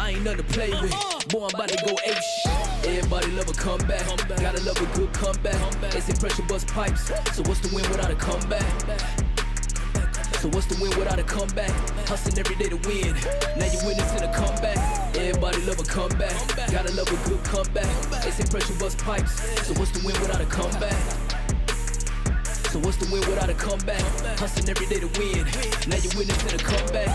I ain't nothing to play with. Boy, I'm about to go ape shit. Everybody love a comeback. Gotta love a good comeback. They say pressure bust pipes. So what's the win without a comeback? So what's the win without a comeback? Hustling every day to win. Now you win this in a comeback. Everybody love a comeback. Gotta love a good comeback. They say pressure bust pipes. So what's the win without a comeback? So what's the win without a comeback? Hustling every day to win. Now you win this in a comeback.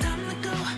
Time to go.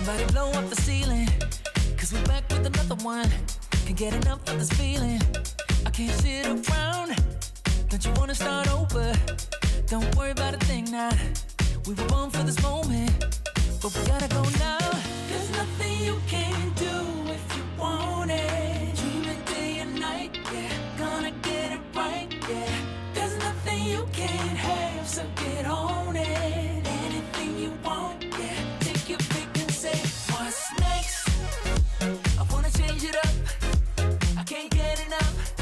Somebody blow up the ceiling, cause we're back with another one. Can't get enough of this feeling. I can't sit around. Don't you wanna start over? Don't worry about a thing now. We were born for this moment, but we gotta go now. There's nothing you can't do if you want it. Dreaming day and night, yeah. Gonna get it right, yeah. There's nothing you can't have, so get on it. Anything you want, yeah. Take your pick and say, what's next? I wanna change it up. I can't get enough.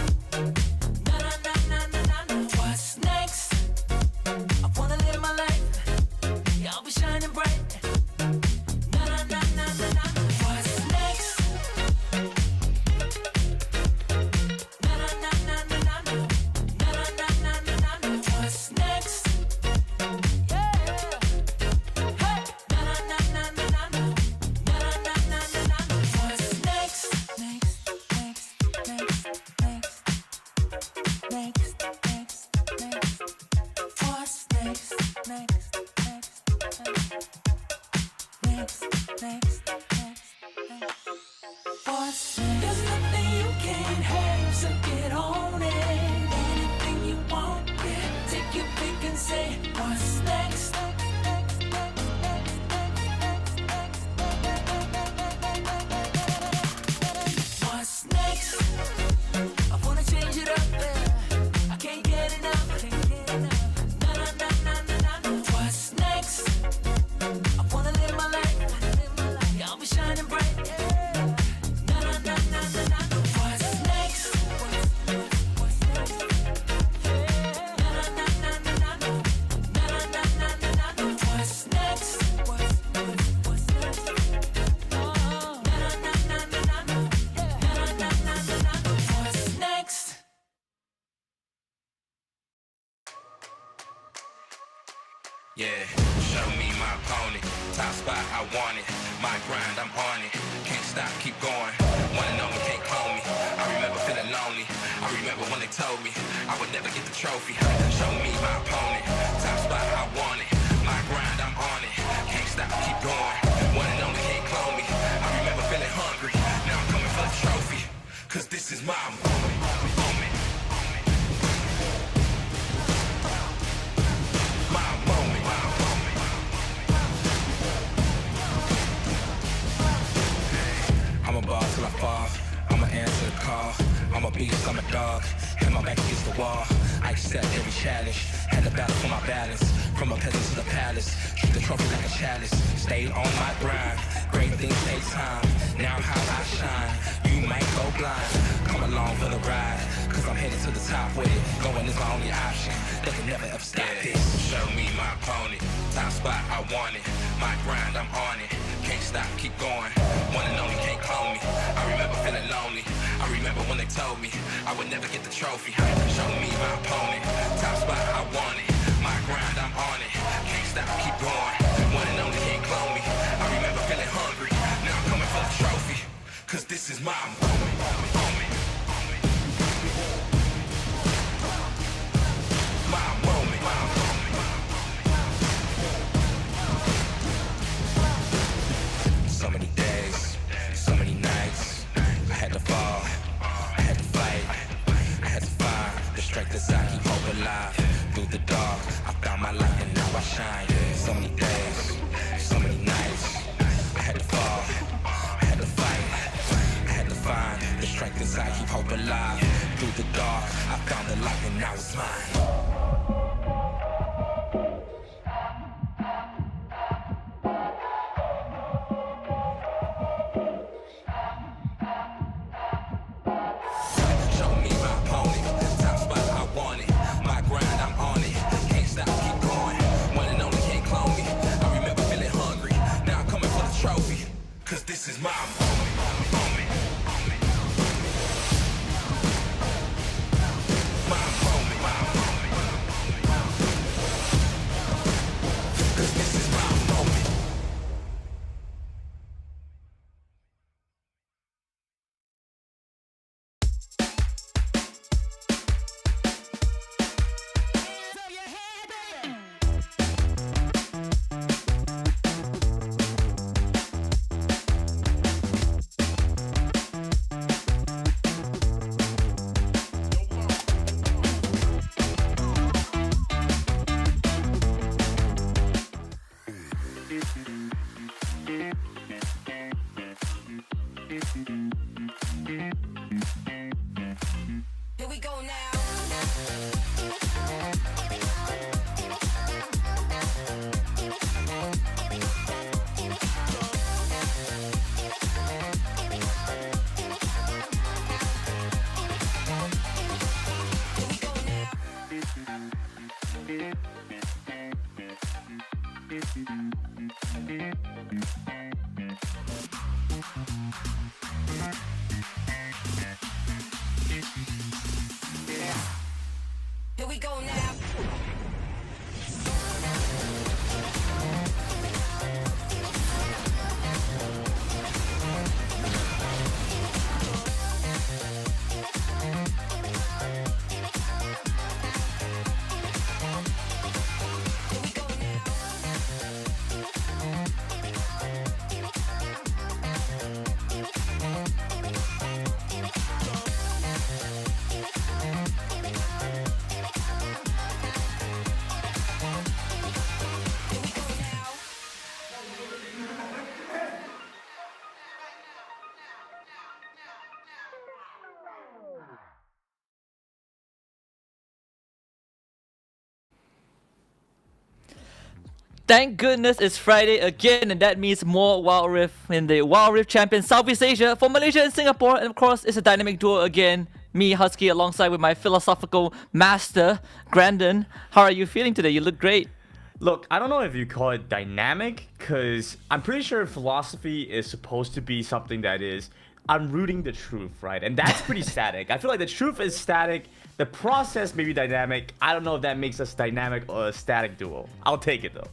Na na na na na na na. What's next? I wanna live my life. Yeah, I'll be shining bright. Na na na na na na. What's next? Na na na na na na na. Na na na na na na na. What's next? Yeah. Hey. Na na na na na na na. Na na na na na na. What's next? Next, next, next, next, next, next, next. What's next? Next, next, next, next, next, next. What's next? There's nothing you can't have, so get on it. Anything you want, yeah. Take your pick and say, what's next? What's next? I wanna change it up, yeah. I can't get enough. Na na na na na na na. What's next? I wanna live my life. Yeah, I'll be shining bright. Na na na na na na. What's next? What's next? Na na na na na na. Na na na na na na. What's next? What's next? Na na na na na na. Na na na na na na. What's next? Yeah, show me my opponent. Top spot, I want it. My grind, I'm on it. Can't stop, keep going. Wanna know me, can't call me. I remember feeling lonely. I remember when they told me I would never get the trophy. Show me my opponent. Top spot, I want it. My grind, I'm on it. Can't stop, keep going. Wanna know me, can't clone me. I remember feeling hungry. Now I'm coming for the trophy. Cause this is my moment. My moment. I'm a ball till I fall. I'ma answer the call. I'm a beast, I'm a dog. Hit my back against the wall. I accept every challenge. Had to battle for my balance. From a peasant to the palace. Treat the trophy like a chalice. Stayed on my grind. Great things take time. Now how I shine. You might go blind. Come along for the ride. Cause I'm headed to the top with it. Going is my only option. They can never ever stop this. Show me my opponent. Top spot, I want it. My grind, I'm on it. Can't stop, keep going. One and only, can't clone me. I remember feeling lonely. I remember when they told me I would never get the trophy. Show me my opponent. Top spot, I want it. My grind, I'm on it. Can't stop, keep going. One and only, can't clone me. I remember feeling hungry. Now I'm coming for the trophy. Cause this is my moment. My moment. So many days, so many nights. I had to fall, I had to fight, I had to find the strength inside, keep hope alive. Through the dark, I found my light and now I shine. So many days, so many nights. I had to fall, I had to fight, I had to find the strength inside, keep hope alive. Through the dark, I found the light and now it's mine. Cause this is my moment. My moment. Cause this is my moment. Here we go now. Here we go now. Thank goodness it's Friday again, and that means more Wild Rift in the Wild Rift champion Southeast Asia for Malaysia and Singapore. And of course, it's a dynamic duo again. Me, Husky, alongside with my philosophical master, Grandon. How are you feeling today? You look great. Look, I don't know if you call it dynamic, because I'm pretty sure philosophy is supposed to be something that is, I'm rooting the truth, right? And that's pretty static. I feel like the truth is static. The process may be dynamic. I don't know if that makes us dynamic or a static duo. I'll take it though.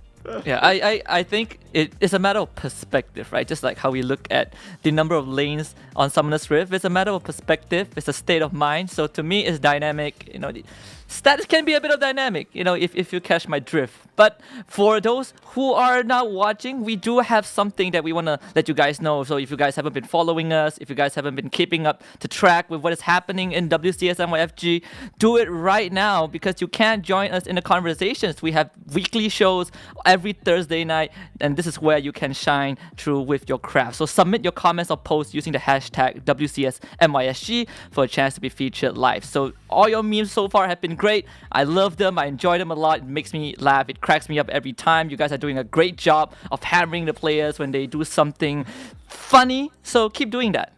Yeah, I think it's a matter of perspective, right? Just like how we look at the number of lanes on Summoner's Rift, it's a matter of perspective, it's a state of mind. So to me, it's dynamic. You know, the status can be a bit of dynamic, you know, if you catch my drift. But for those who are now watching, we do have something that we want to let you guys know. So if you guys haven't been following us, if you guys haven't been keeping up to track with what is happening in WCS MYFG, do it right now, because you can join us in the conversations. We have weekly shows every Thursday night, and this is where you can shine through with your craft. So submit your comments or posts using the hashtag WCS MYSG for a chance to be featured live. So all your memes so far have been great. I love them. I enjoy them a lot. It makes me laugh. It cracks me up every time. You guys are doing a great job of hammering the players when they do something funny. So keep doing that.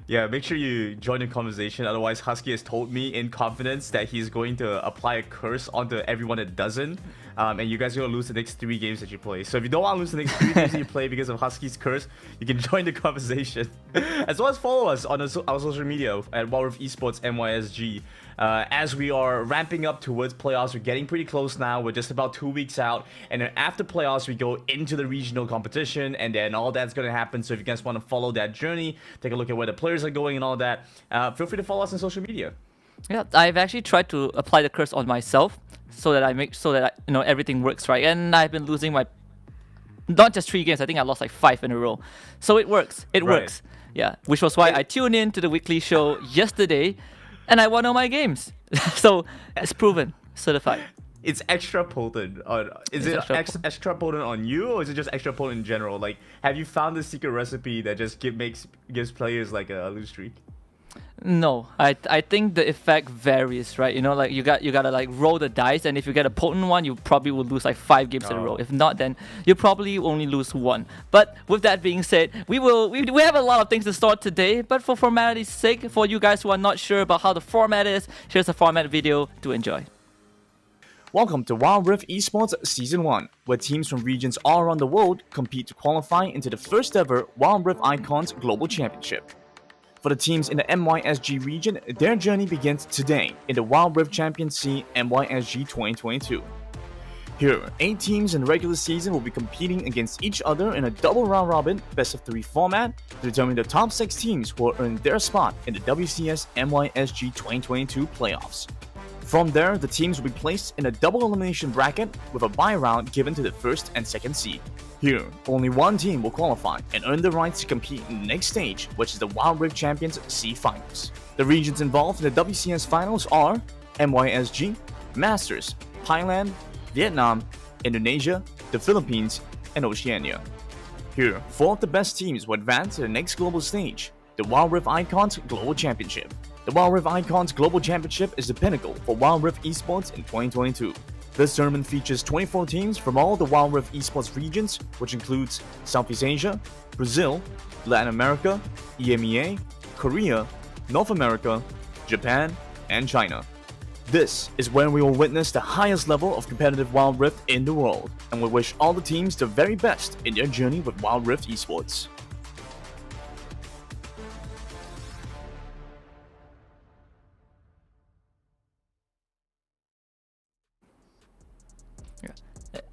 Yeah, make sure you join the conversation. Otherwise, Husky has told me in confidence that he's going to apply a curse onto everyone that doesn't. And you guys are going to lose the next 3 games that you play. So if you don't want to lose the next 3 games that you play because of Husky's curse, you can join the conversation. As well as follow us on our social media at Wild Rift Esports MYSG. As we are ramping up towards playoffs, we're getting pretty close now. We're just about 2 weeks out. And then after playoffs, we go into the regional competition. And then all that's going to happen. So if you guys want to follow that journey, take a look at where the players are going and all that, feel free to follow us on social media. Yeah, I've actually tried to apply the curse on myself so that you know, everything works right. And I've been losing my not just 3 games. I think I lost like 5 in a row. So it works. It works. Yeah, which was why I tuned in to the weekly show yesterday, and I won all my games. So it's proven, certified. It's extra potent. Is it extra potent on you, or is it just extra potent in general? Like, have you found the secret recipe that just gives players like a lose streak? No, I think the effect varies, right? You know, like you gotta like roll the dice, and if you get a potent one, you probably will lose like 5 games in a row. If not, then you probably only lose 1. But with that being said, we have a lot of things to start today. But for formality's sake, for you guys who are not sure about how the format is, here's a format video to enjoy. Welcome to Wild Rift Esports Season 1, where teams from regions all around the world compete to qualify into the first ever Wild Rift Icons Global Championship. For the teams in the MYSG region, their journey begins today in the Wild Rift Champions C MYSG 2022. Here, 8 teams in the regular season will be competing against each other in a double round-robin best-of-3 format to determine the top 6 teams who will earn their spot in the WCS MYSG 2022 playoffs. From there, the teams will be placed in a double elimination bracket with a bye round given to the first and second seed. Here, only 1 team will qualify and earn the rights to compete in the next stage, which is the Wild Rift Champions C Finals. The regions involved in the WCS Finals are MYSG, Masters, Thailand, Vietnam, Indonesia, the Philippines, and Oceania. Here, 4 of the best teams will advance to the next global stage, the Wild Rift Icons Global Championship. The Wild Rift Icons Global Championship is the pinnacle for Wild Rift Esports in 2022. This tournament features 24 teams from all the Wild Rift Esports regions, which includes Southeast Asia, Brazil, Latin America, EMEA, Korea, North America, Japan, and China. This is where we will witness the highest level of competitive Wild Rift in the world, and we wish all the teams the very best in their journey with Wild Rift Esports.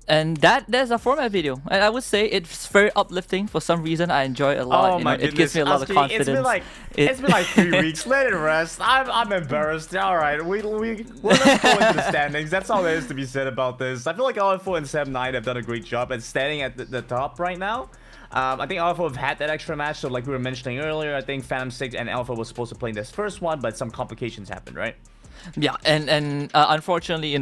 And there's a format video, and I would say it's very uplifting. For some reason, I enjoy it a lot. Oh my It gives me a lot of Husky, confidence. It's been like 3 weeks. Let it rest. I'm embarrassed. All right, let's go into the standings. That's all there is to be said about this. I feel like LFO and 7-9 have done a great job at standing at the top right now. I think LFO have had that extra match, so like we were mentioning earlier, I think Phantom 6 and Alpha was supposed to play in this first one, but some complications happened, right? Yeah, and unfortunately,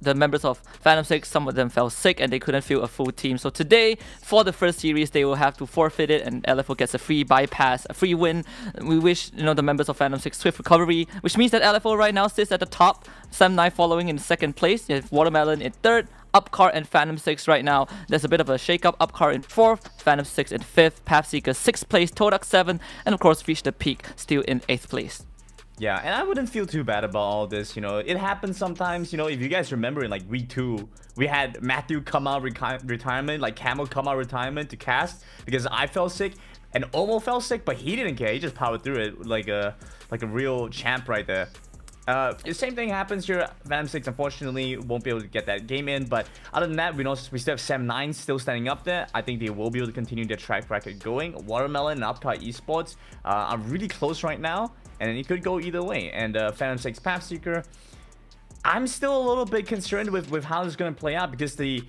the members of Phantom 6, some of them fell sick and they couldn't field a full team. So today, for the first series, they will have to forfeit it, and LFO gets a free bypass, a free win. We wish, the members of Phantom 6 swift recovery, which means that LFO right now sits at the top, 7-9 following in second place, you have Watermelon in third, Upcar and Phantom 6 right now. There's a bit of a shake-up. Upcar in 4th, Phantom 6 in 5th, Pathseeker 6th place, TODAK 7th, and of course Reach the Peak still in 8th place. Yeah, and I wouldn't feel too bad about all this, It happens sometimes, if you guys remember in like week 2, we had Matthew come out retirement, like Camel come out retirement to cast because I fell sick and Omo fell sick, but he didn't care. He just powered through it like a real champ right there. The same thing happens here. Phantom 6 unfortunately won't be able to get that game in, but other than that, we still have 7-9 still standing up there. I think they will be able to continue their track record going. Watermelon and Upcar Esports are really close right now, and it could go either way. And Phantom 6 Pathseeker, I'm still a little bit concerned with how this is going to play out because the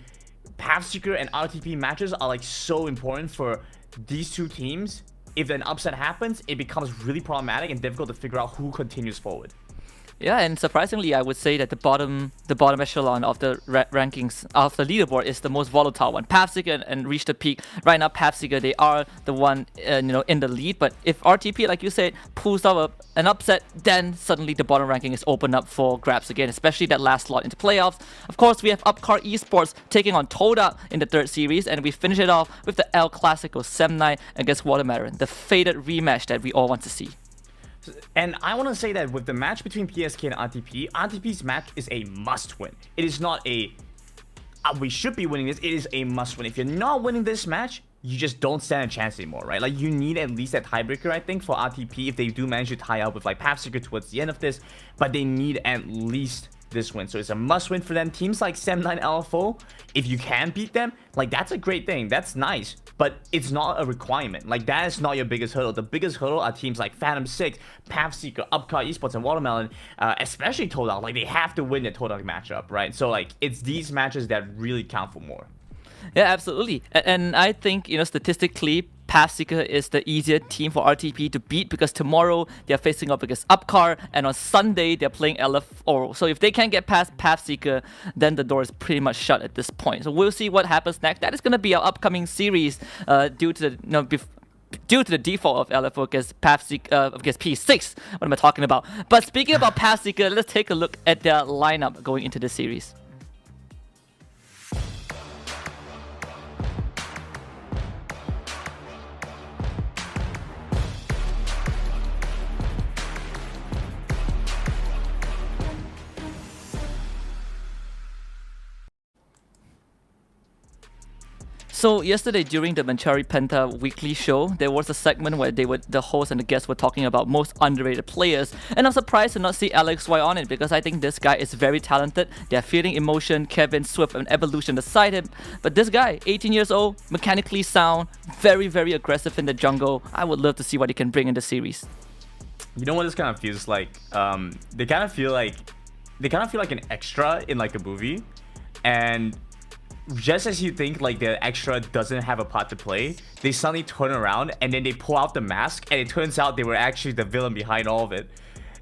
Pathseeker and RTP matches are like so important for these two teams. If an upset happens, it becomes really problematic and difficult to figure out who continues forward. Yeah, and surprisingly, I would say that the bottom echelon of the rankings of the leaderboard is the most volatile one. Pathseeker and Reach the Peak. Right now, Pathseeker, they are the one in the lead. But if RTP, like you said, pulls out an upset, then suddenly the bottom ranking is open up for grabs again, especially that last slot into playoffs. Of course, we have Upcar Esports taking on TODAK in the 3rd series, and we finish it off with the El Clasico 7-9 against Watermelon, the fated rematch that we all want to see. And I want to say that with the match between PSK and RTP, RTP's match is a must-win. It is not a, we should be winning this, it is a must-win. If you're not winning this match, you just don't stand a chance anymore, right? Like, you need at least that tiebreaker, I think, for RTP if they do manage to tie up with, like, Pathseeker towards the end of this, but they need at least this win. So it's a must-win for them. Teams like 7-9 LFO, if you can beat them, like, that's a great thing. That's nice. But it's not a requirement. Like, that is not your biggest hurdle. The biggest hurdle are teams like Phantom 6, Pathseeker, Upcar Esports, and Watermelon, especially TODAK. Like, they have to win the TODAK matchup, right? So, like, it's these matches that really count for more. Yeah, absolutely. And I think, statistically, Pathseeker is the easier team for RTP to beat because tomorrow they're facing up against Upcar, and on Sunday they're playing LFO. So if they can't get past Pathseeker, then the door is pretty much shut at this point. So we'll see what happens next. That is going to be our upcoming series due to the default of LFO against Pathseeker, against P6. What am I talking about? But speaking about Pathseeker, let's take a look at their lineup going into the series. So yesterday during the Manchari Penta weekly show, there was a segment where the host and the guests were talking about most underrated players, and I'm surprised to not see Alex Y on it because I think this guy is very talented. They're feeling emotion, Kevin, Swift, and Evolution beside him, but this guy, 18 years old, mechanically sound, very, very aggressive in the jungle. I would love to see what he can bring in the series. You know what this kind of feels like? They kind of feel like an extra in like a movie, and just as you think like the extra doesn't have a part to play, they suddenly turn around and then they pull out the mask and it turns out they were actually the villain behind all of it.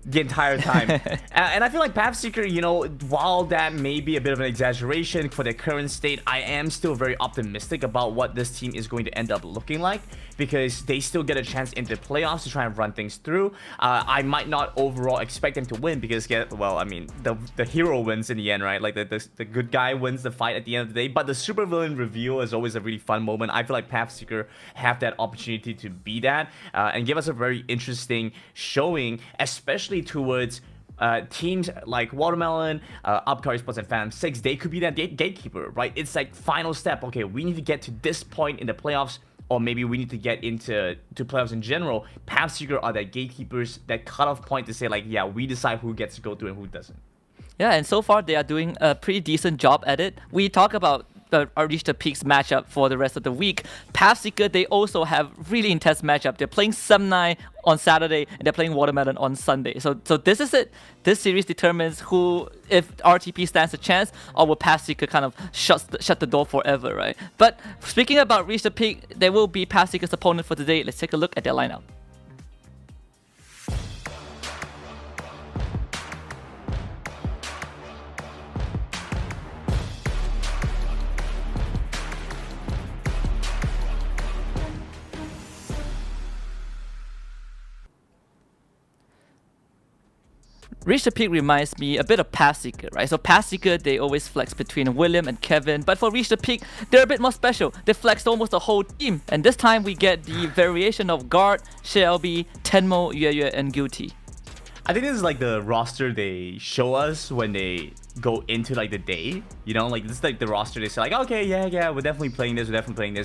the entire time. And I feel like Pathseeker, you know, while that may be a bit of an exaggeration for their current state, I am still very optimistic about what this team is going to end up looking like, because they still get a chance into playoffs to try and run things through. I might not overall expect them to win because, well, I mean, the hero wins in the end, right? Like the good guy wins the fight at the end of the day. But the supervillain reveal is always a really fun moment. I feel like Pathseeker have that opportunity to be that and give us a very interesting showing, especially towards teams like Watermelon, Upcar, Esports, and Phantom 6. They could be that gatekeeper, right? It's like final step. Okay, we need to get to this point in the playoffs, or maybe we need to get into playoffs in general. Pathseeker are that gatekeepers, that cutoff point to say like, yeah, we decide who gets to go through and who doesn't. Yeah, and so far they are doing a pretty decent job at it. We talk about the Reach the Peaks matchup for the rest of the week. Pathseeker, they also have really intense matchup. They're playing Semnai on Saturday and they're playing Watermelon on Sunday. So this is it. This series determines who, if RTP stands a chance, or will Pathseeker kind of shut the door forever, right? But speaking about Reach the Peak, there will be Pathseeker's opponent for today. Let's take a look at their lineup. Reach the Peak reminds me a bit of Pathseeker, right? So Pathseeker, they always flex between William and Kevin, but for Reach the Peak, they're a bit more special. They flexed almost the whole team, and this time we get the variation of Guard, Shelby, Tenmo, Yue, and Guilty. I think this is like the roster they show us when they go into like the day, you know, like this is like the roster they say like, okay, yeah, we're definitely playing this,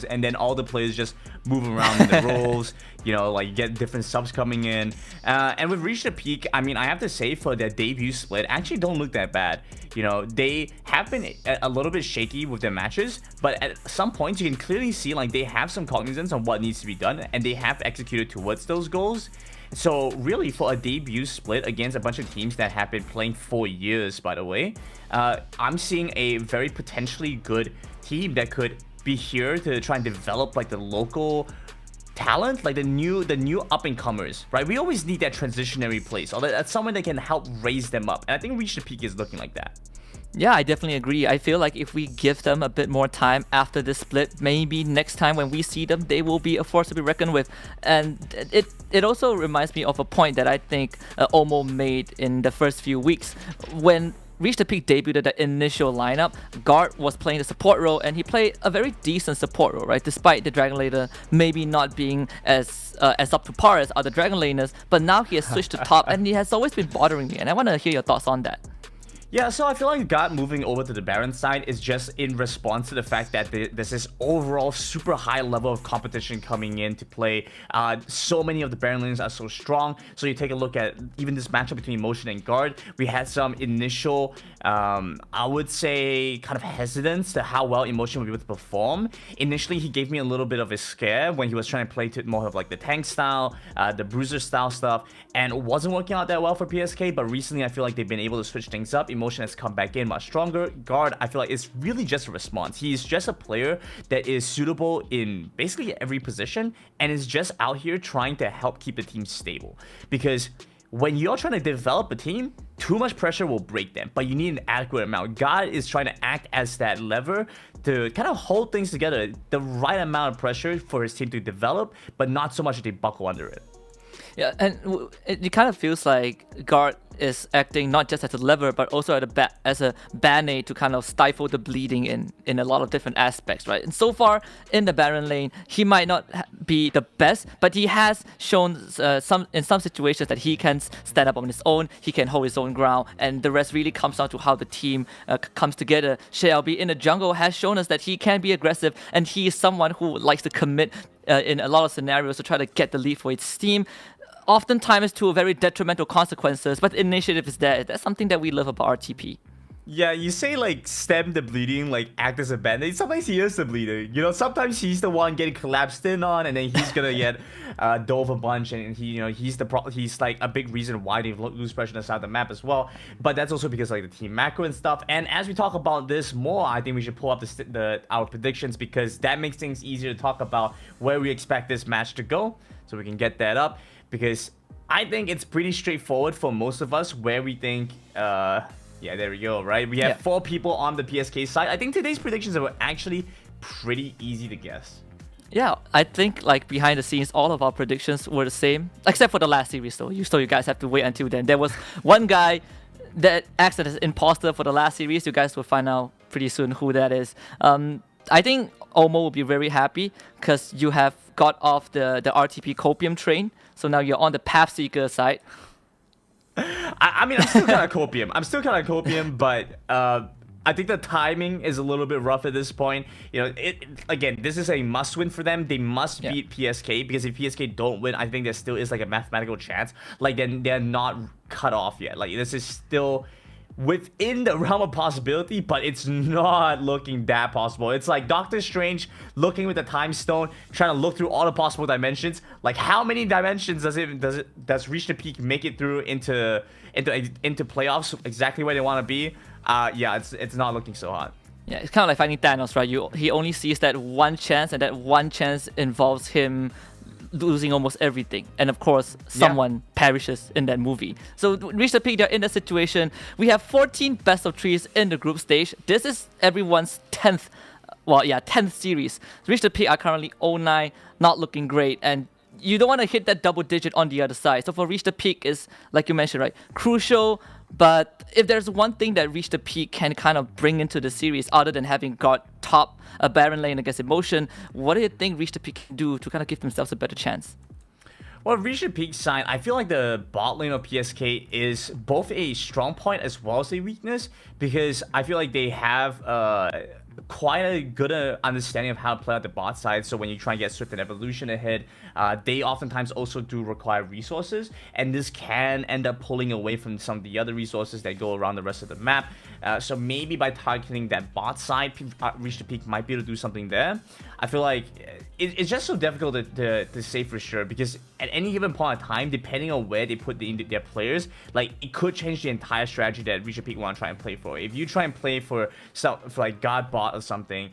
and then all the players just move around in the roles, you know, like get different subs coming in. And with Reach the Peak, I mean, I have to say for their debut split, actually don't look that bad. You know, they have been a little bit shaky with their matches, but at some points you can clearly see like they have some cognizance on what needs to be done, and they have executed towards those goals. So really, for a debut split against a bunch of teams that have been playing for years, by the way, I'm seeing a very potentially good team that could be here to try and develop like the local talent, like the new up and comers, right? We always need that transitionary place, or that's someone that can help raise them up, and I think Reach the Peak is looking like that. Yeah, I definitely agree. I feel like if we give them a bit more time after this split, maybe next time when we see them, they will be a force to be reckoned with. And it also reminds me of a point that I think Omo made in the first few weeks. When Reach the Peak debuted at the initial lineup, Guard was playing the support role, and he played a very decent support role, right? Despite the Dragon Laner maybe not being as up to par as other Dragon Laners, but now he has switched to top, and he has always been bothering me, and I want to hear your thoughts on that. Yeah, so I feel like God moving over to the Baron side is just in response to the fact that there's this overall super high level of competition coming in to play. So many of the Baron lanes are so strong. So you take a look at even this matchup between Motion and Guard. We had some initial, I would say, kind of hesitance to how well Emotion would be able to perform. Initially, he gave me a little bit of a scare when he was trying to play to more of like the tank style, the bruiser style stuff, and it wasn't working out that well for PSK. But recently, I feel like they've been able to switch things up. Emotion has come back in much stronger. Guard, I feel like it's really just a response. He's just a player that is suitable in basically every position and is just out here trying to help keep the team stable. Because when you're trying to develop a team, too much pressure will break them, but you need an adequate amount. God is trying to act as that lever to kind of hold things together, the right amount of pressure for his team to develop, but not so much that they buckle under it. Yeah, and it kind of feels like Guard is acting not just as a lever, but also as a band-aid to kind of stifle the bleeding in a lot of different aspects, right? And so far in the Baron lane, he might not be the best, but he has shown in some situations that he can stand up on his own, he can hold his own ground, and the rest really comes down to how the team comes together. Shelby in the jungle has shown us that he can be aggressive, and he is someone who likes to commit in a lot of scenarios to try to get the lead for his team. Oftentimes to very detrimental consequences, but the initiative is there. That's something that we love about RTP. Yeah, you say like stem the bleeding, like act as a band-aid. Sometimes he is the bleeder. You know, sometimes he's the one getting collapsed in on, and then he's gonna get dove a bunch, and he's like a big reason why they lose pressure inside the map as well. But that's also because like the team macro and stuff. And as we talk about this more, I think we should pull up our predictions, because that makes things easier to talk about where we expect this match to go. So we can get that up, because I think it's pretty straightforward for most of us where we think, yeah, there we go, right? We have 4 people on the PSK side. I think today's predictions are actually pretty easy to guess. Yeah, I think like behind the scenes, all of our predictions were the same, except for the last series though. You guys have to wait until then. There was one guy that acted as imposter for the last series. You guys will find out pretty soon who that is. I think Omo will be very happy because you have got off the RTP Copium train. So now you're on the Pathseeker side. I mean, I'm still kind of copium, but I think the timing is a little bit rough at this point. You know, again, this is a must-win for them. They must beat PSK, because if PSK don't win, I think there still is like a mathematical chance. Like they're not cut off yet. Like this is still within the realm of possibility, but it's not looking that possible. It's like Doctor Strange looking with the time stone, trying to look through all the possible dimensions. Like how many dimensions does Reach the Peak make it through into playoffs exactly where they want to be? Yeah, it's not looking so hot. Yeah, it's kind of like finding Thanos, right? He only sees that one chance, and that one chance involves him losing almost everything. And of course, someone perishes in that movie. So Reach the Peak, they're in that situation. We have 14 best of 3s in the group stage. This is everyone's 10th, 10th series. Reach the Peak are currently 0-9, not looking great. And you don't want to hit that double digit on the other side. So for Reach the Peak is, like you mentioned, right, crucial. But if there's one thing that Reach the Peak can kind of bring into the series, other than having got top a Baron lane against Emotion, what do you think Reach the Peak can do to kind of give themselves a better chance? Well, Reach the Peak side, I feel like the bot lane of PSK is both a strong point as well as a weakness, because I feel like they have quite a good understanding of how to play out the bot side. So when you try and get Swift and Evolution ahead, they oftentimes also do require resources, and this can end up pulling away from some of the other resources that go around the rest of the map. So maybe by targeting that bot side, Reach the Peak might be able to do something there. I feel like it's just so difficult to say for sure, because at any given point in time, depending on where they put their players, like it could change the entire strategy that Reach the Peak want to try and play for. If you try and play for like God Bot or something,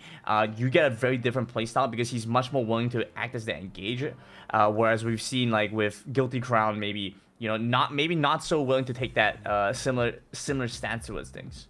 you get a very different playstyle, because he's much more willing to act as the engager. Whereas we've seen like with Guilty Crown, maybe not so willing to take that similar stance towards things.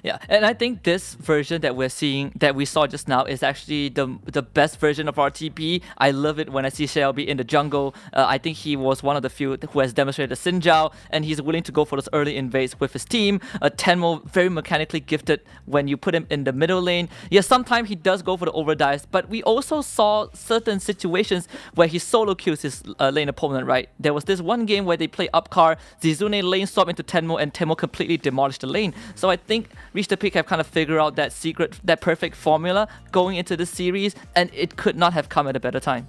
Yeah, and I think this version that we're seeing, that we saw just now, is actually the best version of RTP. I love it when I see Shelby in the jungle. I think he was one of the few who has demonstrated the Sinjao, and he's willing to go for those early invades with his team. Tenmo, very mechanically gifted when you put him in the middle lane. Yes, sometimes he does go for the overdives, but we also saw certain situations where he solo kills his lane opponent, right? There was this one game where they played Upcar, Zizune lane swap into Tenmo, and Tenmo completely demolished the lane. So I think Reach the Peak have kind of figured out that secret, that perfect formula going into this series, and it could not have come at a better time.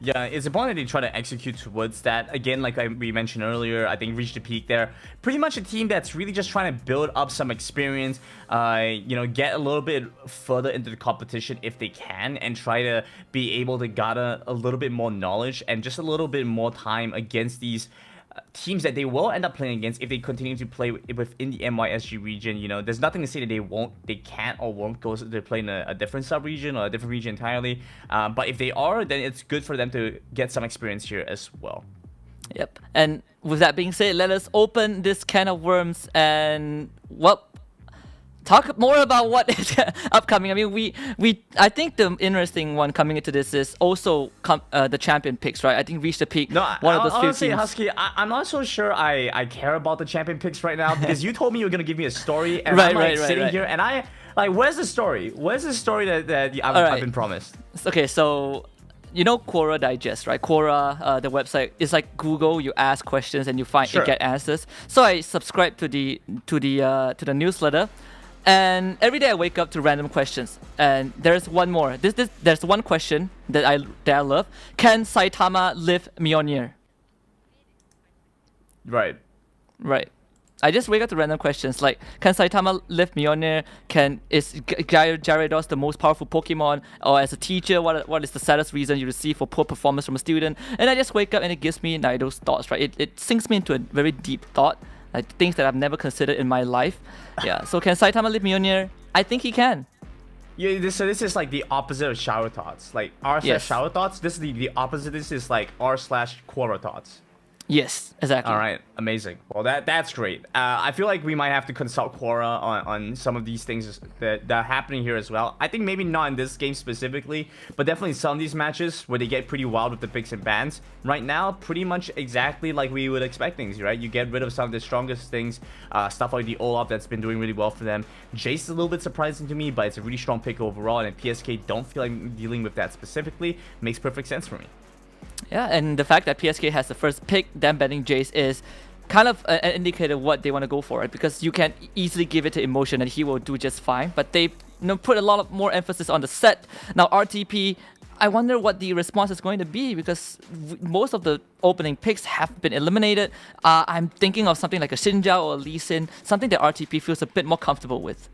Yeah, it's important that they try to execute towards that. Again, like we mentioned earlier, I think Reach the Peak, they're pretty much a team that's really just trying to build up some experience, get a little bit further into the competition if they can, and try to be able to gather a little bit more knowledge and just a little bit more time against these teams that they will end up playing against if they continue to play within the MYSG region. You know, there's nothing to say that they can't or won't go to play in a different sub-region or a different region entirely. But if they are, then it's good for them to get some experience here as well. Yep. And with that being said, let us open this can of worms and talk more about what is upcoming. I mean, I think the interesting one coming into this is also the champion picks, right? I think Reach the Peak, one of those few honestly, teams. Husky, I'm not so sure I care about the champion picks right now, because you told me you were gonna give me a story, and I'm sitting here, and I like, where's the story? Where's the story that I've been promised? Okay, so you know Quora Digest, right? Quora, the website, is like Google. You ask questions and you get answers. So I subscribe to the newsletter. And every day I wake up to random questions, and there's one more. There's one question that I love. Can Saitama live Mjolnir? Right. I just wake up to random questions like, can Saitama live Mjolnir? Is Gyarados the most powerful Pokemon? Or as a teacher, what is the saddest reason you receive for poor performance from a student? And I just wake up and it gives me those thoughts, right? It sinks me into a very deep thought. Like things that I've never considered in my life. Yeah. So can Saitama live Mjolnir? I think he can. Yeah. This is like the opposite of shower thoughts. Like r/shower thoughts. This is the opposite. This is like r/Quora thoughts. Yes, exactly. All right, amazing. Well, that's great. I feel like we might have to consult Quora on some of these things that are happening here as well. I think maybe not in this game specifically, but definitely some of these matches where they get pretty wild with the picks and bans. Right now, pretty much exactly like we would expect things, right? You get rid of some of the strongest things, stuff like the Olaf that's been doing really well for them. Jace is a little bit surprising to me, but it's a really strong pick overall, and PSK don't feel like dealing with that specifically. Makes perfect sense for me. Yeah, and the fact that PSK has the first pick, them banning Jace, is kind of an indicator of what they want to go for, right? Because you can easily give it to Emotion and he will do just fine, but they put a lot of more emphasis on the set. Now RTP, I wonder what the response is going to be, because most of the opening picks have been eliminated. I'm thinking of something like a Xin Zhao or a Lee Sin, something that RTP feels a bit more comfortable with.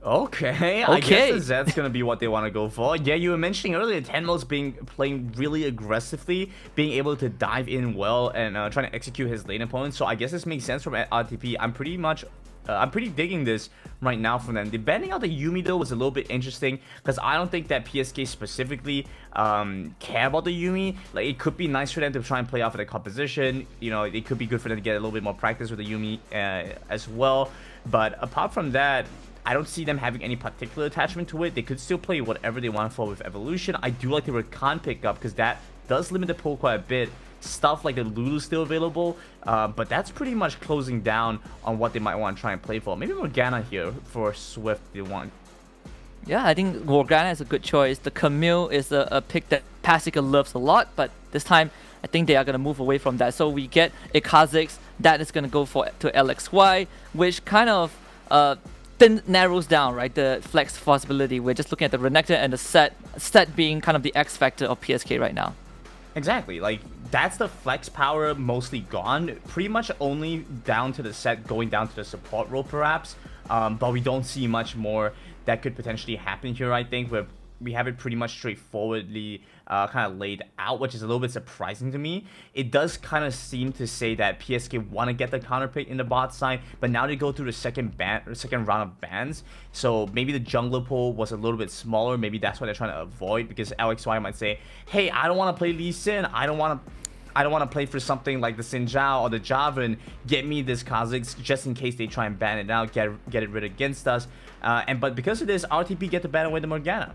Okay, I guess that's gonna be what they want to go for. Yeah, you were mentioning earlier Tenmo's playing really aggressively, being able to dive in well and trying to execute his lane opponent. So I guess this makes sense from RTP. I'm pretty digging this right now from them. The banning out the Yuumi though was a little bit interesting, because I don't think that PSK specifically care about the Yuumi. Like, it could be nice for them to try and play off of the composition. You know, it could be good for them to get a little bit more practice with the Yuumi as well. But apart from that, I don't see them having any particular attachment to it. They could still play whatever they want for with Evolution. I do like the Rakan pickup, because that does limit the pool quite a bit. Stuff like the Lulu still available, but that's pretty much closing down on what they might want to try and play for. Maybe Morgana here for Swift they want. Yeah, I think Morgana is a good choice. The Camille is a pick that Pathseeker loves a lot, but this time I think they are going to move away from that. So we get a Kha'Zix that is going to go to LXY, which kind of narrows down, right, the flex possibility. We're just looking at the Renekton and the set being kind of the X factor of PSK right now. Exactly, like that's the flex power mostly gone, pretty much only down to the set, going down to the support role perhaps, but we don't see much more that could potentially happen here. I think we have it pretty much straightforwardly kind of laid out, which is a little bit surprising to me. It does kind of seem to say that PSK want to get the counter pick in the bot side, but now they go through the second round of bans, so maybe the jungler pool was a little bit smaller. Maybe that's what they're trying to avoid, because LXY might say, hey, I don't want to play Lee Sin, I don't want to play for something like the Xin Zhao or the Jarvan. Get me this Kha'Zix just in case they try and ban it out, get it rid against us. But because of this, RTP get to ban away the Morgana.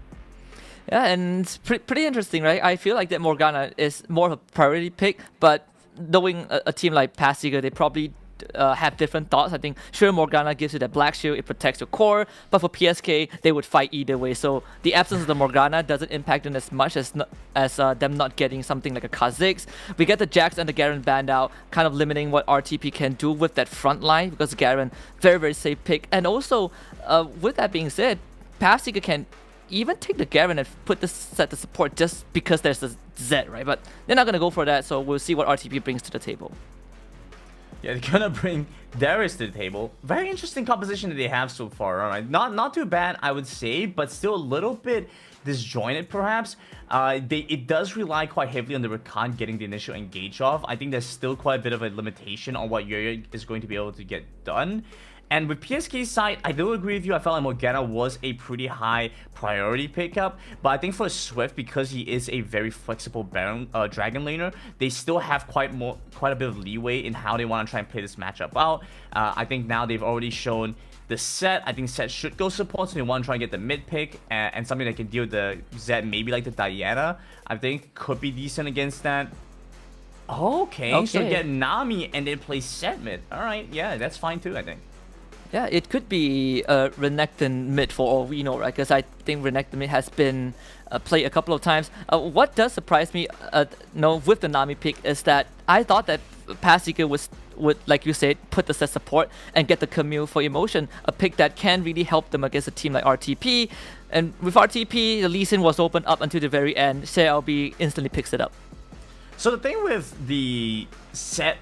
Yeah, and it's pretty interesting, right? I feel like that Morgana is more of a priority pick, but knowing a team like Pathseeker, they probably have different thoughts. I think sure, Morgana gives you that black shield, it protects your core, but for PSK they would fight either way, so the absence of the Morgana doesn't impact them as much as them not getting something like a Kha'Zix. We get the Jax and the Garen banned out, kind of limiting what RTP can do with that front line, because Garen, very safe pick. And also with that being said, Pathseeker can even take the Garen and put this set to support just because there's a Z, right? But they're not going to go for that, so we'll see what RTP brings to the table. Yeah, they're gonna bring Darius to the table. Very interesting composition that they have so far. All right, not too bad, I would say, but still a little bit disjointed, perhaps. It does rely quite heavily on the Rakan getting the initial engage off. I think there's still quite a bit of a limitation on what Yoyo is going to be able to get done. And with PSK's side, I do agree with you. I felt like Morgana was a pretty high priority pickup, but I think for Swift, because he is a very flexible dragon laner, they still have quite a bit of leeway in how they want to try and play this matchup out. I think now they've already shown the set. I think set should go support, so they want to try and get the mid pick and something that can deal with the Zed, maybe like the Diana. I think could be decent against that. Okay. So get Nami and then play set mid. All right, yeah, that's fine too, I think. Yeah, it could be Renekton mid for all we know, right? Because I think Renekton mid has been played a couple of times. What does surprise me with the Nami pick is that I thought that Pathseeker would, like you said, put the set support and get the Camille for Emotion, a pick that can really help them against a team like RTP. And with RTP, the Lee Sin was open up until the very end. CLB instantly picks it up. So the thing with the set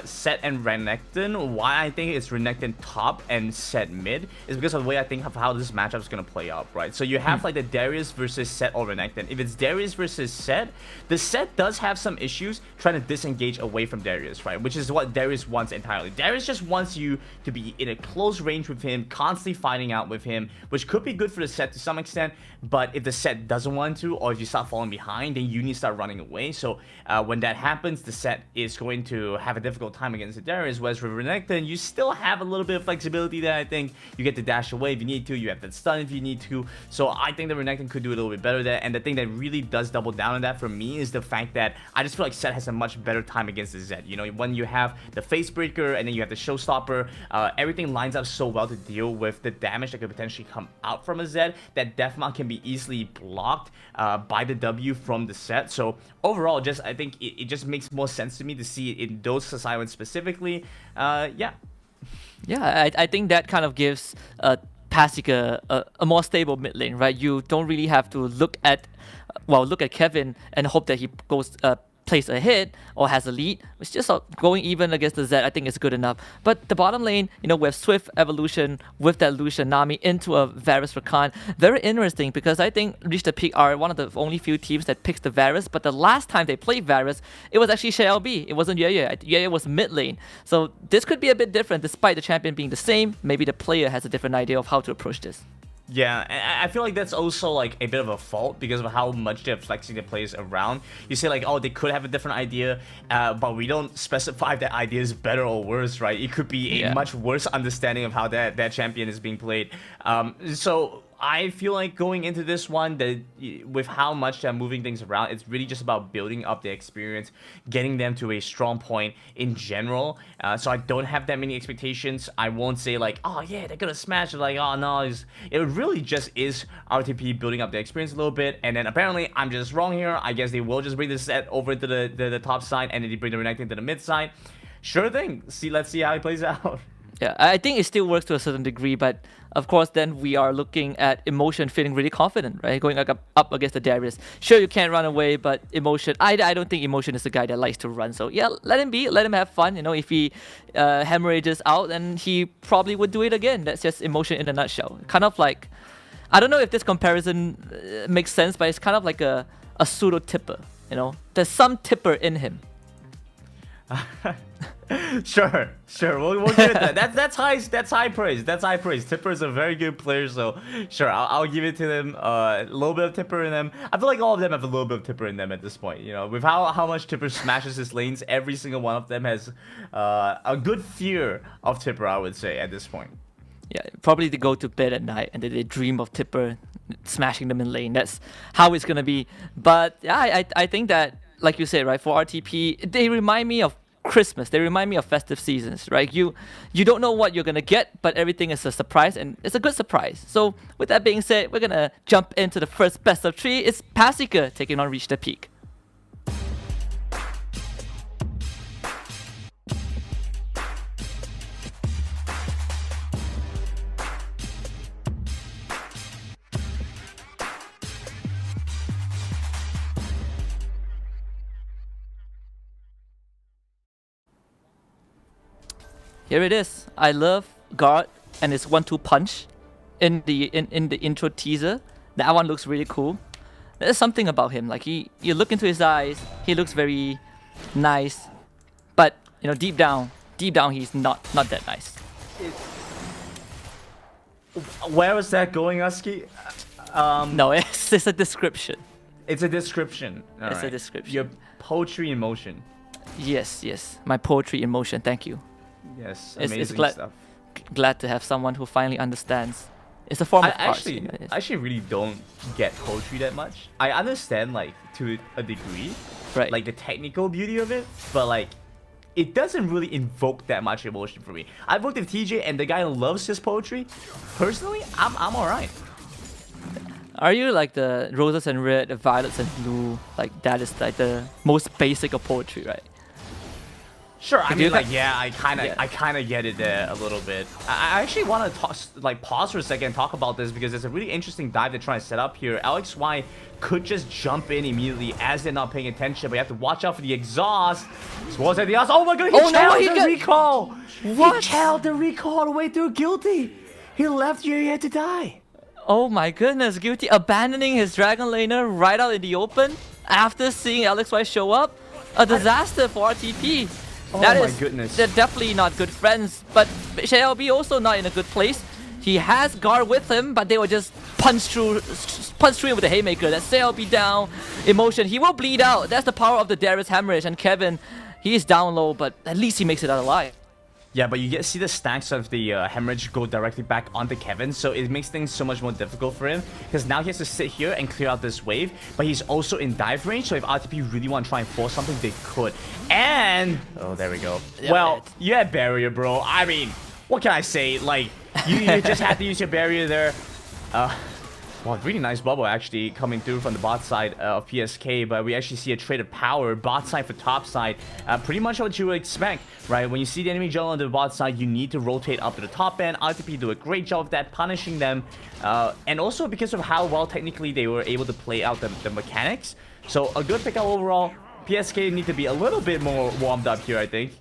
Set and Renekton, why I think it's Renekton top and Set mid is because of the way I think of how this matchup is going to play out, right? So you have like the Darius versus Set or Renekton. If it's Darius versus Set, the Set does have some issues trying to disengage away from Darius, right? Which is what Darius wants entirely. Darius just wants you to be in a close range with him, constantly fighting out with him, which could be good for the Set to some extent, but if the Set doesn't want to, or if you start falling behind, then you need to start running away. So when that happens, the Set is going to have a difficult time against the Darius, whereas with Renekton, you still have a little bit of flexibility there. I think you get to dash away if you need to, you have that stun if you need to, so I think the Renekton could do a little bit better there. And the thing that really does double down on that for me is the fact that I just feel like Set has a much better time against the Zed. You know, when you have the Face Breaker and then you have the Showstopper, everything lines up so well to deal with the damage that could potentially come out from a Zed that Deathmount can be easily blocked by the W from the Set. So overall, just I think it just makes more sense to me to see it in those assignments specifically. Yeah, I think that kind of gives Pathseeker a more stable mid lane, right? You don't really have to look at Kevin and hope that he goes plays ahead or has a lead. It's just going even against the Zed, I think is good enough. But the bottom lane, you know, with Swift evolution, with that Lucian Nami into a Varus Rakan, very interesting because I think Reach the Peak are one of the only few teams that picks the Varus, but the last time they played Varus, it was actually ShelLB. It wasn't Yaya. Yaya was mid lane. So this could be a bit different despite the champion being the same. Maybe the player has a different idea of how to approach this. Yeah, and I feel like that's also like a bit of a fault because of how much they're flexing the players around. You say like, oh, they could have a different idea, but we don't specify if that idea is better or worse, right? It could be a much worse understanding of how that champion is being played. So I feel like going into this one, that with how much they're moving things around, it's really just about building up the experience, getting them to a strong point in general. So I don't have that many expectations. I won't say like, oh yeah, they're gonna smash it. Like, oh no, it really just is RTP building up the experience a little bit. And then apparently I'm just wrong here. I guess they will just bring the Set over to the top side and then they bring the Renekton to the mid side. Sure thing. Let's see how it plays out. Yeah, I think it still works to a certain degree, but of course then we are looking at Emotion feeling really confident, right? Going up against the Darius. Sure, you can't run away, but Emotion, I don't think Emotion is the guy that likes to run. So yeah, let him be, let him have fun. You know, if he hemorrhages out, then he probably would do it again. That's just Emotion in a nutshell. Kind of like, I don't know if this comparison makes sense, but it's kind of like a pseudo tipper, you know? There's some tipper in him. Sure, we'll give it that. That's high praise. That's high praise. Tipper is a very good player, so sure, I'll give it to them. A little bit of Tipper in them. I feel like all of them have a little bit of Tipper in them at this point. You know, with how much Tipper smashes his lanes, every single one of them has a good fear of Tipper, I would say, at this point. Yeah, probably they go to bed at night and then they dream of Tipper smashing them in lane. That's how it's gonna be. But yeah, I think that, like you said, right, for RTP, they remind me of Christmas. They remind me of festive seasons, right? You don't know what you're gonna get, but everything is a surprise, and it's a good surprise. So with that being said, we're gonna jump into the first best of 3. It's Pathseeker taking on Reach the Peak. Here it is. I love Guard and his 1-2 punch in the intro teaser. That one looks really cool. There's something about him. Like you look into his eyes, he looks very nice, but you know, deep down he's not that nice. Where was that going, Husky? No, it's a description. It's a description. It's a description. Your poetry in motion. Yes. My poetry in motion. Thank you. Yes, It's amazing stuff. glad to have someone who finally understands. It's a form of art. I actually really don't get poetry that much. I understand like to a degree, right? Like the technical beauty of it, but like it doesn't really invoke that much emotion for me. I've worked with TJ and the guy loves his poetry. Personally, I'm alright. Are you like the roses and red, the violets and blue? Like that is like the most basic of poetry, right? Sure, I Do mean, you like, got- yeah, I Yeah. kind of get it there a little bit. I actually want to pause for a second and talk about this because there's a really interesting dive they're trying to set up here. LXY could just jump in immediately as they're not paying attention, but you have to watch out for the exhaust. Swords at the exhaust. Oh my god, he Oh no, channeled he the got- recall. What? He channeled the recall all the way through Guilty. He left you here to die. Oh my goodness, Guilty abandoning his Dragon Laner right out in the open after seeing LXY show up. A disaster for RTP. Oh That my is- goodness. They're definitely not good friends, but ShelLB also not in a good place. He has guard with him, but they will just punch through him with a haymaker. That's ShelLB down. Emotion, he will bleed out. That's the power of the Darius Hemorrhage. And Kevin, he is down low, but at least he makes it out alive. Yeah, but you get see the stacks of the hemorrhage go directly back onto Kevin, so it makes things so much more difficult for him because now he has to sit here and clear out this wave, but he's also in dive range, so if RTP really want to try and force something, they could. And oh, there we go. Yeah, Well, you had barrier, bro. I mean, what can I say? Like, you just had to use your barrier there. Wow, really nice bubble actually coming through from the bot side of PSK, but we actually see a trade of power, bot side for top side. Pretty much what you would expect, right? When you see the enemy jungle on the bot side, you need to rotate up to the top end. RTP do a great job of that, punishing them. And also because of how well technically they were able to play out the mechanics. So a good pickup overall. PSK need to be a little bit more warmed up here, I think.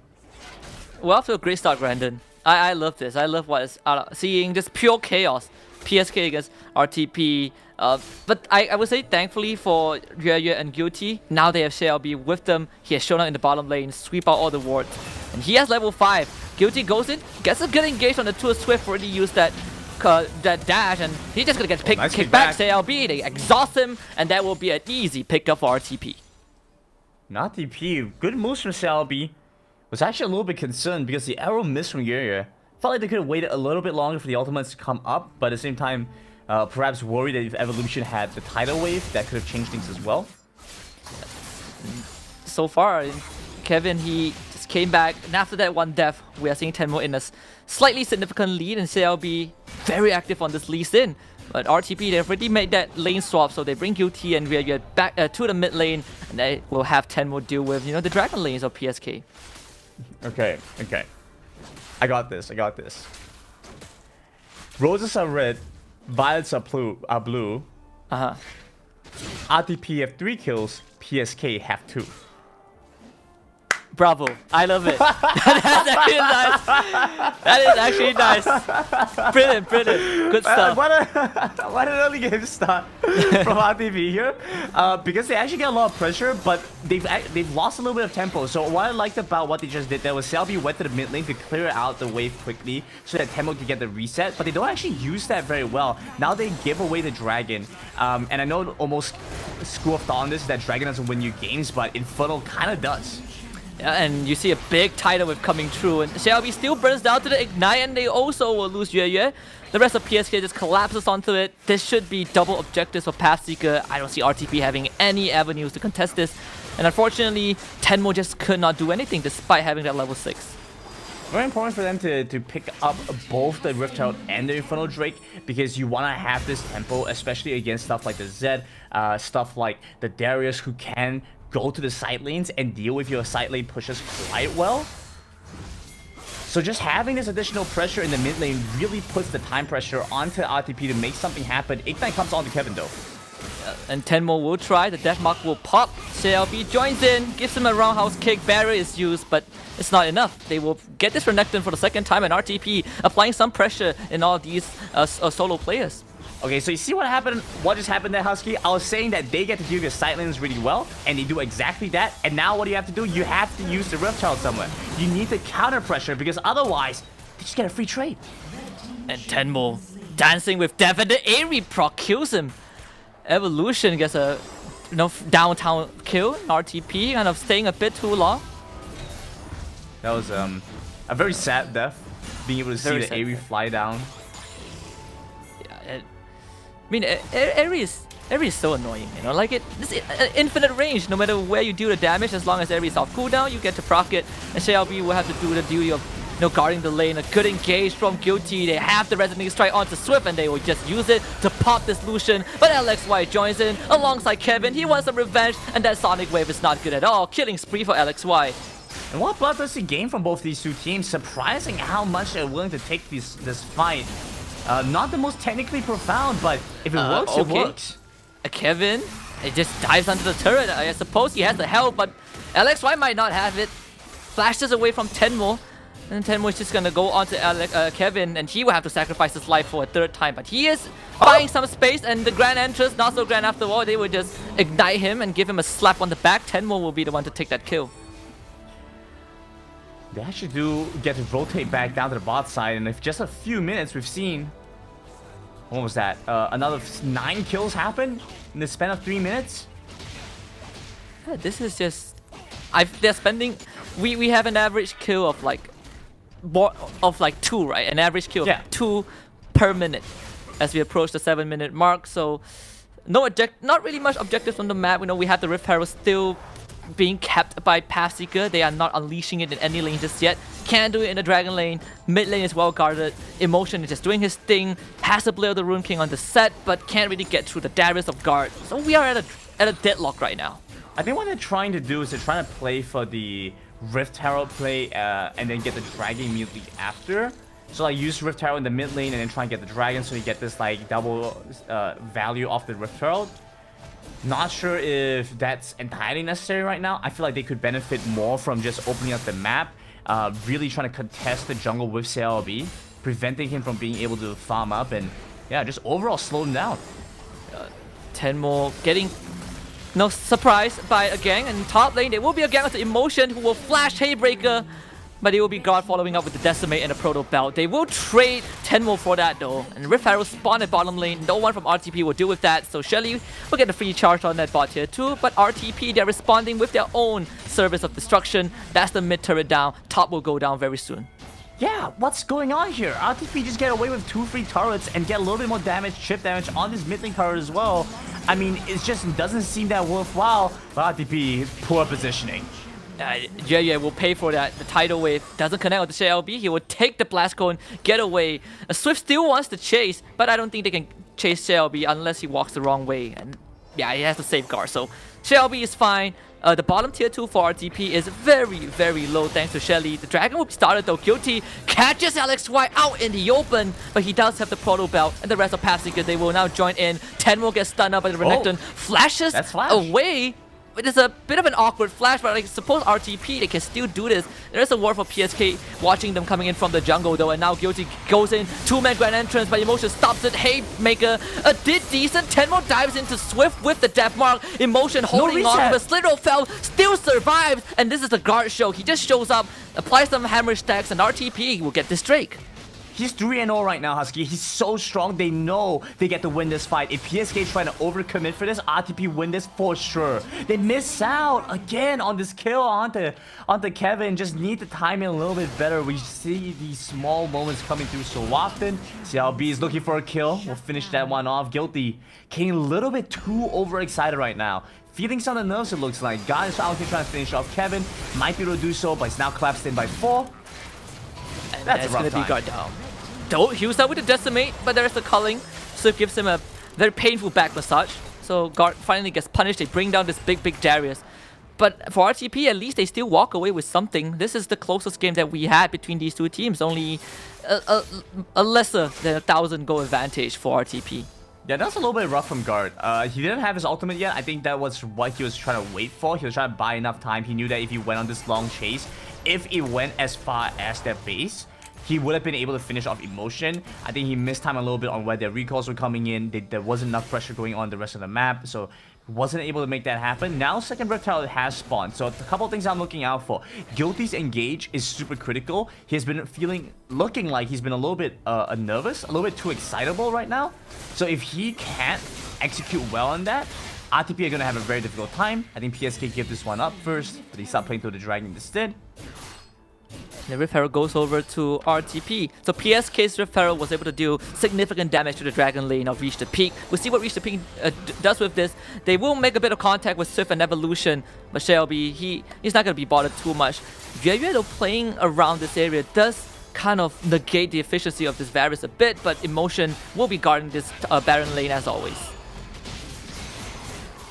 Well, after a great start, Brandon. I love this. I love what is seeing just pure chaos. PSK against RTP. But I would say thankfully for Yue and Guilty, now they have ShelLB with them. He has shown up in the bottom lane, sweep out all the wards. And he has level 5. Guilty goes in, gets a good engage on the 2 Swift, already used that dash, and he's just gonna get Nice kicked back. kickback. ShelLB, they exhaust him, and that will be an easy pickup for RTP. Not DP. Good moves from ShelLB. Was actually a little bit concerned because the arrow missed from Yue. Felt like they could have waited a little bit longer for the ultimates to come up, but at the same time, perhaps worried that if Evolution had the tidal wave, that could have changed things as well. So far, Kevin, he just came back, and after that one death, we are seeing Tenmo in a slightly significant lead, and ShelLB very active on this Lee Sin. But RTP, they've already made that lane swap, so they bring Guilty and we get back to the mid lane, and they will have Tenmo deal with, the Dragon lanes of PSK. Okay. I got this. Roses are red, violets are blue. Uh-huh. RTP have 3 kills, PSK have 2. Bravo. I love it. That's actually nice. That is actually nice. Brilliant. Good stuff. What an early game start from RTP here. Because they actually get a lot of pressure, but they've lost a little bit of tempo. So what I liked about what they just did there was ShelLB went to the mid lane to clear out the wave quickly so that Tempo could get the reset, but they don't actually use that very well. Now they give away the dragon. And I know almost school of thought on this is that dragon doesn't win you games, but Infernal kind of does. Yeah, and you see a big tidal wave coming through, and ShelLB still burns down to the Ignite, and they also will lose Yue. The rest of PSK just collapses onto it. This should be double objectives for Pathseeker. I don't see RTP having any avenues to contest this. And unfortunately, Tenmo just could not do anything despite having that level 6. Very important for them to pick up both the Rift Herald and the Infernal Drake because you want to have this tempo, especially against stuff like the Zed, stuff like the Darius who can go to the side lanes and deal with your side lane pushes quite well. So just having this additional pressure in the mid lane really puts the time pressure onto RTP to make something happen. Ignite comes onto Kevin though. And Tenmo will try, the death mark will pop. ShelLB joins in, gives him a roundhouse kick, barrier is used, but it's not enough. They will get this Renekton for the second time, and RTP applying some pressure in all these solo players. Okay, so you see what happened? What just happened there, Husky? I was saying that they get to do the side lanes really well, and they do exactly that. And now what do you have to do? You have to use the Rift Herald somewhere. You need the counter pressure because otherwise, they just get a free trade. And Tenmo dancing with death, and the Aerie proc kills him. Evolution gets a downtown kill. RTP kind of staying a bit too long. That was a very sad death. Being able to see Very the sad Aerie death. fly down. I mean, Aerie is so annoying, like it's infinite range. No matter where you do the damage, as long as Aerie is off cooldown, you get to proc it. And ShelLB will have to do the duty of guarding the lane. A good engage from Guilty. They have the Resonating Strike onto Swift, and they will just use it to pop this Lucian. But LXY joins in alongside Kevin. He wants some revenge, and that Sonic Wave is not good at all. Killing spree for LXY. And what bloodthirsty game from both these two teams. Surprising how much they're willing to take this fight. Not the most technically profound, but if it works, it works. Kevin, it just dives under the turret. I suppose he has the help, but LXY might not have it. Flashes away from Tenmo. And Tenmo is just gonna go on to Kevin, and he will have to sacrifice his life for a third time. But he is buying some space, and the Grand Entrance, not so grand after all. They will just ignite him and give him a slap on the back. Tenmo will be the one to take that kill. They actually do get to rotate back down to the bot side, and if just a few minutes, we've seen... What was that? Another 9 kills happen in the span of 3 minutes? Yeah, this is just... they're spending... We have an average kill of like... Of 2, right? An average kill of 2 per minute as we approach the 7-minute mark. So not really much objectives on the map. We have the Rift Herald still being kept by Pathseeker. They are not unleashing it in any lane just yet. Can't do it in the Dragon lane. Mid lane is well guarded. Emotion is just doing his thing. Has the Blade of the Rune King on the set, but can't really get through the Darius of guard. So we are at a deadlock right now. I think what they're trying to do is they're trying to play for the Rift Herald play and then get the Dragon immediately after. So use Rift Herald in the mid lane and then try and get the Dragon so you get this double value off the Rift Herald. Not sure if that's entirely necessary right now. I feel like they could benefit more from just opening up the map, really trying to contest the jungle with CLB, preventing him from being able to farm up, and yeah, just overall slow him down. Tenmo getting surprised by a gang, and top lane there will be a gang with the Emotion who will flash Haybreaker, but it will be God following up with the Decimate and the Proto Belt. They will trade Tenmo for that though, and Rift Herald spawn at bottom lane. No one from RTP will deal with that, so Shelly will get a free charge on that bot tier 2, but RTP, they're responding with their own Service of Destruction. That's the mid turret down. Top will go down very soon. Yeah, what's going on here? RTP just get away with 2 free turrets and get a little bit more damage, chip damage on this mid lane turret as well. I mean, it just doesn't seem that worthwhile, but RTP, poor positioning. Yeah, will pay for that. The tidal wave doesn't connect with the CLB. He will take the blast cone, get away. Swift still wants to chase, but I don't think they can chase CLB unless he walks the wrong way. And yeah, he has to safeguard. So CLB is fine. The bottom tier 2 for RTP is very, very low thanks to Shelly. The Dragon will be started though. Guilty catches LXY out in the open, but he does have the Proto Belt, and the rest of Pathseeker, they will now join in. Ten will get stunned up by the Renekton. Flashes away. It is a bit of an awkward flash, but I suppose RTP, they can still do this. There is a ward for PSK watching them coming in from the jungle though, and now Guilty goes in, 2-man Grand Entrance, but Emotion stops it. Haymaker did decent. Tenmo dives into Swift with the death mark. Emotion holding on, but Slither fell, still survives, and this is the guard show. He just shows up, applies some hammer stacks, and RTP will get this Drake. He's 3-0 right now, Husky. He's so strong. They know they get to win this fight. If PSK trying to overcommit for this, RTP win this for sure. They miss out again on this kill onto Kevin. Just need to time it a little bit better. We see these small moments coming through so often. CLB is looking for a kill. We'll finish that one off. Guilty getting a little bit too overexcited right now. Feeling some of the nerves, it looks like. God is out here trying to finish off Kevin. Might be able to do so, but he's now collapsed in by 4. And that's a rough gonna time. be guard down. Don't use that with the Decimate, but there's the culling. Swift gives him a very painful back massage. So guard finally gets punished. They bring down this big Darius. But for RTP, at least they still walk away with something. This is the closest game that we had between these two teams. Only a lesser than 1,000 goal advantage for RTP. Yeah, that's a little bit rough from Guard. He didn't have his ultimate yet. I think that was what he was trying to wait for. He was trying to buy enough time. He knew that if he went on this long chase, if it went as far as their base, he would have been able to finish off Emotion. I think he missed time a little bit on where their recalls were coming in. There wasn't enough pressure going on the rest of the map, so wasn't able to make that happen. Now second Rift Herald has spawned, so a couple of things I'm looking out for. Guilty's engage is super critical. He's been looking like he's been a little bit nervous, a little bit too excitable right now. So if he can't execute well on that, RTP are going to have a very difficult time. I think PSK give this one up first, but he stopped playing through the Dragon instead. The Rift Herald goes over to RTP. So PSK's Rift Herald was able to do significant damage to the Dragon lane of Reach the Peak. We'll see what Reach the Peak does with this. They will make a bit of contact with Swift and Evolution, but Shelby, he's not going to be bothered too much. Yueyue playing around this area does kind of negate the efficiency of this Varus a bit, but Emotion will be guarding this Baron lane as always.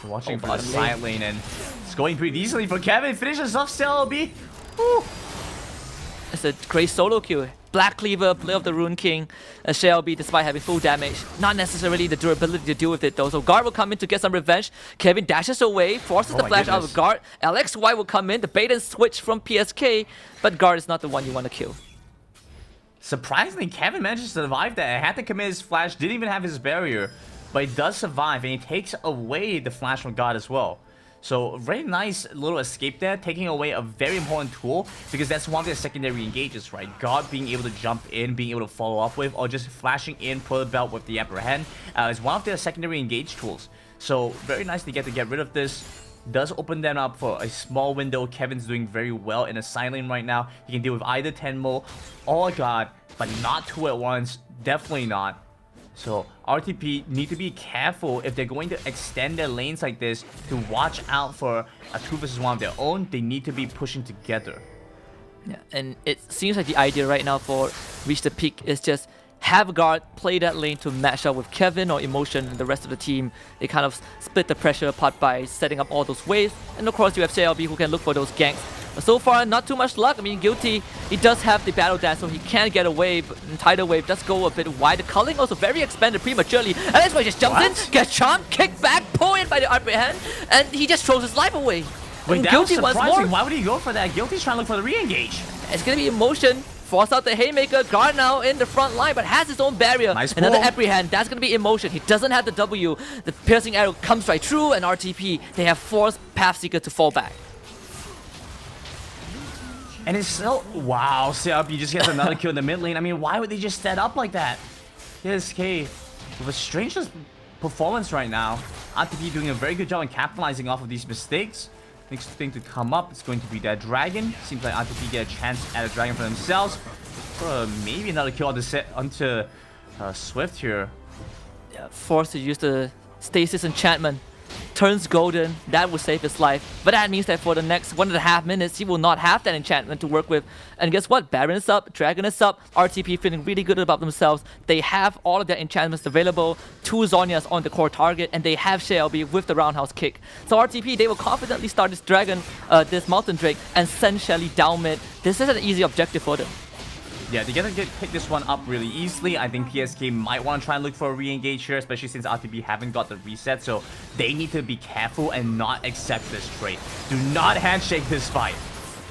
Watching from the side lane, and it's going pretty easily for Kevin. Finishes off CLB. It's a great solo kill. Black Cleaver, play of the Rune King. Shelby, despite having full damage, not necessarily the durability to deal with it though. So Guard will come in to get some revenge. Kevin dashes away, forces the flash out of Guard. LXY will come in, the bait and switch from PSK, but Guard is not the one you want to kill. Surprisingly, Kevin managed to survive that. Had to commit his flash, didn't even have his barrier, but he does survive, and he takes away the flash from God as well. So very nice little escape there, taking away a very important tool, because that's one of the secondary engages, right? God being able to jump in, being able to follow up with, or just flashing in, pull the belt with the apprehend is one of their secondary engage tools. So very nice to get rid of this. Does open them up for a small window. Kevin's doing very well in a side lane right now. He can deal with either Tenmo or God, but not two at once. Definitely not. So RTP need to be careful if they're going to extend their lanes like this, to watch out for a 2 versus 1 of their own. They need to be pushing together. Yeah, and it seems like the idea right now for Reach the Peak is just have Guard play that lane to match up with Kevin or Emotion and the rest of the team. They kind of split the pressure apart by setting up all those waves. And of course you have JLB who can look for those ganks. But so far, not too much luck. I mean, Guilty, he does have the Battle Dance, so he can get away, but Tidal Wave does go a bit wide. The culling also very expanded prematurely. And that's why he just jumps in, gets charmed, kicked back, pulled in by the apprehend, and he just throws his life away. Wait, that Guilty was surprising. once more. Why would he go for that? Guilty's trying to look for the re-engage. It's gonna be Emotion. Force out the Haymaker. Guard now in the front line, but has his own barrier. Nice Another pull. apprehend. That's gonna be Emotion. He doesn't have the W. The piercing arrow comes right through, and RTP, they have forced Pathseeker to fall back. And it's so... Wow, CRB just gets another kill in the mid lane. I mean, why would they just set up like that? PSK with a strange performance right now. RTP doing a very good job in capitalizing off of these mistakes. Next thing to come up is going to be that dragon. Seems like RTP get a chance at a dragon for themselves. Maybe another kill on the set onto Swift here. Yeah, forced to use the Stasis Enchantment. Turns golden, that will save his life. But that means that for the next 1.5 minutes, he will not have that enchantment to work with. And guess what? Baron is up, Dragon is up, RTP feeling really good about themselves. They have all of their enchantments available, 2 Zhonya's on the core target, and they have Shelby with the roundhouse kick. So RTP, they will confidently start this Dragon, this Mountain Drake, and send Shelly down mid. This is an easy objective for them. Yeah, they're gonna pick this one up really easily. I think PSK might want to try and look for a re-engage here, especially since RTP haven't got the reset, so they need to be careful and not accept this trade. Do not handshake this fight.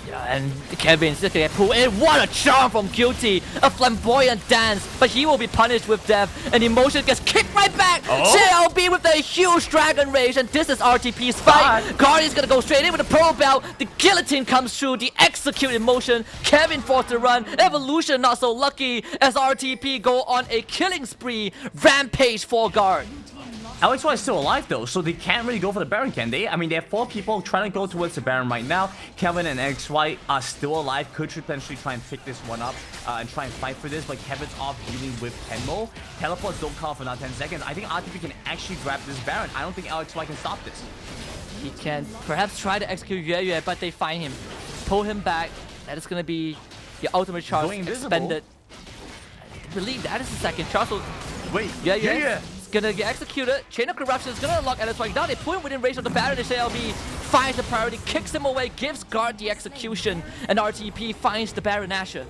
Yeah, and Kevin still can get pulled in. What a charm from Guilty! A flamboyant dance, but he will be punished with death, and Emotion gets kicked right back! JLB with a huge Dragon Rage, and this is RTP's fight! Guardian's gonna go straight in with the Pro Belt, the Guillotine comes through, the Execute Emotion, Kevin forced to run, Evolution not so lucky, as RTP go on a killing spree, Rampage for Guard. LXY is still alive though, so they can't really go for the Baron, can they? I mean, they have 4 people trying to go towards the Baron right now. Kevin and LXY are still alive, could potentially try and pick this one up and try and fight for this, but Kevin's off dealing with Tenmo. Teleports don't count for another 10 seconds. I think RTP can actually grab this Baron. I don't think LXY can stop this. He can perhaps try to execute Yue, but they find him. Pull him back. That is going to be the ultimate charge expended. I believe that is the second charge. So wait, yeah. Gonna get executed. Chain of Corruption is gonna unlock LXY. Now they put him within range of the Baron. The JLB finds the priority, kicks him away, gives Guard the execution, and RTP finds the Baron Asher.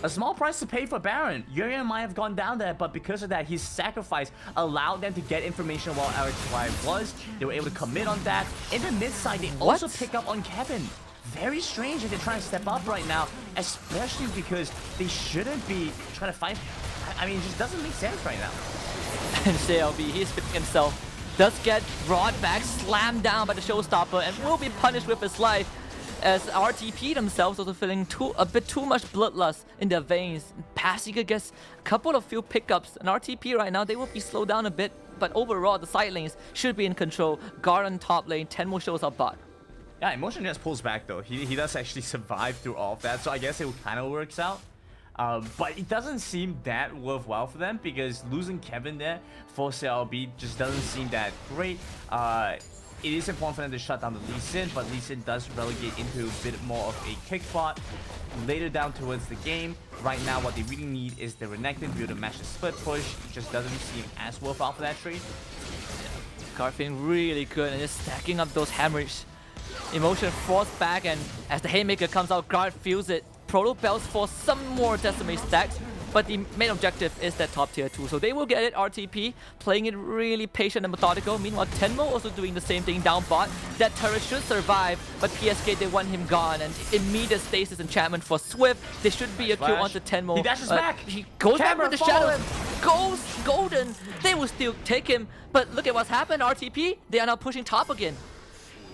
A small price to pay for Baron. Yurian might have gone down there, but because of that, his sacrifice allowed them to get information while LXY was. They were able to commit on that. In the mid side, they also pick up on Kevin. Very strange that they're trying to step up right now, especially because they shouldn't be trying to fight. I mean, it just doesn't make sense right now. And JLB, he's picking himself, does get brought back, slammed down by the Showstopper, and will be punished with his life, as RTP themselves also feeling a bit too much bloodlust in their veins. Pathseeker gets a couple of few pickups, and RTP right now, they will be slowed down a bit, but overall, the side lanes should be in control. Guard on top lane, Tenmo shows up bot. Yeah, Emotion just pulls back though. He does actually survive through all of that, so I guess it kind of works out. But it doesn't seem that worthwhile for them, because losing Kevin there for CLB just doesn't seem that great. It is important for them to shut down the Lee Sin, but Lee Sin does relegate into a bit more of a kick spot later down towards the game. Right now, what they really need is the Renekton to be able to match the split push. It just doesn't seem as worthwhile for that trade. Guard feeling really good and just stacking up those hammers. Emotion forced back, and as the Haymaker comes out, Guard feels it. Proto Bells for some more Decimate stacks, but the main objective is that top tier 2. So they will get it, RTP, playing it really patient and methodical. Meanwhile, Tenmo also doing the same thing down bot. That turret should survive, but PSK, they want him gone. And immediate stasis enchantment for Swift. There should be a kill onto Tenmo. He dashes back. He goes Camera, back with the follow shadows. Goes Golden. They will still take him. But look at what's happened, RTP. They are now pushing top again.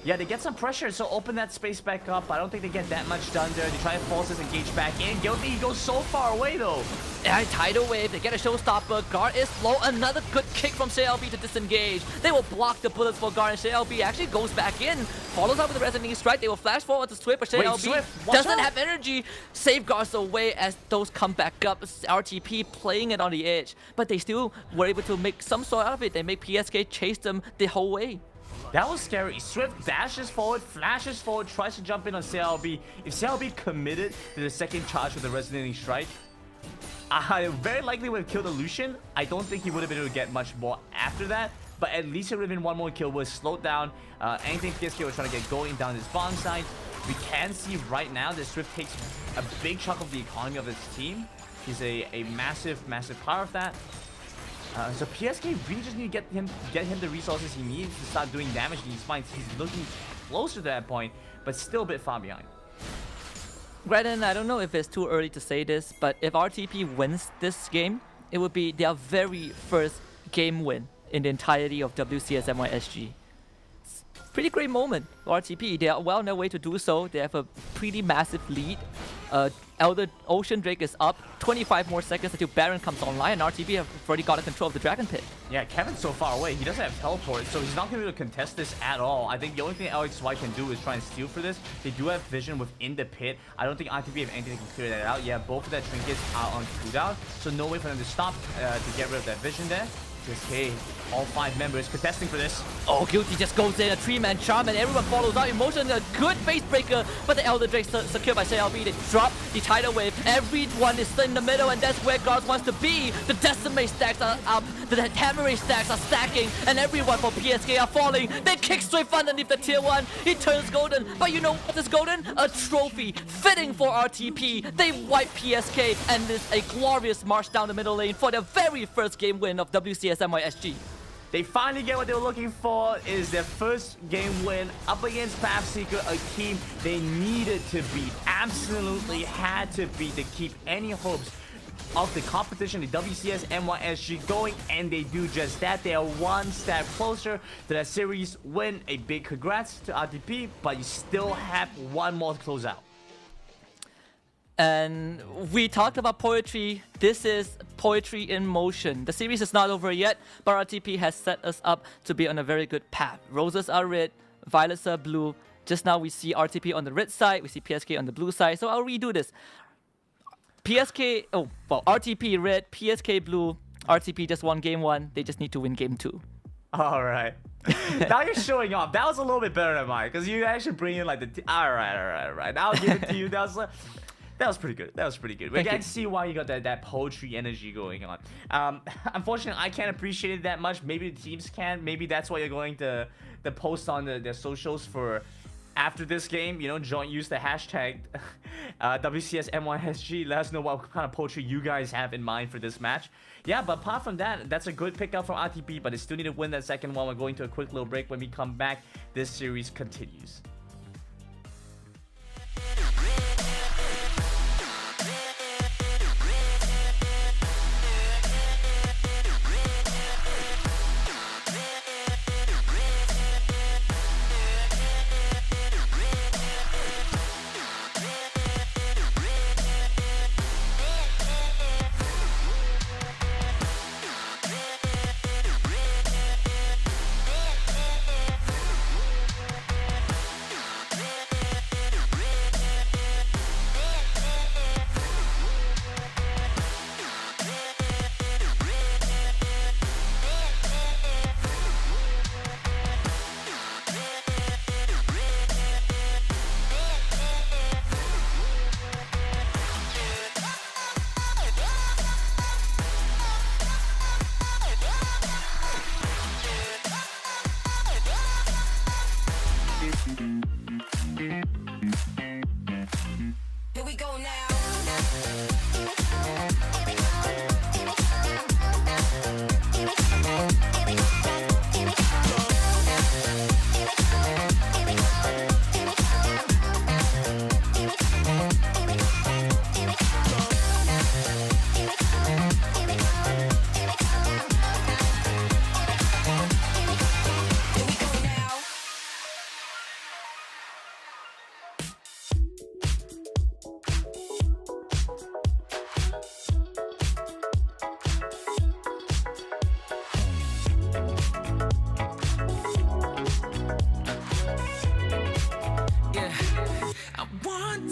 Yeah, they get some pressure, so open that space back up. I don't think they get that much done there. They try to force this engage back in. Guilty goes so far away, though. Yeah, tidal wave, they get a showstopper. Guard is low. Another good kick from JLB to disengage. They will block the bullets for Guard, and JLB actually goes back in. Follows up with the resonating strike. They will flash forward to Swift, but JLB Swift, doesn't have energy. Safeguards away as those come back up. RTP playing it on the edge, but they still were able to make some sort out of it. They make PSK chase them the whole way. That was scary. Swift dashes forward, flashes forward, tries to jump in on CLB. If CLB committed to the second charge with the resonating strike, I very likely would have killed the Lucian. I don't think he would have been able to get much more after that, but at least it would have been one more kill. Was slowed down. Anything PSK was trying to get going down this bomb side. We can see right now that Swift takes a big chunk of the economy of his team. He's a massive part of that. So PSK really just need to get him the resources he needs to start doing damage in these fights. He's looking closer to that point, but still a bit far behind. Granted, I don't know if it's too early to say this, but if RTP wins this game, it would be their very first game win in the entirety of WCS MYSG. It's a pretty great moment for RTP. They are well on their way to do so. They have a pretty massive lead. Elder Ocean Drake is up. 25 more seconds until Baron comes online, and RTP have already got control of the Dragon Pit. Yeah, Kevin's so far away. He doesn't have teleport, so he's not going to be able to contest this at all. I think the only thing LXY can do is try and steal for this. They do have vision within the pit. I don't think RTP have anything that can clear that out. Yeah, both of their trinkets are on cooldown, so no way for them to stop to get rid of that vision there. PSK, all 5 members contesting for this. Oh, Guilty just goes in, a 3-man charm, and everyone follows out. Emotion, a good face breaker, but the Elder Drake secured by JLB. They drop the tidal wave. Everyone is in the middle, and that's where Guards wants to be. The Decimate stacks are up, the Hammering stacks are stacking, and everyone for PSK are falling. They kick Swift underneath the tier 1. He turns golden, but you know what is golden? A trophy, fitting for RTP. They wipe PSK, and it's a glorious march down the middle lane for their very first game win of WCS MYSG. They finally get what they were looking for. Is their first game win up against Pathseeker, a team they needed to beat, absolutely had to beat to keep any hopes of the competition, the WCS MYSG going, and they do just that. They are one step closer to that series win. A big congrats to RTP, but you still have one more to close out. And we talked about poetry. This is poetry in motion. The series is not over yet, but RTP has set us up to be on a very good path. Roses are red, violets are blue. Just now we see RTP on the red side, we see PSK on the blue side. So I'll redo this. RTP red, PSK blue. RTP just won game 1. They just need to win game 2. All right. Now you're showing off. That was a little bit better than mine, because you actually bring in like the... All right. I'll give it to you. That was pretty good. We can see why you got that poetry energy going on. Unfortunately, I can't appreciate it that much. Maybe the teams can. Maybe that's why you're going to post on their socials for after this game. You know, use the hashtag WCS MYSG. Let us know what kind of poetry you guys have in mind for this match. Yeah, but apart from that, that's a good pickup from RTP, but they still need to win that second one. We're going to a quick little break. When we come back, this series continues.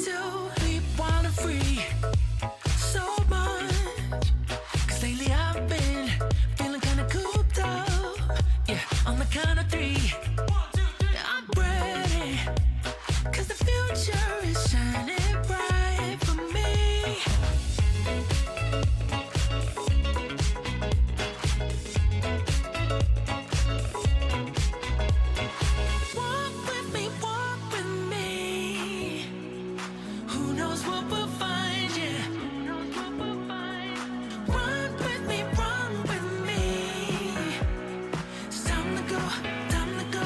to be wild and free. So much. 'Cause lately I've been feeling kinda cooped up. Yeah, on the count of three. I'm ready. 'Cause the future is shining bright for me. Walk with me. Who knows what we'll find, yeah. Run with me, run with me. It's time to go, time to go,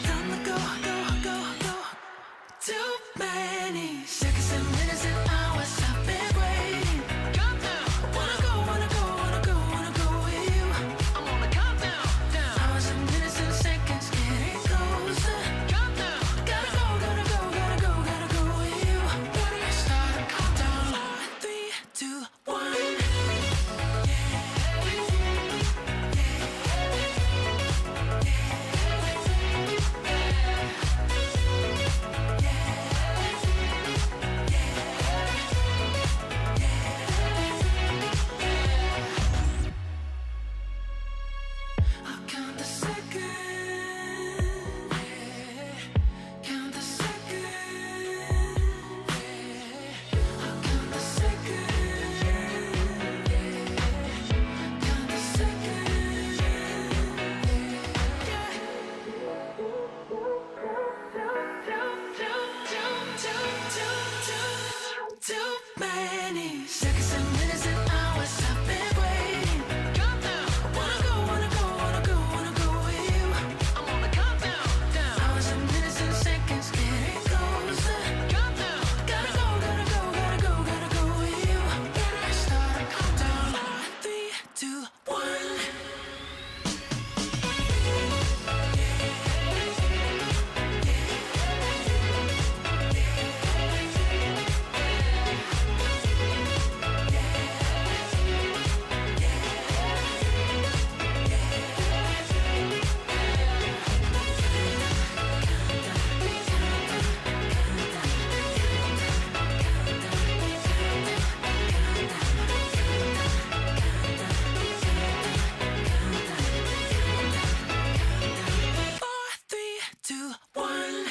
time to go, go, go, go. Too many seconds and minutes and hours I've been waiting. Countdown. Wanna go, wanna go, wanna go, wanna go with you. I'm on the countdown. Hours and minutes and seconds getting closer. Countdown. Gotta go, gotta go, gotta go, gotta go with you. Start a countdown. 4, 3, 2, 1. I'll count the seconds. Count the seconds. I'll count the seconds. Count the seconds. Too many seconds and minutes and hours I've been waiting. Countdown. Wanna go, wanna go, wanna go, wanna go with you. I'm on the countdown. Hours and minutes and seconds getting closer. Countdown. Gotta go, gotta go, gotta go, gotta go with you. Start a countdown. 4, 3, 2, 1. Four, three, two, one.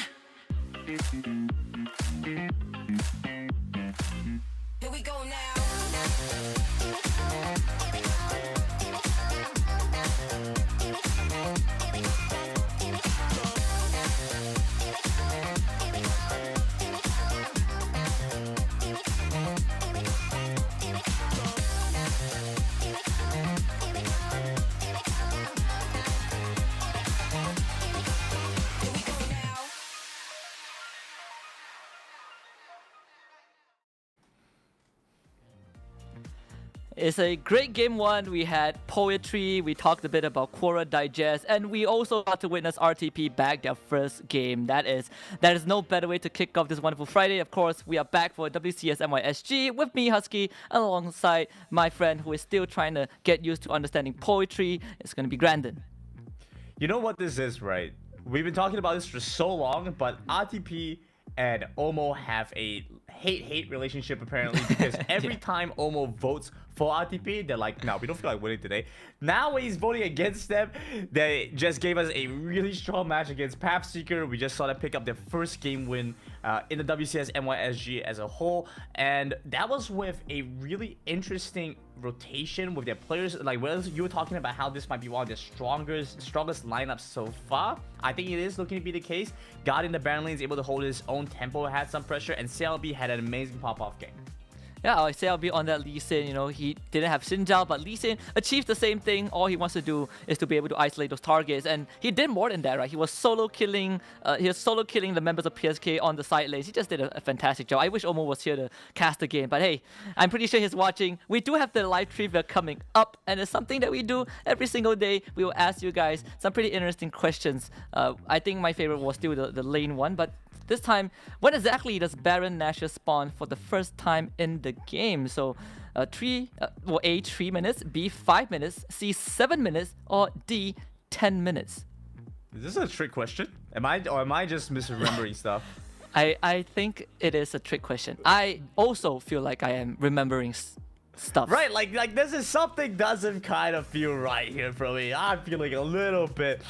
Here we go now. Here we go now. It's a great game one. We had poetry, we talked a bit about Quora Digest, and we also got to witness RTP back their first game. That is no better way to kick off this wonderful Friday. Of course, we are back for WCS MYSG with me, Husky, alongside my friend who is still trying to get used to understanding poetry. It's going to be Grandin. You know what this is, right? We've been talking about this for so long, but RTP and Omo have a hate-hate relationship apparently, because every time Omo votes for RTP, they're like, no, we don't feel like winning today. Now when he's voting against them, they just gave us a really strong match against Pathseeker. We just saw them pick up their first game win in the WCS MYSG as a whole, and that was with a really interesting rotation with their players. Like, whereas you were talking about how this might be one of their strongest lineups so far, I think it is looking to be the case. God in the Baron lane is able to hold his own tempo, had some pressure, and CLB had an amazing pop-off game. Yeah, I say I'll be on that Lee Sin. You know, he didn't have Xin Zhao, but Lee Sin achieved the same thing. All he wants to do is to be able to isolate those targets, and he did more than that, right? He was solo killing. The members of PSK on the side lanes. He just did a fantastic job. I wish Omo was here to cast the game, but hey, I'm pretty sure he's watching. We do have the live trivia coming up, and it's something that we do every single day. We will ask you guys some pretty interesting questions. I think my favorite was still the lane one, but this time, when exactly does Baron Nashor spawn for the first time in the game? So, A, 3 minutes, B, 5 minutes, C, 7 minutes, or D, 10 minutes? Is this a trick question? Am I just misremembering stuff? I think it is a trick question. I also feel like I am remembering stuff. Right, like this is something doesn't kind of feel right here for me. I'm feeling a little bit,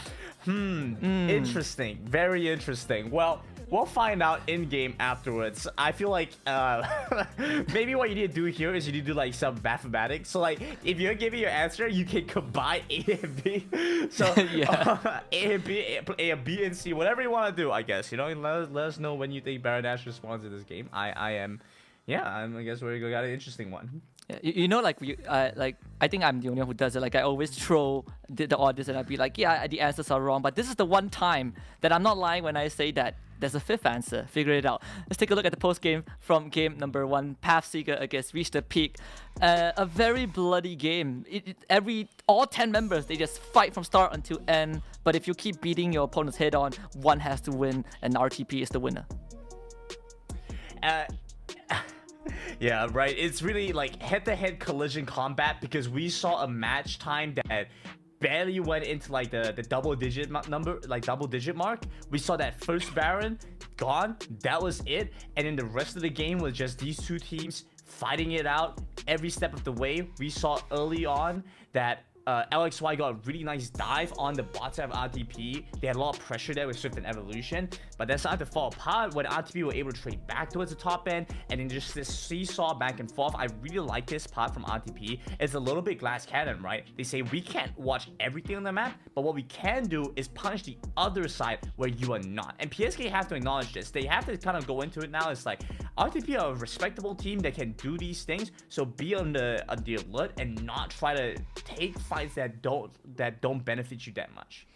interesting, very interesting. Well, we'll find out in game afterwards. I feel like maybe what you need to do here is you need to do like some mathematics. So like if you're giving your answer, you can combine A and B. So Yeah. A and B and C, whatever you want to do, I guess. You know, let us know when you think Baron Nash responds to this game. I guess we got an interesting one. Yeah, you know, like I think I'm the only one who does it. Like I always troll the audience and I'd be like, yeah, the answers are wrong, but this is the one time that I'm not lying when I say that there's a fifth answer. Figure it out. Let's take a look at the post game from game number 1. Pathseeker against Reach the Peak. A very bloody game. All 10 members, they just fight from start until end. But if you keep beating your opponent's head on, one has to win, and RTP is the winner. Yeah, right. It's really like head-to-head collision combat because we saw a match time that barely went into like the double-digit mark. We saw that first Baron gone. That was it. And then the rest of the game was just these two teams fighting it out every step of the way. We saw early on that LXY got a really nice dive on the bot side of RTP. They had a lot of pressure there with Swift and Evolution, but that started to fall apart when RTP were able to trade back towards the top end, and then just this seesaw back and forth. I really like this part from RTP. It's a little bit glass cannon, right? They say we can't watch everything on the map, but what we can do is punish the other side where you are not. And PSK have to acknowledge this. They have to kind of go into it now. It's like RTP are a respectable team that can do these things, so be on the alert and not try to take fights that don't benefit you that much.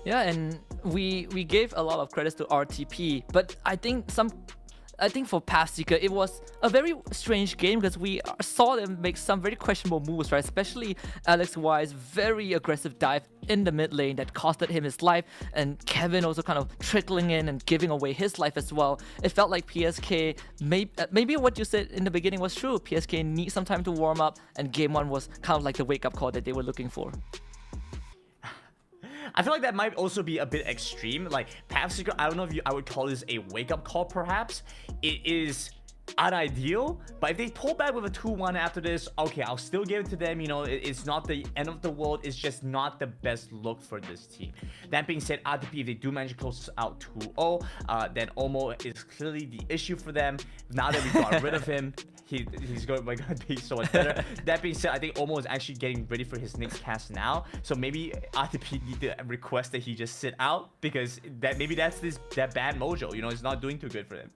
Yeah, and we gave a lot of credits to RTP, but I think for Pathseeker, it was a very strange game because we saw them make some very questionable moves, right? Especially LXY's very aggressive dive in the mid lane that costed him his life, and Kevin also kind of trickling in and giving away his life as well. It felt like PSK, maybe what you said in the beginning was true. PSK needs some time to warm up, and game 1 was kind of like the wake-up call that they were looking for. I feel like that might also be a bit extreme. Like Pathseeker, I don't know if I would call this a wake-up call perhaps. It is unideal, but if they pull back with a 2-1 after this, okay, I'll still give it to them. You know, it's not the end of the world. It's just not the best look for this team. That being said, RTP, if they do manage to close out 2-0, then Omo is clearly the issue for them. Now that we got rid of him, he's going to be so much better. That being said, I think Omo is actually getting ready for his next cast now. So maybe RTP need to request that he just sit out, because maybe that's that bad mojo. You know, it's not doing too good for them.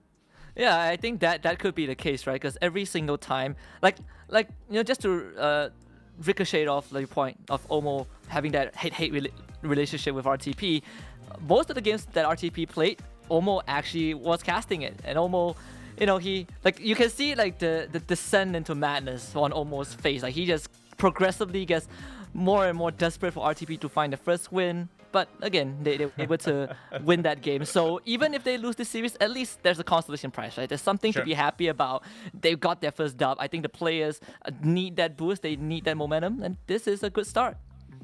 Yeah, I think that could be the case, right? Because every single time, like you know, just to ricochet off the point of Omo having that hate relationship with RTP, most of the games that RTP played, Omo actually was casting it, and Omo, you know, he, like, you can see like the descent into madness on Omo's face. Like he just progressively gets more and more desperate for RTP to find the first win. But again, they were able to win that game. So even if they lose this series, at least there's a consolation prize, right? There's something to be happy about. They got their first dub. I think the players need that boost. They need that momentum. And this is a good start.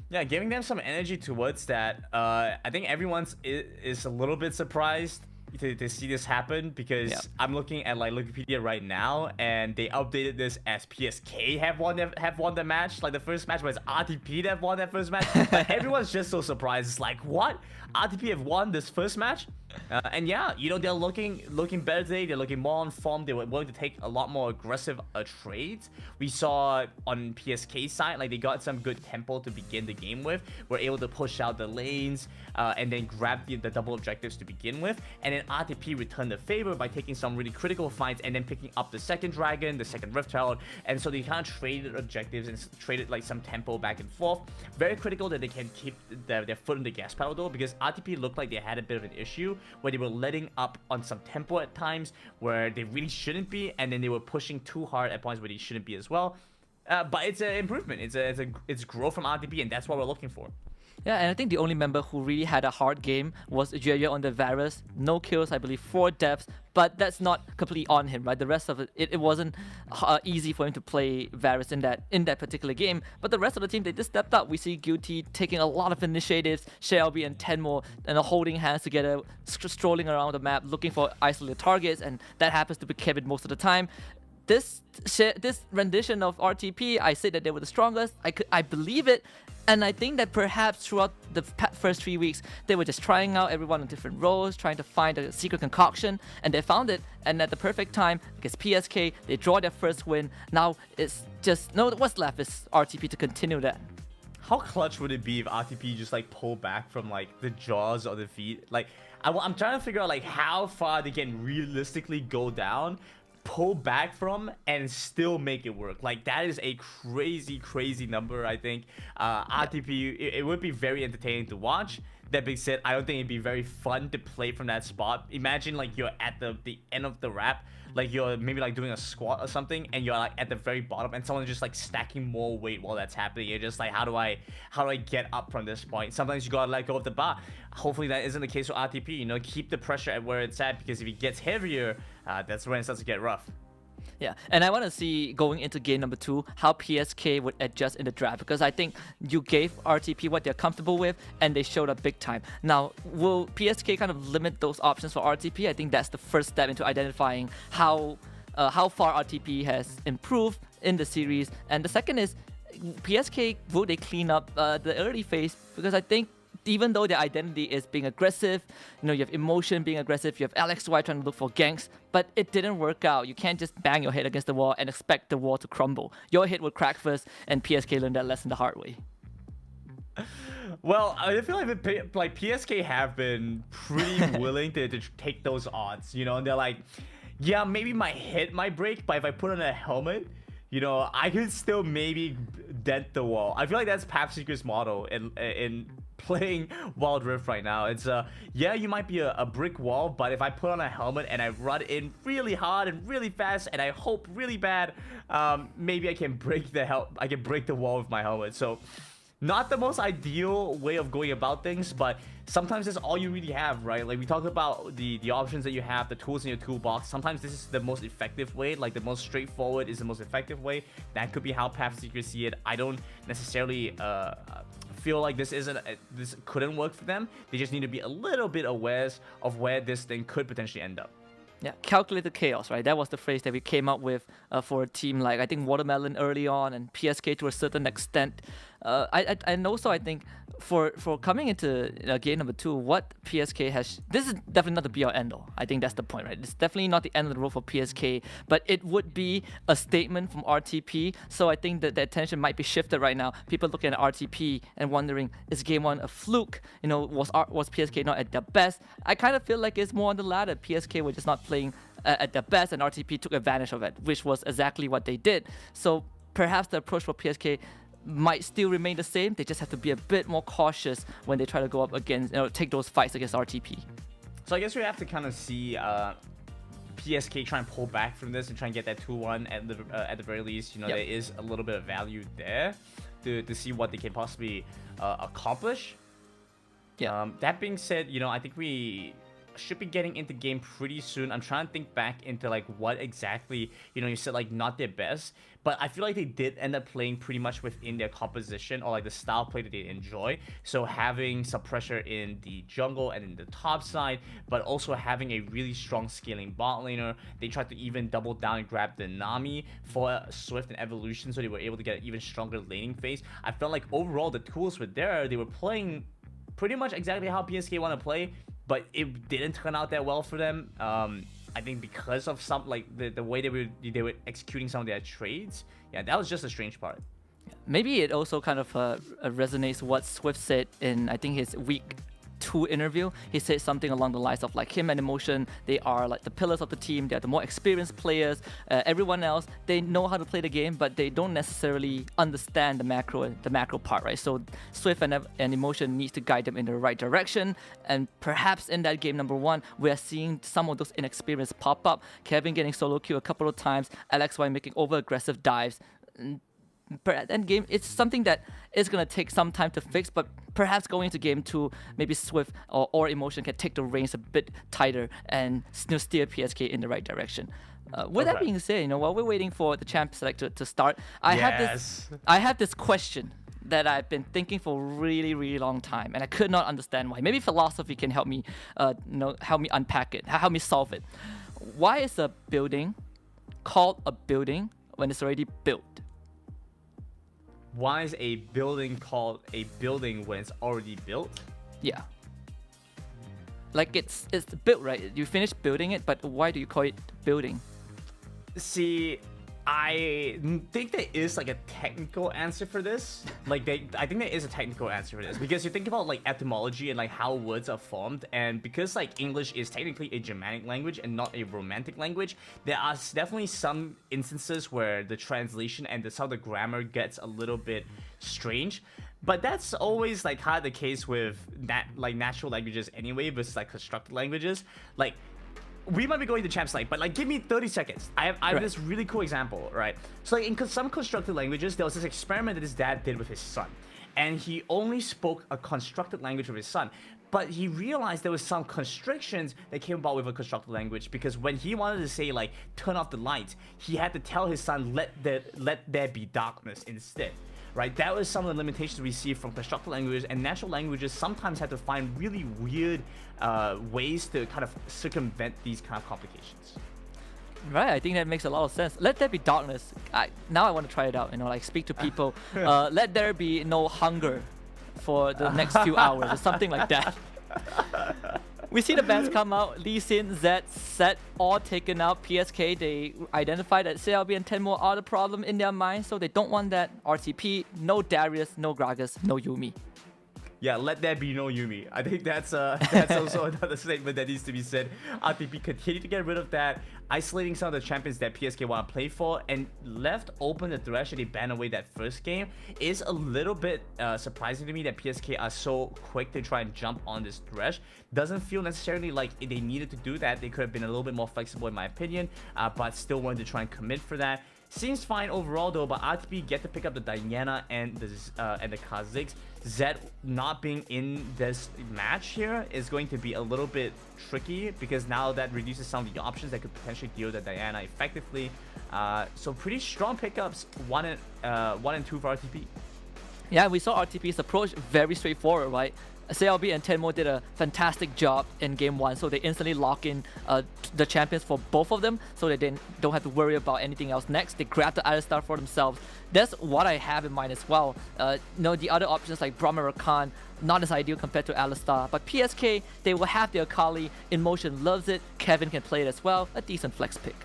Yeah, giving them some energy towards that. I think everyone is a little bit surprised to see this happen, because I'm looking at like Wikipedia right now, and they updated this as PSK have won the match. Like the first match was RTP that have won that first match. Like, everyone's just so surprised. It's like, what? RTP have won this first match? And yeah, you know, they're looking better today. They're looking more on form. They were willing to take a lot more aggressive trades. We saw on PSK side, like they got some good tempo to begin the game with. We're able to push out the lanes and then grab the double objectives to begin with. And then RTP returned the favor by taking some really critical fights and then picking up the second dragon, the second Rift Herald. And so they kind of traded objectives and traded like some tempo back and forth. Very critical that they can keep their foot in the gas pedal though, because RTP looked like they had a bit of an issue where they were letting up on some tempo at times where they really shouldn't be, and then they were pushing too hard at points where they shouldn't be as well. But it's an improvement. It's growth from RTP, and that's what we're looking for. Yeah, and I think the only member who really had a hard game was Yue on the Varus. No kills, I believe, 4 deaths, but that's not completely on him, right? The rest of it wasn't easy for him to play Varus in that particular game. But the rest of the team, they just stepped up. We see Guilty taking a lot of initiatives, Shelby and Tenmo, and holding hands together, strolling around the map, looking for isolated targets, and that happens to be Kevin most of the time. This rendition of RTP, I said that they were the strongest. I believe it, and I think that perhaps throughout the first 3 weeks, they were just trying out everyone on different roles, trying to find a secret concoction, and they found it. And at the perfect time, against PSK, they draw their first win. Now it's just what's left is RTP to continue that. How clutch would it be if RTP just like pull back from like the jaws of defeat? Like I'm trying to figure out like how far they can realistically go down, pull back from, and still make it work. Like that is a crazy number. I think RTP, it would be very entertaining to watch. That being said, I don't think it'd be very fun to play from that spot. Imagine like you're at the end of the wrap, like you're maybe like doing a squat or something, and you're like at the very bottom, and someone's just like stacking more weight while that's happening. You're just like, how do I get up from this point? Sometimes you gotta let go of the bar. Hopefully that isn't the case with RTP. You know, keep the pressure at where it's at, because if it gets heavier, that's when it starts to get rough. Yeah, and I want to see going into game number 2 how PSK would adjust in the draft, because I think you gave RTP what they're comfortable with and they showed up big time. Now, will PSK kind of limit those options for RTP? I think that's the first step into identifying how far RTP has improved in the series. And the second is, PSK, will they clean up the early phase? Because I think even though their identity is being aggressive, you know, you have Emotion being aggressive, you have LXY trying to look for ganks, but it didn't work out. You can't just bang your head against the wall and expect the wall to crumble. Your head will crack first, and PSK learned that lesson the hard way. Well, I feel like PSK have been pretty willing to take those odds, you know, and they're like, yeah, maybe my head might break, but if I put on a helmet, you know, I could still maybe dent the wall. I feel like that's Pathseeker's motto in playing Wild Rift right now. It's yeah, you might be a brick wall, but if I put on a helmet and I run in really hard and really fast and I hope really bad, maybe I can break the wall with my helmet. So not the most ideal way of going about things, but sometimes that's all you really have, right? Like we talked about the options that you have, the tools in your toolbox. Sometimes this is the most effective way, like the most straightforward is the most effective way. That could be how Pathseeker see it. I don't necessarily feel like this couldn't work for them. They just need to be a little bit aware of where this thing could potentially end up. Yeah, calculated chaos, right? That was the phrase that we came up with for a team like, I think, Watermelon early on and PSK to a certain extent. And also, I think for coming into game number 2, what PSK has... This is definitely not the be-all end-all. I think that's the point, right? It's definitely not the end of the road for PSK, but it would be a statement from RTP. So I think that the attention might be shifted right now. People looking at RTP and wondering, is game 1 a fluke? You know, was PSK not at their best? I kind of feel like it's more on the latter. PSK were just not playing at their best, and RTP took advantage of it, which was exactly what they did. So perhaps the approach for PSK might still remain the same. They just have to be a bit more cautious when they try to go up against, take those fights against RTP. So I guess we have to kind of see PSK try and pull back from this and try and get that 2-1 at the very least. You know, Yep. There is a little bit of value there to see what they can possibly accomplish. Yeah. That being said, you know, I think we should be getting into game pretty soon. I'm trying to think back into like what exactly, you know, you said like not their best, but I feel like they did end up playing pretty much within their composition or like the style play that they enjoy. So having some pressure in the jungle and in the top side, but also having a really strong scaling bot laner. They tried to even double down and grab the Nami for Swift and Evolution, so they were able to get an even stronger laning phase. I felt like overall the tools were there. They were playing pretty much exactly how PSK want to play, but it didn't turn out that well for them. I think because of some like the way they were executing some of their trades. Yeah, that was just a strange part. Maybe it also kind of resonates what Swift said in, I think, his week 2 interview. He said something along the lines of like him and Emotion, they are like the pillars of the team. They're the more experienced players. Everyone else, they know how to play the game, but they don't necessarily understand the macro part, right? So Swift and Emotion needs to guide them in the right direction. And perhaps in that game number 1, we are seeing some of those inexperience pop up. Kevin getting solo kill a couple of times, LXY making over aggressive dives. at end game, it's something that is going to take some time to fix, but perhaps going into game 2, maybe Swift or Emotion can take the reins a bit tighter and steer PSK in the right direction. With that being said, while we're waiting for the champ selector to start, I have this question that I've been thinking for a really, really long time, and I could not understand why. Maybe philosophy can help me, help me unpack it, help me solve it. Why is a building called a building when it's already built? Why is a building called a building when it's already built? Yeah. Like it's built, right? You finish building it, but why do you call it building? See, I think there is like a technical answer for this. I think there is a technical answer for this because you think about like etymology and like how words are formed, and because like English is technically a Germanic language and not a Romantic language, there are definitely some instances where the translation and some of the grammar gets a little bit strange. But that's always like kind of the case with natural languages anyway versus like constructed languages. Like, we might be going to champ select, but like give me 30 seconds. I have this really cool example, right? So like in some constructed languages, there was this experiment that his dad did with his son, and he only spoke a constructed language with his son. But he realized there was some constrictions that came about with a constructed language, because when he wanted to say like turn off the lights, he had to tell his son let there be darkness instead. Right, that was some of the limitations we see from constructed languages, and natural languages sometimes have to find really weird ways to kind of circumvent these kind of complications. Right, I think that makes a lot of sense. Let there be darkness. Now I want to try it out. Like speak to people. Let there be no hunger for the next few hours or something like that. We see the bans come out. Lee Sin, Zed, Set, all taken out. PSK, they identified that CLB and Tenmo are the problem in their mind, so they don't want that. RTP, no Darius, no Gragas, no Yumi. Yeah, let there be no Yumi. I think that's also another statement that needs to be said. RTP continue to get rid of that, isolating some of the champions that PSK want to play for, and left open the Thresh that they banned away that first game. Is a little bit surprising to me that PSK are so quick to try and jump on this Thresh. Doesn't feel necessarily like they needed to do that. They could have been a little bit more flexible in my opinion, but still wanted to try and commit for that. Seems fine overall though, but RTP get to pick up the Diana and the Kha'Zix. Zed not being in this match here is going to be a little bit tricky, because now that reduces some of the options that could potentially deal with the Diana effectively. So pretty strong pickups, 1 and 2 for RTP. Yeah, we saw RTP's approach very straightforward, right? CLB and Tenmo did a fantastic job in game 1, so they instantly lock in the champions for both of them, so that they don't have to worry about anything else next. They grab the Alistar for themselves. That's what I have in mind as well. The other options like Brahma Rakan, not as ideal compared to Alistar, but PSK, they will have their Akali. Emotion loves it. Kevin can play it as well. A decent flex pick.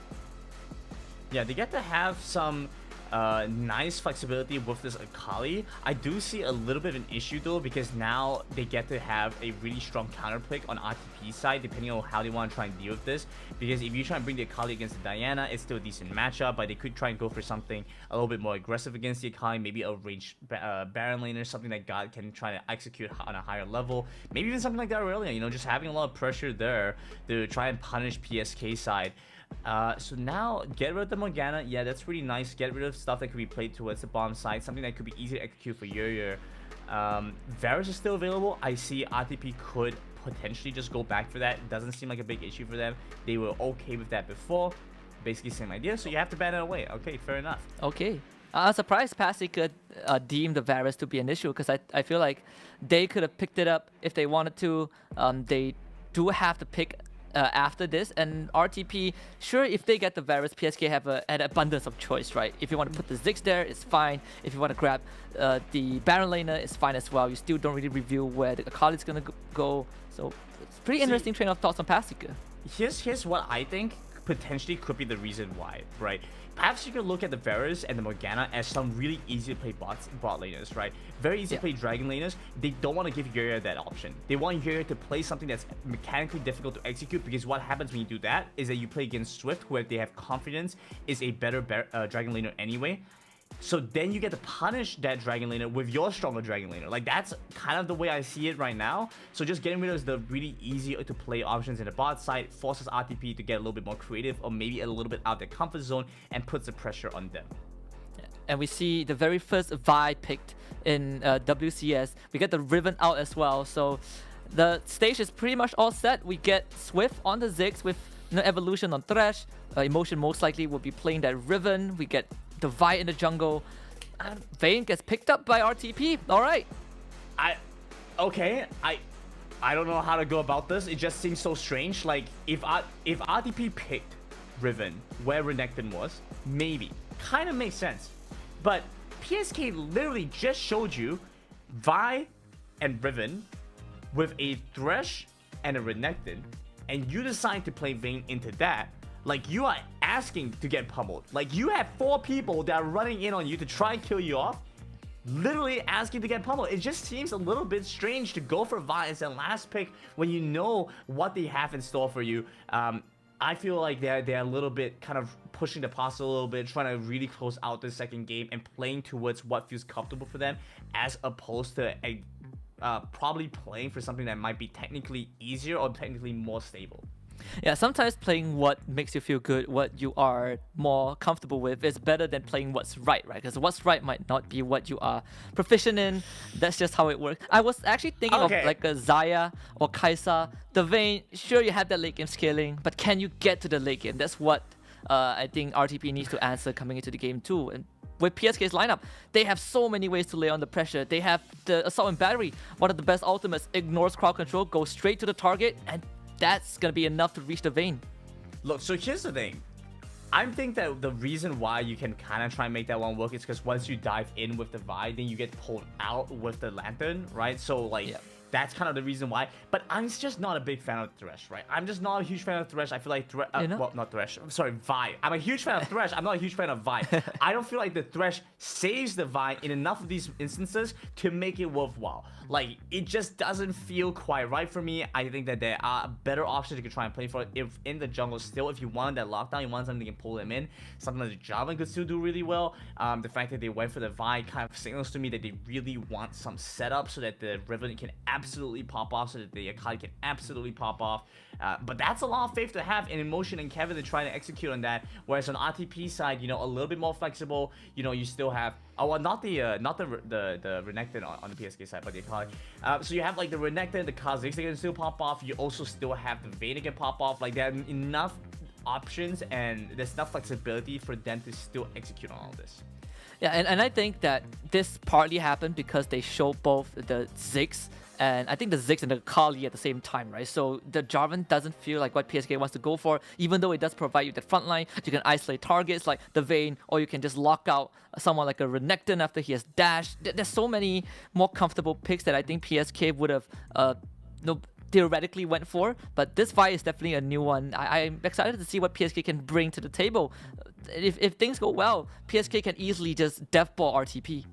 Yeah, they get to have some nice flexibility with this Akali. I do see a little bit of an issue though, because now they get to have a really strong counter pick on RTP side, depending on how they want to try and deal with this. Because if you try and bring the Akali against the Diana, it's still a decent matchup, but they could try and go for something a little bit more aggressive against the Akali, maybe a ranged Baron laner, something that God can try to execute on a higher level. Maybe even something like that earlier, just having a lot of pressure there to try and punish PSK side. So now get rid of the Morgana. Yeah, that's really nice. Get rid of stuff that could be played towards the bomb side, something that could be easy to execute for Yer. Varus is still available. I see RTP could potentially just go back for that. It doesn't seem like a big issue for them. They were okay with that before. Basically same idea, so you have to ban it away. Okay, fair enough. Okay. I'm surprised Pathseeker deemed the Varus to be an issue, because I feel like they could have picked it up if they wanted to. They do have to pick after this, and RTP, sure, if they get the Varus, PSK have an abundance of choice, right? If you want to put the Ziggs there, it's fine. If you want to grab the Baron laner, it's fine as well. You still don't really reveal where the Akali is going to go. So it's pretty interesting train of thoughts on Pathseeker. Here's what I think potentially could be the reason why, right? Perhaps you could look at the Varus and the Morgana as some really easy to play bot laners, right? Very easy to play dragon laners. They don't want to give Yer that option. They want Yer to play something that's mechanically difficult to execute, because what happens when you do that is that you play against Swift, who, if they have confidence, is a better dragon laner anyway. So then you get to punish that dragon laner with your stronger dragon laner. Like, that's kind of the way I see it right now. So just getting rid of the really easy to play options in the bot side forces RTP to get a little bit more creative, or maybe a little bit out of their comfort zone, and puts the pressure on them. and we see the very first Vi picked in WCS. We get the Riven out as well, so the stage is pretty much all set. We get Swift on the Ziggs with Evolution on Thresh. Emotion most likely will be playing that Riven. We get the Vi in the jungle. Vayne gets picked up by RTP. All right. I don't know how to go about this. It just seems so strange. Like if RTP picked Riven where Renekton was, maybe kind of makes sense. But PSK literally just showed you Vi and Riven with a Thresh and a Renekton, and you decide to play Vayne into that. Like, you are asking to get pummeled. Like, you have 4 people that are running in on you to try and kill you off, literally asking to get pummeled. It just seems a little bit strange to go for Vi as a last pick when you know what they have in store for you. I feel like they're a little bit kind of pushing the pass a little bit, trying to really close out the second game and playing towards what feels comfortable for them, as opposed to probably playing for something that might be technically easier or technically more stable. Yeah, sometimes playing what makes you feel good, what you are more comfortable with, is better than playing what's right? Because what's right might not be what you are proficient in. That's just how it works. I was actually thinking of like a Xayah or Kai'Sa. The Vayne, sure, you have that late game scaling, but can you get to the late game? That's what I think RTP needs to answer coming into the game too. And with PSK's lineup, they have so many ways to lay on the pressure. They have the Assault and Battery, one of the best ultimates, ignores crowd control, goes straight to the target, and that's gonna be enough to reach the Vayne. Look, so here's the thing. I think that the reason why you can kind of try and make that one work is because once you dive in with the Vi, then you get pulled out with the Lantern, right? So like, that's kind of the reason why. But I'm just not a big fan of Thresh, right? I'm just not a huge fan of Thresh. I feel like well, not Thresh. I'm sorry, Vi. I'm a huge fan of Thresh. I'm not a huge fan of Vi. I don't feel like the Thresh saves the Vi in enough of these instances to make it worthwhile. Like, it just doesn't feel quite right for me. I think that there are better options you can try and play for. If in the jungle still, if you want that lockdown, you want something that can pull them in, something that the Jarvan could still do really well. The fact that they went for the Vi kind of signals to me that they really want some setup so that the Riven can absolutely pop off, so that the Akali can absolutely pop off. But that's a lot of faith to have in Emotion and Kevin to try to execute on that. Whereas on RTP side, you know, a little bit more flexible. You know, you still have not the Renekton on the PSK side, but the Akali. So you have like the Renekton, the Kha'Zix that can still pop off. You also still have the Vayne that can pop off. Like, there are enough options and there's enough flexibility for them to still execute on all this. Yeah, and I think that this partly happened because they showed both the Ziggs and I think the Ziggs and the Kali at the same time, right? So the Jarvan doesn't feel like what PSK wants to go for, even though it does provide you that front line. You can isolate targets like the Vayne, or you can just lock out someone like a Renekton after he has dashed. There's so many more comfortable picks that I think PSK would have theoretically went for, but this Vi is definitely a new one. I'm excited to see what PSK can bring to the table. If things go well, PSK can easily just deathball RTP.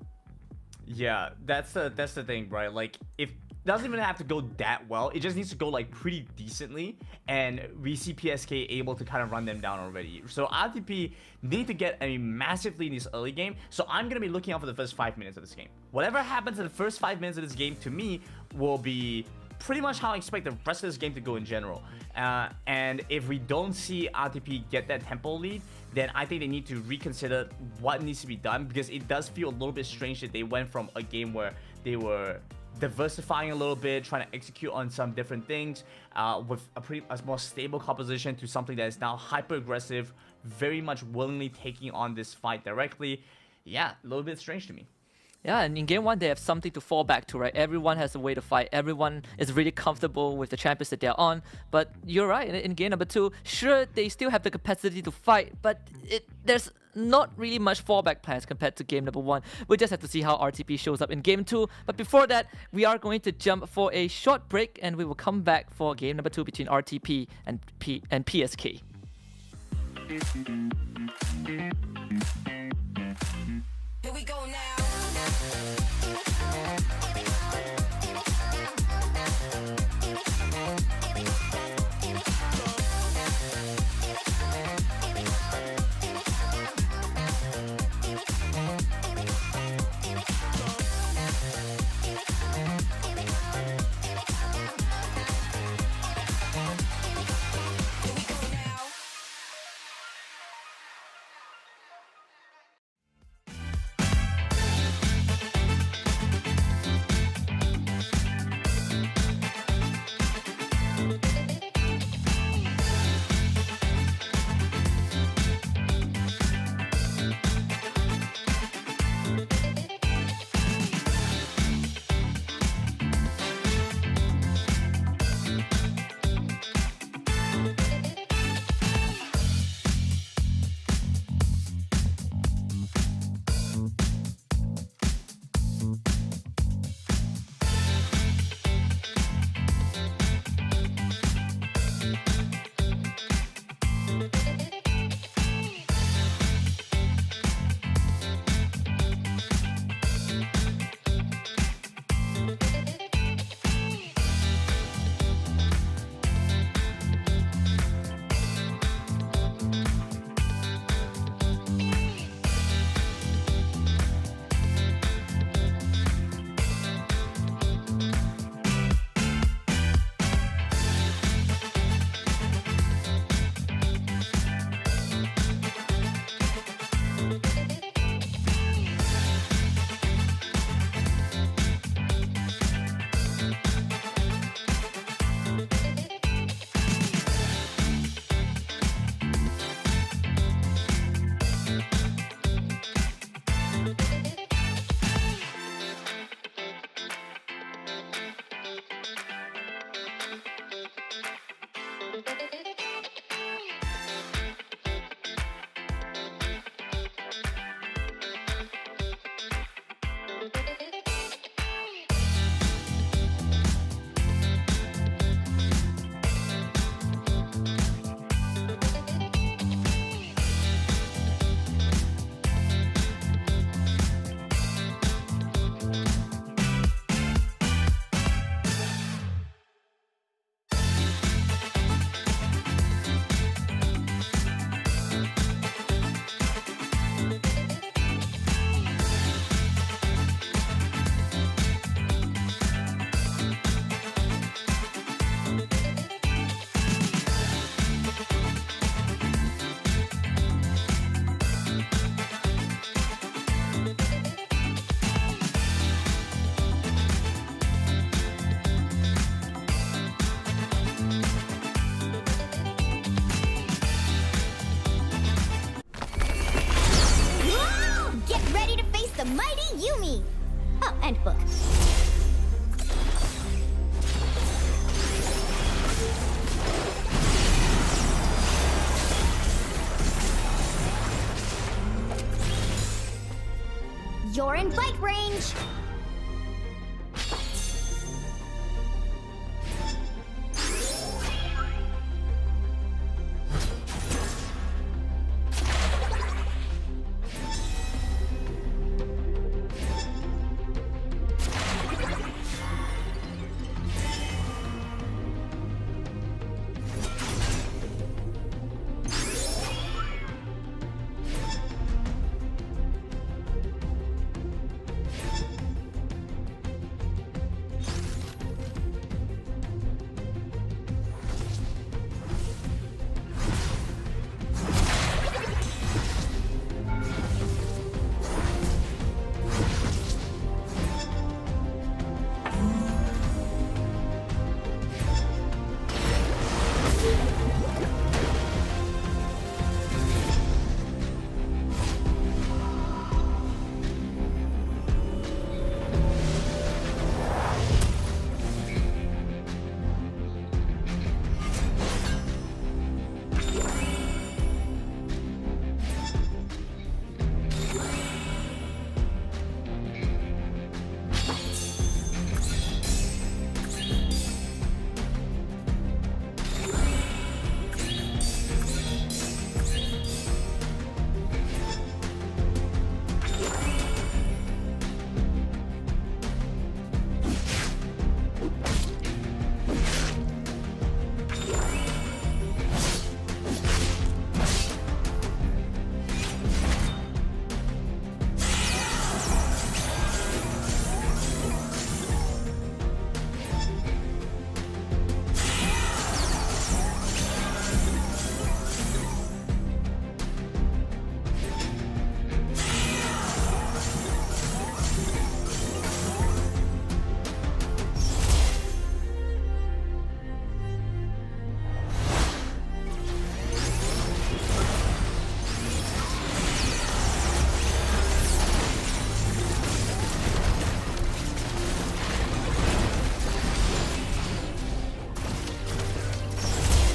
Yeah, that's the thing, right? Like, if doesn't even have to go that well, it just needs to go like pretty decently, and we see PSK able to kind of run them down already. So RTP need to get a massive lead in this early game, so I'm gonna be looking out for the first 5 minutes of this game. Whatever happens in the first 5 minutes of this game, to me, will be pretty much how I expect the rest of this game to go in general. And if we don't see RTP get that tempo lead, then I think they need to reconsider what needs to be done, because it does feel a little bit strange that they went from a game where they were diversifying a little bit, trying to execute on some different things with a more stable composition, to something that is now hyper aggressive, very much willingly taking on this fight directly. Yeah, a little bit strange to me. Yeah, and in game one, they have something to fall back to, right? Everyone has a way to fight. Everyone is really comfortable with the champions that they're on. But you're right, in game number 2, sure, they still have the capacity to fight, but there's not really much fallback plans compared to game number 1. We just have to see how RTP shows up in game 2. But before that, we are going to jump for a short break, and we will come back for game number 2 between RTP and PSK. Here we go now. You're in bite range.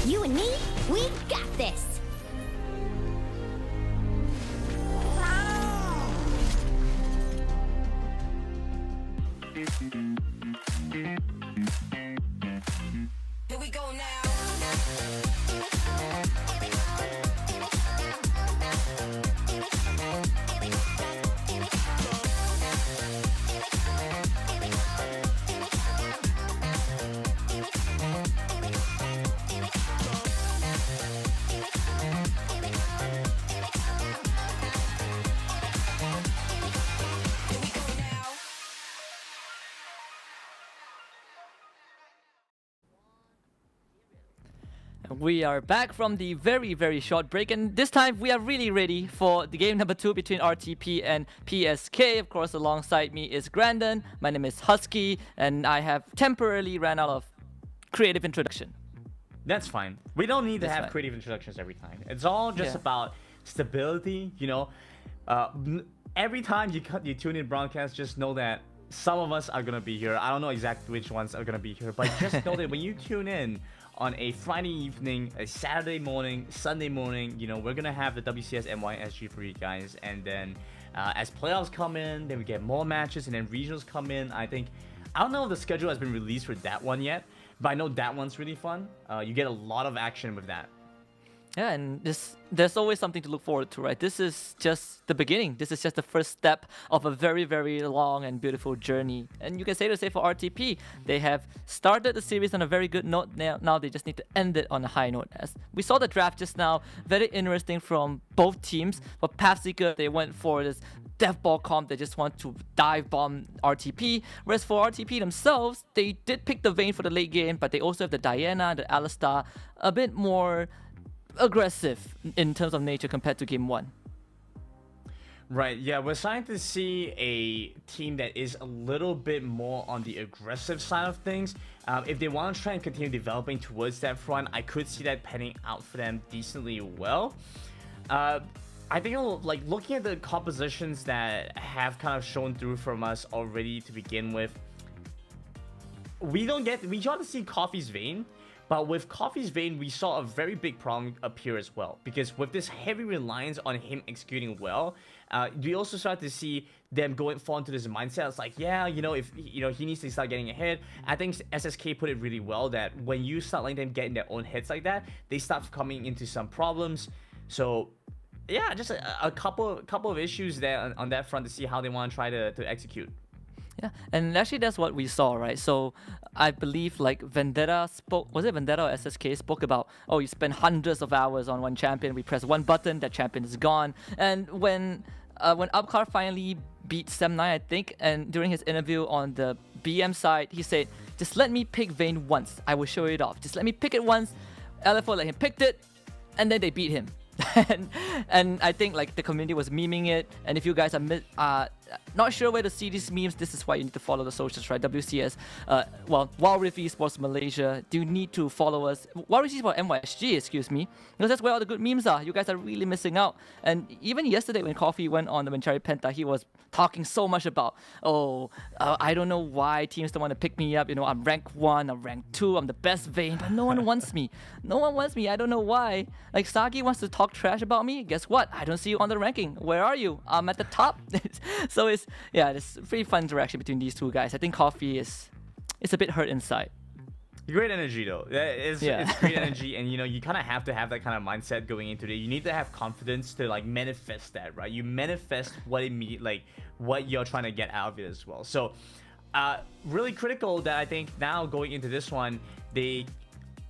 You and me, we got this. Here we go now. We are back from the very short break, and this time we are really ready for the game number 2 between RTP and PSK. Of course, alongside me is Grandon, my name is Husky, and I have temporarily ran out of creative introduction. That's fine. We don't need to That's have fine. creative introductions every time. It's all just Yeah. about stability, you know. Every time you tune in broadcast, just know that some of us are gonna be here. I don't know exactly which ones are gonna be here, but just know that when you tune in on a Friday evening, a Saturday morning, Sunday morning, you know, we're gonna have the WCS MYSG for you guys, and then as playoffs come in, then we get more matches, and then regionals come in. I don't know if the schedule has been released for that one yet, but I know that one's really fun. You get a lot of action with that. Yeah, and there's always something to look forward to, right? This is just the beginning. This is just the first step of a very long and beautiful journey. And you can say the same for RTP. They have started the series on a very good note. Now they just need to end it on a high note. As we saw the draft just now, very interesting from both teams. For Pathseeker, they went for this death ball comp. They just want to dive bomb RTP. Whereas for RTP themselves, they did pick the Vayne for the late game, but they also have the Diana, the Alistar, a bit more aggressive in terms of nature compared to game 1. Right, yeah, we're starting to see a team that is a little bit more on the aggressive side of things. If they want to try and continue developing towards that front, I could see that panning out for them decently well. I think, like, looking at the compositions that have kind of shown through from us already to begin with, we try to see Coffee's Vayne, But with Coffee's Vein, we saw a very big problem appear as well. Because with this heavy reliance on him executing well, we also start to see them fall into this mindset. It's like, yeah, if he needs to start getting ahead. I think SSK put it really well that when you start letting them get in their own hits like that, they start coming into some problems. So yeah, just a couple of issues there on that front to see how they want to try to execute. Yeah, and actually that's what we saw, right? So I believe like Vendetta spoke, was it Vendetta or SSK spoke about, oh, you spend hundreds of hours on one champion, we press one button, that champion is gone. And when Upcar finally beat Sem9, I think, and during his interview on the BM side, he said, just let me pick Vayne once, I will show it off. Just let me pick it once. LFO let him picked it, and then they beat him. and I think like the community was memeing it, and if you guys are not sure where to see these memes, this is why you need to follow the socials, right? WCS, Wild Rift Esports Malaysia. Do you need to follow us? Wild Rift Esports MYSG, excuse me, because that's where all the good memes are. You guys are really missing out. And even yesterday when Coffee went on the Manchari Penta, he was talking so much about, I don't know why teams don't want to pick me up. I'm rank 1, I'm rank 2, I'm the best Vayne, but no one wants me. No one wants me. I don't know why. Like Sagi wants to talk trash about me. Guess what? I don't see you on the ranking. Where are you? I'm at the top. So it's pretty fun interaction between these two guys. I think Coffee is a bit hurt inside. Great energy though. It's great energy, and you kind of have to have that kind of mindset going into it. You need to have confidence to like manifest that, right? You manifest what what you're trying to get out of it as well. So really critical that I think now going into this one, they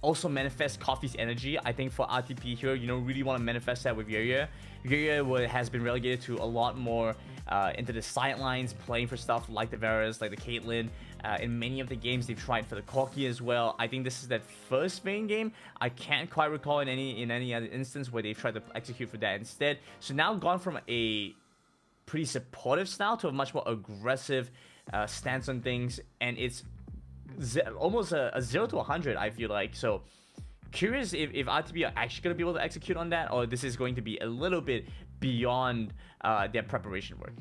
also manifest Coffee's energy. I think for RTP here, really want to manifest that with Yuya. Yuya has been relegated to a lot more into the sidelines, playing for stuff like the Varus, like the Caitlyn. In many of the games they've tried for the Corki as well. I think this is that first Vayne game. I can't quite recall in any other instance where they've tried to execute for that instead. So now gone from a pretty supportive style to a much more aggressive stance on things, and it's almost a 0 to 100, I feel like. So curious if RTP are actually going to be able to execute on that, or this is going to be a little bit beyond their preparation work.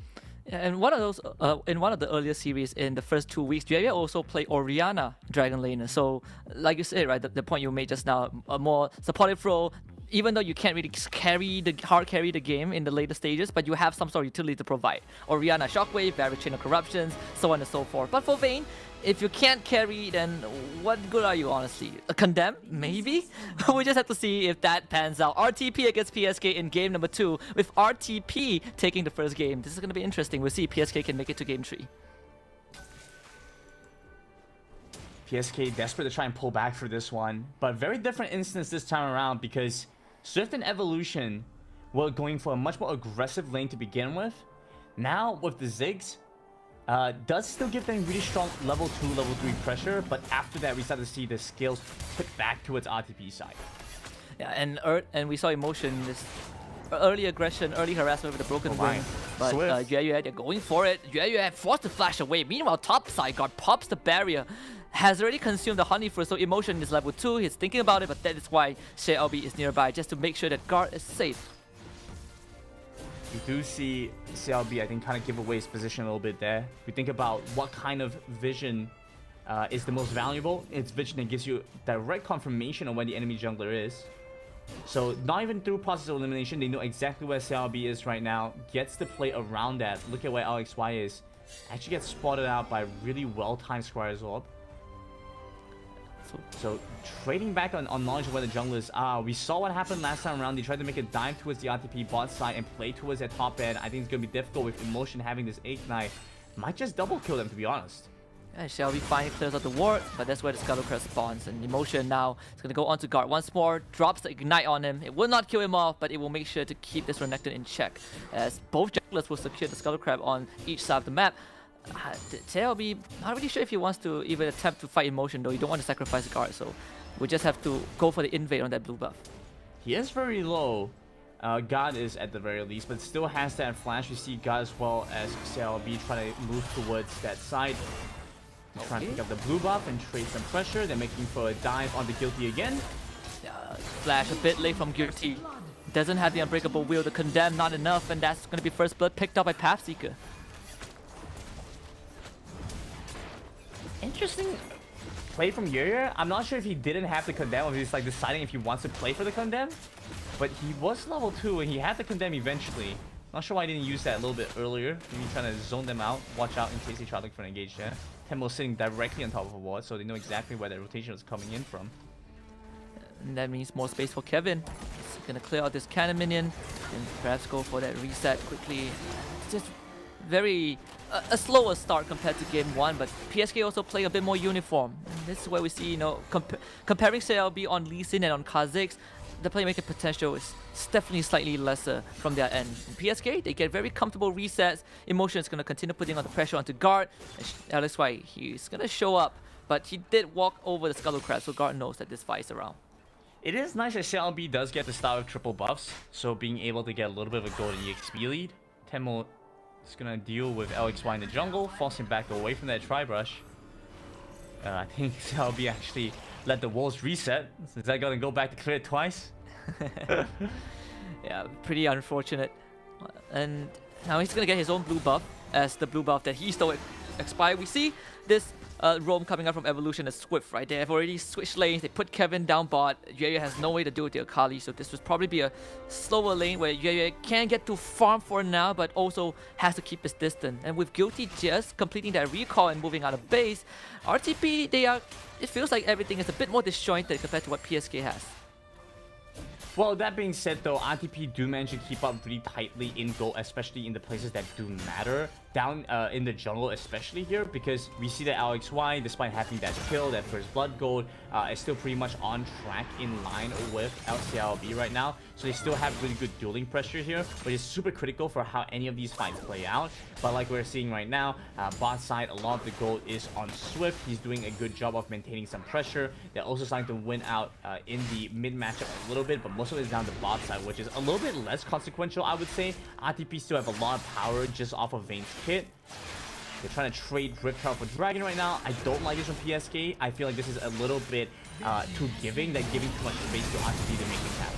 And one of those, in one of the earlier series in the first 2 weeks, Julia also played Orianna Dragon Laner. So, like you said, right, the point you made just now, a more supportive role, even though you can't really hard carry the game in the later stages, but you have some sort of utility to provide. Orianna Shockwave, Varus Chain of Corruptions, so on and so forth. But for Vayne, if you can't carry, then what good are you, honestly? A Condemn? Maybe? We just have to see if that pans out. RTP against PSK in game number 2, with RTP taking the first game. This is going to be interesting. We'll see if PSK can make it to game 3. PSK desperate to try and pull back for this one, but very different instance this time around, because Swift and Evolution were going for a much more aggressive lane to begin with. Now with the Ziggs, does still give them really strong level 2, level 3 pressure, but after that we start to see the skills put back towards RTP side. Yeah, and we saw Emotion, this early aggression, early harassment with the broken wing. But Yuya, they're going for it. Yuya forced to flash away. Meanwhile, top side guard pops the barrier. Has already consumed the honey fruit, so Emotion is level 2. He's thinking about it, but that is why LB is nearby, just to make sure that guard is safe. We do see CLB, I think, kind of give away his position a little bit there. We think about what kind of vision is the most valuable. It's vision that gives you direct confirmation on where the enemy jungler is. So not even through process of elimination, they know exactly where CLB is right now. Gets to play around that. Look at where LXY is. Actually gets spotted out by a really well-timed Squire's Orb. So trading back on knowledge of where the junglers are. We saw what happened last time around. They tried to make a dive towards the RTP bot side and play towards their top end. I think it's going to be difficult with Emotion having this Ignite. Might just double kill them, to be honest. Yeah, Shelby finally clears out the ward, but that's where the Scuttlecrest spawns. And Emotion now is going to go on to guard once more, drops the Ignite on him. It will not kill him off, but it will make sure to keep this Renekton in check, as both junglers will secure the Scuttlecrab on each side of the map. TLB, not really sure if he wants to even attempt to fight Emotion, though. You don't want to sacrifice the guard, so we just have to go for the invade on that blue buff. He is very low. God is at the very least, but still has that flash. We see God as well as CLB trying to move towards that side. Trying to pick up the blue buff and trade some pressure. They're making for a dive on the Guilty again. Flash a bit late from Guilty. Doesn't have the Unbreakable Wheel to condemn, not enough, and that's going to be first blood picked up by Pathseeker. play from Yuya. I'm not sure if he didn't have the condemn or he's like deciding if he wants to play for the condemn. But he was level 2 and he had the condemn eventually. Not sure why he didn't use that a little bit earlier. Maybe trying to zone them out. Watch out in case they try to look for an engage there. Tenmo sitting directly on top of a ward, so they know exactly where that rotation was coming in from. And that means more space for Kevin. He's gonna clear out this cannon minion and perhaps go for that reset quickly. It's just very a slower start compared to game 1, but PSK also playing a bit more uniform. And this is where we see, you know, comparing CLB on Lee Sin and on Kha'Zix, the playmaking potential is definitely slightly lesser from their end. In PSK, they get very comfortable resets. Emotion is going to continue putting on the pressure onto Guard. And that's why he's going to show up, but he did walk over the Scuttle Crab, so Guard knows that this fight is around. It is nice that CLB does get the start with triple buffs, so being able to get a little bit of a golden EXP lead. Tenmo is going to deal with LXY in the jungle, forcing back away from that Tri-Brush. I think CLB actually let the walls reset. Is that going to go back to clear it twice? Yeah, pretty unfortunate. And now he's going to get his own blue buff, as the blue buff that he stole expired. We see this roam coming up from Evolution as Swift, right? They have already switched lanes. They put Kevin down bot. Yuya has no way to do it to Akali, so this would probably be a slower lane where Yuya can get to farm for now, but also has to keep his distance. And with Guilty just completing that recall and moving out of base, RTP, it feels like everything is a bit more disjointed compared to what PSK has. Well, that being said though, RTP do manage to keep up really tightly in goal, especially in the places that do matter. Down in the jungle especially here, because we see that LXY, despite having that kill, that first blood gold, is still pretty much on track in line with LCLB right now. So they still have really good dueling pressure here, but it's super critical for how any of these fights play out. But like we're seeing right now, bot side, a lot of the gold is on Swift. He's doing a good job of maintaining some pressure. They're also starting to win out in the mid matchup a little bit, but most of it is down the bot side, which is a little bit less consequential, I would say. RTP still have a lot of power just off of Vayne's kit. They're trying to trade Riptile for Dragon right now. I don't like this from PSK. I feel like this is a little bit too giving. They're giving too much space to RTP to make things happen.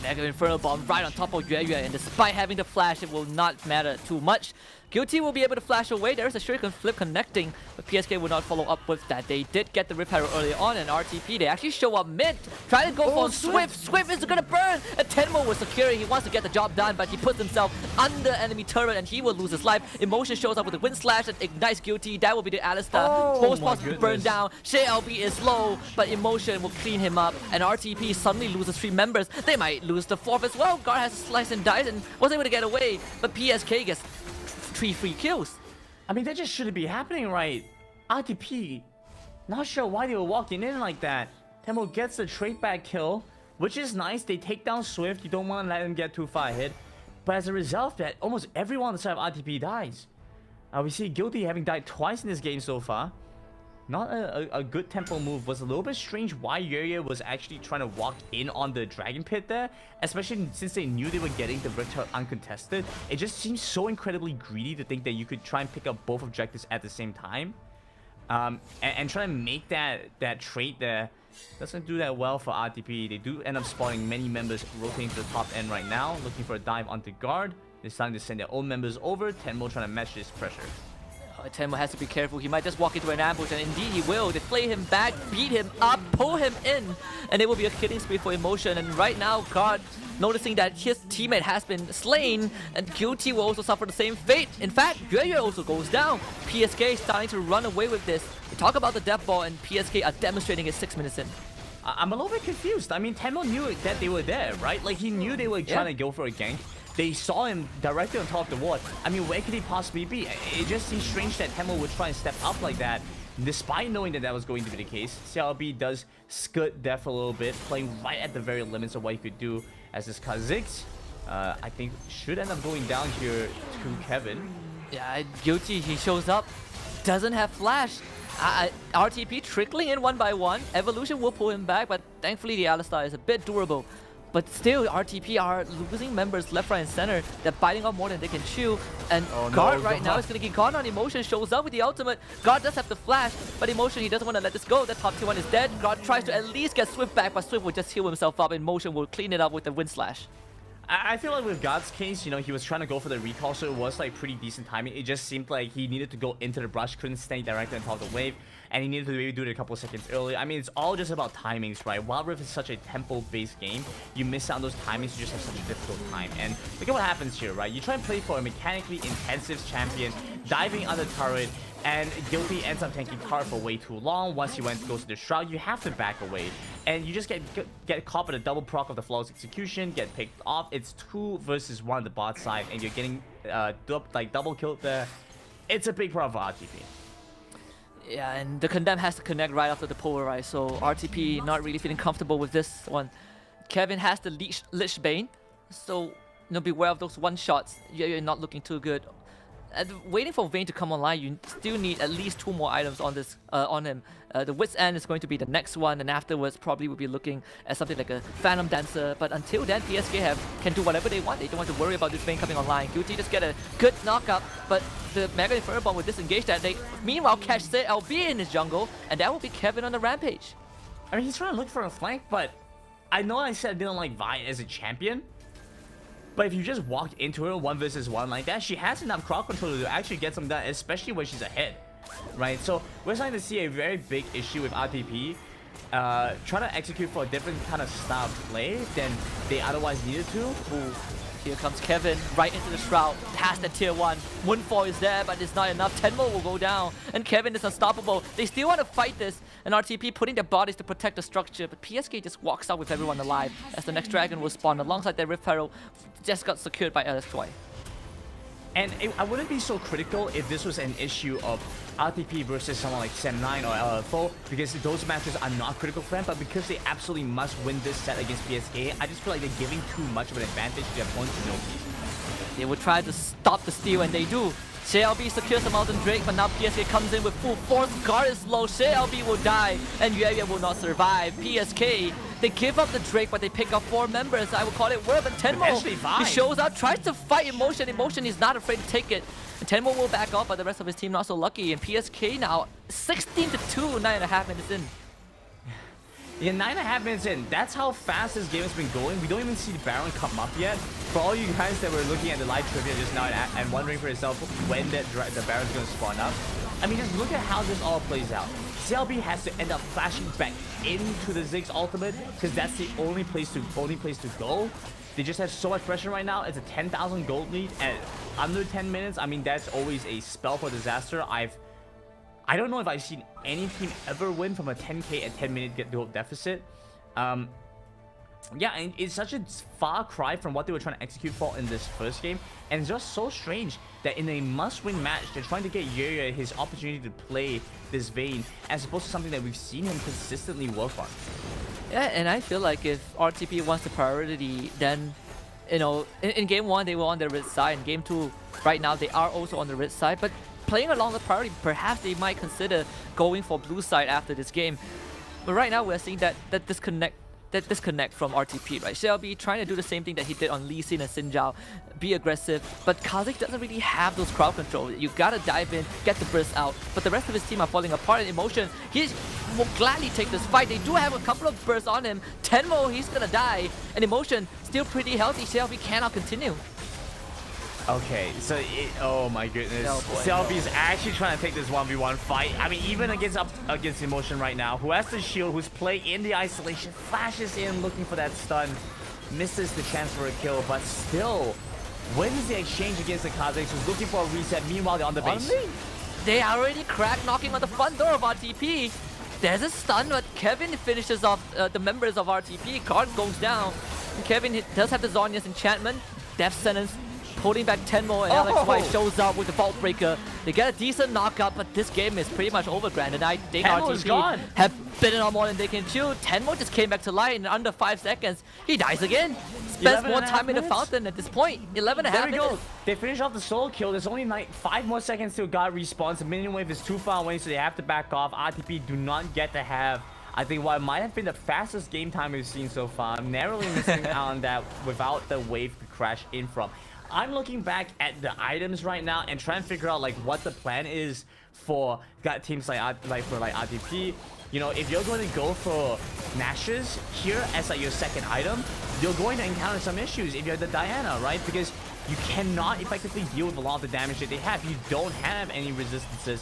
Mega Infernal Bomb right on top of Yuya, and despite having the flash, it will not matter too much. Guilty will be able to flash away. There is a Shuriken flip connecting, but PSK will not follow up with that. They did get the Rip Arrow early on, and RTP, they actually show up mid, trying to go for Swift. Swift is gonna burn! And Tenmo was securing, he wants to get the job done, but he puts himself under enemy turret, and he will lose his life. Emotion shows up with the Wind Slash and ignites Guilty. That will be the Alistar. Both spots will burn down. LB is low, but Emotion will clean him up, and RTP suddenly loses 3 members. They might lose the 4th as well. Guard has to slice and dice and was able to get away, but PSK gets 3 free kills. I mean, that just shouldn't be happening, right? RTP, not sure why they were walking in like that. Tenmo gets the trade back kill, which is nice. They take down Swift. You don't want to let him get too far ahead. But as a result of that, almost everyone on the side of RTP dies. We see Guilty having died twice in this game so far. Not a good tempo move. Was a little bit strange why Yuya was actually trying to walk in on the Dragon Pit there, especially since they knew they were getting the Riptile uncontested. It just seems so incredibly greedy to think that you could try and pick up both objectives at the same time. And try to make that trait there doesn't do that well for RTP. They do end up spawning many members rotating to the top end right now, looking for a dive onto Guard. They're starting to send their own members over. Tenmo trying to match this pressure. Tenmo has to be careful. He might just walk into an ambush, and indeed he will. They play him back, beat him up, pull him in, and it will be a killing spree for Emotion. And right now, Guard, noticing that his teammate has been slain, and Guilty will also suffer the same fate. In fact, Yuya also goes down. PSK is starting to run away with this. We talk about the death ball, and PSK are demonstrating it 6 minutes in. I'm a little bit confused. I mean, Tenmo knew that they were there, right? Like, he knew they were trying to go for a gank. They saw him directly on top of the ward. I mean, where could he possibly be? It just seems strange that Tenmo would try and step up like that, despite knowing that that was going to be the case. CLB does scut there for a little bit, playing right at the very limits of what he could do, as this Kha'Zix, I think, should end up going down here to Kevin. Yeah, Guilty, he shows up, doesn't have flash. RTP trickling in 1 by 1. Evolution will pull him back, but thankfully the Alistar is a bit durable. But still, RTP are losing members left, right, and center. They're biting off more than they can chew. And Guard right now is going to get caught on. Emotion shows up with the ultimate. Guard does have the flash, but Emotion, he doesn't want to let this go. The top tier 1 is dead. Guard tries to at least get Swift back, but Swift will just heal himself up. Emotion will clean it up with the Wind Slash. I feel like with God's case, you know, he was trying to go for the recall, so it was like pretty decent timing. It just seemed like he needed to go into the brush, couldn't stay directly on top of the wave. and he needed to maybe do it a couple of seconds early. I mean, it's all just about timings, right? Wild Rift is such a tempo-based game. You miss out on those timings, you just have such a difficult time. And look at what happens here, right? You try and play for a mechanically intensive champion, diving on the turret, and Guilty ends up tanking card for way too long. Once he goes to the Shroud, you have to back away. And you just get caught with a double proc of the flawless execution, get picked off. It's 2 versus 1 on the bot side, and you're getting double killed there. It's a big problem for RTP. Yeah, and the Condemn has to connect right after the Polarize, so RTP not really feeling comfortable with this one. Kevin has the Lich Bane, so beware of those one-shots. You're not looking too good. Waiting for Vayne to come online, you still need at least 2 more items on this on him. The Wit's End is going to be the next one, and afterwards probably will be looking at something like a Phantom Dancer. But until then, PSK can do whatever they want. They don't want to worry about this Vayne coming online. Guilty just get a good knockup, but the Mega Inferno Bomb will disengage that. They meanwhile catch LB in his jungle, and that will be Kevin on the Rampage. I mean, he's trying to look for a flank, but I know I said I didn't like Vi as a champion. But if you just walk into her 1 versus 1 like that, she has enough crowd control to actually get some done, especially when she's ahead, right? So we're starting to see a very big issue with RTP trying to execute for a different kind of style of play than they otherwise needed to. Ooh. Here comes Kevin right into the Shroud, past the tier 1. Moonfall is there, but it's not enough. Tenmo will go down, and Kevin is unstoppable. They still want to fight this, and RTP putting their bodies to protect the structure, but PSK just walks out with everyone alive as the next dragon will spawn alongside their Rift Herald, just got secured by LS2. And I wouldn't be so critical if this was an issue of RTP versus someone like Sem9 or LFO, because those matches are not critical for them, but because they absolutely must win this set against PSK, I just feel like they're giving too much of an advantage to their opponents to no piece. They will try to stop the steal, and they do. JLB secures the Mountain Drake, but now PSK comes in with full force. Guard is low, JLB will die, and Yuya will not survive. PSK, they give up the Drake, but they pick up 4 members. I would call it worth, but Tenmo, he shows up, tries to fight Emotion. Emotion is not afraid to take it. And Tenmo will back off, but the rest of his team not so lucky. And PSK now 16-2, 9.5 minutes in. Yeah, 9.5 minutes in. That's how fast this game has been going. We don't even see the Baron come up yet. For all you guys that were looking at the live trivia just now and wondering for yourself when the Baron's going to spawn up, I mean, just look at how this all plays out. CLB has to end up flashing back into the Ziggs ultimate because that's the only place to go. They just have so much pressure right now. It's a 10,000 gold lead at under 10 minutes. I mean, that's always a spell for disaster. I don't know if I've seen any team ever win from a 10k at 10-minute gold deficit. Yeah, and it's such a far cry from what they were trying to execute for in this first game. And it's just so strange that in a must-win match, they're trying to get Yuya his opportunity to play this Vayne as opposed to something that we've seen him consistently work on. Yeah, and I feel like if RTP wants the priority, then, you know, in game 1, they were on the red side. In game 2, right now, they are also on the red side. But playing along the priority, perhaps they might consider going for blue side after this game. But right now, we're seeing that disconnect from RTP, right? Shelby trying to do the same thing that he did on Lee Sin and Sinjao, be aggressive, but Kha'Zix doesn't really have those crowd control. You gotta dive in, get the burst out, but the rest of his team are falling apart in Emotion. He will gladly take this fight. They do have a couple of bursts on him. Tenmo, he's gonna die, and Emotion still pretty healthy. Shelby cannot continue. Okay, so oh my goodness, Selby's actually trying to take this 1v1 fight. I mean, even against Emotion right now, who has the shield, who's playing in the isolation, flashes in looking for that stun, misses the chance for a kill, but still wins the exchange against the Kha'Zix, who's looking for a reset. Meanwhile, they're on the base. They already cracked, knocking on the front door of RTP. There's a stun, but Kevin finishes off the members of RTP. Guard goes down. And Kevin does have the Zhonya's enchantment, death sentence, holding back Tenmo, and LXY shows up with the Vault Breaker. They get a decent knockup, but this game is pretty much over, Grand. And I think RTP have bitten on more than they can chew. Tenmo just came back to life in under 5 seconds. He dies again. Spends more time in the fountain at this point. 11.5 minutes. There we go. They finish off the solo kill. There's only like 5 more seconds till God respawns. The minion wave is too far away, so they have to back off. RTP do not get to have, I think, what might have been the fastest game time we've seen so far. Narrowly missing out on that without the wave to crash in from. I'm looking back at the items right now and trying to figure out like what the plan is for teams like RTP. You know, if you're going to go for Nashes here as like your second item, you're going to encounter some issues if you're the Diana, right? Because you cannot effectively deal with a lot of the damage that they have. You don't have any resistances.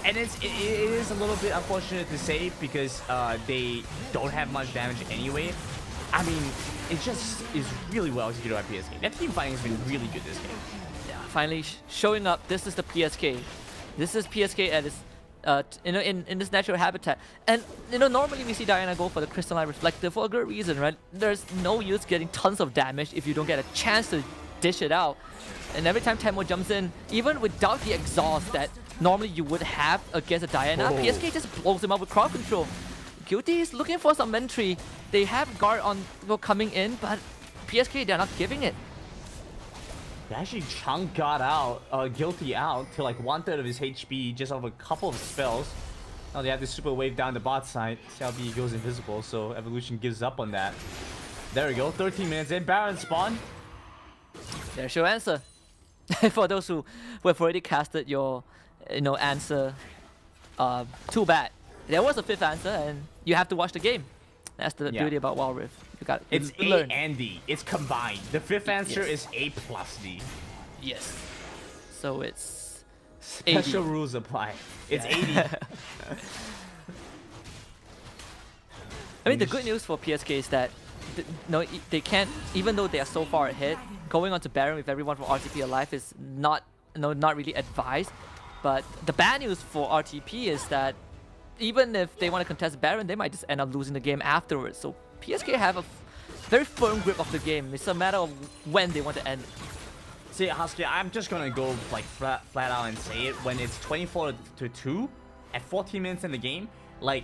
And it is a little bit unfortunate to say because they don't have much damage anyway. I mean, it just is really well executed by PSK. That team fighting has been really good this game. Yeah, finally showing up. This is the PSK. This is PSK at its, in this natural habitat. And normally we see Diana go for the crystalline reflective for a good reason, right? There's no use getting tons of damage if you don't get a chance to dish it out. And every time Tenmo jumps in, even without the exhaust that normally you would have against a Diana, PSK just blows him up with crowd control. Guilty is looking for some entry. They have guard on coming in, but PSK, they're not giving it. They actually chunk got out, Guilty out to like 1/3 of his HP just off a couple of spells. Now they have the super wave down the bot side. CLB goes invisible, so Evolution gives up on that. There we go, 13 minutes in, Baron spawn. There's your answer. For those who have already casted your answer, too bad. There was a fifth answer, and you have to watch the game. That's the beauty about Wild Rift. You got it's A learn. and D. It's combined. The fifth answer is A plus D. Yes. So it's Special 80. rules apply. It's 80. I mean, the good news for PSK is that they can't, even though they are so far ahead, going on to Baron with everyone from RTP alive is not really advised. But the bad news for RTP is that even if they want to contest Baron, they might just end up losing the game afterwards. So PSK have a very firm grip of the game. It's a matter of when they want to end it. See, Husky, I'm just gonna go like flat out and say it. When it's 24-2 at 14 minutes in the game, like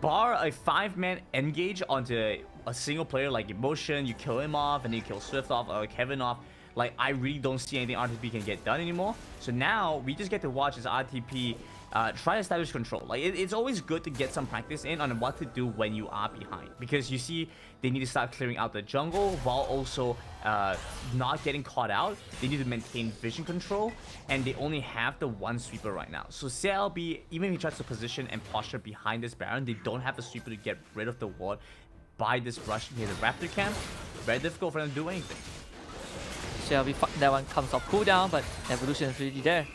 bar a 5-man engage onto a single player like Emotion, you kill him off, and you kill Swift off, or Kevin off. Like, I really don't see anything RTP can get done anymore. So now we just get to watch as RTP try to establish control. Like, it's always good to get some practice in on what to do when you are behind, because you see they need to start clearing out the jungle while also not getting caught out. They need to maintain vision control, and they only have the one sweeper right now. So CLB, even if he tries to position and posture behind this Baron, they don't have the sweeper to get rid of the ward by this rush near the Raptor camp. Very difficult for them to do anything. CLB, that one comes off cooldown, but Evolution is really there.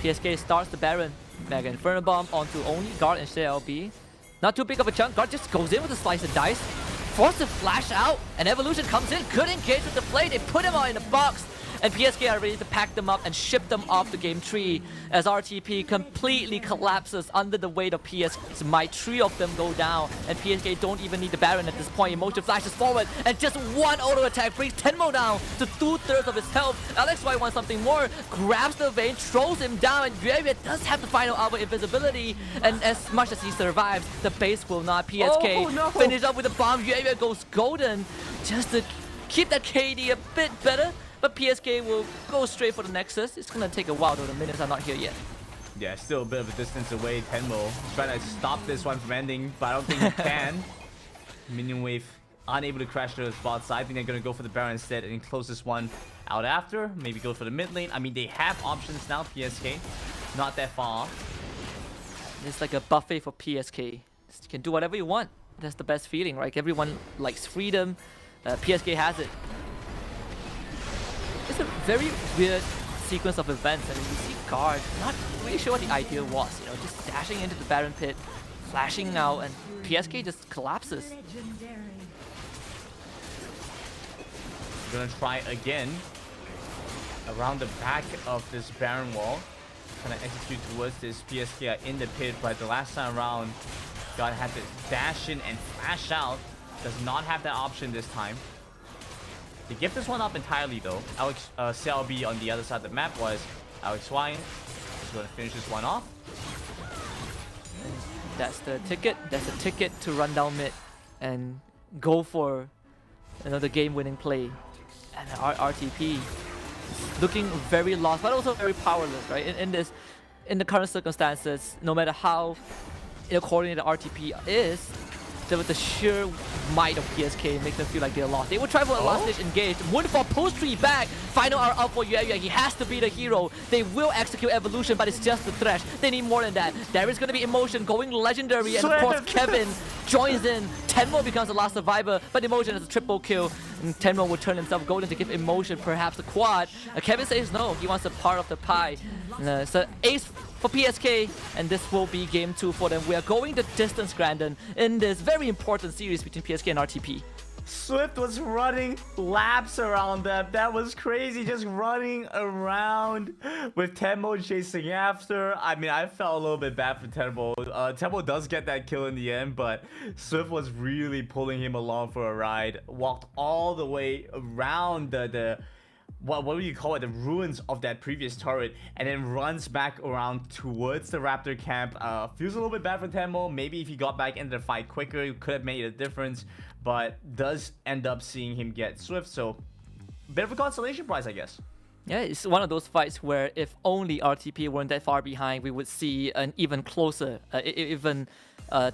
PSK starts the Baron. Mega Inferno Bomb onto only Guard and CLB. Not too big of a chunk. Guard just goes in with a slice and dice. Forced to flash out, and Evolution comes in. Good engage with the play. They put him out in a box. And PSK are ready to pack them up and ship them off the game tree as RTP completely collapses under the weight of PSK's might. 3 of them go down, and PSK don't even need the Baron at this point. Emotion flashes forward, and just one auto attack brings Tenmo down to 2/3 of his health. LXY wants something more, grabs the vein, throws him down, and Yuevia does have the final hour invisibility. And as much as he survives, the base will not. PSK finish up with a bomb. Yuevia goes golden just to keep that KD a bit better. But PSK will go straight for the Nexus. It's gonna take a while though, the minutes are not here yet. Yeah, still a bit of a distance away. Tenmo trying to stop this one from ending, but I don't think he can. Minion wave unable to crash to the spot, so I think they're gonna go for the Baron instead and close this one out after. Maybe go for the mid lane. I mean, they have options now, PSK. Not that far off. It's like a buffet for PSK. You can do whatever you want. That's the best feeling, right? Everyone likes freedom. PSK has it. It's a very weird sequence of events. I mean, you see Guard, not really sure what the idea was, just dashing into the Baron pit, flashing out, and PSK just collapses. Gonna try again around the back of this Baron wall. Trying to execute towards this PSK in the pit, but the last time around, God had to dash in and flash out. Does not have that option this time. They give this one up entirely though. CLB on the other side of the map was LXY. He's going to finish this one off. That's the ticket. That's the ticket to run down mid and go for another game-winning play. And RTP is looking very lost, but also very powerless, right? In the current circumstances, no matter how coordinated RTP is, the sheer might of PSK makes them feel like they're lost. They will try for a last ditch engage. Moonfall pulls 3 back. Final hour out for Yuevia. He has to be the hero. They will execute Evolution, but it's just the Thresh. They need more than that. There is going to be Emotion going legendary, and of course Kevin joins in. Tenmo becomes the last survivor, but Emotion has a triple kill, and Tenmo will turn himself golden to give Emotion perhaps a quad. Kevin says no, he wants a part of the pie. So ace for PSK, and this will be game 2 for them. We are going the distance, Grandin, in this very important series between PSK and RTP. Swift was running laps around them. That was crazy, just running around with Tenmo chasing after. I mean, I felt a little bit bad for Tenmo. Tenmo does get that kill in the end, but Swift was really pulling him along for a ride. Walked all the way around what do you call it, the ruins of that previous turret, and then runs back around towards the Raptor camp. Feels a little bit bad for Tenmo. Maybe if he got back into the fight quicker, it could have made a difference, but does end up seeing him get Swift, so bit of a consolation prize, I guess. Yeah, it's one of those fights where if only RTP weren't that far behind, we would see an even closer, even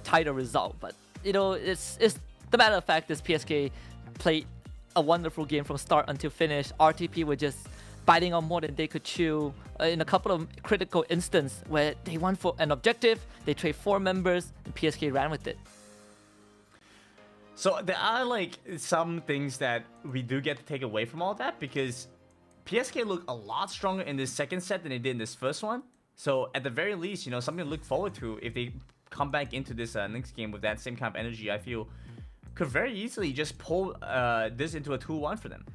tighter result. But you know, it's the matter of fact is PSK played a wonderful game from start until finish. RTP were just biting on more than they could chew in a couple of critical instances where they won for an objective, they trade 4 members, and PSK ran with it. So there are like some things that we do get to take away from all that, because PSK looked a lot stronger in this second set than they did in this first one. So at the very least, you know, something to look forward to if they come back into this next game with that same kind of energy. I feel could very easily just pull this into a 2-1 for them.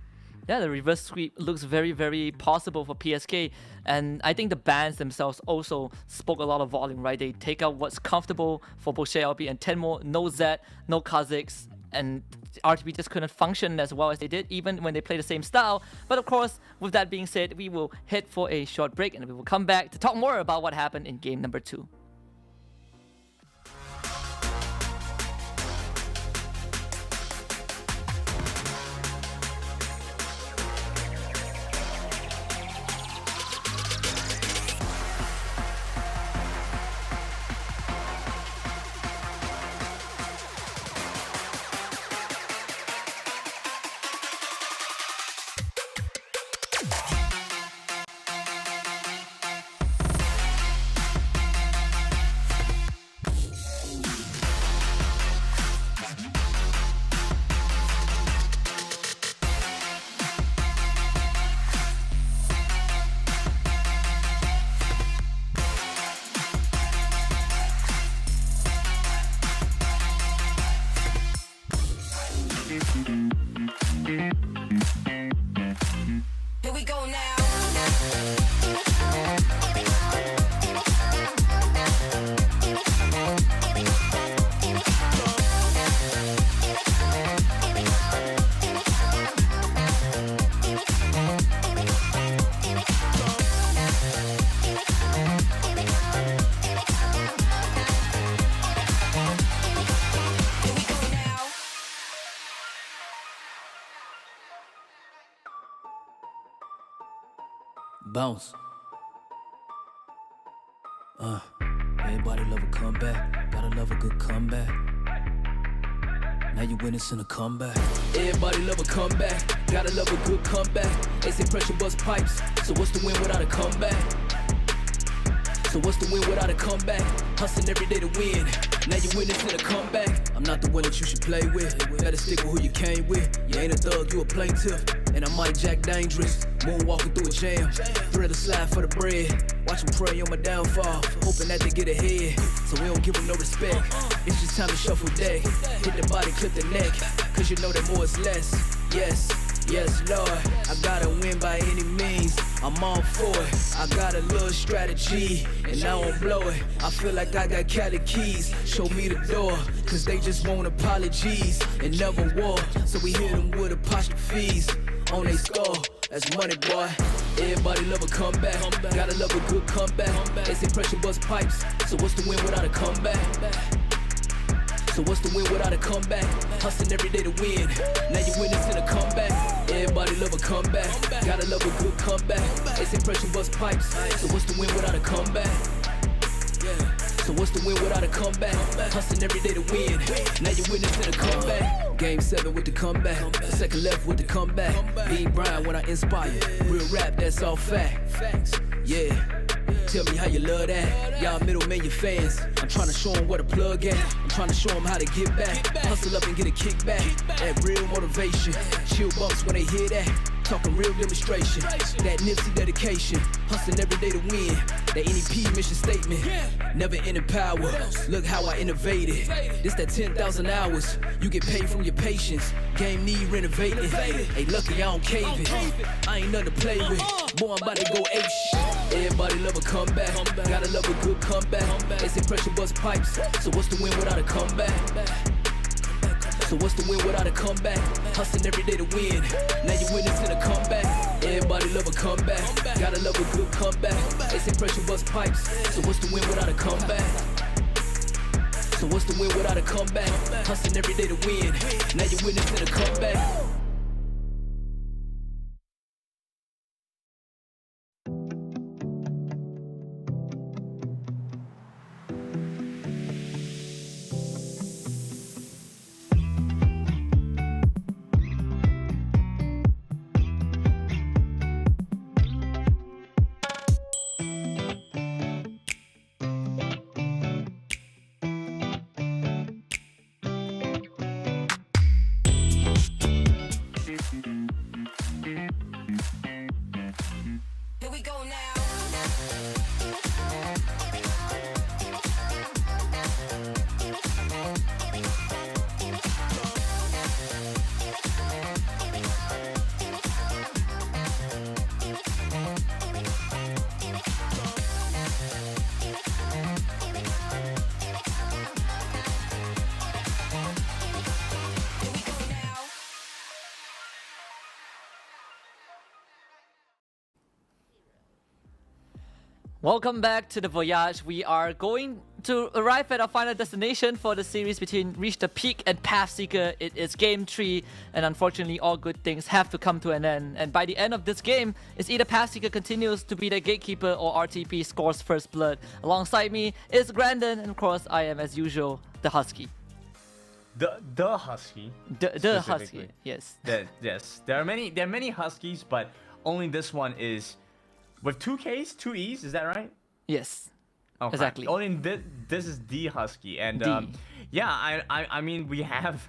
Yeah, the reverse sweep looks very, very possible for PSK, and I think the bans themselves also spoke a lot of volume, right? They take out what's comfortable for both SheLB and Tenmo. No Zed, no Kha'Zix, and RTP just couldn't function as well as they did, even when they play the same style. But of course, with that being said, we will head for a short break, and we will come back to talk more about what happened in game number 2. Here we go now. Bounce. Everybody love a comeback. Gotta love a good comeback. Now you witnessing a comeback. Everybody love a comeback. Gotta love a good comeback. They say pressure bust pipes. So what's the win without a comeback? So what's the win without a comeback? Hustling every day to win. Now you witnessing a comeback. I'm not the one that you should play with. Better stick with who you came with. You ain't a thug, you a plaintiff. And I might jack dangerous. Moonwalking through a jam. Thread a slide for the bread. Watch them pray on my downfall. Hoping that they get ahead. So we don't give them no respect. It's just time to shuffle deck. Hit the body, clip the neck. Cause you know that more is less. Yes. Yes, Lord, I gotta win by any means. I'm all for it. I got a little strategy, and I won't blow it. I feel like I got Cali keys. Show me the door, cause they just want apologies and never war. So we hit them with apostrophes on they score. That's money, boy. Everybody love a comeback. Gotta love a good comeback. They say pressure bust pipes. So what's the win without a comeback? So what's the win without a comeback? Hustling every day to win. Now you witnessing a comeback. Everybody love a comeback. Gotta love a good comeback. They say pressure bust pipes. So what's the win without a comeback? So what's the win without a comeback? Hustling every day to win. Now you witnessing a comeback. Game 7 with the comeback. Second left with the comeback. Being Brian when I inspire. Real rap, that's all fact. Yeah. Tell me how you love that. Y'all middlemen, your fans. I'm trying to show them where to plug at. I'm trying to show them how to get back. Hustle up and get a kickback. That real motivation. Chill bumps when they hear that. Talking real demonstration. That Nipsey dedication. Hustling every day to win. That NEP mission statement. Never ending power. Look how I innovated. This that 10,000 hours. You get paid from your patience. Game need renovating. Hey, lucky I don't cave it. I ain't nothing to play with. Boy, I'm about to go ape shit. Everybody love a comeback. Gotta love a good comeback. They say pressure bust pipes. So what's the win without a comeback? So what's the win without a comeback? Hustling every day to win. Now you witnessing a comeback. Everybody love a comeback. Gotta love a good comeback. They say pressure bust pipes. So what's the win without a comeback? So what's the win without a comeback? Hustling every day to win. Now you witnessing a comeback. Here we go now. Welcome back to the Voyage. We are going to arrive at our final destination for the series between Reach the Peak and Pathseeker. It is Game 3, and unfortunately all good things have to come to an end. And by the end of this game, it's either Pathseeker continues to be the gatekeeper or RTP scores first blood. Alongside me is Grandon, and of course I am, as usual, the Husky. The Husky. The Husky, yes. Yes. There are many Huskies, but only this one is with 2 Ks, 2 Es, is that right? Yes. Okay. Exactly. Only this is the Husky, and yeah, I mean we have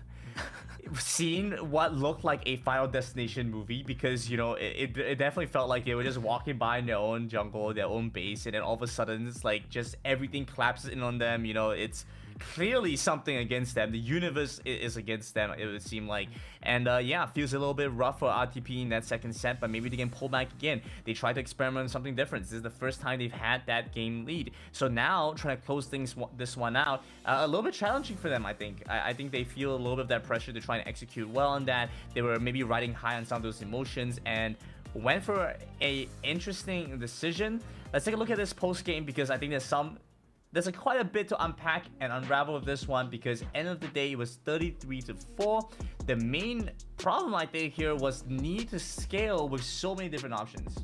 seen what looked like a Final Destination movie, because you know it definitely felt like they were just walking by in their own jungle, their own base, and then all of a sudden it's like just everything collapses in on them. You know, it's clearly something against them. The universe is against them, it would seem like. And yeah, feels a little bit rough for RTP in that second set, but maybe they can pull back again. They try to experiment on something different. This is the first time they've had that game lead, so now trying to close this one out, a little bit challenging for them. I think they feel a little bit of that pressure to try and execute well on that. They were maybe riding high on some of those emotions and went for a interesting decision. Let's take a look at this post game, because I think there's quite a bit to unpack and unravel with this one, because end of the day it was 33-4. The main problem I think here was need to scale with so many different options.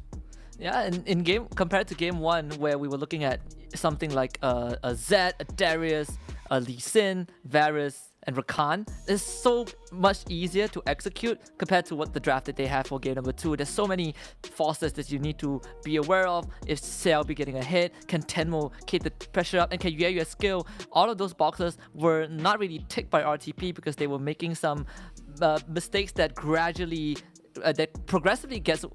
Yeah, in game compared to game 1, where we were looking at something like a Zed, a Darius, a Lee Sin, Varus, and Rakan, it's so much easier to execute compared to what the draft that they have for game number 2. There's so many forces that you need to be aware of. If Cell be getting a hit, can Tenmo keep the pressure up, and can Yueyu skill? All of those boxes were not really ticked by RTP because they were making some mistakes that gradually that progressively gets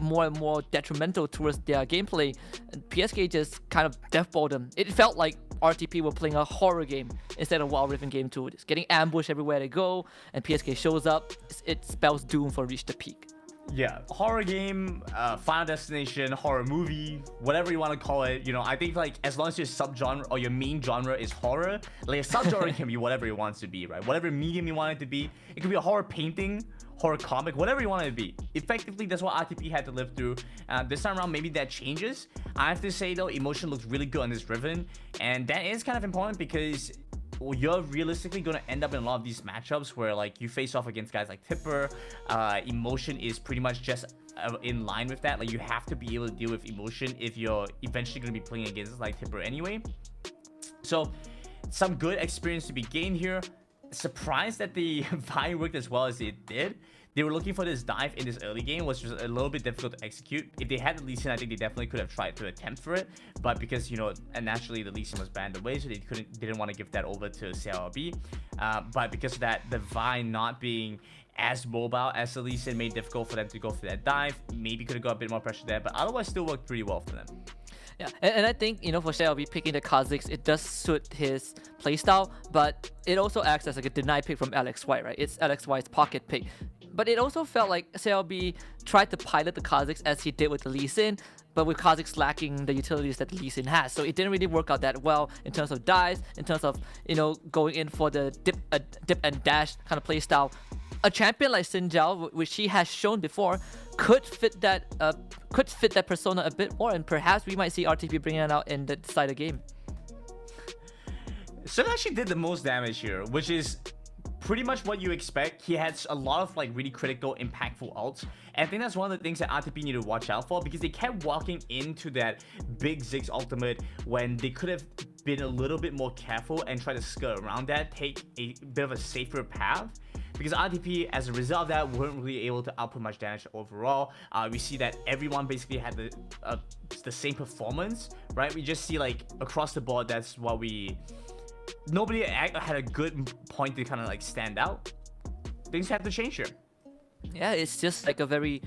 more and more detrimental towards their gameplay. And PSK just kind of deathballed them. It felt like RTP were playing a horror game instead of Wild Rift in game 2. It's getting ambushed everywhere they go, and PSK shows up. It spells doom for Reach the Peak. Yeah, horror game, Final Destination, horror movie, whatever you want to call it. You know, I think like as long as your subgenre or your main genre is horror, like a subgenre can be whatever it wants to be, right? Whatever medium you want it to be. It could be a horror painting, horror comic, whatever you want it to be. Effectively, that's what RTP had to live through. This time around, maybe that changes. I have to say though, emotion looks really good on this Riven, and that is kind of important because you're realistically going to end up in a lot of these matchups where like you face off against guys like Tipper. Emotion is pretty much just in line with that. Like you have to be able to deal with emotion if you're eventually going to be playing against like Tipper anyway. So some good experience to be gained here. Surprised that the Vine worked as well as it did. they were looking for this dive in this early game, which was a little bit difficult to execute. If they had the Lee Sin, I think they definitely could have tried to attempt for it, but because, you know, and naturally the Lee Sin was banned away, so they didn't want to give that over to CLB. But because of that, the Vine not being as mobile as the Lee Sin made it difficult for them to go for that dive. Maybe could have got a bit more pressure there, but otherwise still worked pretty well for them. Yeah, and I think, you know, for CLB picking the Kha'Zix, it does suit his playstyle, but it also acts as like a deny pick from LXY, right? It's LXY's pocket pick. But it also felt like CLB tried to pilot the Kha'Zix as he did with the Lee Sin, but with Kha'Zix lacking the utilities that Lee Sin has. So it didn't really work out that well in terms of dives, in terms of, you know, going in for the dip and dash kind of playstyle. A champion like Xin Zhao, which he has shown before, could fit that persona a bit more, and perhaps we might see RTP bringing it out in the decider game. Sun actually did the most damage here, which is pretty much what you expect. He has a lot of like really critical, impactful ults, and I think that's one of the things that RTP need to watch out for, because they kept walking into that big Ziggs ultimate when they could have been a little bit more careful and try to skirt around that, take a bit of a safer path. Because RTP, as a result of that, weren't really able to output much damage overall. We see that everyone basically had the same performance, right? We just see like across the board, that's what nobody had a good point to kind of like stand out. Things have to change here. Yeah, it's just a very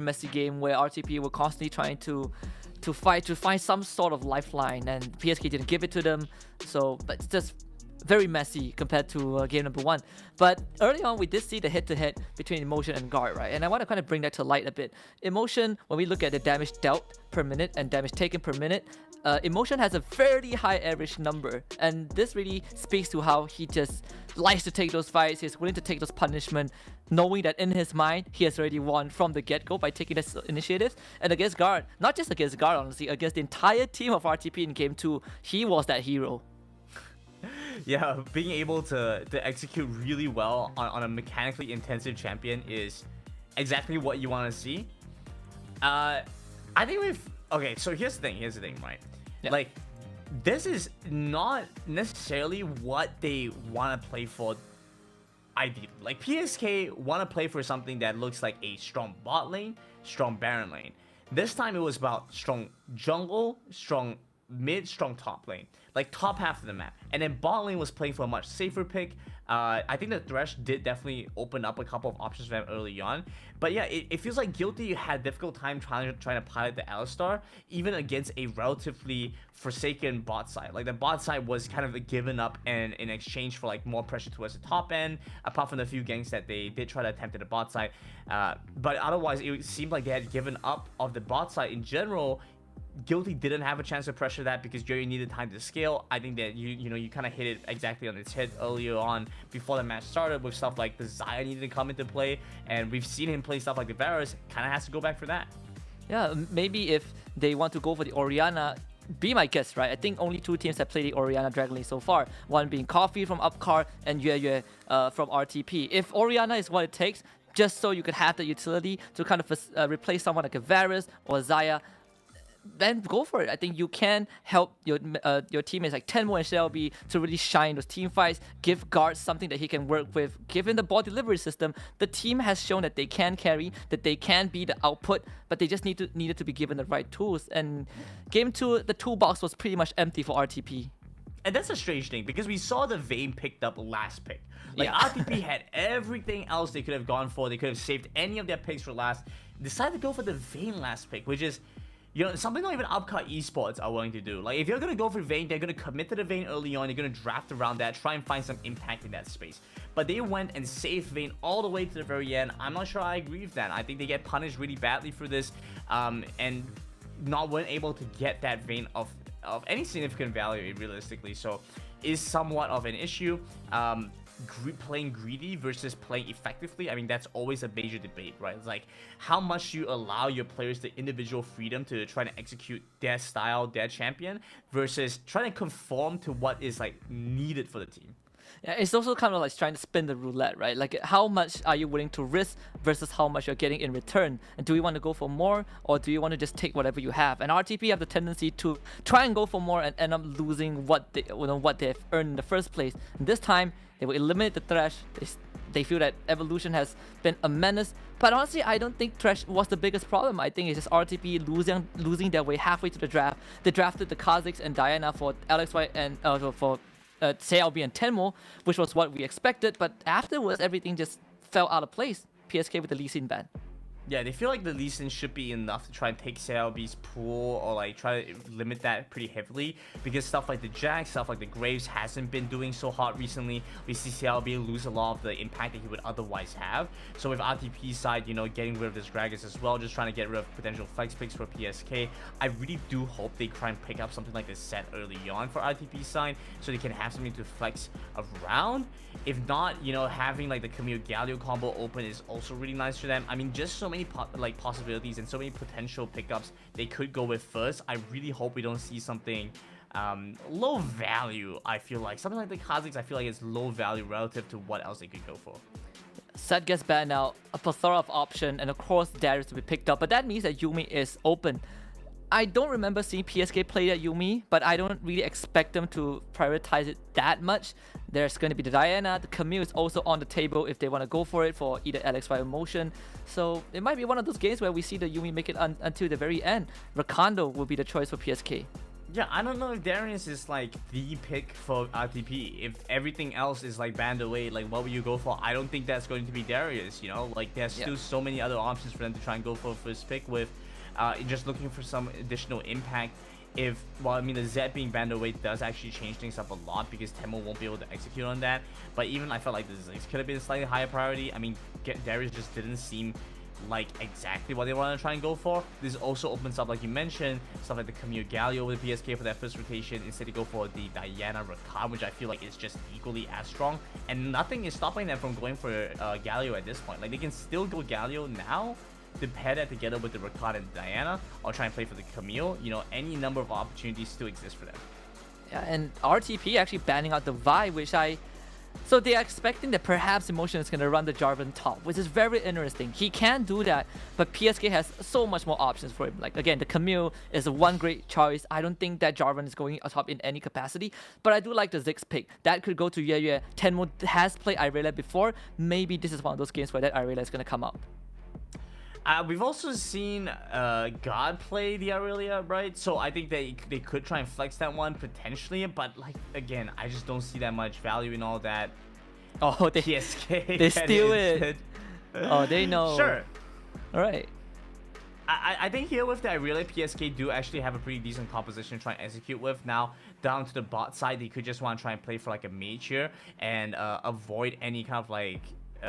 messy game where RTP were constantly trying to find some sort of lifeline, and PSK didn't give it to them. So, but it's just very messy compared to game number 1. But early on, we did see the head-to-head between Emotion and Guard, right? And I want to kind of bring that to light a bit. Emotion, when we look at the damage dealt per minute and damage taken per minute, Emotion has a fairly high average number, and this really speaks to how he just likes to take those fights. He's willing to take those punishment, knowing that in his mind he has already won from the get-go by taking this initiative. And against Guard, not just against Guard, honestly, against the entire team of RTP in game 2, he was that hero. Yeah, being able to execute really well on a mechanically intensive champion is exactly what you want to see. I think okay, so here's the thing, right? Yeah. Like, this is not necessarily what they want to play for ideally. Like, PSK want to play for something that looks like a strong bot lane, strong Baron lane. This time it was about strong jungle, strong mid, strong top lane, like top half of the map. And then bot lane was playing for a much safer pick. I think the Thresh did definitely open up a couple of options for them early on. But yeah, it feels like Guilty had a difficult time trying to pilot the Alistar, even against a relatively forsaken bot side. Like, the bot side was kind of given up in exchange for like more pressure towards the top end, apart from the few ganks that they did try to attempt at the bot side. But otherwise, it seemed like they had given up of the bot side in general. Guilty didn't have a chance to pressure that because Jerry needed time to scale. I think that you kind of hit it exactly on its head earlier on before the match started with stuff like the Xayah needed to come into play, and we've seen him play stuff like the Varus. Kind of has to go back for that. Yeah, maybe if they want to go for the Orianna, be my guest, right? I think only 2 teams have played the Orianna Dragon Lane so far. One being Coffee from Upcar and Yue from RTP. If Orianna is what it takes, just so you could have the utility to kind of replace someone like a Varus or a Xayah, then go for it. I think you can help your teammates like Tenmo and Shelby to really shine those team fights, give Guards something that he can work with. Given the ball delivery system, the team has shown that they can carry, that they can be the output, but they just needed to be given the right tools. And game 2, the toolbox was pretty much empty for RTP. And that's a strange thing, because we saw the Vayne picked up last pick. Like, yeah. RTP had everything else they could have gone for. They could have saved any of their picks for last. Decided to go for the Vayne last pick, which is, something not even Upcar Esports are willing to do. Like, if you're going to go for Vayne, they're going to commit to the Vayne early on. You're going to draft around that, try and find some impact in that space. But they went and saved Vayne all the way to the very end. I'm not sure I agree with that. I think they get punished really badly for this, and weren't able to get that Vayne of any significant value, realistically. So, is somewhat of an issue. Playing greedy versus playing effectively, I mean, that's always a major debate, right? It's like how much you allow your players the individual freedom to try to execute their style, their champion, versus trying to conform to what is like needed for the team. Yeah, it's also kind of like trying to spin the roulette, right? Like, how much are you willing to risk versus how much you're getting in return? And do we want to go for more, or do you want to just take whatever you have? And RTP have the tendency to try and go for more and end up losing what they've earned in the first place. And this time, they will eliminate the Thresh. they feel that evolution has been a menace. But honestly, I don't think Thresh was the biggest problem. I think it's just RTP losing their way halfway to the draft. They drafted the Kha'Zix and Diana for LXY and for CLB and Tenmo, which was what we expected. But afterwards, everything just fell out of place. PSK with the Lee Sin ban. Yeah, they feel like the Lee Sin should be enough to try and take CLB's pool or like try to limit that pretty heavily, because stuff like the Jack, stuff like the Graves hasn't been doing so hot recently. We see CLB lose a lot of the impact that he would otherwise have. So with RTP's side, you know, getting rid of this Gragas as well, just trying to get rid of potential flex picks for PSK, I really do hope they try and pick up something like this set early on for RTP's side so they can have something to flex around. If not, you know, having like the Camille Galio combo open is also really nice for them. I mean, just so many possibilities and so many potential pickups they could go with first. I really hope we don't see something low value. I feel like something like the Kha'Zix, I feel like it's low value relative to what else they could go for. Set gets banned now, a plethora of options, and of course Darius to be picked up, but that means that Yuumi is open. I don't remember seeing PSK play that Yuumi, but I don't really expect them to prioritize it that much. There's going to be the Diana, the Camille is also on the table if they want to go for it for either LXY or Motion. So it might be one of those games where we see the Yuumi make it until the very end. Rakondo will be the choice for PSK. Yeah, I don't know if Darius is like the pick for RTP. If everything else is like banned away, like what would you go for? I don't think that's going to be Darius, you know? Like there's still so many other options for them to try and go for first pick with. Just looking for some additional impact. Well, I mean, the Z being banned away does actually change things up a lot because Temo won't be able to execute on that. But even I felt like the Ziggs could have been a slightly higher priority. I mean, Darius just didn't seem like exactly what they want to try and go for. This also opens up, like you mentioned, stuff like the Camille Galio with the PSK for that first rotation instead of go for the Diana Rakan, which I feel like is just equally as strong. And nothing is stopping them from going for Galio at this point. Like they can still go Galio now to pair that together with the Rakan and Diana, or try and play for the Camille. You know, any number of opportunities still exist for them. Yeah, and RTP actually banning out the Vi, so they are expecting that perhaps Emotion is going to run the Jarvan top, which is very interesting. He can do that, but PSK has so much more options for him. Like, again, the Camille is one great choice. I don't think that Jarvan is going atop in any capacity, but I do like the Ziggs pick. That could go to Yue. Tenmo has played Irelia before. Maybe this is one of those games where that Irelia is going to come out. We've also seen God play the Aurelia, right? So I think they could try and flex that one potentially, but like again, I just don't see that much value in all that. Oh, they PSK. they steal it. Oh, they know. Sure. All right. I think here with the Aurelia, PSK do actually have a pretty decent composition to try and execute with. Now down to the bot side, they could just want to try and play for like a mage here and avoid any kind of like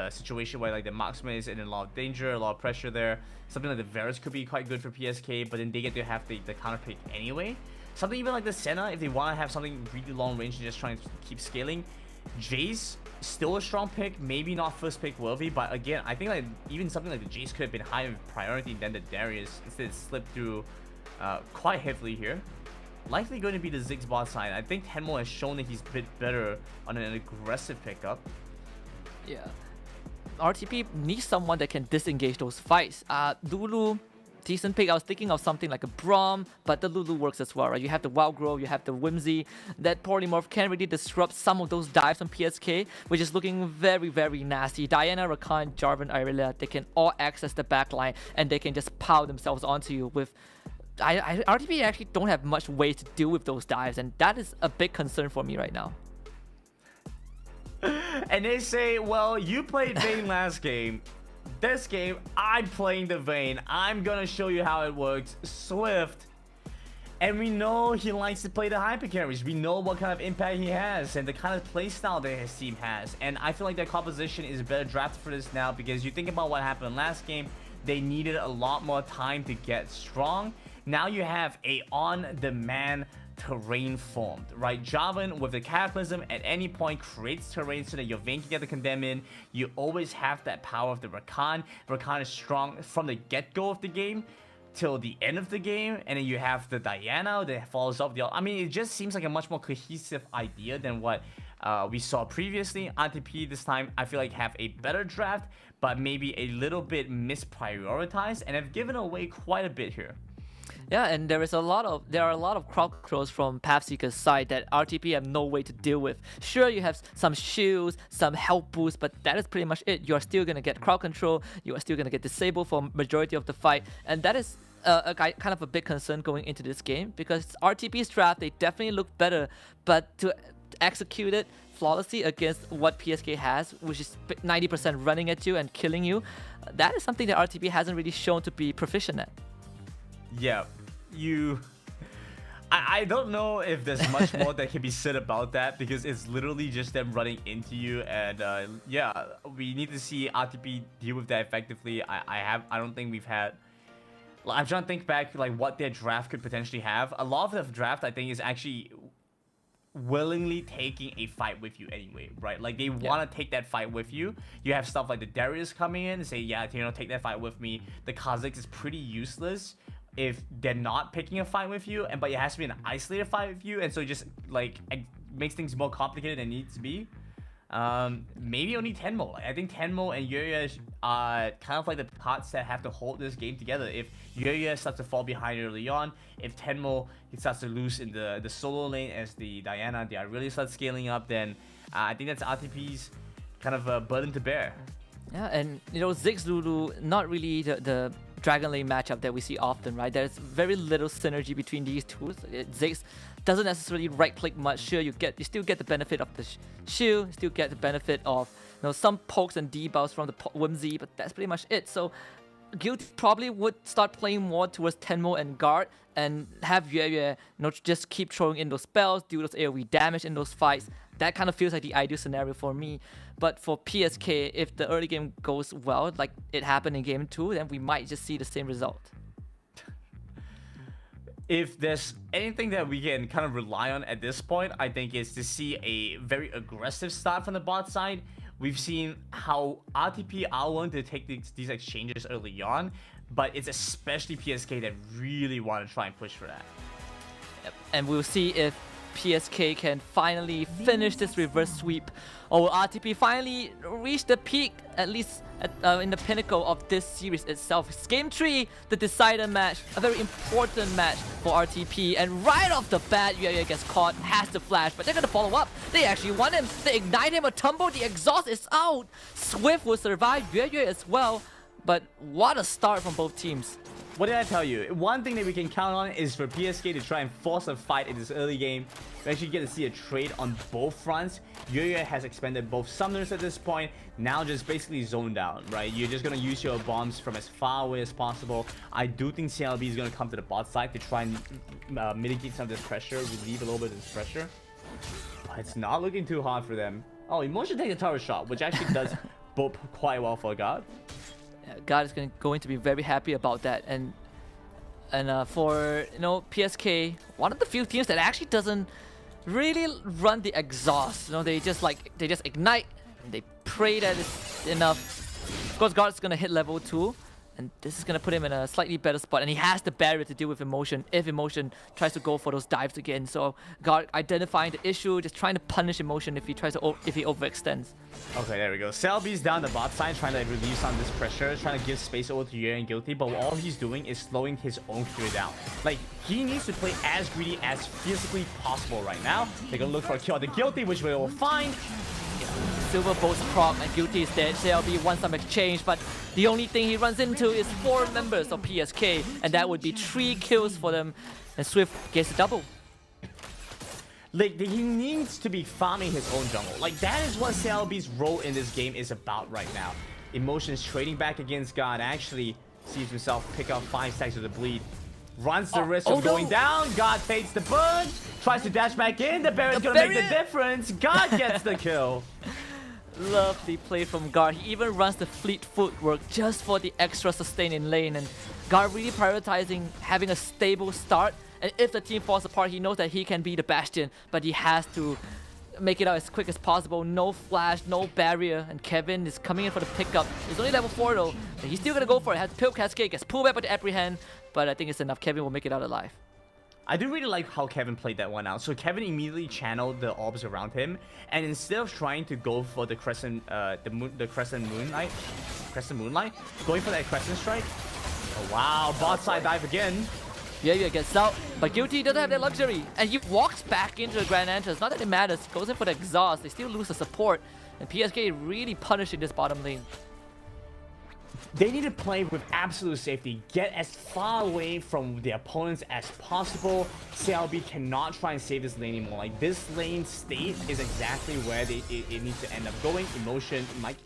situation where like the marksman is in a lot of danger, a lot of pressure there. Something like the Varus could be quite good for PSK, but then they get to have the counter pick anyway. Something even like the Senna, if they want to have something really long range and just trying to keep scaling. Jace, still a strong pick, maybe not first pick worthy, but again, I think like even something like the Jace could have been higher priority than the Darius. Instead it slipped through quite heavily here. Likely going to be the Ziggs bot side. I think Tenmo has shown that he's a bit better on an aggressive pickup. Yeah. RTP needs someone that can disengage those fights. Lulu, decent pick. I was thinking of something like a Braum, but the Lulu works as well, right? You have the Wild Grove, you have the Whimsy. That Polymorph can really disrupt some of those dives on PSK, which is looking very, very nasty. Diana, Rakan, Jarvan, Irelia, they can all access the backline and they can just pile themselves onto you with... RTP actually don't have much ways to deal with those dives, and that is a big concern for me right now. And they say, well, you played Vayne last game. This game, I'm playing the Vayne. I'm gonna show you how it works. Swift. And we know he likes to play the hyper carries. We know what kind of impact he has and the kind of playstyle that his team has. And I feel like their composition is better drafted for this now, because you think about what happened last game. They needed a lot more time to get strong. Now you have a on-demand terrain formed, right? Jarvan with the Cataclysm at any point creates terrain so that your Vayne can get the condemn in. You always have that power of the Rakan. Rakan is strong from the get-go of the game till the end of the game, and then you have the Diana that follows up the... I mean, it just seems like a much more cohesive idea than what we saw previously. RTP this time, I feel like have a better draft, but maybe a little bit misprioritized, and have given away quite a bit here. Yeah, and there are a lot of crowd controls from Pathseeker's side that RTP have no way to deal with. Sure, you have some shields, some health boosts, but that is pretty much it. You are still gonna get crowd control. You are still gonna get disabled for majority of the fight, and that is kind of a big concern going into this game because RTP's draft they definitely look better, but to execute it flawlessly against what PSK has, which is 90% running at you and killing you, that is something that RTP hasn't really shown to be proficient at. Yeah, I don't know if there's much more that can be said about that because it's literally just them running into you, and yeah, we need to see RTP deal with that effectively. I don't think we've had. I'm trying to think back like what their draft could potentially have. A lot of the draft I think is actually willingly taking a fight with you anyway, right? Like they want to take that fight with you. You have stuff like the Darius coming in and say, yeah, take that fight with me. The Kha'Zix is pretty useless if they're not picking a fight with you, but it has to be an isolated fight with you, and so it just like it makes things more complicated than it needs to be. Maybe only Tenmo. Like, I think Tenmo and Yuya are kind of like the parts that have to hold this game together. If Yuya starts to fall behind early on, if Tenmo starts to lose in the solo lane as the Diana, they really start scaling up, then I think that's RTP's kind of a burden to bear. Yeah, and Ziggs Lulu, not really the Dragon Lane matchup that we see often, right? There's very little synergy between these two. Ziggs doesn't necessarily right-click much. Sure, you still get the benefit of the shield, still get the benefit of some pokes and debuffs from the Whimsy, but that's pretty much it. So Guilty probably would start playing more towards Tenmo and Guard and have Yue just keep throwing in those spells, do those AoE damage in those fights. That kind of feels like the ideal scenario for me. But for PSK, if the early game goes well, like it happened in game 2, then we might just see the same result. If there's anything that we can kind of rely on at this point, I think is to see a very aggressive start from the bot side. We've seen how RTP are willing to take these exchanges early on, but it's especially PSK that really want to try and push for that. Yep. And we'll see if PSK can finally finish this reverse sweep, or will RTP finally reach the peak, at least in the pinnacle of this series itself. It's game 3, the decider match, a very important match for RTP, and right off the bat, Yue gets caught, has to flash, but they're gonna follow up. They actually want him, they ignite him, a tumble, the exhaust is out. Swift will survive, Yue as well, but what a start from both teams. What did I tell you? One thing that we can count on is for PSK to try and force a fight in this early game. We actually get to see a trade on both fronts. Yuya has expended both summoners at this point. Now just basically zoned out, right? You're just going to use your bombs from as far away as possible. I do think CLB is going to come to the bot side to try and mitigate some of this pressure, relieve a little bit of this pressure. But it's not looking too hard for them. Oh, Emotion takes a tower shot, which actually does both quite well for God. God is going to be very happy about that, and for PSK, one of the few teams that actually doesn't really run the exhaust. They just ignite and they pray that it's enough. Of course, God's gonna hit level 2, and this is gonna put him in a slightly better spot, and he has the barrier to deal with Emotion if Emotion tries to go for those dives again. So God identifying the issue, just trying to punish Emotion if he overextends. Okay, there we go. Selby's down the bot side, trying to relieve some of this pressure, trying to give space over to Yue and Guilty, but all he's doing is slowing his own fear down. Like, he needs to play as greedy as physically possible right now. They're gonna look for a kill on the Guilty, which we will find. Silver Bolt's proc and Guilty is dead. CLB wants some exchange, but the only thing he runs into is 4 members of PSK, and that would be 3 kills for them, and Swift gets a double. Like, he needs to be farming his own jungle. Like, that is what CLB's role in this game is about right now. Emotions trading back against God, actually sees himself pick up 5 stacks of the bleed. Runs the risk of going down. God takes the burn, tries to dash back in. The Baron's gonna make the difference. God gets the kill. Lovely play from Guard. He even runs the fleet footwork just for the extra sustain in lane, and Guard really prioritizing having a stable start. And if the team falls apart, he knows that he can be the Bastion, but he has to make it out as quick as possible. No flash, no barrier, and Kevin is coming in for the pickup. He's only level 4 though, and he's still gonna go for it. Has to Pill Cascade, gets pulled back by the Apprehend, but I think it's enough. Kevin will make it out alive. I do really like how Kevin played that one out. So Kevin immediately channeled the orbs around him, and instead of trying to go for the crescent, the crescent moonlight, going for that crescent strike. Oh wow, bot side dive again. Yeah, gets out, but Guilty doesn't have that luxury, and he walks back into the Grand Entrance. Not that it matters, goes in for the exhaust. They still lose the support, and PSK really punishing this bottom lane. They need to play with absolute safety, get as far away from their opponents as possible. CLB cannot try and save this lane anymore. Like, this lane state is exactly where it needs to end up going. Emotion might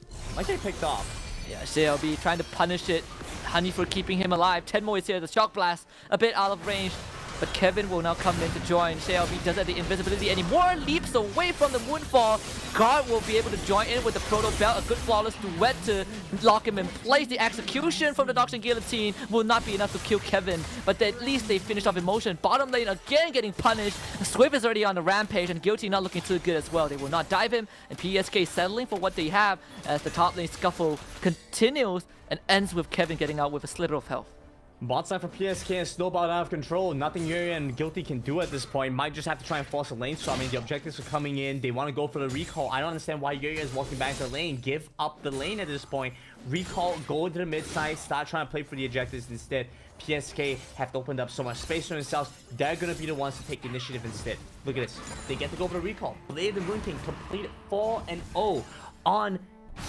get picked off. Yeah, CLB trying to punish it. Honey for keeping him alive. Tenmo is here, the Shock Blast, a bit out of range. But Kevin will now come in to join. CLB doesn't have the invisibility anymore. Leaps away from the Moonfall. Guard will be able to join in with the Proto Belt. A good flawless duet to lock him in place. The execution from the Noxian Guillotine will not be enough to kill Kevin. But at least they finish off Emotion. Bottom lane again getting punished. Swift is already on the rampage and Guilty not looking too good as well. They will not dive him. And PSK settling for what they have as the top lane scuffle continues and ends with Kevin getting out with a sliver of health. Bot side for PSK is snowballed out of control. Nothing Yuri and Guilty can do at this point. Might just have to try and force a lane. So I mean, the objectives are coming in. They want to go for the recall. I don't understand why Yuri is walking back to the lane. Give up the lane at this point. Recall, go into the mid side, start trying to play for the objectives instead. PSK have opened up so much space for themselves. They're going to be the ones to take the initiative instead. Look at this. They get to go for the recall. Blade the Moon King completed 4-0 on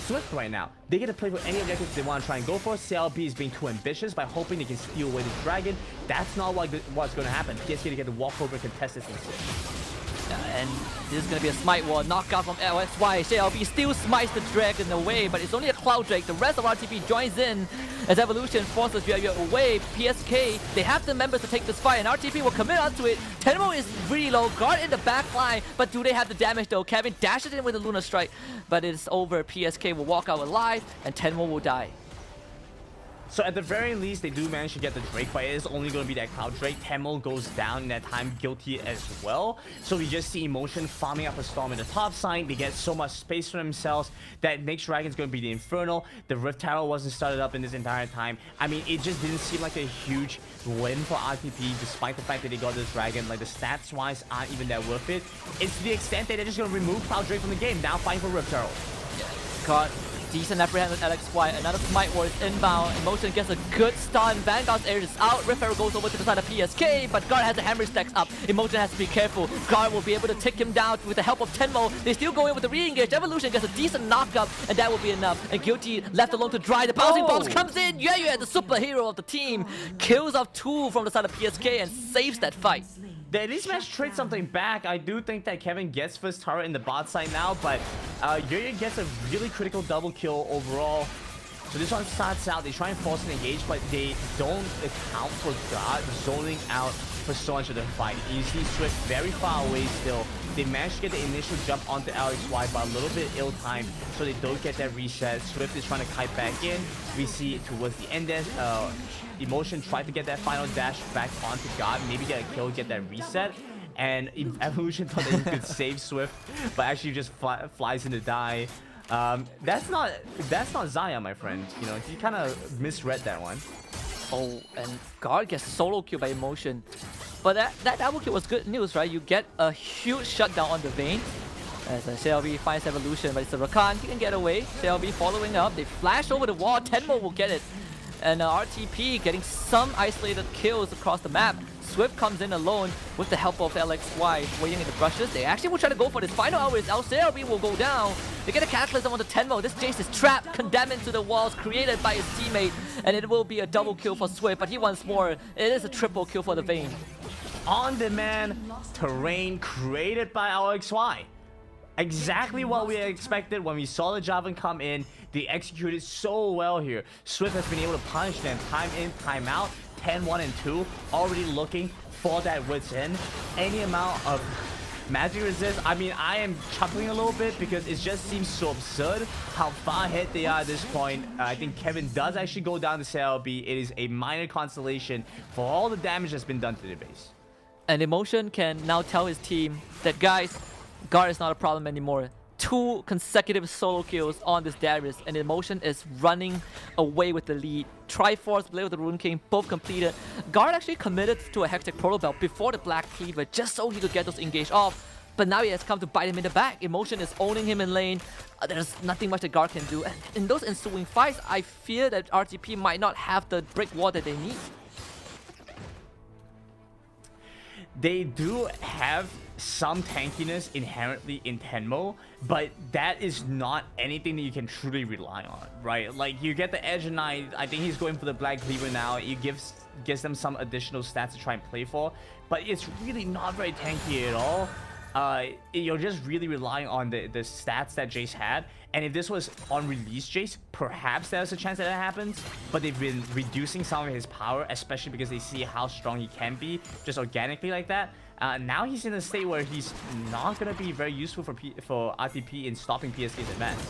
Swift right now. They get to play for any objectives they want to try and go for. CLB is being too ambitious by hoping they can steal away the dragon. That's not what's going to happen. PSK to get to walk over and contest this instead. And this is going to be a smite wall knockout from LXY. CLB still smites the dragon away, but it's only a Cloud Drake. The rest of RTP joins in as Evolution forces Yuya away. PSK, they have the members to take this fight, and RTP will commit onto it. Tenmo is really low, guard in the back line, but do they have the damage though? Kevin dashes in with a Lunar Strike, but it's over. PSK will walk out alive, and Tenmo will die. So at the very least, they do manage to get the Drake, but it is only going to be that Cloud Drake. Temmo goes down in that time, Guilty as well. So we just see Emotion farming up a Storm in the top side. They get so much space for themselves that next Dragon's going to be the Infernal. The Rift Tower wasn't started up in this entire time. I mean, it just didn't seem like a huge win for RTP, despite the fact that they got this Dragon. Like, the stats-wise aren't even that worth it. It's to the extent that they're just going to remove Cloud Drake from the game, now fighting for Rift Tower. God. Decent upper hand with LXY. Another Smite War is inbound. Emotion gets a good stun. Vanguard's air is out. Rift Arrow goes over to the side of PSK, but Guard has the hammer stacks up. Emotion has to be careful. Guard will be able to take him down with the help of Tenmo. They still go in with the re-engage. Evolution gets a decent knockup, and that will be enough. And Guilty left alone to dry. The bouncing bombs comes in. Yeah, the superhero of the team. Kills off 2 from the side of PSK and saves that fight. They at least managed to trade something back. I do think that Kevin gets first turret in the bot side now, but Yuya gets a really critical double kill overall. So this one starts out, they try and force an engage, but they don't account for God zoning out for so much of the fight. You see Swift very far away still. They managed to get the initial jump onto LXY, but a little bit ill-timed, so they don't get that reset. Swift is trying to kite back in. We see towards the end there, Emotion tried to get that final dash back onto God, maybe get a kill, get that reset. And Evolution thought that he could save Swift, but actually just flies in to die. That's not Zaya, my friend. You know, he kind of misread that one. Oh, and Guard gets solo kill by Emotion. But that double kill was good news, right? You get a huge shutdown on the Vayne. As CLB finds Evolution, but it's a Rakan. He can get away. CLB following up. They flash over the wall. Tenmo will get it. And RTP getting some isolated kills across the map. Swift comes in alone with the help of LXY waiting in the brushes. They actually will try to go for this final hour. CLB will go down. They get a Cataclysm onto Tenmo. This Jace is trapped, condemned into the walls created by his teammate. And it will be a double kill for Swift, but he wants more. It is a triple kill for the Vayne. On-demand terrain created by LXY. Exactly what we expected when we saw the Javelin come in. They executed so well here. Swift has been able to punish them time in, time out. 10-1 and 2, already looking for that wit's end. Any amount of magic resist. I mean, I am chuckling a little bit because it just seems so absurd how far ahead they are at this point. I think Kevin does actually go down to CLB. It is a minor consolation for all the damage that's been done to the base. And Emotion can now tell his team that, guys, Guard is not a problem anymore. 2 consecutive solo kills on this Darius, and Emotion is running away with the lead. Triforce, Blade with the Rune King, both completed. Guard actually committed to a Hectic Proto Belt before the Black Cleaver, just so he could get those engaged off. But now he has come to bite him in the back. Emotion is owning him in lane. There's nothing much that Guard can do. And in those ensuing fights, I fear that RTP might not have the brick wall that they need. they do have some tankiness inherently in Tenmo, but that is not anything that you can truly rely on, right? Like, you get the Edge Knight, I think he's going for the Black Cleaver now, it gives them some additional stats to try and play for, but it's really not very tanky at all. You're just really relying on the stats that Jace had, and if this was on release Jace, perhaps there's a chance that happens, but they've been reducing some of his power, especially because they see how strong he can be just organically like that. Now he's in a state where he's not going to be very useful for RTP in stopping PSK's advance.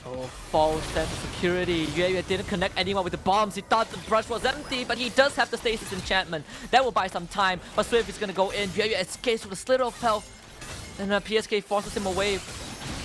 Oh, false sense of security. Yueyue didn't connect anyone with the bombs. He thought the brush was empty, but he does have the stasis enchantment. That will buy some time, but Swift is going to go in. Yueyue escapes with a sliver of health, and PSK forces him away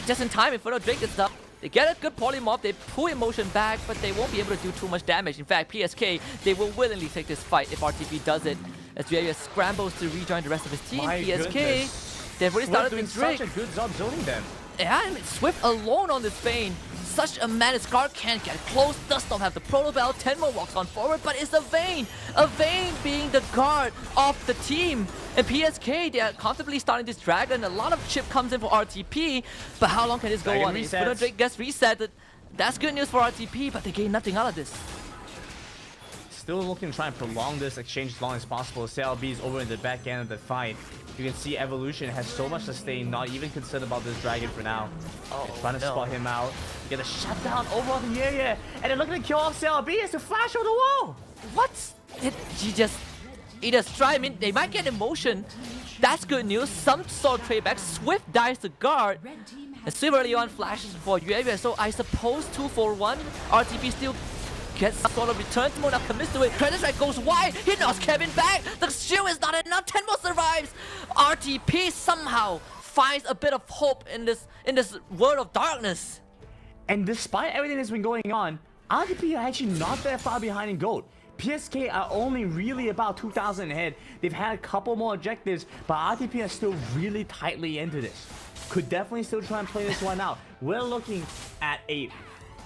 just in time. Inferno Drake gets up. They get a good polymorph, they pull emotion back, but they won't be able to do too much damage. In fact, PSK, they will willingly take this fight if RTP does it, as Yueyue scrambles to rejoin the rest of his team. My PSK, goodness. they've already started doing with Drake. such a good job zoning them. Yeah, and Swift alone on this Vayne. Such a man, his guard can't get close, does not have the Proto Bell. Tenmo walks on forward, but it's a Vayne. A Vayne being the guard of the team. And PSK, they are comfortably starting this dragon. A lot of chip comes in for RTP, but how long can this go Dragon on? If resets. Drake gets reset, that's good news for RTP, but they gain nothing out of this. Still looking to try and prolong this exchange as long as possible. CLB is over in the back end of the fight. You can see Evolution has so much to stay, not even concerned about this dragon for now. Oh, They're trying to spot him out. Get a shutdown over on the area. And they're looking to kill off CLB as to flash over the wall. What? He just strike. I mean, they might get emotion. That's good news. Some sort of trade back. Swift dies to guard. And Swift early on flashes for Yueyue. So I suppose 2-4-1. RTP still gets some sort of return mode. Now commits to it. Credit Strike goes wide. He knocks Kevin back. The shield is not enough. Tenmo survives. RTP somehow finds a bit of hope in this world of darkness. And despite everything that's been going on, RTP are actually not that far behind in gold. PSK are only really about 2,000 ahead. They've had a couple more objectives, but RTP are still really tightly into this. Could definitely still try and play this one out. We're looking at a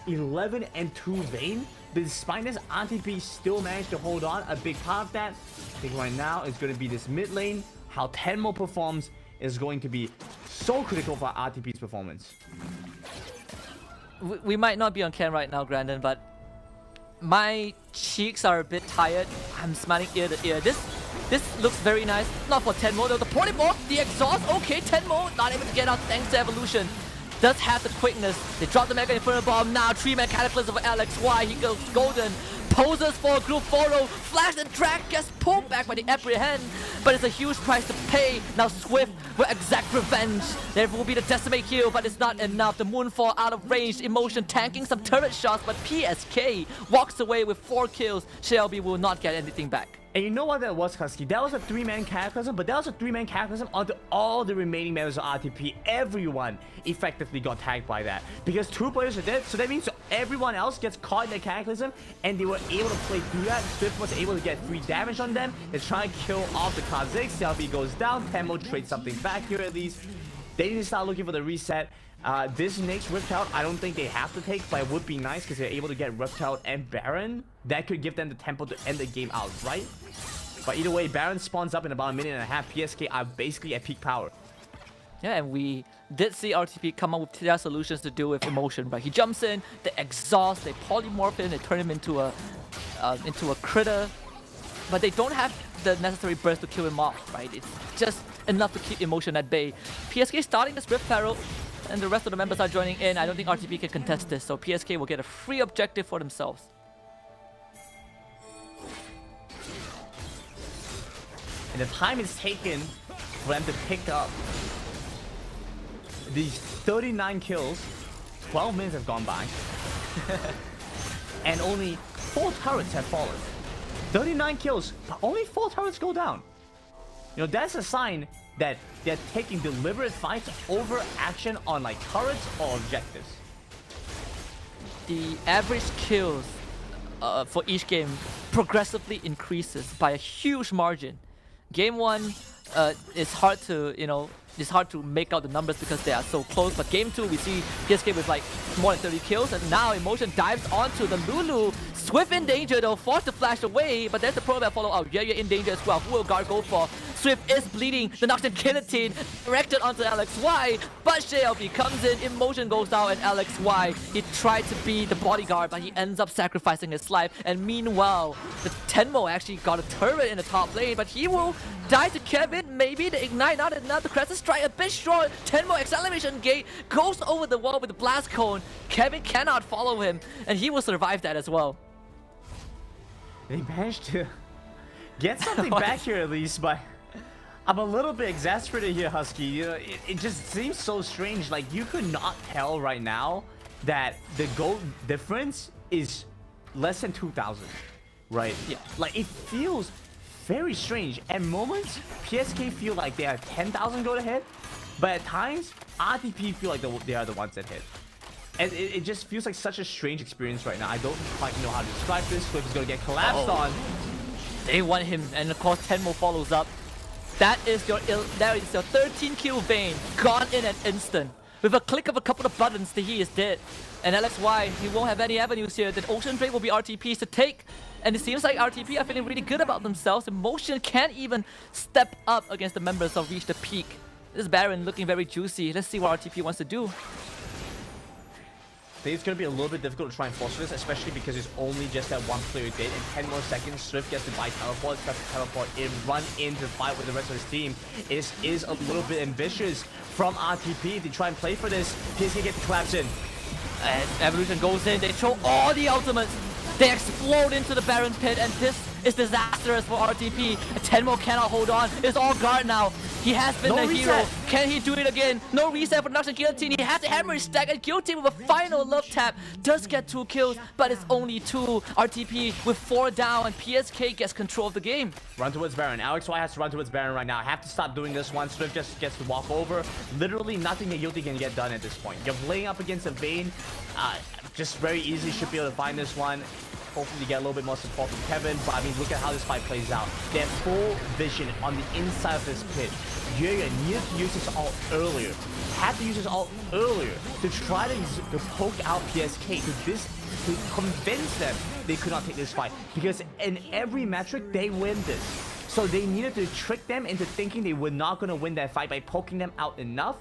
11-2 Vayne. Despite this, RTP still managed to hold on. A big part of that, I think right now, is going to be this mid lane. How Tenmo performs is going to be so critical for RTP's performance. We might not be on cam right now, Grandin, but my cheeks are a bit tired. I'm smiling ear to ear. This looks very nice. Not for Tenmo though. The polymorph, the exhaust. Okay, Tenmo not able to get out thanks to Evolution. Does have the quickness. They drop the Mega Inferno Bomb now. 3-man Cataclysm for LXY. He goes golden. Poses for a group photo. Flash and drag gets pulled back by the Apprehend. But it's a huge price to pay. Now Swift will exact revenge. There will be the Decimate heal, but it's not enough. The Moonfall out of range. Emotion tanking some turret shots, but PSK walks away with 4 kills. Shelby will not get anything back. And you know what that was, Husky? That was a 3-man Cataclysm, but that was a 3-man Cataclysm onto all the remaining members of RTP. Everyone effectively got tagged by that. Because 2 players are dead, so that means everyone else gets caught in the Cataclysm, and they were able to play through that. Swift was able to get 3 damage on them. They're trying to kill off the Kha'Zix. CLB goes down. Tenmo trades something back here at least. They need to start looking for the reset. This next Rift Out, I don't think they have to take, but it would be nice because they're able to get Rift Out and Baron. That could give them the tempo to end the game out, right? But either way, Baron spawns up in about a minute and a half. PSK are basically at peak power. Yeah, and we did see RTP come up with their solutions to deal with emotion, but he jumps in, they exhaust, they polymorph him, they turn him into a critter, but they don't have the necessary burst to kill him off, right? It's just enough to keep emotion at bay. PSK starting this Rift Pharaoh, and the rest of the members are joining in. I don't think RTP can contest this, so PSK will get a free objective for themselves. And the time it's taken for them to pick up these 39 kills, 12 minutes have gone by, and only 4 turrets have fallen. 39 kills, but only 4 turrets go down. You know, that's a sign that they're taking deliberate fights over action on like turrets or objectives. The average kills for each game progressively increases by a huge margin. Game 1 is hard to, it's hard to make out the numbers because they are so close. But game 2, we see PSK with like more than 30 kills, and now Emotion dives onto the Lulu. Swift in danger though, forced to flash away, but there's the Probat follow out. Yeah, you're in danger as well. Who will guard go for? Swift is bleeding. The Nocturne Guillotine directed onto AlexY, but JLB comes in. Emotion goes down, and AlexY, he tried to be the bodyguard, but he ends up sacrificing his life. And meanwhile, the Tenmo actually got a turret in the top lane, but he will die to Kevin. Maybe the Ignite, not enough. The Crescent Strike a bit short. Tenmo acceleration gate goes over the wall with the blast cone. Kevin cannot follow him, and he will survive that as well. They managed to get something back here at least, but I'm a little bit exasperated here, Husky. You know, it just seems so strange. Like, you could not tell right now that the gold difference is less than 2,000, right? Yeah. Like, it feels very strange. At moments, PSK feel like they are 10,000 gold ahead, but at times, RTP feel like they are the ones that hit. And it just feels like such a strange experience right now. I don't quite know how to describe this. Swift is going to get collapsed on. They want him, and of course Tenmo follows up. That is your 13 kill Vayne, gone in an instant. With a click of a couple of buttons, he is dead. And AlexY, he won't have any avenues here. The Ocean Drake will be RTPs to take. And it seems like RTP are feeling really good about themselves. Emotion can't even step up against the members of Reach the Peak. This Baron looking very juicy. Let's see what RTP wants to do. I think it's going to be a little bit difficult to try and foster this, especially because it's only just that one player dead. In 10 more seconds, Swift gets to buy teleport, starts to teleport in, run in to fight with the rest of his team. It is a little bit ambitious from RTP to try and play for this. PSG gets the collapse in. And Evolution goes in, they throw all the ultimates. They explode into the Baron pit, and this is disastrous for RTP. Tenmo cannot hold on. It's all guard now. He has been the hero. Can he do it again? No reset for Nocturne Guillotine. He has a hammer stack, and Guillotine with a final love tap does get 2 kills, but it's only 2. RTP with 4 down, and PSK gets control of the game. Run towards Baron. AlexY has to run towards Baron right now. I have to stop doing this one. Swift just gets to walk over. Literally nothing that Guillotine can get done at this point. You're laying up against a Vayne. Just very easy. Should be able to find this one. Hopefully get a little bit more support from Kevin, but I mean, look at how this fight plays out. They have full vision on the inside of this pit. Yuya needed to use his ult earlier. Had to use his ult earlier to try to poke out PSK to convince them they could not take this fight. Because in every metric, they win this. So they needed to trick them into thinking they were not going to win that fight by poking them out enough.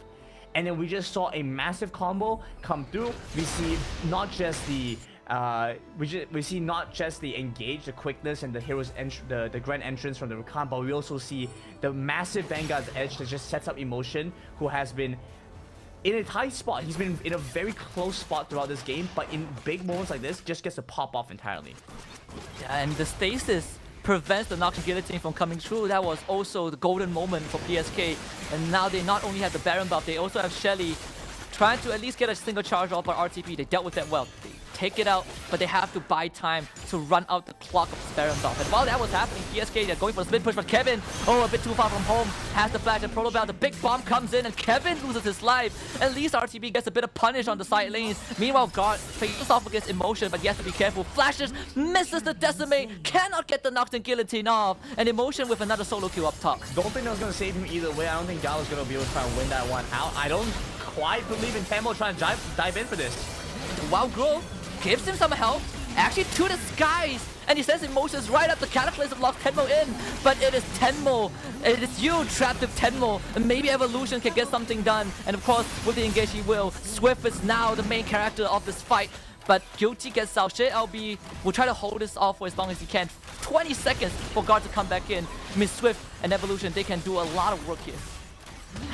And then we just saw a massive combo come through. We see not just the we see not just the engage, the quickness, and the hero's the grand entrance from the Rakan, but we also see the massive Vanguard's edge that just sets up Emotion, who has been in a tight spot. He's been in a very close spot throughout this game, but in big moments like this, just gets to pop off entirely. Yeah, and the stasis prevents the Nocturne Guillotine from coming through. That was also the golden moment for PSK. And now they not only have the Baron buff, they also have Shelly trying to at least get a single charge off by RTP. They dealt with that well. They take it out, but they have to buy time to run out the clock of Baron buff. And while that was happening, PSK, they're going for a split push, but Kevin, a bit too far from home, has the flash and Proto Bell. The big bomb comes in, and Kevin loses his life. At least RTP gets a bit of punish on the side lanes. Meanwhile, Guard faces off against Emotion, but he has to be careful. Flashes, misses the Decimate, cannot get the Nocturne Guillotine off, and Emotion with another solo kill up top. Don't think that was going to save him either way. I don't think Galo's going to be able to try and win that one out. I don't quite believe in Tenmo trying to dive in for this. Wild Grove gives him some help, actually to the skies, and he sends Emotions right up. The Cataclysm locks Tenmo in, but it is Tenmo. It is you trapped with Tenmo, and maybe Evolution can get something done, and of course, with the engage he will. Swift is now the main character of this fight, but Guilty gets out. LB will try to hold this off for as long as he can. 20 seconds for Guard to come back in. I mean, Swift and Evolution, they can do a lot of work here.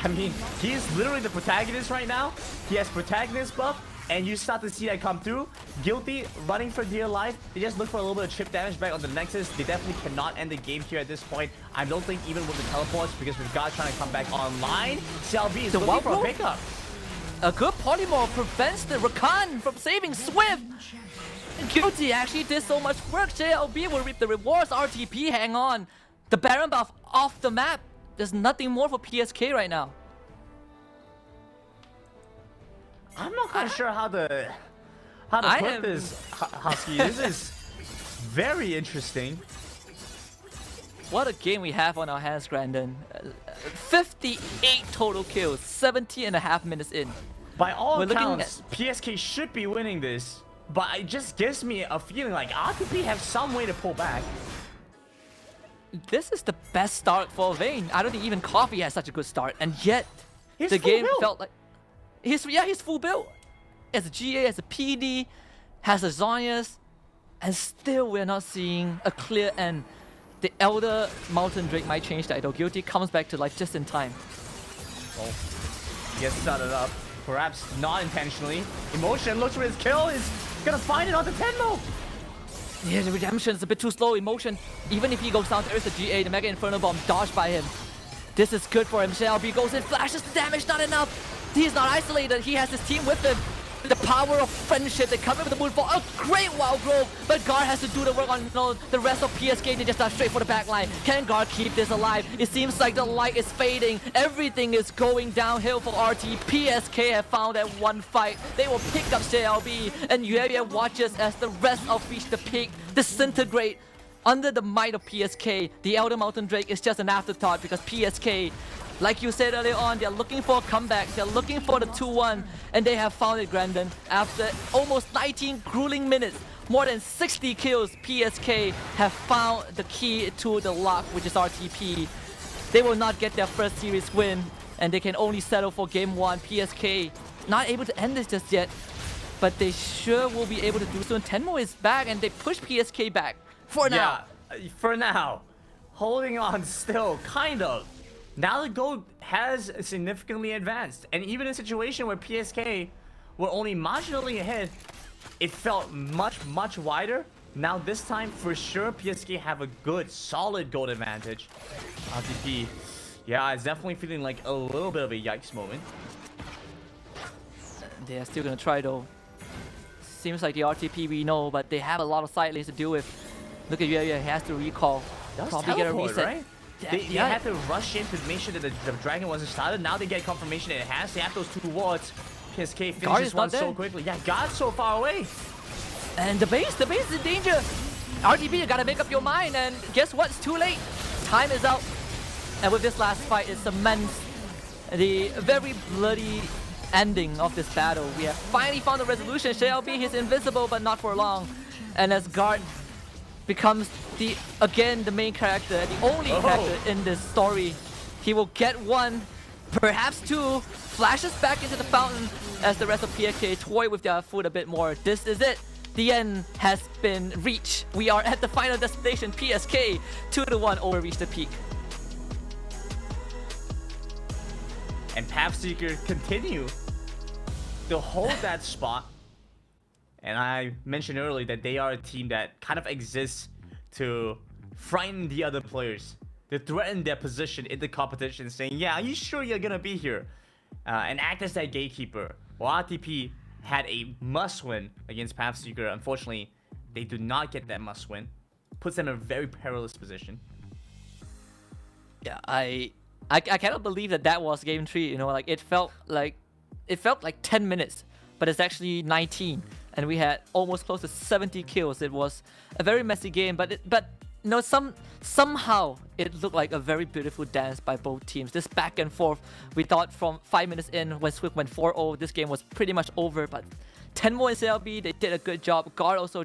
I mean, he is literally the protagonist right now. He has protagonist buff, and you start to see that come through. Guilty running for dear life. They just look for a little bit of chip damage back on the Nexus. They definitely cannot end the game here at this point. I don't think even with the teleports, because we've got trying to come back online. CLB is looking for a pickup. A good polymorph prevents the Rakan from saving Swift. Guilty actually did so much work. JLB will reap the rewards. RTP, hang on. The Baron buff off the map. There's nothing more for PSK right now. I'm not quite sure how to put this, Husky. This is very interesting. What a game we have on our hands, Grandin. 58 total kills, 70.5 minutes in. By all We're looking accounts, PSK should be winning this, but it just gives me a feeling like RTP have some way to pull back. This is the best start for Vayne. I don't think even Coffee has such a good start, and yet He's the full game build. felt like he's full build. As a GA, as a PD, has a Zonias, and still we're not seeing a clear end. The Elder Mountain Drake might change that, though. Guilty comes back to life just in time. Oh, he gets started up, perhaps not intentionally. Emotion looks for his kill, is gonna find it on the Tenmo. Yeah, the redemption is a bit too slow. Emotion, even if he goes down, there is a GA. The Mega Inferno Bomb dodged by him. This is good for him. JLB goes in, flashes the damage, not enough. He's not isolated. He has his team with him. The power of friendship. They come in with the Moonfall. A great wild growth, but Guard has to do the work on the rest of PSK. They just start straight for the back line. Can Guard keep this alive? It seems like the light is fading. Everything is going downhill for RT. PSK have found that one fight. They will pick up JLB, and Yuevia watches as the rest of Reach the Peak disintegrate under the might of PSK. The Elder Mountain Drake is just an afterthought because PSK, like you said earlier on, they're looking for a comeback. They're looking for the 2-1, and they have found it, Grandin. After almost 19 grueling minutes, more than 60 kills, PSK have found the key to the lock, which is RTP. They will not get their first series win, and they can only settle for game 1. PSK not able to end this just yet, but they sure will be able to do so. And Tenmo is back, and they push PSK back for now. Yeah, for now. Holding on still, kind of. Now the goal has significantly advanced, and even in a situation where PSK were only marginally ahead, it felt much wider. Now this time, for sure, PSK have a good, solid gold advantage. RTP, yeah, it's definitely feeling like a little bit of a yikes moment. They are still gonna try though. Seems like the RTP we know, but they have a lot of side lanes to deal with. Look at Yuevia, he has to recall. That was Probably get a teleport, reset. right? They had to rush in to make sure that the dragon wasn't started. Now they get confirmation that it has. They have those 2 wards. PSK finishes one so quickly. Yeah, God's so far away. And the base is in danger. RTP, you gotta make up your mind, and guess what? It's too late. Time is out. And with this last fight, it cements the very bloody ending of this battle. We have finally found a resolution. JLB, he's invisible, but not for long. And as Guard becomes the main character, the only character in this story, he will get 1, perhaps 2, flashes back into the fountain as the rest of PSK toy with their food a bit more. This is it. The end has been reached. We are at the final destination. PSK 2-1 over Reach the Peak. And Pathseeker continue to hold that spot. And I mentioned earlier that they are a team that kind of exists to frighten the other players, to threaten their position in the competition, saying, yeah, are you sure you're gonna be here? And act as that gatekeeper. While RTP had a must-win against Pathseeker, unfortunately, they do not get that must-win. Puts them in a very perilous position. Yeah, I cannot believe that was game 3. You know, like it felt like 10 minutes, but it's actually 19. And we had almost close to 70 kills. It was a very messy game, but you know, somehow it looked like a very beautiful dance by both teams. This back and forth, we thought from 5 minutes in when Swift went 4-0, this game was pretty much over. But Tenmo and CLB, they did a good job. Guard also,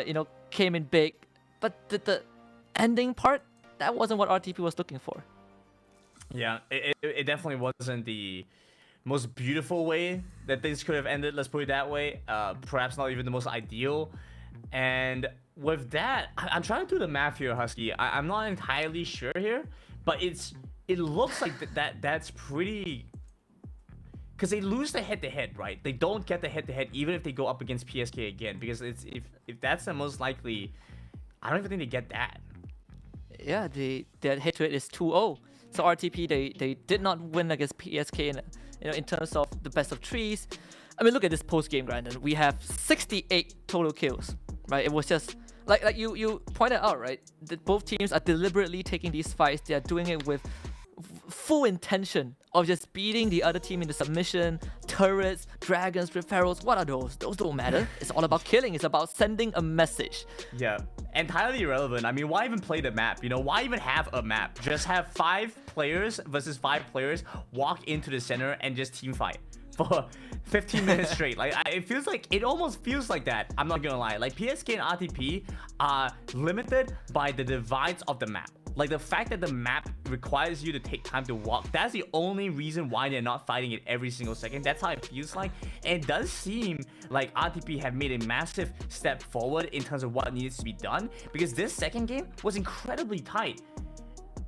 you know, came in big. But the ending part, that wasn't what RTP was looking for. Yeah, it definitely wasn't the most beautiful way that things could have ended, let's put it that way. Perhaps not even the most ideal. And with that, I'm trying to do the math here, Husky. I'm not entirely sure here, but it looks like that's pretty... Because they lose the head-to-head, right? They don't get the head-to-head even if they go up against PSK again. Because if that's the most likely, I don't even think they get that. Yeah, their head-to-head is 2-0. So RTP, they did not win against PSK in terms of the best of 3s. I mean, look at this post-game, Brandon. We have 68 total kills, right? It was just like you pointed out, right? That both teams are deliberately taking these fights. They are doing it with full intention of just beating the other team into submission, turrets, dragons, Rift Heralds, what are those? Those don't matter. It's all about killing. It's about sending a message. Yeah, entirely irrelevant. I mean, why even play the map? You know, why even have a map? Just have 5 players versus 5 players walk into the center and just team fight for 15 minutes straight. Like, it almost feels like that. I'm not gonna lie. Like, PSK and RTP are limited by the divides of the map. Like, the fact that the map requires you to take time to walk, that's the only reason why they're not fighting it every single second. That's how it feels like. And it does seem like RTP have made a massive step forward in terms of what needs to be done, because this second game was incredibly tight.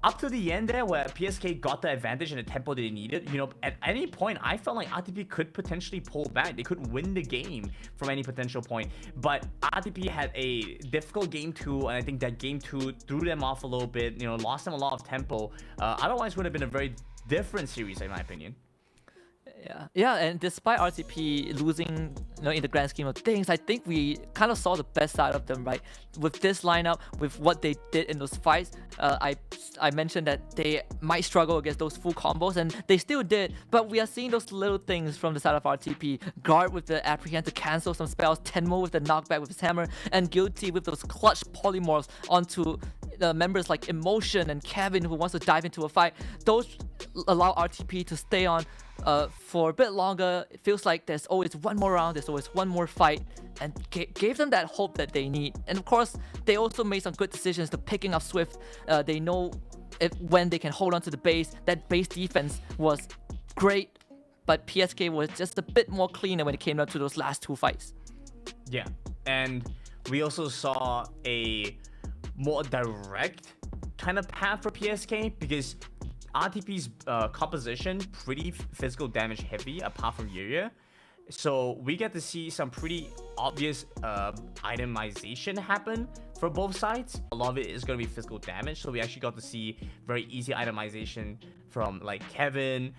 Up to the end there, where PSK got the advantage and the tempo that they needed, you know, at any point, I felt like RTP could potentially pull back. They could win the game from any potential point. But RTP had a difficult game 2, and I think that game 2 threw them off a little bit, you know, lost them a lot of tempo. Otherwise, would have been a very different series, in my opinion. Yeah, and despite RTP losing, you know, in the grand scheme of things, I think we kind of saw the best side of them, right? With this lineup, with what they did in those fights, I mentioned that they might struggle against those full combos, and they still did. But we are seeing those little things from the side of RTP. Guard with the apprehend to cancel some spells, Tenmo with the knockback with his hammer, and Guilty with those clutch polymorphs onto members like Emotion and Kevin, who wants to dive into a fight. Those allow RTP to stay on for a bit longer. It feels like there's always one more round, there's always one more fight, and gave them that hope that they need. And of course, they also made some good decisions to picking up Swift. They know when they can hold on to the base. That base defense was great, but PSK was just a bit more cleaner when it came down to those last 2 fights. Yeah, and we also saw a more direct kind of path for PSK, because RTP's composition pretty physical damage heavy apart from Yuya. So we get to see some pretty obvious itemization happen for both sides. A lot of it is going to be physical damage, so we actually got to see very easy itemization from like Kevin,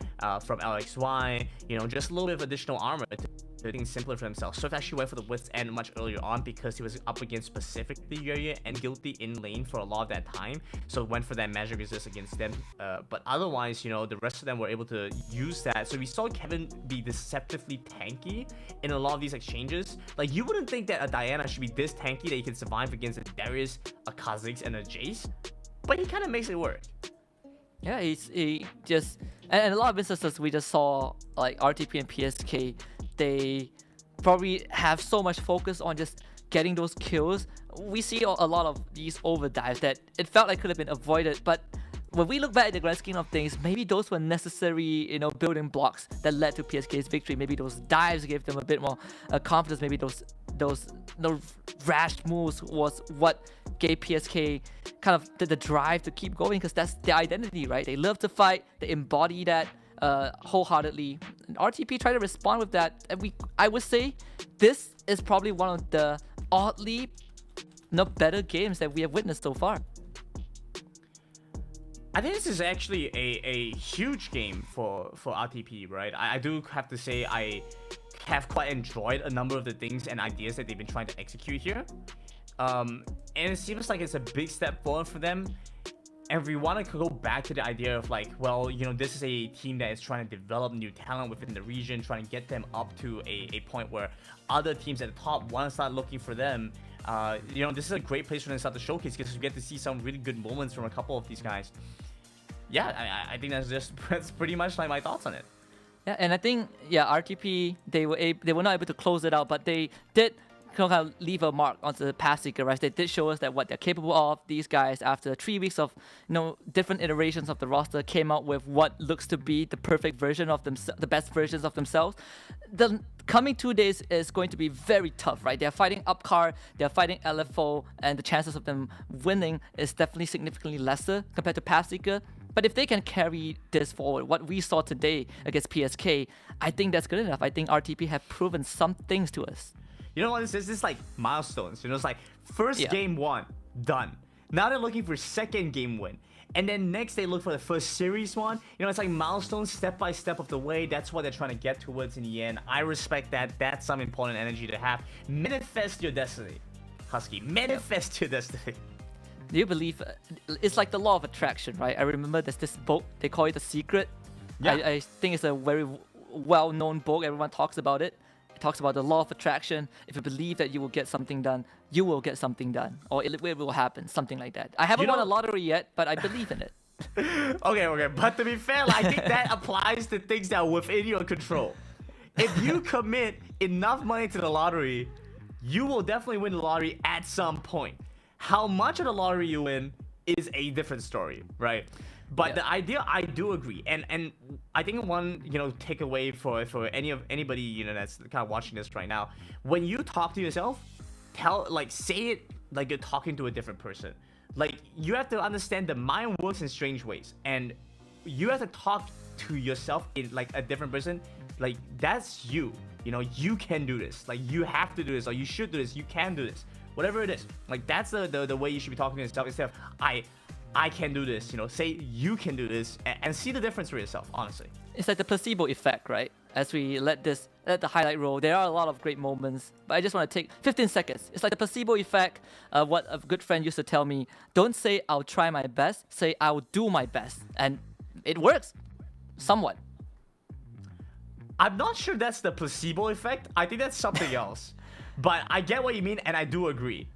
from LXY, you know, just a little bit of additional armor to make things simpler for themselves. Swift actually went for the Wit's End much earlier on because he was up against specifically Yuya and Guilty in lane for a lot of that time, so went for that magic resist against them. But otherwise, you know, the rest of them were able to use that. So we saw Kevin be deceptively tanky in a lot of these exchanges. Like, you wouldn't think that a Diana should be this tanky that he can survive against a Darius, a Kha'Zix, and a Jace, but he kind of makes it work. Yeah, he just, and a lot of instances we just saw like RTP and PSK, they probably have so much focus on just getting those kills. We see a lot of these overdives that it felt like could have been avoided, but when we look back at the grand scheme of things, maybe those were necessary, you know, building blocks that led to PSK's victory. Maybe those dives gave them a bit more confidence. Maybe those rash moves was what gave PSK kind of the drive to keep going, because that's their identity, right? They love to fight. They embody that wholeheartedly. And RTP tried to respond with that, and I would say this is probably one of the oddly better games that we have witnessed so far. I think this is actually a huge game for RTP, right? I do have to say I have quite enjoyed a number of the things and ideas that they've been trying to execute here. And it seems like it's a big step forward for them. And we want to go back to the idea of like, well, you know, this is a team that is trying to develop new talent within the region, trying to get them up to a point where other teams at the top want to start looking for them. You know, this is a great place for them to start to showcase, because we get to see some really good moments from a couple of these guys. Yeah, I think that's pretty much like my thoughts on it. Yeah, and I think RTP, they were not able to close it out, but they did kind of leave a mark onto the Pathseeker, right? They did show us that what they're capable of. These guys, after 3 weeks of, you know, different iterations of the roster, came out with what looks to be the perfect version of the best versions of themselves. The coming 2 days is going to be very tough, right? They're fighting Upcar, they're fighting LFO, and the chances of them winning is definitely significantly lesser compared to Pathseeker. But if they can carry this forward, what we saw today against PSK, I think that's good enough. I think RTP have proven some things to us. You know what this is? This is like milestones. You know, it's like first game won, done. Now they're looking for second game win. And then next they look for the first series one. You know, it's like milestones step by step of the way. That's what they're trying to get towards in the end. I respect that. That's some important energy to have. Manifest your destiny, Husky. Manifest your destiny. Do you believe it's like the law of attraction, right? I remember there's this book, they call it The Secret. Yeah. I think it's a very well-known book. Everyone talks about it. It talks about the law of attraction. If you believe that you will get something done, you will get something done, or it will happen, something like that. I haven't won a lottery yet, but I believe in it. Okay, but to be fair, I think that applies to things that are within your control. If you commit enough money to the lottery, you will definitely win the lottery at some point. How much of the lottery you win is a different story, right? But the idea, I do agree, and I think one takeaway for anybody that's kind of watching this right now, when you talk to yourself, say it like you're talking to a different person. Like, you have to understand the mind works in strange ways, and you have to talk to yourself in like a different person. Like, that's you. You can do this. Like, you have to do this, or you should do this. You can do this. Whatever it is. Like, that's the way you should be talking to yourself instead of I can do this. Say you can do this, and see the difference for yourself. Honestly, it's like the placebo effect, right? As we let the highlight roll, there are a lot of great moments, but I just want to take 15 seconds. It's like the placebo effect. What a good friend used to tell me: don't say I'll try my best, say I'll do my best, and it works, somewhat. I'm not sure that's the placebo effect. I think that's something else. But I get what you mean, and I do agree,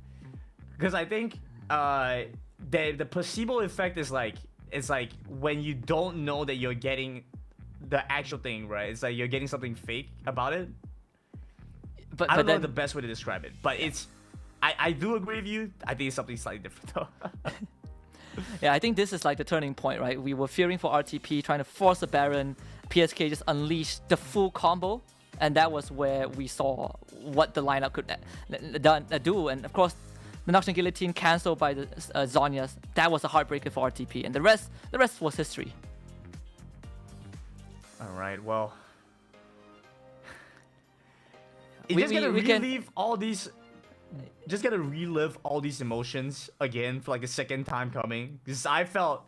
because I think the placebo effect is like, it's like when you don't know that you're getting the actual thing, right? It's like you're getting something fake about it. But I don't know the best way to describe it, but I do agree with you. I think it's something slightly different though. Yeah, I think this is like the turning point, right? We were fearing for RTP, trying to force a Baron. PSK just unleashed the full combo, and that was where we saw what the lineup could do. And of course, the Noxian Guillotine cancelled by the Zhonya's. That was a heartbreaker for RTP, and the rest was history. All right, well, just gonna relive all these emotions again for like a second time coming, because I felt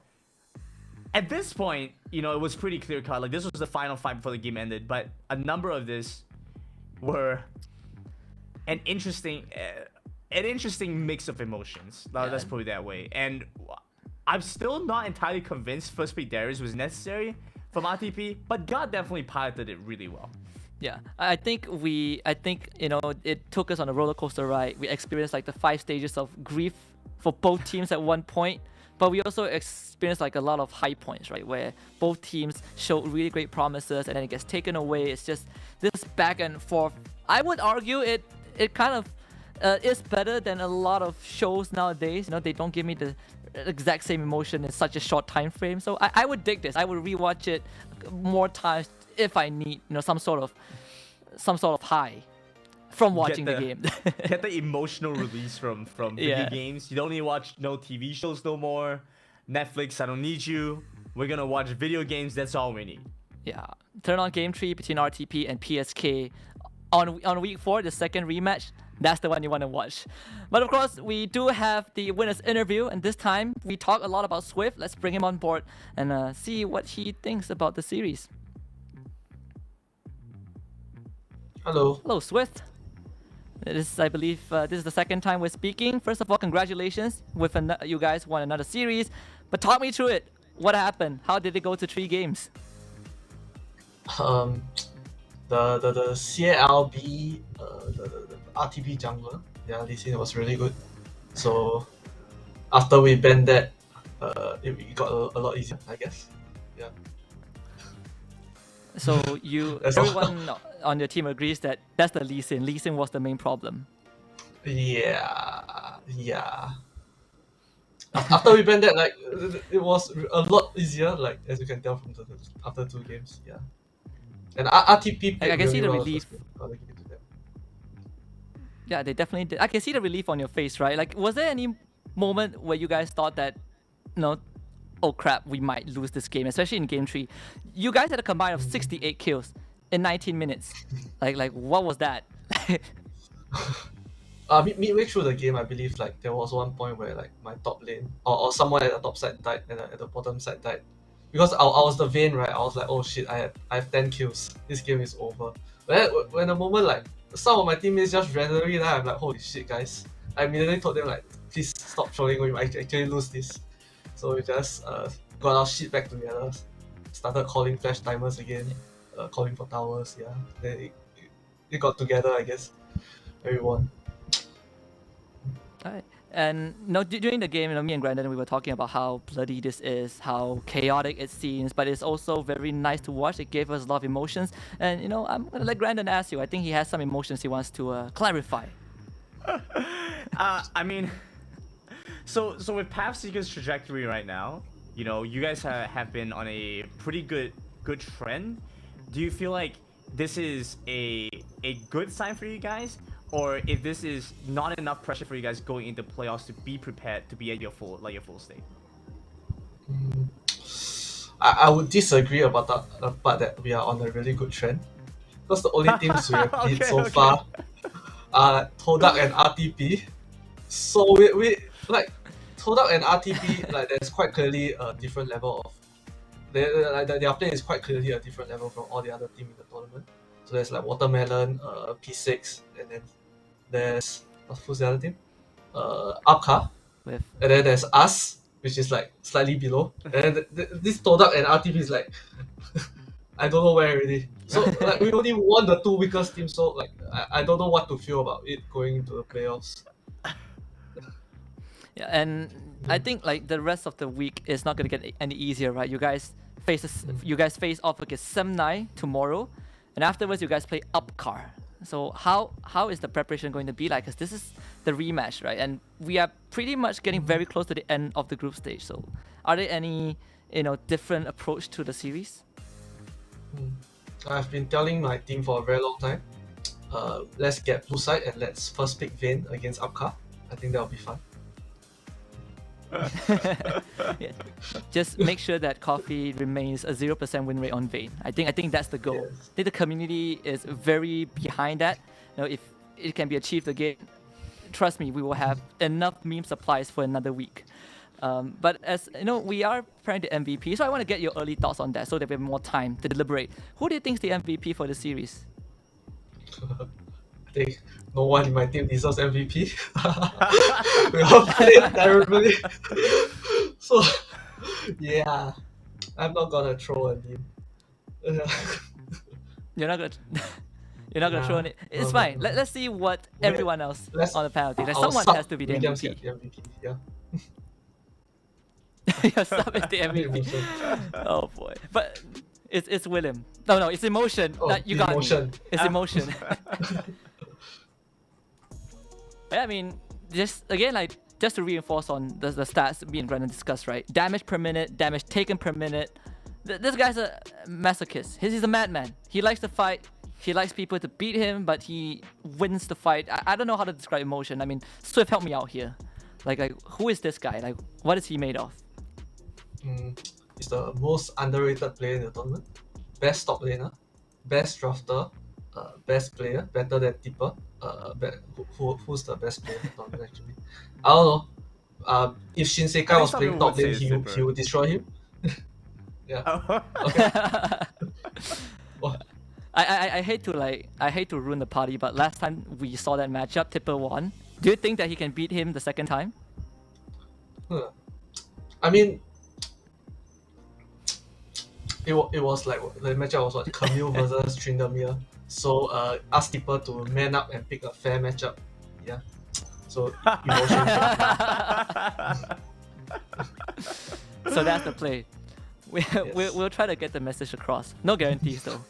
at this point, it was pretty clear cut. Like, this was the final fight before the game ended, but a number of this were an interesting mix of emotions. Let's put it that way. And I'm still not entirely convinced first pick Darius was necessary from RTP, but God definitely piloted it really well. Yeah, I think it took us on a roller coaster ride. We experienced like the 5 stages of grief for both teams at one point, but we also experienced like a lot of high points, right, where both teams showed really great promises and then it gets taken away. It's just this back and forth. I would argue it kind of is better than a lot of shows nowadays. They don't give me the exact same emotion in such a short time frame. So I would dig this. I would rewatch it more times if I need some sort of high from watching the game. Get the emotional release from video games. You don't need to watch no TV shows no more. Netflix, I don't need you. We're gonna watch video games. That's all we need. Yeah, turn on Game Tree between RTP and PSK on week 4, the second rematch. That's the one you want to watch. But of course, we do have the winner's interview, and this time we talk a lot about Swift. Let's bring him on board and see what he thinks about the series. Hello. Hello, Swift. I believe this is the second time we're speaking. First of all, congratulations with you guys won another series. But talk me through it. What happened? How did it go to 3 games? The CALB, the RTP jungler, this scene was really good. So after we banned that, it got a lot easier, I guess. Yeah. So everyone on your team agrees that that's the Lee Sin. Lee Sin was the main problem. Yeah. After we banned that, it was a lot easier, as you can tell from after 2 games. Yeah. And RTP. I can see the relief. Yeah, they definitely did. I can see the relief on your face, right? Was there any moment where you guys thought that, oh crap, we might lose this game, especially in Game 3? You guys had a combine of 68 kills in 19 minutes. What was that? Midway through the game, I believe there was one point where my top lane or someone at the top side died and at the bottom side died. Because I was the Vayne, right? I was like, oh shit, I have 10 kills. This game is over. But when the moment some of my teammates just randomly died, I'm like, holy shit, guys. I immediately told them please stop trolling, we might actually lose this. So we just got our shit back together, started calling flash timers again, calling for towers. Yeah, they got together, I guess. Everyone. Alright. And during the game, me and Brandon, we were talking about how bloody this is, how chaotic it seems, but it's also very nice to watch. It gave us a lot of emotions. And I'm gonna let Brandon ask you. I think he has some emotions he wants to clarify. I mean, so with Pathseeker's trajectory right now, you guys have been on a pretty good trend. Do you feel like this is a good sign for you guys, or if this is not enough pressure for you guys going into playoffs to be prepared to be at your full state? I would disagree about the part that we are on a really good trend, because the only teams we have beat so far are TODAK and RTP. So we like TODAK and RTP, like there's quite clearly a different level of their play is quite clearly a different level from all the other teams in the tournament. So there's like Watermelon, P6, and then there's who's the other team? Upcar, With and then there's us, which is like slightly below. And then this TODAK and RTP is like I don't know where already. So like we only won the two weakest teams, so like I don't know what to feel about it going into the playoffs. Yeah, and I think like the rest of the week is not gonna get any easier, right? You guys face off against Semnai tomorrow, and afterwards you guys play Upcar. So how is the preparation going to be like? Because this is the rematch, right? And we are pretty much getting very close to the end of the group stage. So are there any different approach to the series? I've been telling my team for a very long time. Let's get blue side and let's first pick Vayne against Upcar. I think that'll be fun. Yeah. Just make sure that Coffee remains a 0% win rate on Vayne. I think that's the goal. Yes. I think the community is very behind that. If it can be achieved again, trust me, we will have enough meme supplies for another week. But as we are preparing the MVP, so I want to get your early thoughts on that so that we have more time to deliberate. Who do you think is the MVP for the series? I think no one in my team deserves MVP. We all played terribly. So, yeah, I'm not gonna throw a name. You're not gonna throw it. It's no, fine. no. Let's see what everyone else on the panel thinks. Like, I'll someone sub has to be the Williams MVP. at the MVP. Yeah. You're subbing the MVP. Oh boy. But it's William. No, it's emotion. Oh, You got emotion. me. It's emotion. Yeah, I mean, just to reinforce on the stats me and Brandon discussed, right? Damage per minute, damage taken per minute. This guy's a masochist. He's a madman. He likes to fight. He likes people to beat him, but he wins the fight. I don't know how to describe emotion. I mean, Swift, help me out here. Like who is this guy? Like, what is he made of? He's the most underrated player in the tournament. Best top laner, best drafter, best player, better than Tipper. Who's the best player in the tournament actually? I don't know. If Shinsekai was playing top lane, he would destroy him. Yeah. Okay. Oh, I hate to ruin the party, but last time we saw that matchup, Tipper won. Do you think that he can beat him the second time? I mean, it was like the matchup was what, Camille versus Tryndamere. So ask Tipper to man up and pick a fair matchup. Yeah. So emotion. So that's the play. We'll try to get the message across. No guarantees though.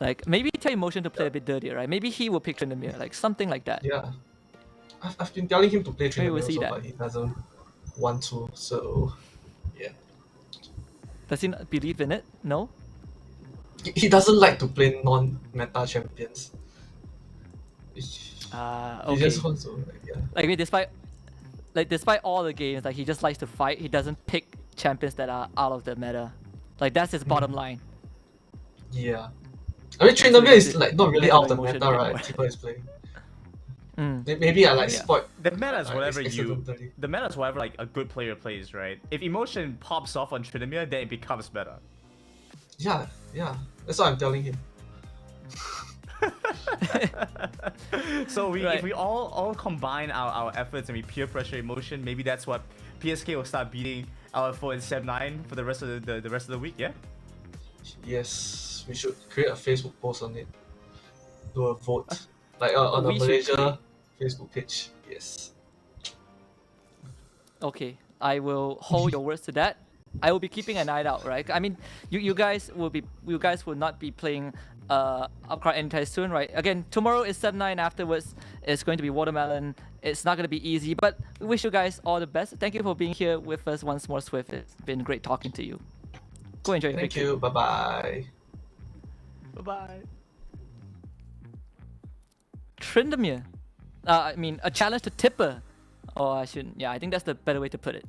Like maybe tell emotion to play a bit dirtier, right? Maybe he will pick Tryndamere, like something like that. Yeah. I've been telling him to play Tryndamere we'll see also, that. but he doesn't want to. So yeah. Does he not believe in it? No? He doesn't like to play non-meta champions. He Okay. just wants to, yeah. Like, I mean, despite all the games, like he just likes to fight. He doesn't pick champions that are out of the meta. Like that's his bottom line. Yeah. I mean, Tryndamere is like not really Little out of the emotion meta, right? anymore. Tipper is playing. Mm. Maybe I like Yeah. spoiled. The meta is whatever accidentally. the meta is whatever like a good player plays, right? If emotion pops off on Tryndamere, then it becomes better. Yeah. That's what I'm telling him. So Right. if we all combine our efforts and we peer pressure emotion, maybe that's what PSK will start beating our foe in Seb 9 for the rest of the rest of the week, yeah? Yes, we should create a Facebook post on it. Do a vote. Like on the We should Malaysia Facebook page. Yes. Okay, I will hold your words to that. I will be keeping an eye out, right? I mean, you guys will not be playing Upcar anytime soon, right? Again, tomorrow is 7-9. Afterwards, it's going to be Watermelon. It's not going to be easy, but we wish you guys all the best. Thank you for being here with us once more, Swift. It's been great talking to you. Go enjoy your Thank victory. you. Bye bye. Bye-bye. Trindamere. I mean, a challenge to Tipper. Or I shouldn't. Yeah, I think that's the better way to put it.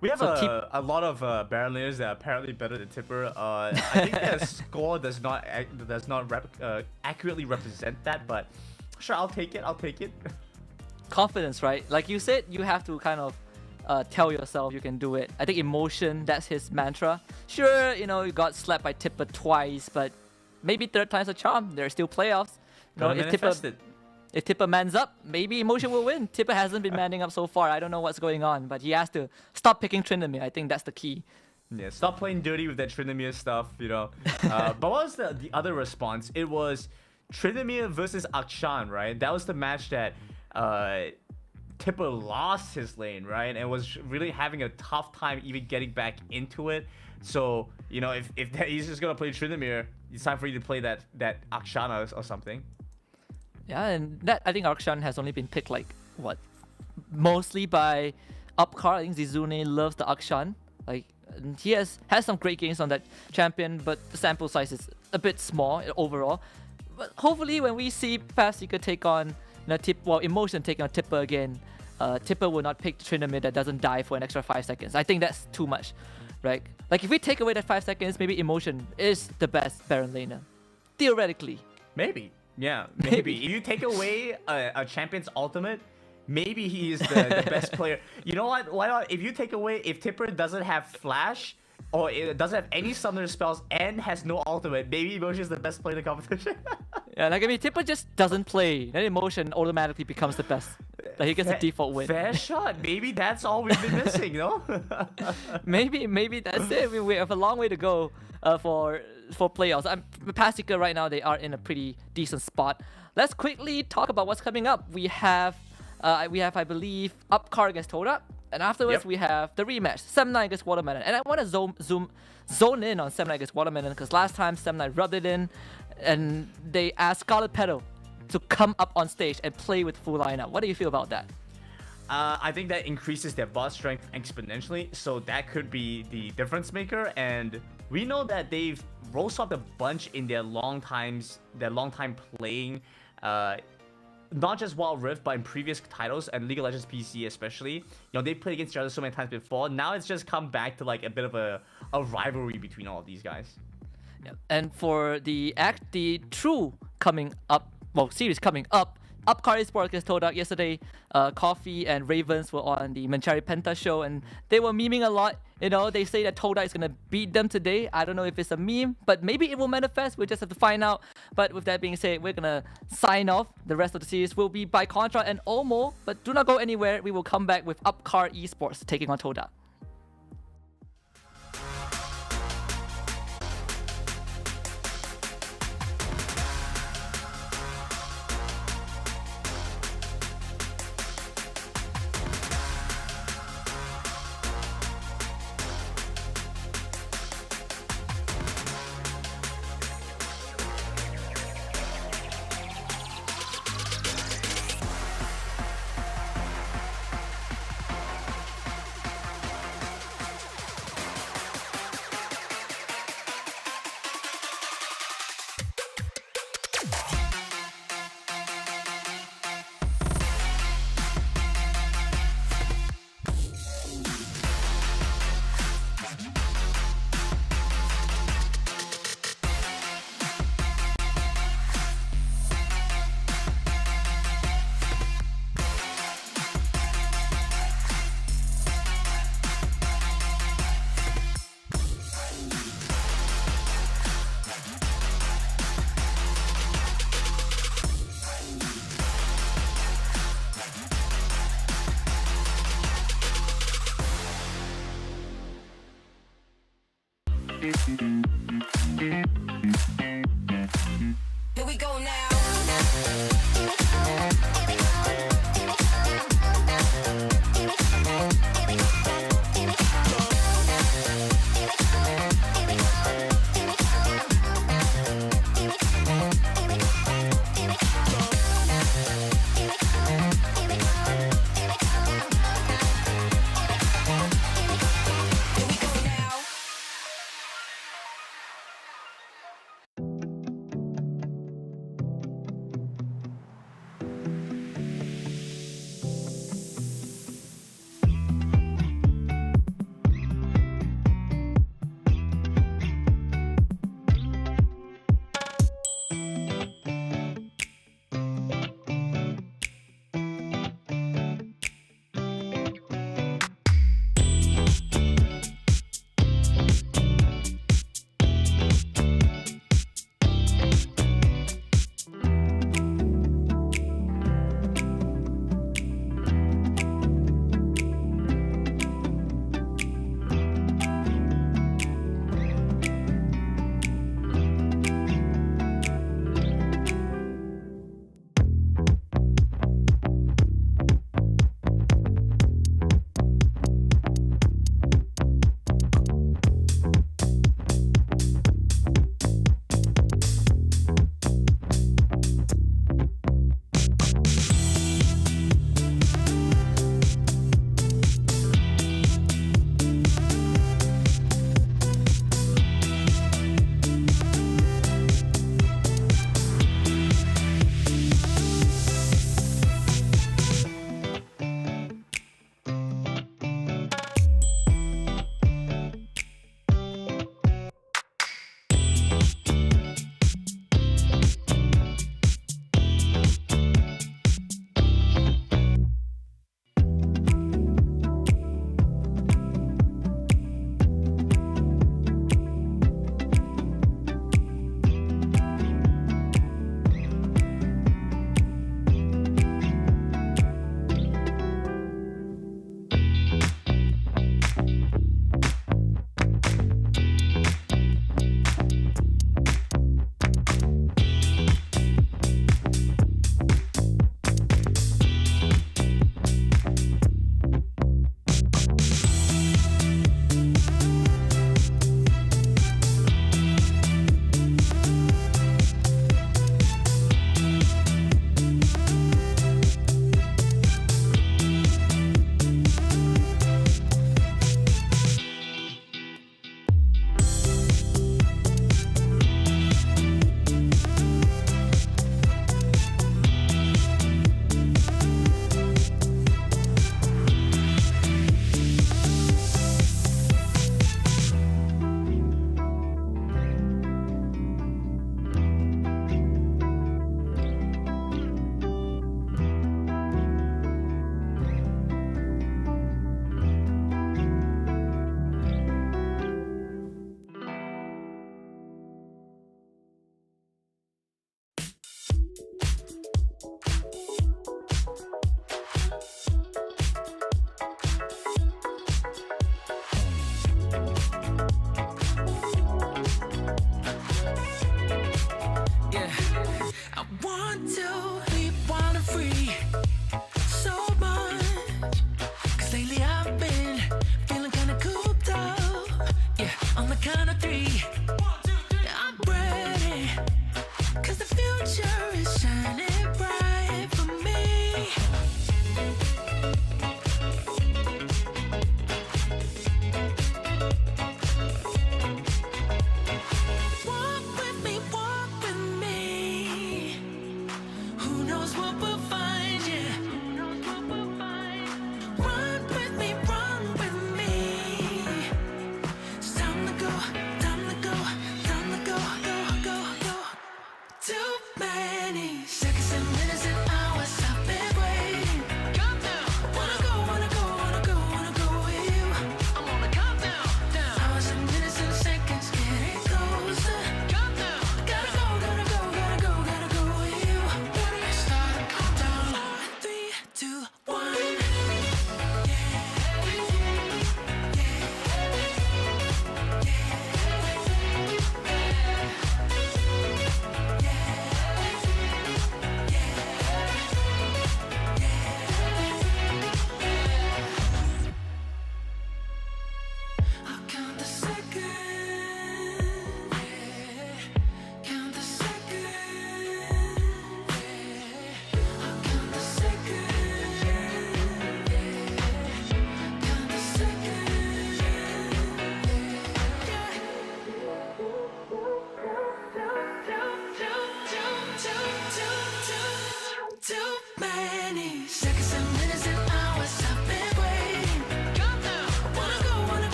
We have So a lot of Baron laners that are apparently better than Tipper. I think their score does not accurately represent that, but sure, I'll take it. I'll take it. Confidence, right? Like you said, you have to kind of tell yourself you can do it. I think emotion, that's his mantra. Sure, you know, you got slapped by Tipper twice, but maybe third time's a charm. There are still playoffs. You know, if Tipper mans up, maybe emotion will win. Tipper hasn't been manning up so far. I don't know what's going on, but he has to stop picking Trindamere. I think that's the key. Yeah, stop playing dirty with that Trindamere stuff, you know. But what was the other response? It was Trindamere versus Akshan, right? That was the match that Tipper lost his lane, right? And was really having a tough time even getting back into it. So, you know, if he's just going to play Trindamere, it's time for you to play that Akshan or something. Yeah, and that I think Akshan has only been picked like what, mostly by Upcar. I think Zizune loves the Akshan. Like he has some great games on that champion, but the sample size is a bit small overall. But hopefully, when we see Pathseeker take on Emotion take on Tipper again, Tipper will not pick Trindamere that doesn't die for an extra 5 seconds. I think that's too much, right? Like if we take away that 5 seconds, maybe Emotion is the best Baron laner, theoretically. Maybe. Yeah, maybe. If you take away a champion's ultimate, maybe he is the best player. You know what? Why not? If you take away, if Tipper doesn't have flash, or it doesn't have any summoner spells and has no ultimate, maybe Emotion is the best player in the competition. Yeah, like I mean, Tipper just doesn't play. Then Emotion automatically becomes the best. Like he gets a default win. Fair shot. Maybe that's all we've been missing, no? maybe that's it. We have a long way to go for playoffs. Pathseeker right now, they are in a pretty decent spot. Let's quickly talk about what's coming up. We have I believe Upcar against TODAK, and afterwards we have the rematch 7-9 against Watermelon. And I want to zone in on 7-9 against Watermelon because last time 7-9 rubbed it in, and they asked Scarlet Petal to come up on stage and play with full lineup. What do you feel about that? I think that increases their boss strength exponentially, so that could be the difference maker. And we know that they've role swapped a bunch in their long time playing, not just Wild Rift, but in previous titles and League of Legends PC especially. You know, they played against each other so many times before. Now it's just come back to like a bit of a rivalry between all of these guys. Yeah. And for the true coming up, series coming up, Upcar Esports against TODAK yesterday. Coffee and Ravens were on the Manchari Penta show, and they were memeing a lot. You know, they say that TODAK is gonna beat them today. I don't know if it's a meme, but maybe it will manifest. We'll just have to find out. But with that being said, we're gonna sign off. The rest of the series will be by Contra and Omo, but do not go anywhere. We will come back with Upcar Esports taking on TODAK. Here we go now. Here we go now.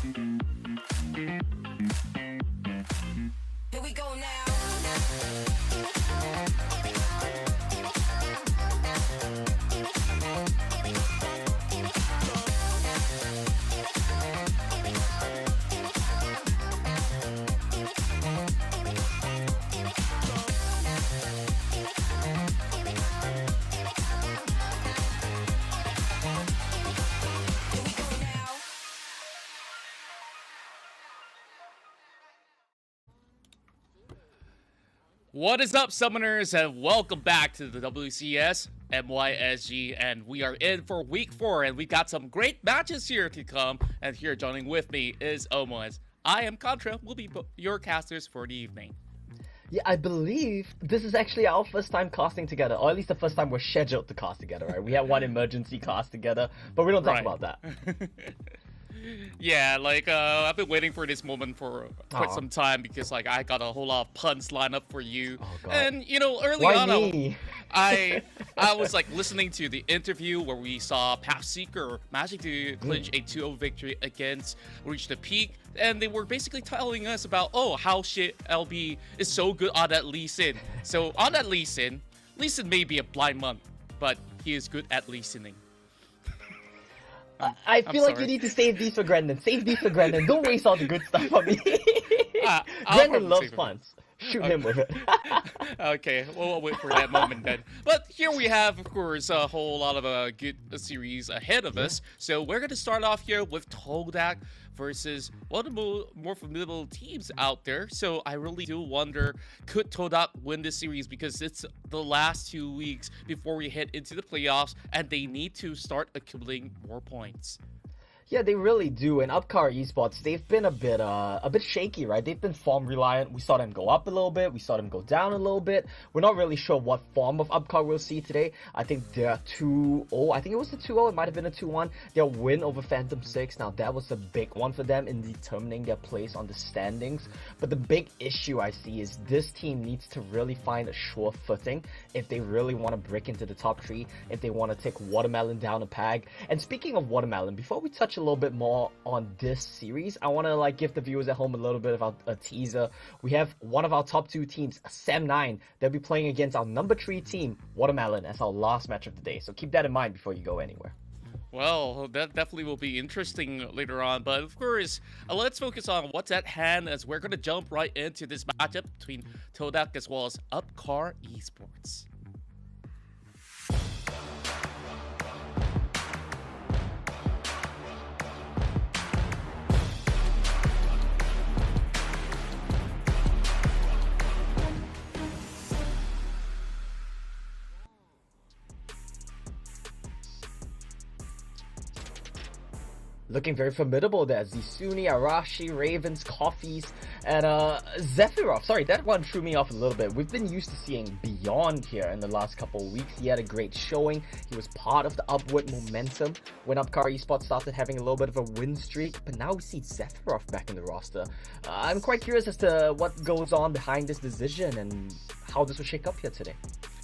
Here we go now. Here we go now. What is up, Summoners, and welcome back to the WCS MYSG, and we are in for week 4, and we got some great matches here to come, and here joining with me is Omos. I am Contra, will be your casters for the evening. Yeah, I believe this is actually our first time casting together, or at least the first time we're scheduled to cast together, right? We had one emergency cast together, but we don't talk Right. about that. Yeah, like, I've been waiting for this moment for quite Aw. some time because, like, I got a whole lot of puns lined up for you. Oh, God. And, you know, early Why on, me? I was, like, listening to the interview where we saw Pathseeker managing to clinch a 2-0 victory against Reach the Peak, and they were basically telling us about, oh, how shit LB is so good on that Lee Sin. So, on that Lee Sin may be a blind monk, but he is good at Lee Sinning. I I'm feel like sorry. you need to save these for Grendon. Save these for Grendon. Don't waste all the good stuff on me. I'll Grendon probably loves save it. puns. Shoot him with it. Okay, we'll wait for that moment then. But here we have, of course, a whole lot of good series ahead of us. So we're going to start off here with TODAK versus one of the more formidable teams out there. So I really do wonder, could TODAK win this series? Because it's the last 2 weeks before we head into the playoffs, and they need to start accumulating more points. Yeah, they really do. And Upcar Esports, they've been a bit shaky, right? They've been form reliant. We saw them go up a little bit. We saw them go down a little bit. We're not really sure what form of Upcar we'll see today. I think they're 2-0. I think it was a 2-0. It might have been a 2-1. Their win over Phantom 6. Now, that was a big one for them in determining their place on the standings. But the big issue I see is this team needs to really find a sure footing if they really want to break into the top 3, if they want to take Watermelon down a peg. And speaking of Watermelon, before we touch a little bit more on this series, I want to give the viewers at home a little bit of a teaser. We have one of our top 2 teams, Sam9. They'll be playing against our number 3 team, Watermelon, as our last match of the day. So keep that in mind before you go anywhere. Well, that definitely will be interesting later on, but of course, let's focus on what's at hand as we're going to jump right into this matchup between TODAK as well as Upcar Esports. Looking very formidable there. Zisuni, Arashi, Ravens, Coffees, and Zephyroth. Sorry, that one threw me off a little bit. We've been used to seeing Beyond here in the last couple of weeks. He had a great showing. He was part of the upward momentum when Upcar Esports started having a little bit of a win streak. But now we see Zephyroth back in the roster. I'm quite curious as to what goes on behind this decision and how this will shake up here today.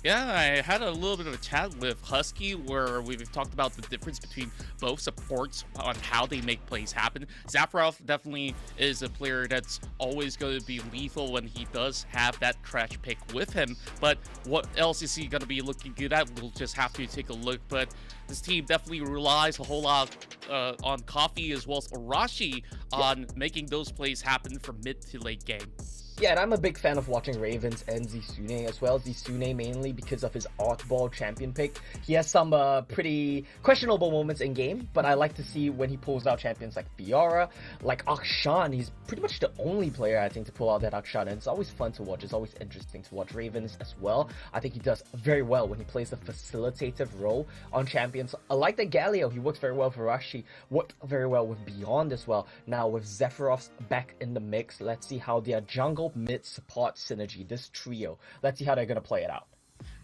Yeah, I had a little bit of a chat with Husky where we've talked about the difference between both supports on how they make plays happen. Zephyroth definitely is a player that's always going to be lethal when he does have that trash pick with him. But what else is he going to be looking good at? We'll just have to take a look. But this team definitely relies a whole lot on Coffee as well as Arashi on making those plays happen from mid to late game. Yeah, and I'm a big fan of watching Ravens and Zisune as well. Zisune mainly because of his oddball champion pick. He has some pretty questionable moments in game, but I like to see when he pulls out champions like Fiora, like Akshan. He's pretty much the only player, I think, to pull out that Akshan, and it's always fun to watch. It's always interesting to watch Ravens as well. I think he does very well when he plays the facilitative role on champions. I like that Galio. He works very well for Rashi, worked very well with Beyond as well. Now with Zephyroth back in the mix, let's see how their jungle mid support synergy, this trio, let's see how they're going to play it out.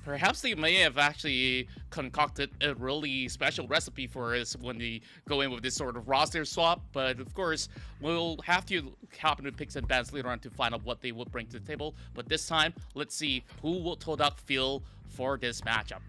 Perhaps they may have actually concocted a really special recipe for us when they go in with this sort of roster swap, but of course, we'll have to happen to picks and bans later on to find out what they will bring to the table. But this time, let's see who will TODAK feel for this matchup.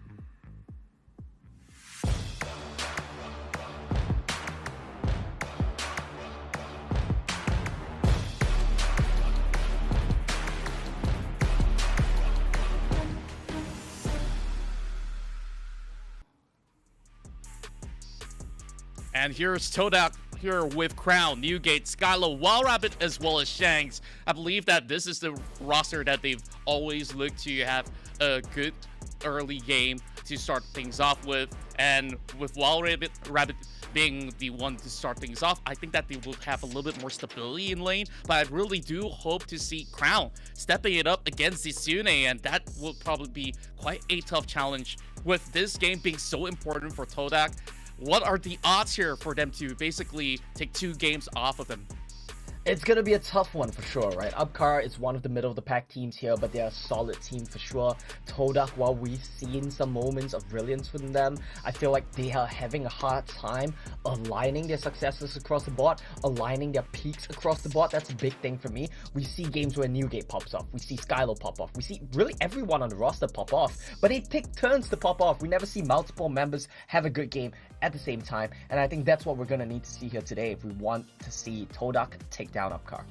And here's TODAK here with Crown, Newgate, Skylo, Wild Rabbit, as well as Shanks. I believe that this is the roster that they've always looked to have a good early game to start things off with. And with Wild Rabbit being the one to start things off, I think that they will have a little bit more stability in lane. But I really do hope to see Crown stepping it up against Zisune, and that will probably be quite a tough challenge with this game being so important for TODAK. What are the odds here for them to basically take 2 games off of them? It's going to be a tough one for sure, right? Upcar is one of the middle of the pack teams here, but they're a solid team for sure. TODAK, while we've seen some moments of brilliance from them, I feel like they are having a hard time aligning their successes across the board, aligning their peaks across the board. That's a big thing for me. We see games where Newgate pops off, we see Skylo pop off, we see really everyone on the roster pop off, but they take turns to pop off. We never see multiple members have a good game at the same time, and I think that's what we're going to need to see here today if we want to see TODAK take down Upcar.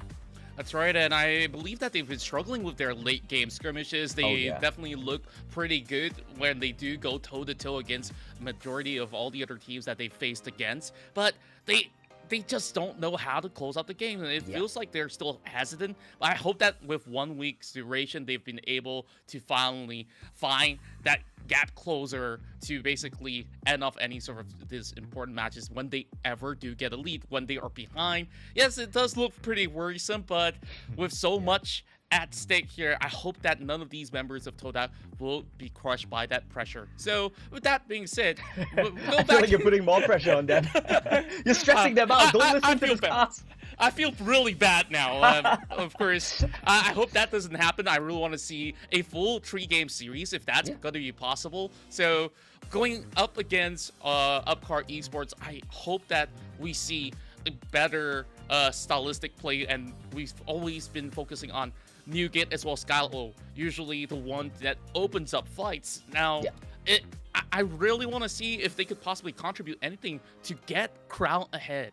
That's right, and I believe that they've been struggling with their late game skirmishes. They definitely look pretty good when they do go toe-to-toe against majority of all the other teams that they faced against, but they just don't know how to close out the game, and it feels like they're still hesitant. But I hope that with 1 week's duration, they've been able to finally find that gap closer to basically end off any sort of these important matches when they ever do get a lead. When they are behind, yes, it does look pretty worrisome, but with so much at stake here, I hope that none of these members of TODAK will be crushed by that pressure. So with that being said, we'll go I feel like you're putting more pressure on them. You're stressing them out. Don't listen to this cast. I feel really bad now. Of course, I hope that doesn't happen. I really want to see a full 3-game series if that's going to be possible. So going up against Upcar Esports, I hope that we see a better stylistic play, and we've always been focusing on Newgate as well as Skylo, usually the one that opens up fights. Now, I really want to see if they could possibly contribute anything to get Crown ahead.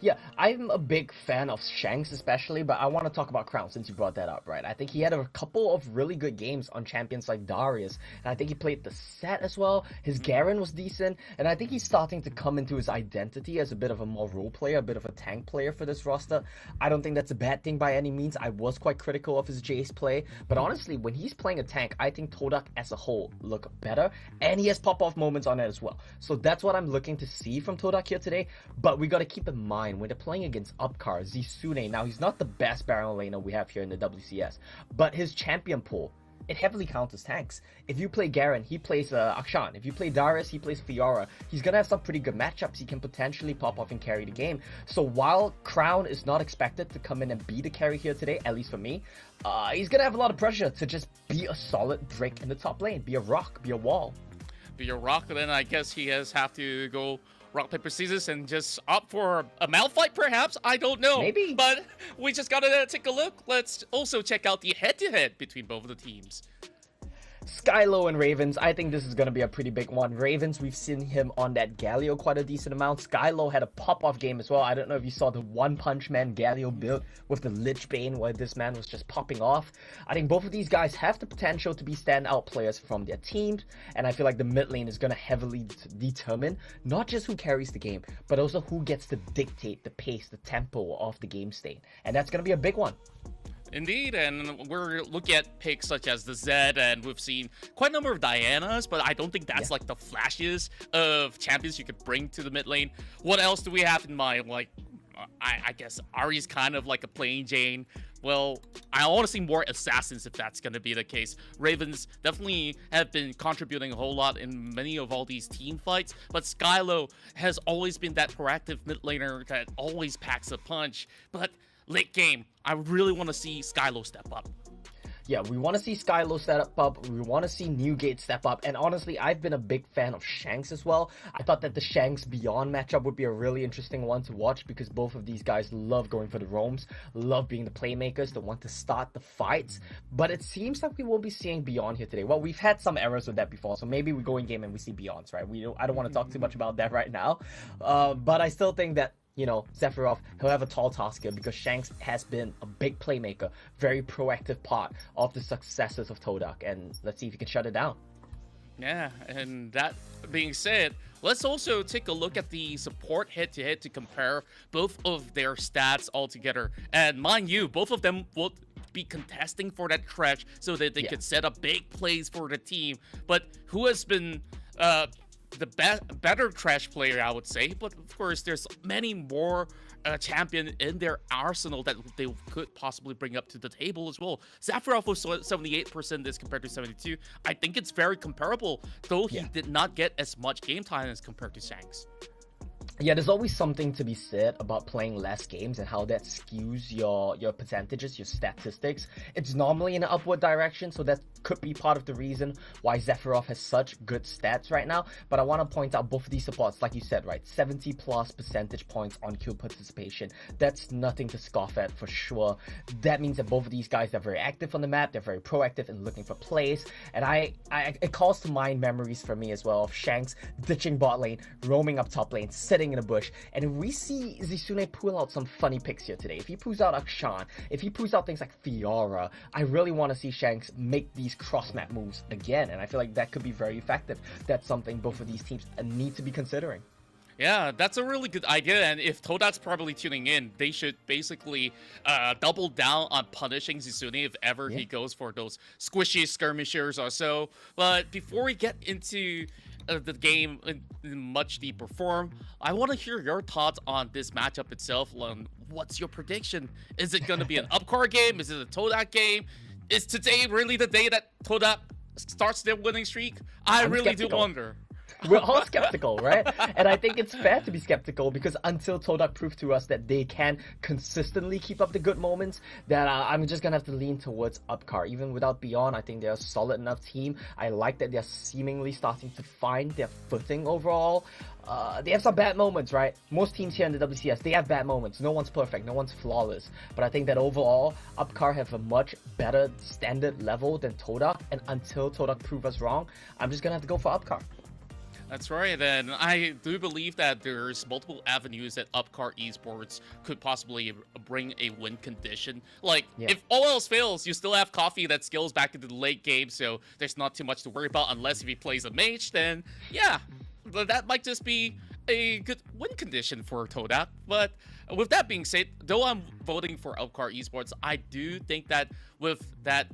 Yeah, I'm a big fan of Shanks especially, but I want to talk about Crown since you brought that up, right? I think he had a couple of really good games on champions like Darius, and I think he played the set as well. His Garen was decent, and I think he's starting to come into his identity as a bit of a more role player, a bit of a tank player for this roster. I don't think that's a bad thing by any means. I was quite critical of his Jace play, but honestly, when he's playing a tank, I think TODAK as a whole look better, and he has pop-off moments on it as well. So that's what I'm looking to see from TODAK here today, but we got to keep in mind when they're playing against Upcar, Zisune, now he's not the best Baron laner we have here in the WCS, but his champion pool, it heavily counts as tanks. If you play Garen, he plays Akshan. If you play Darius, he plays Fiora. He's gonna have some pretty good matchups. He can potentially pop off and carry the game. So while Crown is not expected to come in and be the carry here today, at least for me, he's gonna have a lot of pressure to just be a solid brick in the top lane, be a rock, be a wall. Be a rock, then I guess he have to go rock, paper, scissors and just opt for a mouth fight, perhaps? I don't know. Maybe. But we just gotta take a look. Let's also check out the head-to-head between both of the teams. Skylo and Ravens, I think this is going to be a pretty big one. Ravens, we've seen him on that Galio quite a decent amount. Skylo had a pop-off game as well. I don't know if you saw the One Punch Man Galio build with the Lich Bane where this man was just popping off. I think both of these guys have the potential to be standout players from their teams, and I feel like the mid lane is going to heavily determine not just who carries the game, but also who gets to dictate the pace, the tempo of the game state. And that's going to be a big one. Indeed, and we're looking at picks such as the Zed, and we've seen quite a number of Dianas, but I don't think that's like the flashiest of champions you could bring to the mid lane. What else do we have in mind? Like, I guess Ahri's kind of like a plain Jane. Well, I want to see more assassins if that's going to be the case. Ravens definitely have been contributing a whole lot in many of all these team fights, but Skylo has always been that proactive mid laner that always packs a punch. But late game, I really want to see Skylo step up. Yeah, we want to see Skylo step up, we want to see Newgate step up, and honestly, I've been a big fan of Shanks as well. I thought that the Shanks Beyond matchup would be a really interesting one to watch because both of these guys love going for the roams, love being the playmakers, that want to start the fights, but it seems like we won't be seeing Beyond here today. Well, we've had some errors with that before, so maybe we go in game and we see Beyonds, right? I don't want to talk too much about that right now, but I still think that, you know, Sephiroth, he'll have a tall task here because Shanks has been a big playmaker, very proactive part of the successes of TODAK, and let's see if he can shut it down. Yeah, and that being said, let's also take a look at the support head-to-head to compare both of their stats all together. And mind you, both of them will be contesting for that trash so that they could set up big plays for the team. But who has been the better trash player, I would say? But of course, there's many more champion in their arsenal that they could possibly bring up to the table as well. Sephiroth was 78% as compared to 72. I think it's very comparable, though he did not get as much game time as compared to Shanks. Yeah, there's always something to be said about playing less games and how that skews your percentages, your statistics. It's normally in an upward direction, so that could be part of the reason why Sephiroth has such good stats right now. But I want to point out both of these supports, like you said, right? 70 plus percentage points on kill participation. That's nothing to scoff at for sure. That means that both of these guys are very active on the map. They're very proactive in looking for plays. And it calls to mind memories for me as well of Shanks ditching bot lane, roaming up top lane, sitting in a bush. And if we see Zisune pull out some funny picks here today, if he pulls out Akshan, if he pulls out things like Fiora, I really want to see Shanks make these cross-map moves again, and I feel like that could be very effective. That's something both of these teams need to be considering. Yeah, that's a really good idea, and if TODAK's probably tuning in, they should basically double down on punishing Zisune if ever he goes for those squishy skirmishers or so. But before we get into the game in much deeper form, I want to hear your thoughts on this matchup itself. What's your prediction? Is it going to be an Upcar game? Is it a TODAK game? Is today really the day that TODAK starts their winning streak? I'm really skeptical. Do wonder. We're all skeptical, right? And I think it's fair to be skeptical because until TODAK proved to us that they can consistently keep up the good moments, that I'm just gonna have to lean towards Upcar. Even without Beyond, I think they're a solid enough team. I like that they're seemingly starting to find their footing overall. They have some bad moments, right? Most teams here in the WCS, they have bad moments. No one's perfect, no one's flawless. But I think that overall, Upcar have a much better standard level than TODAK. And until TODAK prove us wrong, I'm just gonna have to go for Upcar. That's right, and I do believe that there's multiple avenues that Upcar Esports could possibly bring a win condition. Like, if all else fails, you still have Coffee that scales back into the late game, so there's not too much to worry about unless if he plays a mage, then yeah, that might just be a good win condition for TODAK. But with that being said, though I'm voting for Upcar Esports, I do think that with that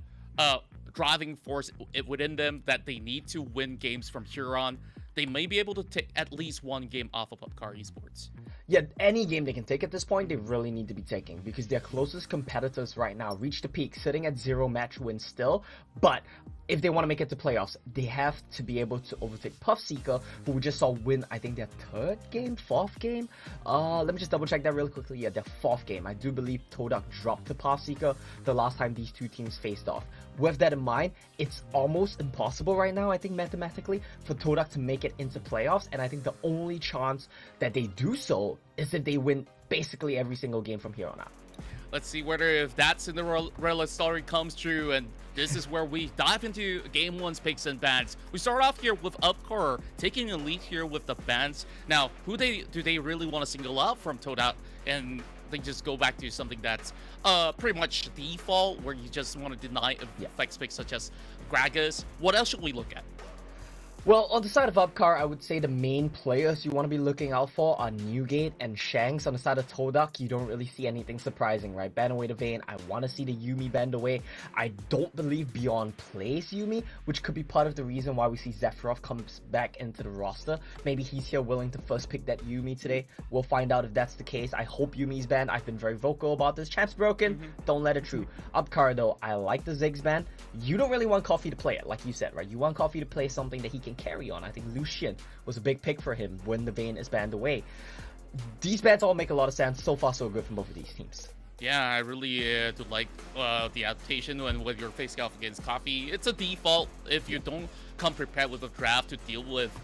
driving force within them that they need to win games from here on, they may be able to take at least one game off of Upcar Esports. Yeah, any game they can take at this point, they really need to be taking because their closest competitors right now reach the peak, sitting at 0 match wins still. But if they want to make it to playoffs, they have to be able to overtake Pathseeker, who we just saw win, I think, their fourth game? Let me just double check that really quickly. Yeah, their 4th game. I do believe TODAK dropped to Pathseeker the last time these two teams faced off. With that in mind, it's almost impossible right now, I think, mathematically, for TODAK to make it into playoffs, and I think the only chance that they do so is if they win basically every single game from here on out. Let's see whether if that Cinderella story comes true, and this is where we dive into Game 1's picks and bans. We start off here with Upcar taking a lead here with the bans. Now, do they really want to single out from TODAK, and they just go back to something that's pretty much default, where you just want to deny effects picks such as Gragas? What else should we look at? Well, on the side of Upcar, I would say the main players you want to be looking out for are Newgate and Shanks. On the side of TODAK, you don't really see anything surprising, right? Ban away the Vayne. I want to see the Yuumi banned away. I don't believe Beyond plays Yuumi, which could be part of the reason why we see Sephiroth comes back into the roster. Maybe he's here willing to first pick that Yuumi today. We'll find out if that's the case. I hope Yuumi's banned. I've been very vocal about this. Champ's broken. Don't let it through. Upcar, though, I like the Ziggs ban. You don't really want Coffee to play it, like you said, right? You want Coffee to play something that he can carry on. I think Lucian was a big pick for him when the Vayne is banned away. These bans all make a lot of sense. So far, so good from both of these teams. Yeah, I really do like the adaptation when you're facing off against Coffee. It's a default. If you don't come prepared with a draft to deal with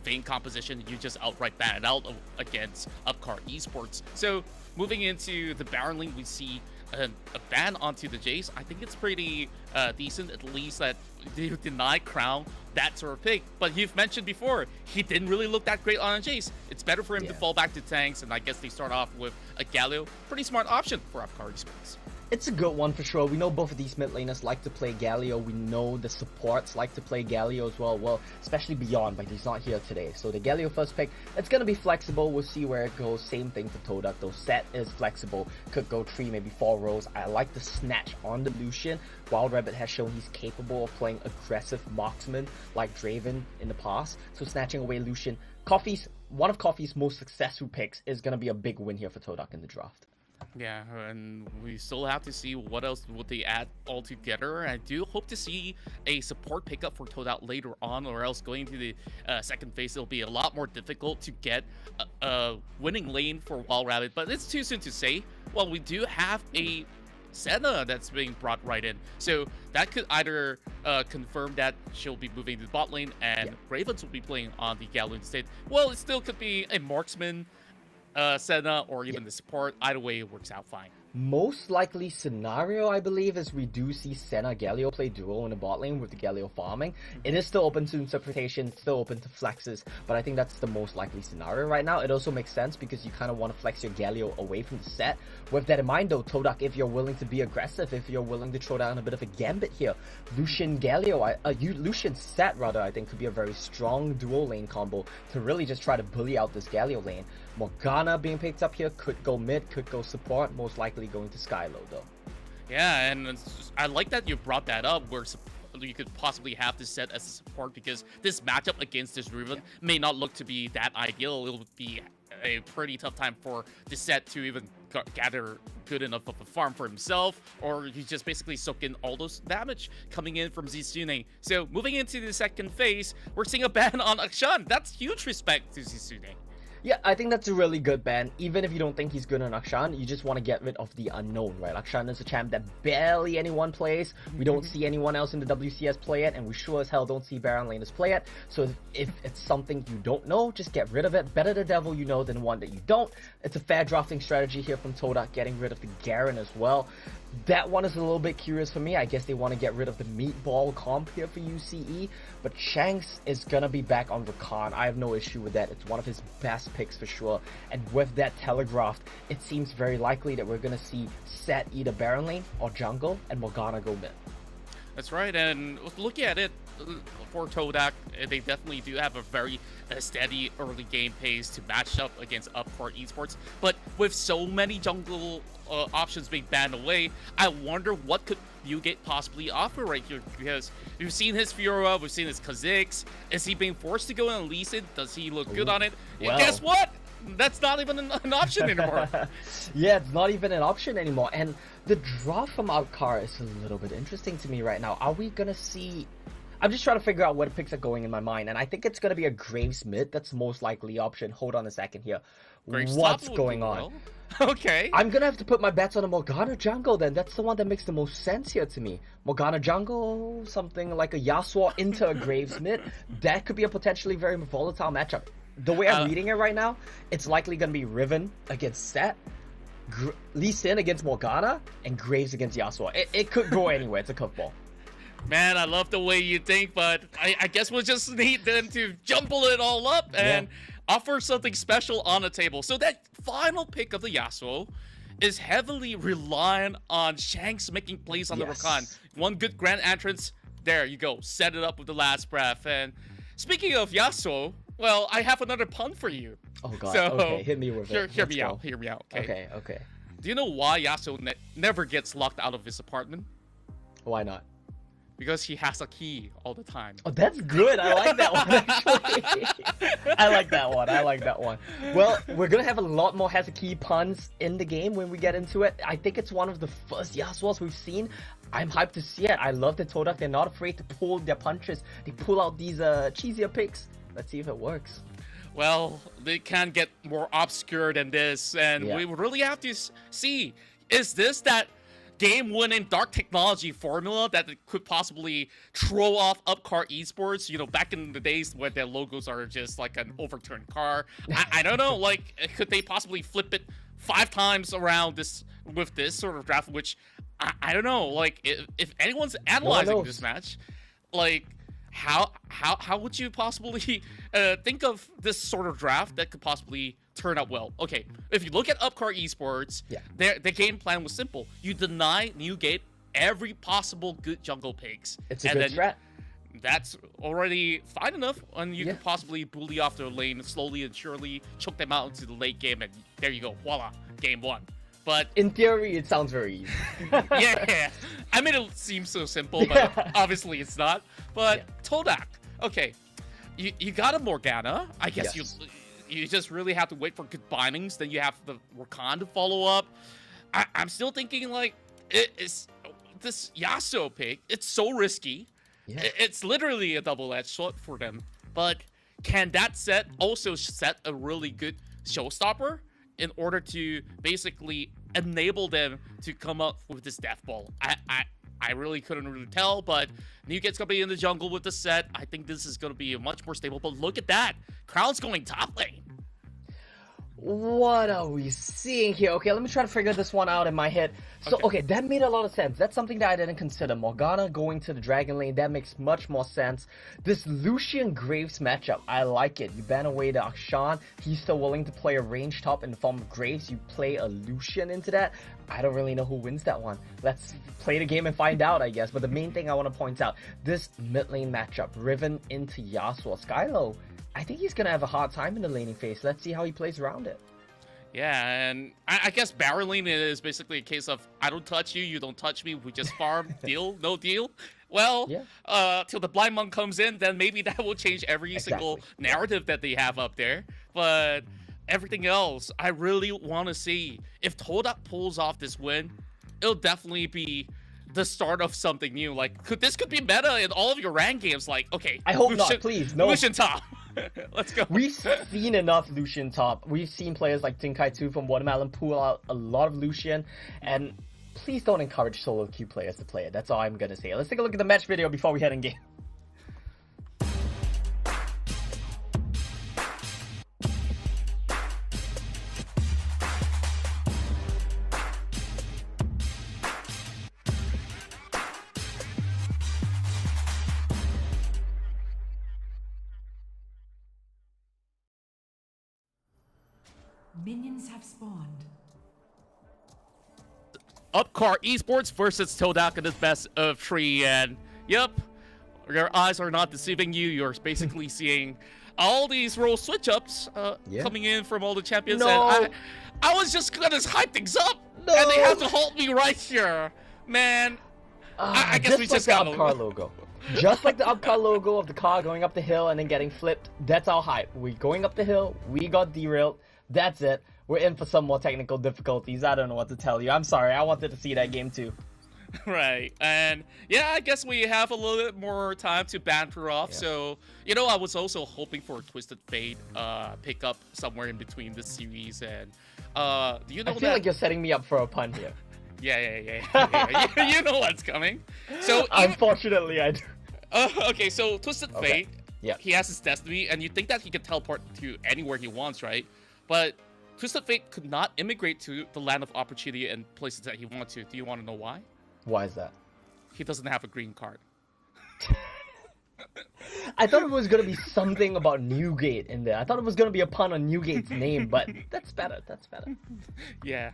Vayne composition, you just outright ban it out against Upcar Esports. So moving into the Baron lane, we see a ban onto the Jace. I think it's pretty decent, at least that they deny Crown that sort of pick. But you've mentioned before, he didn't really look that great on a Jace. It's better for him to fall back to tanks, and I guess they start off with a Galio. Pretty smart option for Upcar Esports. It's a good one for sure. We know both of these mid laners like to play Galio. We know the supports like to play Galio as well. Well, especially Beyond, but he's not here today. So the Galio first pick, it's going to be flexible. We'll see where it goes. Same thing for TODAK, though. Set is flexible. Could go 3, maybe 4 rows. I like the snatch on the Lucian. Wild Rabbit has shown he's capable of playing aggressive marksman like Draven in the past. So snatching away Lucian. One of Coffee's most successful picks is going to be a big win here for TODAK in the draft. Yeah, and we still have to see what else would they add all together. I do hope to see a support pickup for TODAK later on, or else going to the second phase, it'll be a lot more difficult to get a winning lane for Wild Rabbit. But it's too soon to say. Well, we do have a Senna that's being brought right in, so that could either confirm that she'll be moving to the bot lane and Ravens will be playing on the Galio instead. Well, it still could be a marksman Senna or even the support. Either way, it works out fine. Most likely scenario, I believe, is we do see Senna Galio play duo in the bot lane with the Galio farming. It is still open to interpretation, still open to flexes, but I think that's the most likely scenario right now. It also makes sense because you kind of want to flex your Galio away from the set. With that in mind though, TODAK, if you're willing to be aggressive, if you're willing to throw down a bit of a gambit here, Lucian Galio, Lucian set rather, I think could be a very strong duo lane combo to really just try to bully out this Galio lane. Morgana being picked up here could go mid, could go support, most likely going to Skylo though. Yeah, and I like that you brought that up where you could possibly have this set as a support, because this matchup against this Riven may not look to be that ideal. It'll be a pretty tough time for the set to even gather good enough of a farm for himself, or he's just basically soak in all those damage coming in from Zizune. So moving into the second phase, we're seeing a ban on Akshan. That's huge respect to Zizune. Yeah, I think that's a really good ban. Even if you don't think he's good on Akshan, you just want to get rid of the unknown, right? Akshan is a champ that barely anyone plays. We don't see anyone else in the WCS play it, and we sure as hell don't see Baron laners play it. So if it's something you don't know, just get rid of it. Better the devil you know than one that you don't. It's a fair drafting strategy here from TODAK, getting rid of the Garen as well. That one is a little bit curious for me. I guess they want to get rid of the meatball comp here for UCE, but Shanks is gonna be back on Rakan. I have no issue with that. It's one of his best picks for sure. And with that telegraphed, it seems very likely that we're gonna see Set either Baron lane or jungle and Morgana go mid. That's right, and looking at it for TODAK, they definitely do have a very steady early game pace to match up against Upcar Esports. But with so many jungle options being banned away, I wonder what could Fugate possibly offer right here, because we've seen his Fiora, we've seen his Kha'Zix. Is he being forced to go and Lee Sin? Does he look good on it? Well. Guess what? That's not even an option anymore. Yeah, it's not even an option anymore. And the draw from Upcar is a little bit interesting to me right now. Are we gonna see... I'm just trying to figure out where the picks are going in my mind, and I think it's gonna be a Graves mid. That's the most likely option. Hold on a second here. Graves What's top would going do on? well. Okay. I'm gonna have to put my bets on a Morgana jungle then. That's the one that makes the most sense here to me. Morgana jungle, something like a Yasuo into a Graves mid. That could be a potentially very volatile matchup. The way I'm reading it right now, it's likely gonna be Riven against Set, Lee Sin against Morgana, and Graves against Yasuo. It could go anywhere. It's a curveball. Man, I love the way you think, but I guess we'll just need them to jumble it all up and offer something special on the table. So that final pick of the Yasuo is heavily reliant on Shanks making plays on the Rakan. One good grand entrance, there you go, set it up with the last breath. And speaking of Yasuo, well, I have another pun for you. Oh god, so, okay, hit me with it. Hear me out, okay? Okay. Do you know why Yasuo never gets locked out of his apartment? Why not? Because he has a key all the time. Oh, that's good. I like that one, actually. I like that one. Well, we're going to have a lot more has a key puns in the game when we get into it. I think it's one of the first Yasuos we've seen. I'm hyped to see it. I love the TODAK. They're not afraid to pull their punches. They pull out these cheesier picks. Let's see if it works. Well, they can't get more obscure than this. And we really have to see, is this that game-winning dark technology formula that could possibly throw off Upcar Esports, you know, back in the days when their logos are just like an overturned car? I don't know, like, could they possibly flip it 5 times around this with this sort of draft, which I don't know, like, if anyone's analyzing this match, like, how would you possibly think of this sort of draft that could possibly turn out well. Okay, if you look at Upcar Esports, Yeah. their game plan was simple. You deny Newgate every possible good jungle picks. It's a and good then threat. That's already fine enough, and you Yeah. can possibly bully off their lane slowly and surely, choke them out into the late game, and there you go, voila, game 1. But In theory, it sounds very easy. yeah, I made it seem so simple, but obviously it's not. But TODAK, okay, you got a Morgana. I guess Yes. you just really have to wait for good bindings. Then you have the Rakan to follow up. I'm still thinking like it's this Yasuo pick. It's so risky. Yeah. It's literally a double-edged sword for them. But can that set also set a really good showstopper in order to basically enable them to come up with this death ball? I really couldn't really tell, but Newgate's gonna be in the jungle with the set. I think this is gonna be much more stable. But look at that, Crown's going top lane. What are we seeing here? Okay, let me try to figure this one out in my head. So, okay, that made a lot of sense. That's something that I didn't consider. Morgana going to the Dragon Lane, that makes much more sense. This Lucian Graves matchup, I like it. You ban away the Akshan, he's still willing to play a range top in the form of Graves. You play a Lucian into that. I don't really know who wins that one. Let's play the game and find out, I guess. But the main thing I want to point out, this mid lane matchup, Riven into Yasuo. Skylo, I think he's going to have a hard time in the laning phase. Let's see how he plays around it. Yeah, and I guess Baron lane is basically a case of I don't touch you, you don't touch me, we just farm, deal, no deal. Well, till the Blind Monk comes in, then maybe that will change every single narrative that they have up there. But everything else, I really want to see if TODAK pulls off this win. It'll definitely be the start of something new. Like, this could be meta in all of your rank games. Like, okay, I hope not, please, no. Lucian top. Let's go. We've seen enough Lucian top. We've seen players like Tinkai2 from Watermelon pull out a lot of Lucian, and please don't encourage solo queue players to play it. That's all I'm gonna say. Let's take a look at the match video before we head in game. Minions have spawned. Upcar Esports versus TODAK in this best of 3, and yep, your eyes are not deceiving you. You're basically seeing all these role switch-ups coming in from all the champions, and I was just gonna hype things up, and they have to halt me right here, man. I guess we just got the Upcar logo. Just like the Upcar logo of the car going up the hill and then getting flipped. That's our hype. We're going up the hill. We got derailed. That's it. We're in for some more technical difficulties. I don't know what to tell you. I'm sorry. I wanted to see that game too. Right. And yeah, I guess we have a little bit more time to banter off. So, you know, I was also hoping for a Twisted Fate pick up somewhere in between this series. And do you know I feel like you're setting me up for a pun here. Yeah. You know what's coming. So unfortunately, I do. Okay, so Twisted Fate, yeah, he has his destiny, and you think that he can teleport to anywhere he wants, right? But Twisted Fate could not immigrate to the land of opportunity and places that he wants to. Do you want to know why? Why is that? He doesn't have a green card. I thought it was going to be something about Newgate in there. I thought it was going to be a pun on Newgate's name, but that's better. That's better. Yeah,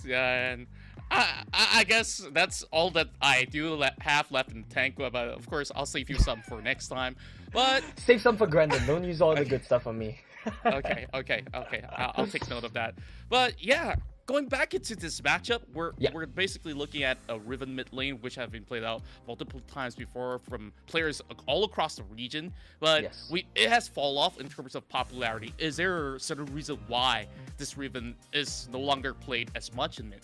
and I guess that's all that I do have left in the tank. But of course, I'll save you some for next time. But save some for Grendon. Don't use all the good stuff on me. Okay. I'll take note of that. But yeah, going back into this matchup, we're basically looking at a Riven mid lane, which have been played out multiple times before from players all across the region. But it has fallen off in terms of popularity. Is there a certain reason why this Riven is no longer played as much in mid?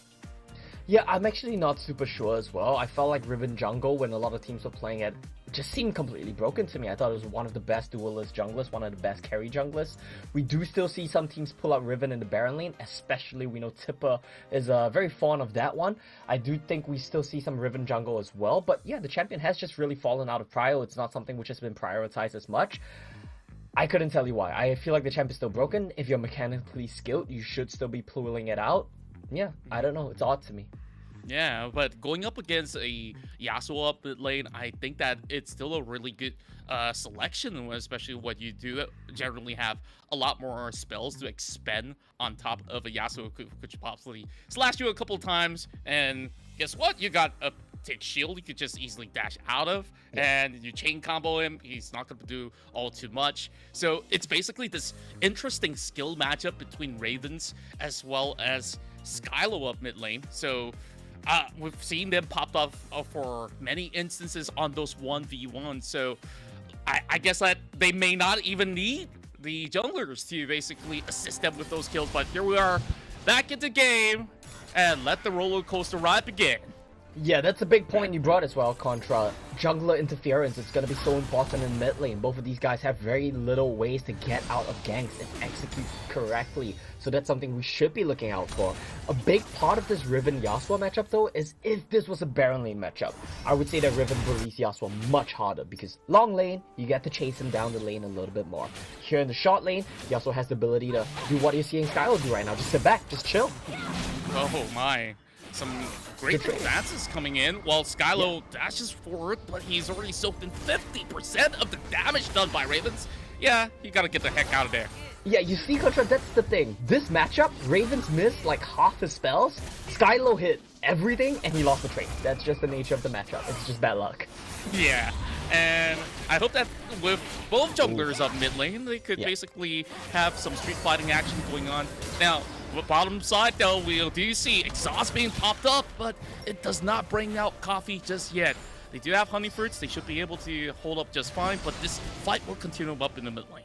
Yeah, I'm actually not super sure as well. I felt like Riven Jungle, when a lot of teams were playing it, just seemed completely broken to me. I thought it was one of the best duelist junglers, one of the best carry junglers. We do still see some teams pull out Riven in the Baron lane, especially we know Tipper is very fond of that one. I do think we still see some Riven jungle as well, but yeah, the champion has just really fallen out of prio. It's not something which has been prioritized as much. I couldn't tell you why. I feel like the champ is still broken. If you're mechanically skilled, you should still be pulling it out. Yeah, I don't know. It's odd to me. Yeah, but going up against a Yasuo up mid lane, I think that it's still a really good selection, especially when you do generally have a lot more spells to expend on top of a Yasuo which possibly slash you a couple times, and guess what? You got a take shield you could just easily dash out of, and you chain combo him, he's not going to do all too much. So it's basically this interesting skill matchup between Ravens as well as Skylo up mid lane. So we've seen them pop up for many instances on those 1v1s. So I guess that they may not even need the junglers to basically assist them with those kills. But here we are back into game, and let the roller coaster ride begin. Yeah, that's a big point you brought as well, Contra. Jungler interference is going to be so important in mid lane. Both of these guys have very little ways to get out of ganks and execute correctly. So that's something we should be looking out for. A big part of this Riven-Yasuo matchup, though, is if this was a Baron lane matchup. I would say that Riven bullies Yasuo much harder because long lane, you get to chase him down the lane a little bit more. Here in the short lane, Yasuo has the ability to do what you're seeing Skylo do right now. Just sit back, just chill. Oh my. Some great advances coming in while Skylo dashes forward, but he's already soaked in 50% of the damage done by Ravens. Yeah, you gotta get the heck out of there. Yeah, you see, Contra, that's the thing. This matchup, Ravens missed like half his spells. Skylo hit everything, and he lost the trade. That's just the nature of the matchup. It's just bad luck. Yeah, and I hope that with both junglers up mid lane, they could basically have some street fighting action going on. Now, the bottom side, though, we do see exhaust being popped up, but it does not bring out coffee just yet. They do have honey fruits. They should be able to hold up just fine, but this fight will continue up in the mid lane.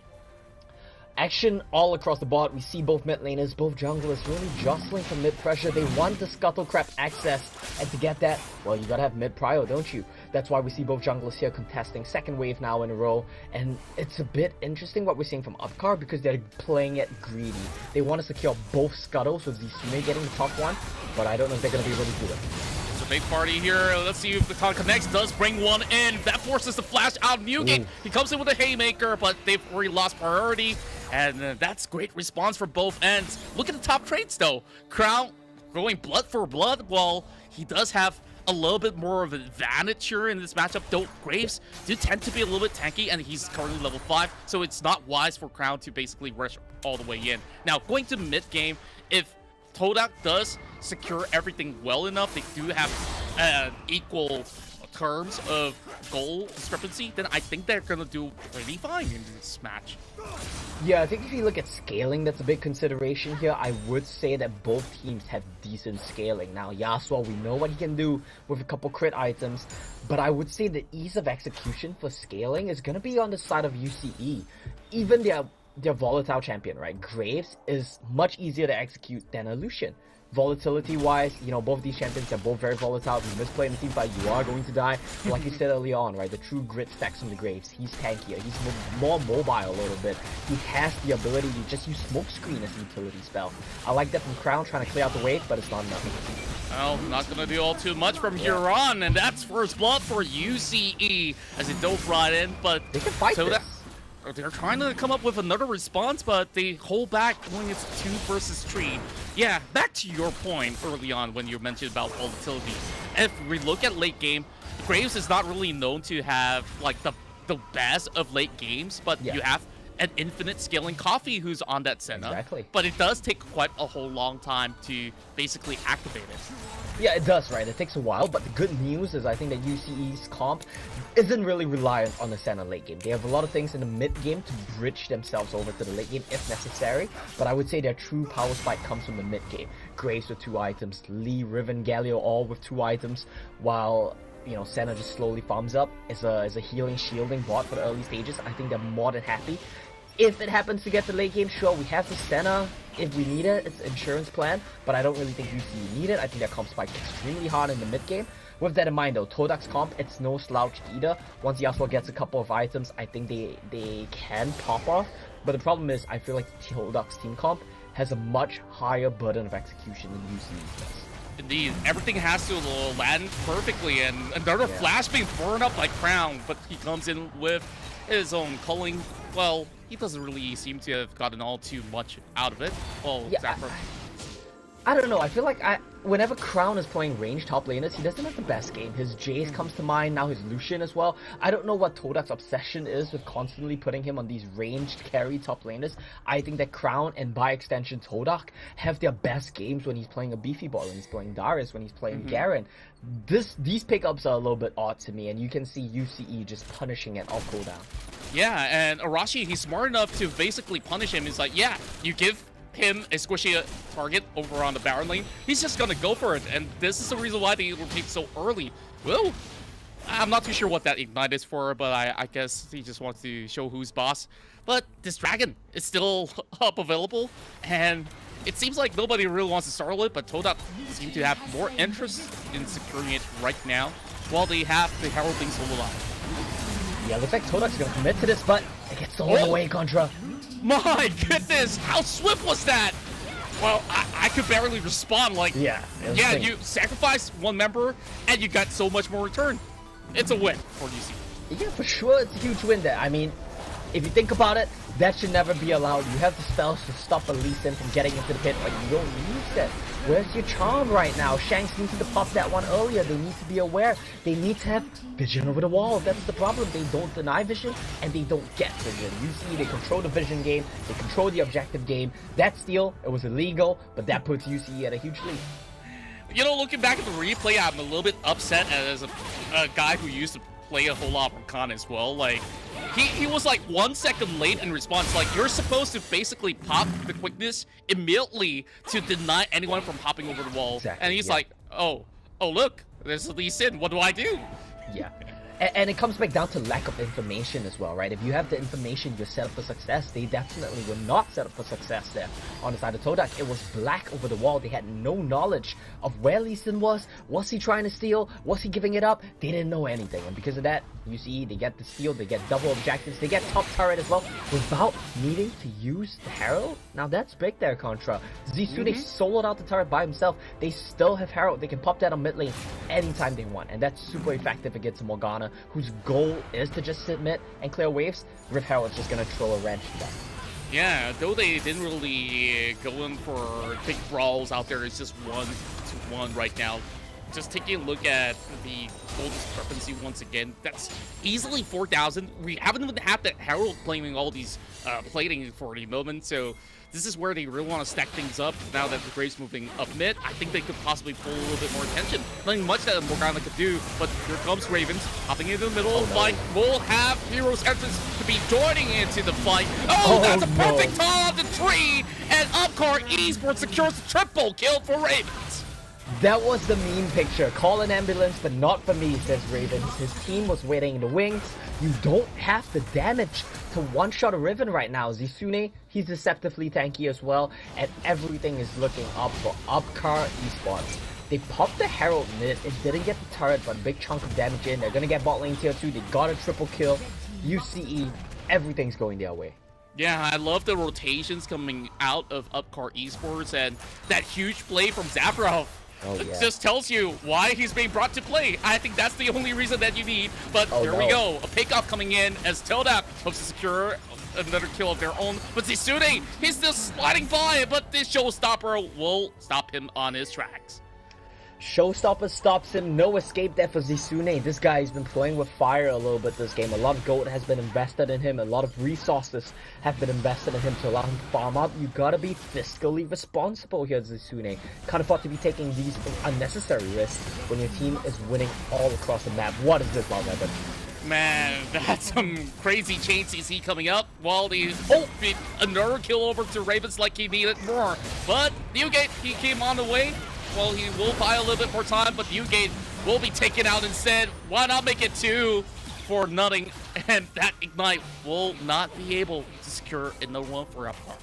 Action all across the board. We see both mid laners, both junglers really jostling for mid pressure. They want the Scuttle Crab access, and to get that, well, you gotta have mid prio, don't you? That's why we see both junglers here contesting second wave now in a row, and it's a bit interesting what we're seeing from Upcar because they're playing it greedy. They want to secure both Scuttles with Zisume getting the top one, but I don't know if they're gonna be able to do it. It's a big party here. Let's see if the con connects. Does bring one in. That forces the flash out of Newgate. He comes in with a haymaker, but they've already lost priority. And that's great response for both ends. Look at the top trades, though. Crown going blood for blood. Well, he does have a little bit more of an advantage here in this matchup, though Graves do tend to be a little bit tanky, and he's currently level 5, so it's not wise for Crown to basically rush all the way in. Now, going to mid-game, if TODAK does secure everything well enough, they do have equal terms of goal discrepancy, then I think they're gonna do pretty fine in this match. Yeah, I think if you look at scaling, that's a big consideration here. I would say that both teams have decent scaling. Now, Yasuo, we know what he can do with a couple crit items, but I would say the ease of execution for scaling is gonna be on the side of UCE. Even their volatile champion, right? Graves is much easier to execute than a Lucian. Volatility-wise, you know, both of these champions are both very volatile. If you misplay in the team fight, you are going to die. But like you said earlier on, right, the true grit stacks from the Graves. He's tankier. He's more mobile a little bit. He has the ability to just use Smokescreen as a utility spell. I like that from Crown, trying to clear out the wave, but it's not enough. Well, not going to do all too much from here on, and that's first blood for UCE as they dove right in, but they can fight this. They're trying to come up with another response, but they hold back when it's 2 versus 3. Yeah, back to your point early on when you mentioned about volatility. If we look at late game, Graves is not really known to have like the best of late games, but you have an infinite scaling Coffee who's on that Senna. Exactly. But it does take quite a whole long time to basically activate it. Yeah, it does, right? It takes a while, but the good news is I think that UCE's comp isn't really reliant on the Senna late game. They have a lot of things in the mid game to bridge themselves over to the late game if necessary, but I would say their true power spike comes from the mid game. Graves with 2 items, Lee, Riven, Galio all with 2 items, while you know, Senna just slowly farms up as a healing, shielding bot for the early stages. I think they're more than happy. If it happens to get the late game, sure, we have the Senna if we need it. It's an insurance plan, but I don't really think UCE need it. I think their comp spiked extremely hard in the mid game. With that in mind though, TODAK's comp, it's no slouch either. Once Yasuo gets a couple of items, I think they can pop off. But the problem is, I feel like TODAK's team comp has a much higher burden of execution than UCE does. Indeed, everything has to land perfectly, and another flash being burned up by Crown, but he comes in with his own culling. Well, he doesn't really seem to have gotten all too much out of it. Well, I don't know. I feel like whenever Crown is playing range top laners, he doesn't have the best game. His Jace comes to mind, now his Lucian as well. I don't know what TODAK's obsession is with constantly putting him on these ranged carry top laners. I think that Crown and by extension TODAK have their best games when he's playing a beefy bot, when he's playing Darius, when he's playing Garen. These pickups are a little bit odd to me, and you can see UCE just punishing it off cooldown. Yeah, and Arashi, he's smart enough to basically punish him. He's like, yeah, you give him a squishy target over on the Baron lane, he's just gonna go for it, and this is the reason why they were picked so early. Well, I'm not too sure what that ignite is for, but I guess he just wants to show who's boss. But this dragon is still up available, and it seems like nobody really wants to startle it, but TODAK seem to have more interest in securing it right now, while they have the Herald being solo live. Yeah, looks like TODAK's gonna commit to this, but it gets stolen away, Contra. My goodness, how swift was that? Well, I could barely respond. Like, yeah, you sacrificed one member and you got so much more return. It's a win for UC. Yeah, for sure, it's a huge win there. I mean, if you think about it, that should never be allowed. You have the spells to stop a Lee Sin from getting into the pit, but you don't use it. Where's your charm right now? Shanks needs to pop that one earlier. They need to be aware. They need to have vision over the wall. That's the problem. They don't deny vision, and they don't get vision. You see, they control the vision game. They control the objective game. That steal, it was illegal, but that puts UCE at a huge lead. You know, looking back at the replay, I'm a little bit upset as a guy who used to play a whole lot of Rakan as well. Like, he was like 1 second late in response. Like, you're supposed to basically pop the quickness immediately to deny anyone from hopping over the wall. Exactly, and he's like, oh look, there's Lee Sin. What do I do? Yeah. And it comes back down to lack of information as well, right? If you have the information, you're set up for success. They definitely were not set up for success there. On the side of TODAK, it was black over the wall. They had no knowledge of where Lee Sin was. Was he trying to steal? Was he giving it up? They didn't know anything. And because of that, UCE, they get the steal, they get double objectives, they get top turret as well, without needing to use the Herald. Now that's big there, Contra. Zisune soloed out the turret by himself. They still have Herald. They can pop that on mid lane anytime they want. And that's super effective against Morgana, whose goal is to just submit and clear waves. Rift Herald's just gonna throw a wrench to that. Yeah, though they didn't really go in for big brawls out there, it's just 1-1 right now. Just taking a look at the goal discrepancy once again, that's easily 4,000. We haven't even had that Herald claiming all these plating for the moment, so this is where they really want to stack things up now that the Graves moving up mid. I think they could possibly pull a little bit more attention. Nothing much that Morgana could do, but here comes Ravens, hopping into the middle of the fight. We'll have Heroes Entrance to be joining into the fight. Oh, that's a perfect time on the tree, and Upcar Esports secures the triple kill for Ravens. That was the meme picture. Call an ambulance, but not for me, says Ravens. His team was waiting in the wings. You don't have the damage to one-shot a Riven right now. Zisune, he's deceptively tanky as well, and everything is looking up for Upcar Esports. They popped the Herald mid. It didn't get the turret, but a big chunk of damage in. They're gonna get bot lane tier 2. They got a triple kill. UCE, everything's going their way. Yeah, I love the rotations coming out of Upcar Esports, and that huge play from Zafarov. It just tells you why he's being brought to play. I think that's the only reason that you need. But there we go. A pickup coming in as TODAK hopes to secure another kill of their own. But Zisune, he's still sliding by, but this showstopper will stop him on his tracks. Showstopper stops him. No escape there for Zisune. This guy has been playing with fire a little bit this game. A lot of gold has been invested in him. A lot of resources have been invested in him to allow him to farm up. You gotta be fiscally responsible here, Zisune. Can't afford to be taking these unnecessary risks when your team is winning all across the map. What is this, Wild Evan? Man, that's some crazy chain CC coming up while the another kill over to Ravens like he needed more. But Newgate, he came on the way. Well, he will buy a little bit more time, but Newgate will be taken out instead. Why not make it 2 for nothing? And that Ignite will not be able to secure another one for Upcar.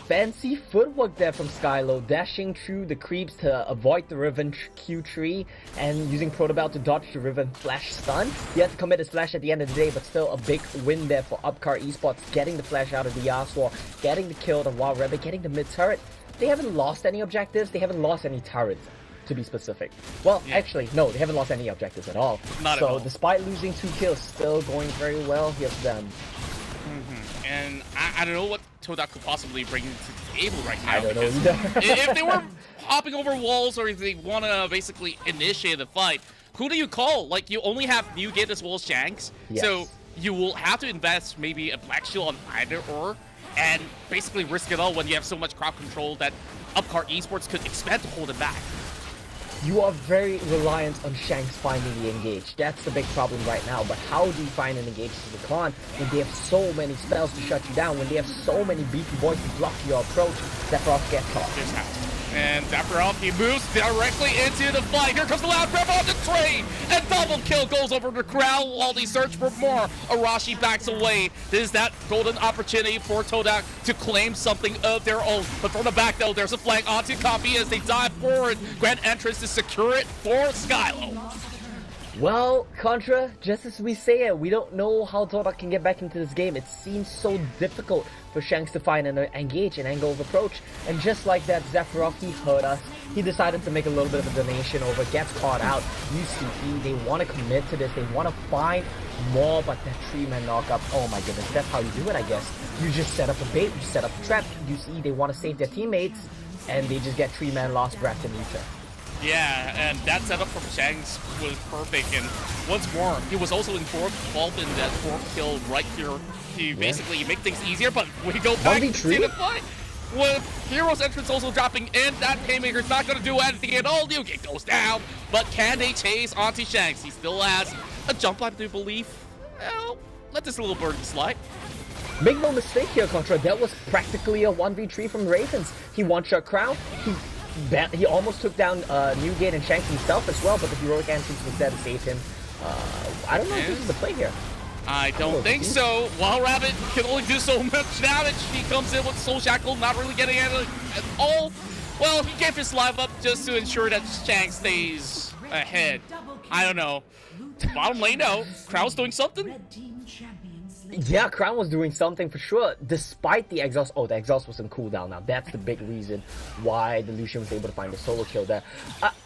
Fancy footwork there from Skylo, dashing through the creeps to avoid the Riven Q tree and using Protobell to dodge the Riven flash stun. He had to commit his flash at the end of the day, but still a big win there for Upcar Esports, getting the flash out of the Yasuo, getting the kill on Wild Rabbit, getting the mid turret. They haven't lost any objectives, they haven't lost any turrets, to be specific. Well, actually, no, they haven't lost any objectives at all. Not at all. So despite losing 2 kills, still going very well here for them. And I don't know what TODAK could possibly bring to the table right now. I don't know either. If they were hopping over walls or if they want to basically initiate the fight, who do you call? Like, you only have Newgate as well as Shanks, so you will have to invest maybe a Black Shield on either or, and basically risk it all when you have so much crowd control that Upcar Esports could expect to hold it back. You are very reliant on Shanks finding the engage. That's the big problem right now. But how do you find an engage to the con when they have so many spells to shut you down, when they have so many beefy boys to block your approach? Sephiroth gets caught. And Sephiroth, he moves directly into the fight. Here comes the loud grab on the train. And double kill goes over the crowd while they search for more. Arashi backs away. This is that golden opportunity for TODAK to claim something of their own. But from the back, though, there's a flank onto Copy as they dive forward. Grand entrance to secure it for Skylo. Well, Contra, just as we say it, we don't know how TODAK can get back into this game. It seems so difficult for Shanks to find and engage an angle of approach. And just like that, Sephiroth, he heard us. He decided to make a little bit of a donation over, gets caught out. UCP, they want to commit to this. They want to find more, but that 3-man knockup, oh my goodness, that's how you do it, I guess. You just set up a bait, you set up a trap. UCE, they want to save their teammates, and they just get 3-man lost breath in neutral. Yeah, and that setup from Shanks was perfect, and once more, he was also involved in that 4th kill right here to basically make things easier, but we go back to the fight. With Hero's entrance also dropping in, that Haymaker's not going to do anything at all. Newgate goes down, but can they chase onto Shanks? He still has a jump, I do believe. Well, let this little birdie slide. Make no mistake here, Contra, that was practically a 1v3 from Ravens. He one-shot Crown, he almost took down Newgate and Shanks himself as well, but the heroic entrance was there to save him. I don't know if this is the play here. I don't think so. Wild Rabbit can only do so much damage. He comes in with Soul Shackle, not really getting it at all. Well, he gave his life up just to ensure that Shanks stays ahead. I don't know. Bottom lane, though, Crown's doing something. Yeah, Crown was doing something for sure, despite the exhaust. Oh, the exhaust was on cooldown now. That's the big reason why the Lucian was able to find a solo kill there.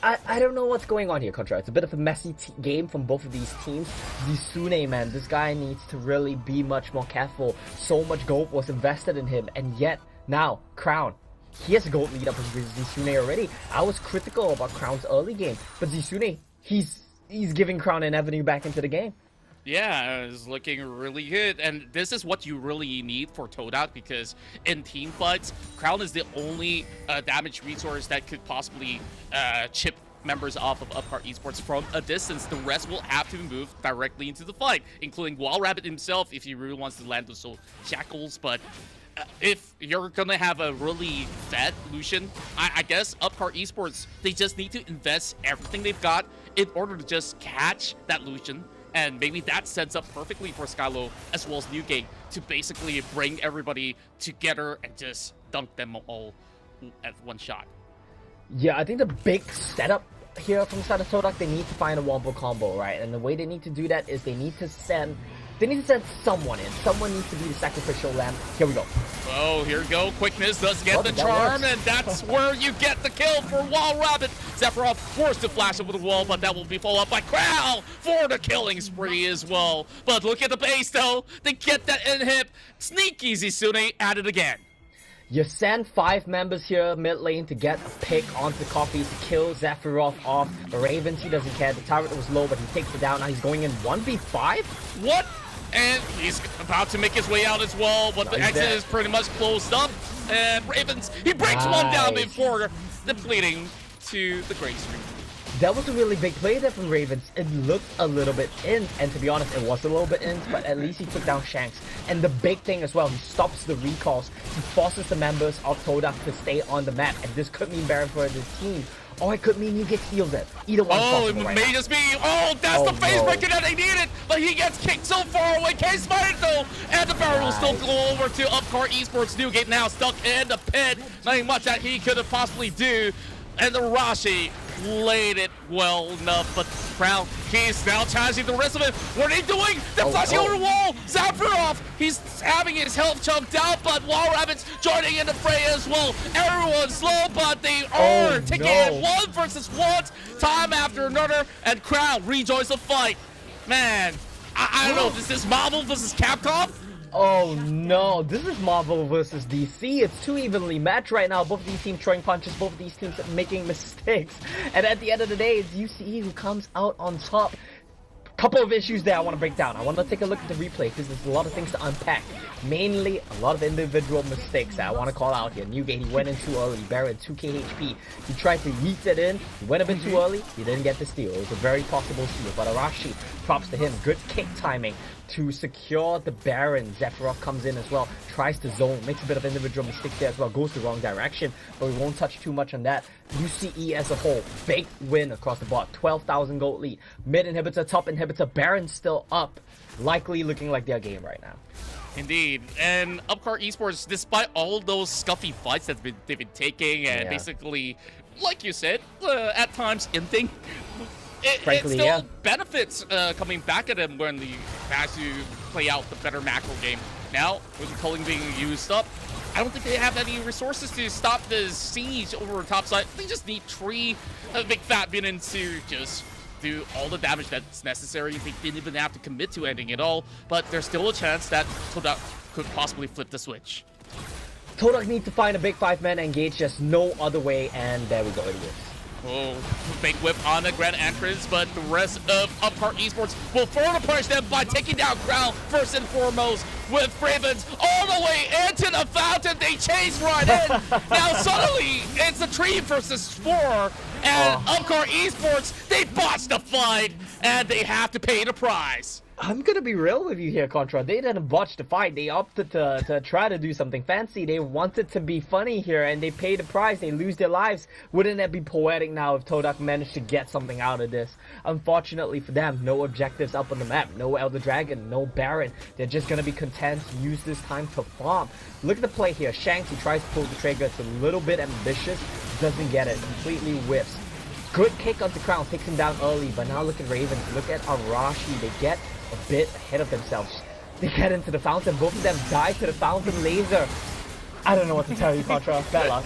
I don't know what's going on here, Contra. It's a bit of a messy game from both of these teams. Zisune, man, this guy needs to really be much more careful. So much gold was invested in him, and yet, now, Crown. He has a gold lead up with Zisune already. I was critical about Crown's early game, but Zisune, he's giving Crown an avenue back into the game. Yeah, it's looking really good, and this is what you really need for TODAK, because in team fights, Crown is the only damage resource that could possibly chip members off of Upcar Esports from a distance. The rest will have to move directly into the fight, including Wild Rabbit himself if he really wants to land those soul shackles. But if you're gonna have a really fat Lucian, I guess Upcar Esports, they just need to invest everything they've got in order to just catch that Lucian. And maybe that sets up perfectly for Skylo as well as Newgate to basically bring everybody together and just dunk them all at one shot. Yeah, I think the big setup here from the side of TODAK, they need to find a wombo combo, right? And the way they need to do that is they need to send someone in. Someone needs to be the sacrificial lamb. Here we go. Oh, here we go. Quickness does get the charm, and that's where you get the kill for Wild Rabbit. Sephiroth forced to flash over the wall, but that will be followed up by Crown for the killing spree as well. But look at the base, though. They get that inhib. Sneaky Zisune at it again. You send 5 members here mid lane to get a pick onto Coffee to kill Sephiroth off. Ravens, he doesn't care. The turret was low, but he takes it down. Now he's going in 1v5. What? And he's about to make his way out as well, but the exit is pretty much closed up. And Ravens, he breaks one down before depleting to the Great Street. That was a really big play there from Ravens. It looked a little bit in, and to be honest, it was a little bit in, but at least he took down Shanks. And the big thing as well, he stops the recalls. He forces the members of TODAK to stay on the map, and this could mean Baron for the team. Or it could mean he gets healed at. Either one it may just be. Oh, that's the face breaker that they needed. But he gets kicked so far away. Can't smite it though. And the barrel will still go over to Upcar Esports. Newgate now stuck in the pit. Nothing much that he could have possibly do. And the Rashi played it well enough, but Crown, he's now challenging the rest of it. What are they doing? They're flashing over the wall. Sephiroth, he's having his health chunked out, but Wild Rabbit's joining in the fray as well. Everyone's slow, but they are taking it 1 versus 1, time after another, and Crown rejoins the fight. Man, I don't know, this is Marvel versus Capcom? Oh no, this is Marvel versus DC. It's too evenly matched right now. Both of these teams throwing punches, both of these teams making mistakes. And at the end of the day, it's UCE who comes out on top. Couple of issues there I want to break down. I want to take a look at the replay because there's a lot of things to unpack. Mainly, a lot of individual mistakes that I want to call out here. Newgate, he went in too early. Barrett, 2k HP. He tried to yeet it in. He went a bit too early. He didn't get the steal. It was a very possible steal. But Arashi, props to him. Good kick timing to secure the Baron. Zephyroff comes in as well. Tries to zone. Makes a bit of individual mistake there as well. Goes the wrong direction. But we won't touch too much on that. UCE as a whole. Big win across the board. 12,000 gold lead. Mid inhibitor, top inhibitor. Baron still up. Likely looking like their game right now. Indeed, and Upcar Esports, despite all those scuffy fights that they've been taking, and basically, like you said, at times ending, it still benefits coming back at them when he has to play out the better macro game. Now, with the culling being used up, I don't think they have any resources to stop the siege over topside. They just need 3 big fat minions to just do all the damage that's necessary. They didn't even have to commit to ending it all, but there's still a chance that TODAK could possibly flip the switch. TODAK needs to find a big 5-man engage, just no other way, and there we go, it is. Oh, big whip on the grand entrance, but the rest of Upcar Esports will further punish them by taking down Crown first and foremost with Ravens all the way into the fountain. They chase right in. Now suddenly it's a 3 versus 4, and Upcar Esports, they botched the fight and they have to pay the price. I'm gonna be real with you here, Contra. They didn't botch the fight. They opted to try to do something fancy. They wanted to be funny here, and they paid the price. They lose their lives. Wouldn't that be poetic now if TODAK managed to get something out of this? Unfortunately for them, no objectives up on the map. No Elder Dragon, no Baron. They're just gonna be content to use this time to farm. Look at the play here. Shanks, he tries to pull the trigger. It's a little bit ambitious. Doesn't get it. Completely whiffs. Good kick onto Crown. Takes him down early. But now look at Ravens. Look at Arashi. They get a bit ahead of themselves. They get into the fountain. Both of them die to the fountain laser. I don't know what to tell you, Contra. Bad luck.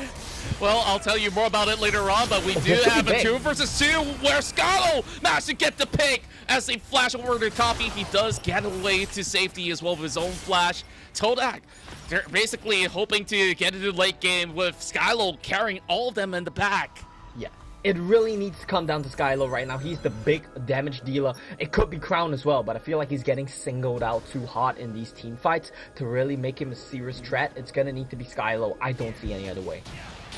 Well, I'll tell you more about it later on, but we do have a 2 versus 2 where Scalo managed to get the pick as they flash over the copy. He does get away to safety as well with his own flash. TODAK, they're basically hoping to get into the late game with Skylo carrying all of them in the back. Yeah. It really needs to come down to Skylo right now. He's the big damage dealer. It could be Crown as well, but I feel like he's getting singled out too hard in these team fights. To really make him a serious threat, it's gonna need to be Skylo. I don't see any other way.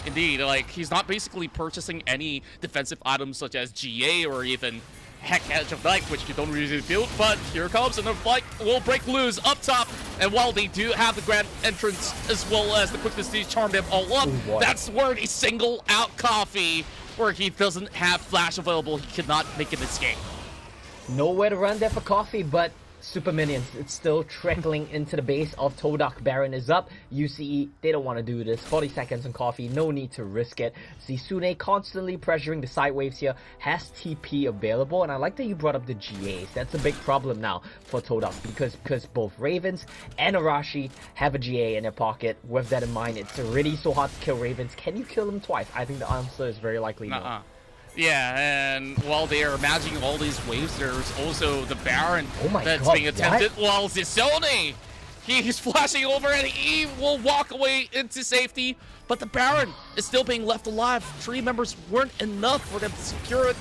Indeed, like, he's not basically purchasing any defensive items such as GA or even Heck Edge of Night, which you don't usually build, but here comes, and the fight will break loose up top. And while they do have the grand entrance as well as the quickness to charm them all up, that's where they single out Coffee, where he doesn't have flash available. He cannot make an escape. Nowhere to run there for Coffee, but Super Minions, it's still trickling into the base of TODAK. Baron is up. UCE, they don't want to do this. 40 seconds on Coffee, no need to risk it. Zisune constantly pressuring the side waves here, has TP available, and I like that you brought up the GAs. That's a big problem now for TODAK because both Ravens and Arashi have a GA in their pocket. With that in mind, it's already so hard to kill Ravens. Can you kill them twice? I think the answer is very likely no. Yeah, and while they are managing all these waves, there's also the Baron that's being attempted. While Zisone, he's flashing over and he will walk away into safety, but the Baron is still being left alive. 3 members weren't enough for them to secure it,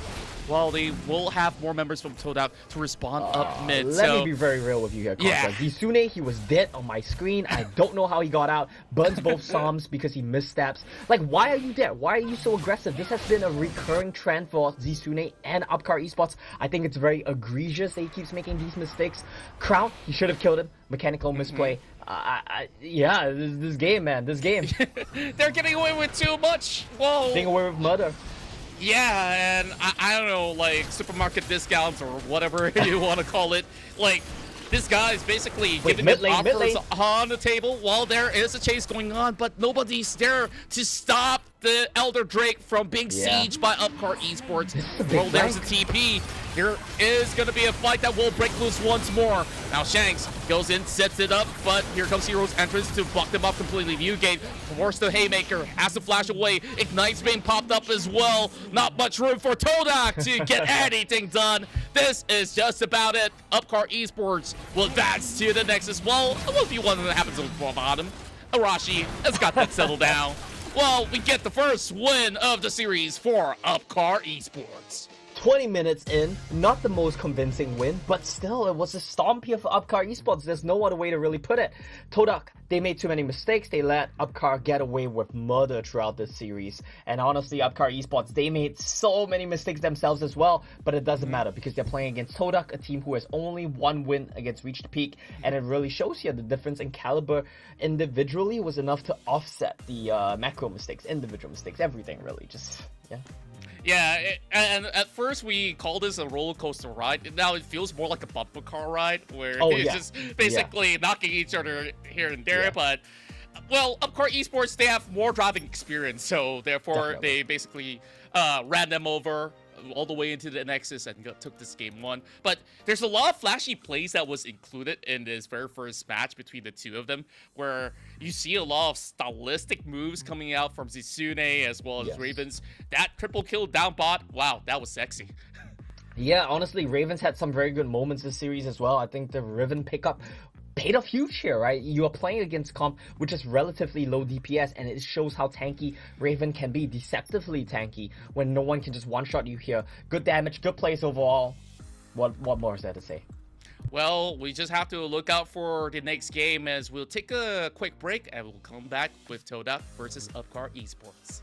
while they will have more members from TODAK to respawn up mid. Let me be very real with you here, Contra. Zisune, he was dead on my screen. I don't know how he got out. Burns both Psalms because he missteps. Like, why are you there? Why are you so aggressive? This has been a recurring trend for Zisune and Upcar Esports. I think it's very egregious that he keeps making these mistakes. Crown, he should have killed him. Mechanical misplay. Yeah, this game, man. This game. They're getting away with too much. Whoa. Getting away with murder. Yeah, and I don't know, like, supermarket discounts or whatever you want to call it. Like, this guy's basically giving them offers on the table while there is a chase going on, but nobody's there to stop the Elder Drake from being sieged by Upcar Esports. Well, there's a TP. Here is going to be a fight that will break loose once more. Now Shanks goes in, sets it up, but here comes Hero's entrance to block them up completely. Viewgate forced the Haymaker, has to flash away. Ignite's being popped up as well. Not much room for TODAK to get anything done. This is just about it. Upcar Esports will advance to the Nexus. Well, we'll see what happens on the bottom. Arashi has got that settled down. Well, we get the first win of the series for Upcar Esports. 20 minutes in, not the most convincing win, but still, it was a stomp here for Upcar Esports. There's no other way to really put it. TODAK, they made too many mistakes. They let Upcar get away with murder throughout this series. And honestly, Upcar Esports, they made so many mistakes themselves as well, but it doesn't matter because they're playing against TODAK, a team who has only one win against Reach the Peak, and it really shows here the difference in caliber individually was enough to offset the macro mistakes, individual mistakes, everything really. Just, yeah. Yeah, and at first we called this a roller coaster ride. Now it feels more like a bumper car ride, where it's just basically knocking each other here and there. But, well, Upcar Esports, they have more driving experience, so therefore they basically ran them over all the way into the Nexus and took this game 1. But there's a lot of flashy plays that was included in this very first match between the two of them, where you see a lot of stylistic moves coming out from Zitsune as well as Ravens. That triple kill down bot, wow, that was sexy. Yeah, honestly, Ravens had some very good moments this series as well. I think the Riven pickup paid off huge here, right? You are playing against comp which is relatively low DPS, and it shows how tanky Raven can be, deceptively tanky, when no one can just one-shot you here. Good damage, good plays overall. What more is there to say? Well, we just have to look out for the next game as we'll take a quick break and we'll come back with TODAK versus Upcar Esports.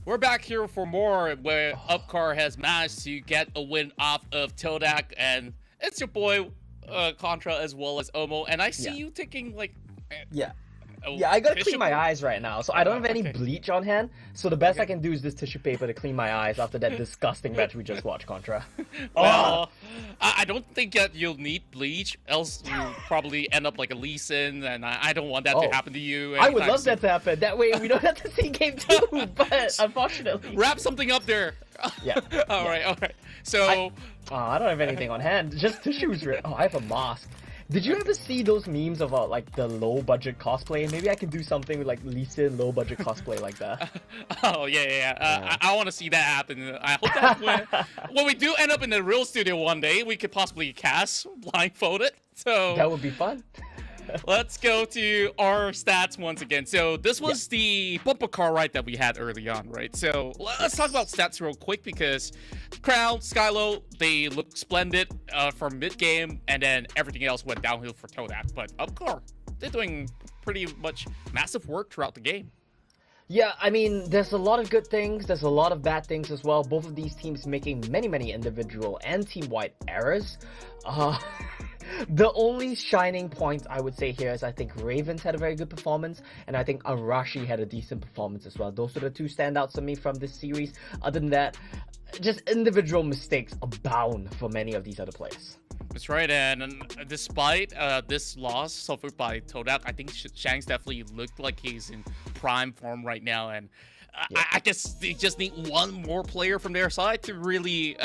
We're back here for more, where Upcar has managed to get a win off of TODAK, and it's your boy Contra as well as Omo, and I see you taking like Yeah, I gotta tissue clean my paper? eyes right now, so I don't have any okay. bleach on hand. So the best I can do is this tissue paper to clean my eyes after that disgusting match we just watched, Contra. Well, I don't think that you'll need bleach, else you probably end up like a Lee Sin, and I don't want that to happen to you. I would anytime love that soon. to happen. That way we don't have to see game 2, but unfortunately. Wrap something up there. Yeah. all right. So. I don't have anything on hand. Just tissues. Oh, I have a mask. Did you ever see those memes of like the low budget cosplay? Maybe I can do something with like Lisa low budget cosplay like that. Oh yeah. I want to see that happen. I hope that when we do end up in the real studio one day, we could possibly cast blindfolded. So That would be fun. let's go to our stats once again. So this was the bumper car ride that we had early on, right? So let's talk about stats real quick, because Crown, Skylo, they look splendid from mid-game, and then everything else went downhill for TODAK. But Upcar, they're doing pretty much massive work throughout the game. Yeah, I mean, there's a lot of good things, there's a lot of bad things as well. Both of these teams making many individual and team-wide errors. The only shining point I would say here is I think Ravens had a very good performance, and I think Arashi had a decent performance as well. Those are the two standouts for me from this series. Other than that, just individual mistakes abound for many of these other players. That's right, and despite this loss suffered by TODAK, I think Shanks definitely looked like he's in prime form right now, and I guess they just need one more player from their side to really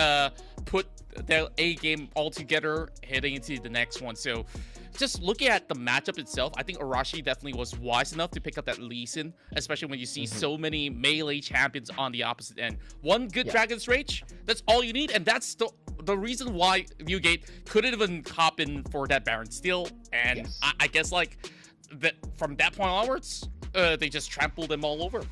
put their A game all together heading into the next one. So just looking at the matchup itself, I think Arashi definitely was wise enough to pick up that Lee Sin, especially when you see so many melee champions on the opposite end. One good Dragon's Rage, that's all you need, and that's the reason why Newgate couldn't even hop in for that Baron steal. And I guess like that from that point onwards, they just trampled them all over.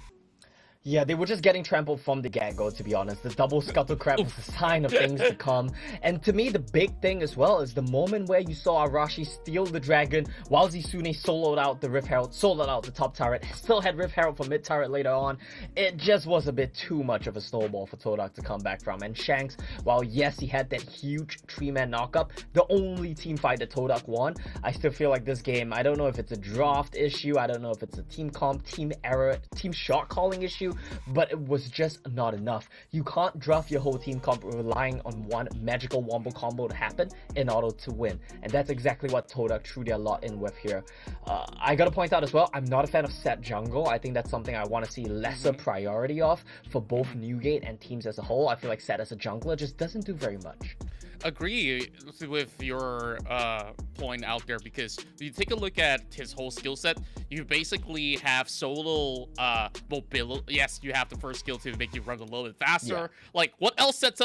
Yeah, they were just getting trampled from the get-go, to be honest. The double scuttle crab was a sign of things to come. And to me, the big thing as well is the moment where you saw Arashi steal the dragon while Zisune soloed out the Rift Herald, soloed out the top turret, still had Rift Herald for mid turret later on. It just was a bit too much of a snowball for TODAK to come back from. And Shanks, while yes, he had that huge 3-man knockup, the only team fight that TODAK won, I still feel like this game, I don't know if it's a draft issue, I don't know if it's a team comp, team error, team shot calling issue, but it was just not enough. You can't draft your whole team comp relying on one magical wombo combo to happen in order to win, and that's exactly what TODAK threw their lot in with here. I gotta point out as well, I'm not a fan of set jungle. I think that's something I want to see lesser priority of for both Newgate and teams as a whole. I feel like Set as a jungler just doesn't do very much. Agree with your point out there, because if you take a look at his whole skill set, you basically have solo mobility. Yes, you have the first skill to make you run a little bit faster. Like, what else sets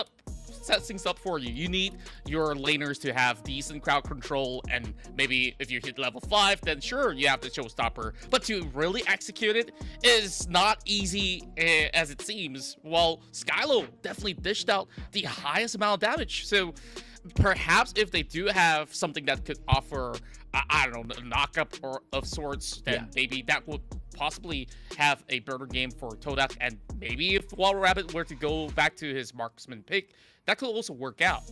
things up for you? You need your laners to have decent crowd control, and maybe if you hit level 5, then sure, you have the showstopper. But to really execute it is not easy as it seems. While Skylo definitely dished out the highest amount of damage. So perhaps if they do have something that could offer, I don't know, a knockup or of sorts, then maybe that would possibly have a better game for TODAK. And maybe if Water Rabbit were to go back to his marksman pick, that could also work out.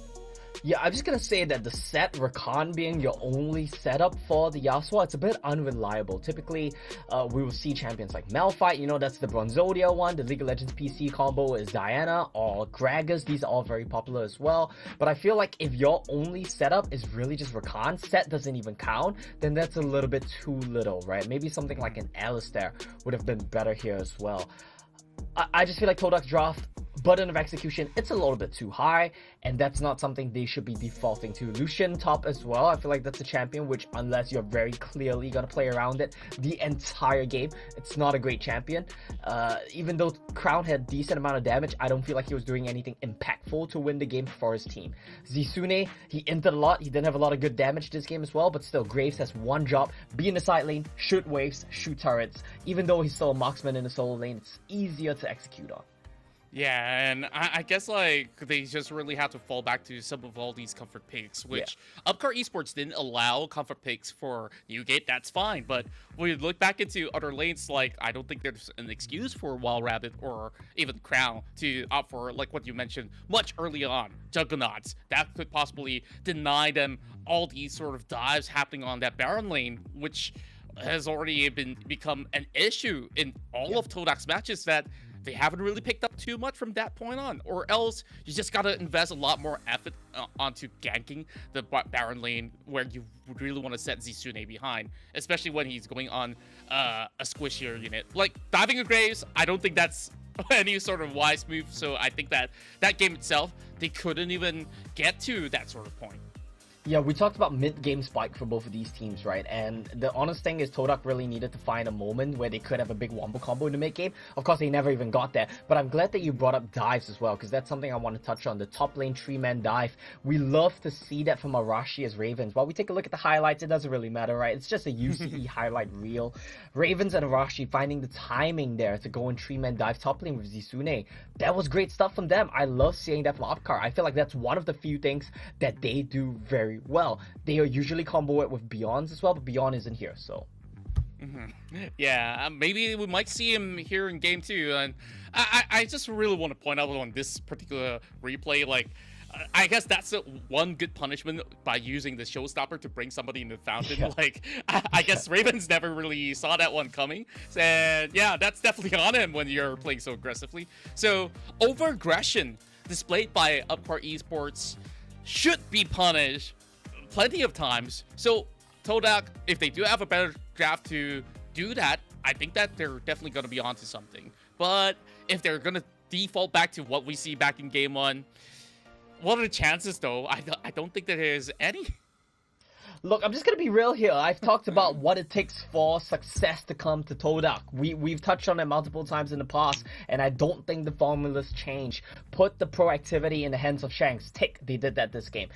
Yeah, I'm just gonna say that the set Rakan being your only setup for the Yasuo, it's a bit unreliable. Typically, we will see champions like Malphite, you know, that's the Bronzodia one. The League of Legends PC combo is Diana or Gragas. These are all very popular as well. But I feel like if your only setup is really just Rakan, set doesn't even count, then that's a little bit too little, right? Maybe something like an Alistair would have been better here as well. I just feel like TODAK's draft burden of execution, it's a little bit too high, and that's not something they should be defaulting to. Lucian top as well, I feel like that's a champion which, unless you're very clearly gonna play around it the entire game, it's not a great champion. Even though Crown had decent amount of damage, I don't feel like he was doing anything impactful to win the game for his team. Zisune, he entered a lot, he didn't have a lot of good damage this game as well, but still, Graves has one job, be in the side lane, shoot waves, shoot turrets. Even though he's still a marksman in the solo lane, it's easier to execute on. Yeah, and I guess like they just really have to fall back to some of all these comfort picks, which Upcar Esports didn't allow comfort picks for Newgate. That's fine, but when you look back into other lanes, like I don't think there's an excuse for Wild Rabbit or even Crown to opt for like what you mentioned much early on, Juggernauts. That could possibly deny them all these sort of dives happening on that Baron lane, which has already become an issue in all of TODAK's matches that they haven't really picked up too much from that point on, or else you just gotta invest a lot more effort onto ganking the Baron lane where you really want to set Zisune behind, especially when he's going on a squishier unit. Like diving in Graves, I don't think that's any sort of wise move, so I think that that game itself, they couldn't even get to that sort of point. Yeah, we talked about mid-game spike for both of these teams, right? And the honest thing is TODAK really needed to find a moment where they could have a big wombo combo in the mid-game. Of course, they never even got there, but I'm glad that you brought up dives as well, because that's something I want to touch on. The top lane 3-man dive. We love to see that from Arashi as Ravens. While we take a look at the highlights, it doesn't really matter, right? It's just a UCE highlight reel. Ravens and Arashi finding the timing there to go in 3-man dive top lane with Zisune. That was great stuff from them. I love seeing that from Upcar. I feel like that's one of the few things that they do very well. They are usually combo it with Beyonds as well, but Beyond isn't here, so. Yeah, maybe we might see him here in game 2, and I just really want to point out on this particular replay, like, I guess that's one good punishment by using the showstopper to bring somebody in the fountain. Yeah. Like, I guess Ravens never really saw that one coming. And yeah, that's definitely on him when you're playing so aggressively. So, over-aggression displayed by Upcar Esports should be punished plenty of times. So, TODAK, if they do have a better draft to do that, I think that they're definitely going to be onto something. But if they're going to default back to what we see back in game 1, what are the chances, though? I don't think there is any. Look, I'm just going to be real here. I've talked about what it takes for success to come to TODAK. We've touched on it multiple times in the past, and I don't think the formulas change. Put the proactivity in the hands of Shanks. Tick, they did that this game.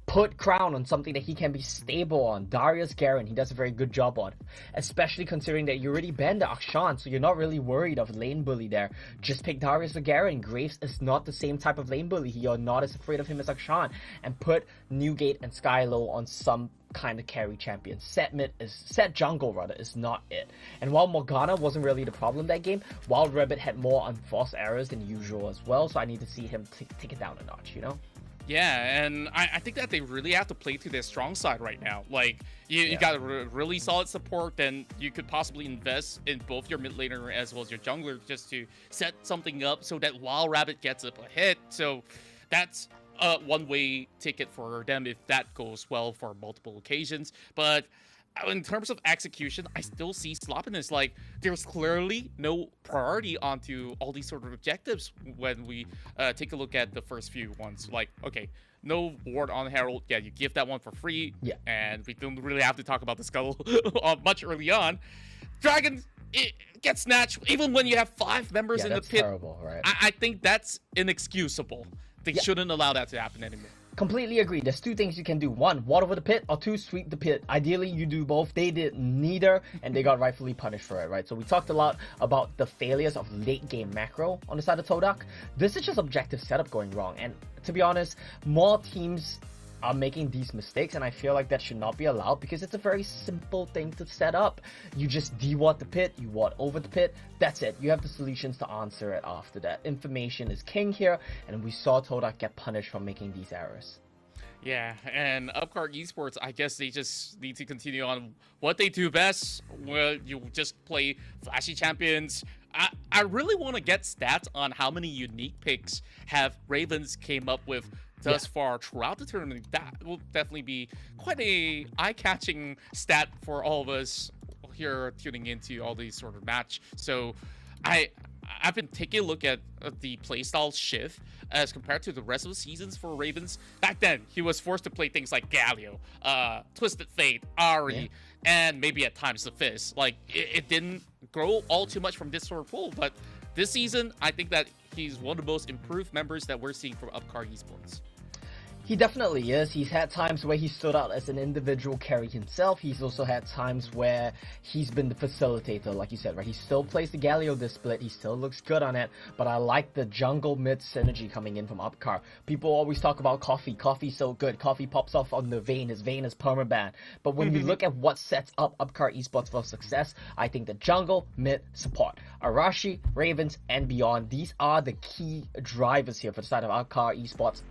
Put Crown on something that he can be stable on. Darius Garen, he does a very good job on. Especially considering that you already banned the Akshan, so you're not really worried of lane bully there. Just pick Darius or Garen. Graves is not the same type of lane bully. You're not as afraid of him as Akshan. And put Newgate and Skylo on some kind of carry champion. Set jungle rather is not it. And while Morgana wasn't really the problem that game, Wild Rabbit had more unforced errors than usual as well, so I need to see him take it down a notch, you know? Yeah, and I think that they really have to play to their strong side right now. Like, you got a really solid support, then you could possibly invest in both your mid laner as well as your jungler just to set something up so that Wild Rabbit gets up a hit. So that's a one-way ticket for them if that goes well for multiple occasions. But in terms of execution, I still see sloppiness. Like, there's clearly no priority onto all these sort of objectives when we take a look at the first few ones. Like, okay, no ward on Herald. Yeah, you give that one for free. Yeah. And we don't really have to talk about the Scuttle much early on. Dragon, it gets snatched even when you have 5 members in the pit. Terrible, right? I think that's inexcusable. They shouldn't allow that to happen anymore. Completely agree. There's 2 things you can do. 1, ward over the pit, or 2, sweep the pit. Ideally, you do both. They did neither, and they got rightfully punished for it, right? So we talked a lot about the failures of late game macro on the side of TODAK. This is just objective setup going wrong, and to be honest, more teams are making these mistakes, and I feel like that should not be allowed because it's a very simple thing to set up. You just de-ward the pit, you ward over the pit, that's it. You have the solutions to answer it after that. Information is king here, and we saw TODAK get punished for making these errors. Yeah, and Upcar Esports, I guess they just need to continue on what they do best, where you just play flashy champions. I really want to get stats on how many unique picks have Ravens came up with thus far throughout the tournament. That will definitely be quite a eye-catching stat for all of us here tuning into all these sort of match. So I've been taking a look at the playstyle shift as compared to the rest of the seasons for Ravens. Back then, he was forced to play things like Galio, Twisted Fate, Ari, and maybe at times the Fizz. Like, it didn't grow all too much from this sort of pool, but this season, I think that he's one of the most improved members that we're seeing from Upcar Esports. He definitely is. He's had times where he stood out as an individual carry himself. He's also had times where he's been the facilitator, like you said, right? He still plays the Galio this split. He still looks good on it. But I like the jungle mid synergy coming in from Upcar. People always talk about Coffee. Coffee's so good. Coffee pops off on the Vayne. His Vayne is permaban. But when you look at what sets up Upcar Esports for success, I think the jungle, mid, support. Arashi, Ravens, and beyond. These are the key drivers here for the side of Upcar Esports.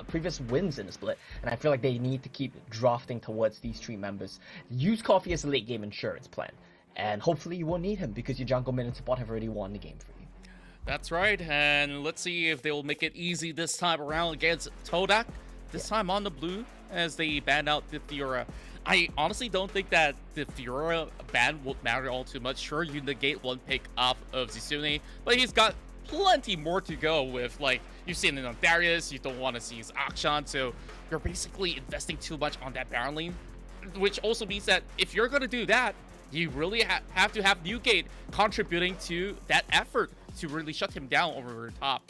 Previous wins in the split, and I feel like they need to keep drafting towards these three members. Use Coffee as a late game insurance plan, and hopefully you won't need him because your jungle mid and support have already won the game for you. That's right, and let's see if they will make it easy this time around against TODAK. This time on the blue, as they ban out the Fiora. I honestly don't think that the Fiora ban will matter all too much. Sure, you negate one pick off of Zisune, but he's got plenty more to go with. Like, you've seen it on Darius, you don't want to see his Akshan, so you're basically investing too much on that Baron lane, which also means that if you're going to do that, you really have to have Newgate contributing to that effort to really shut him down over the top.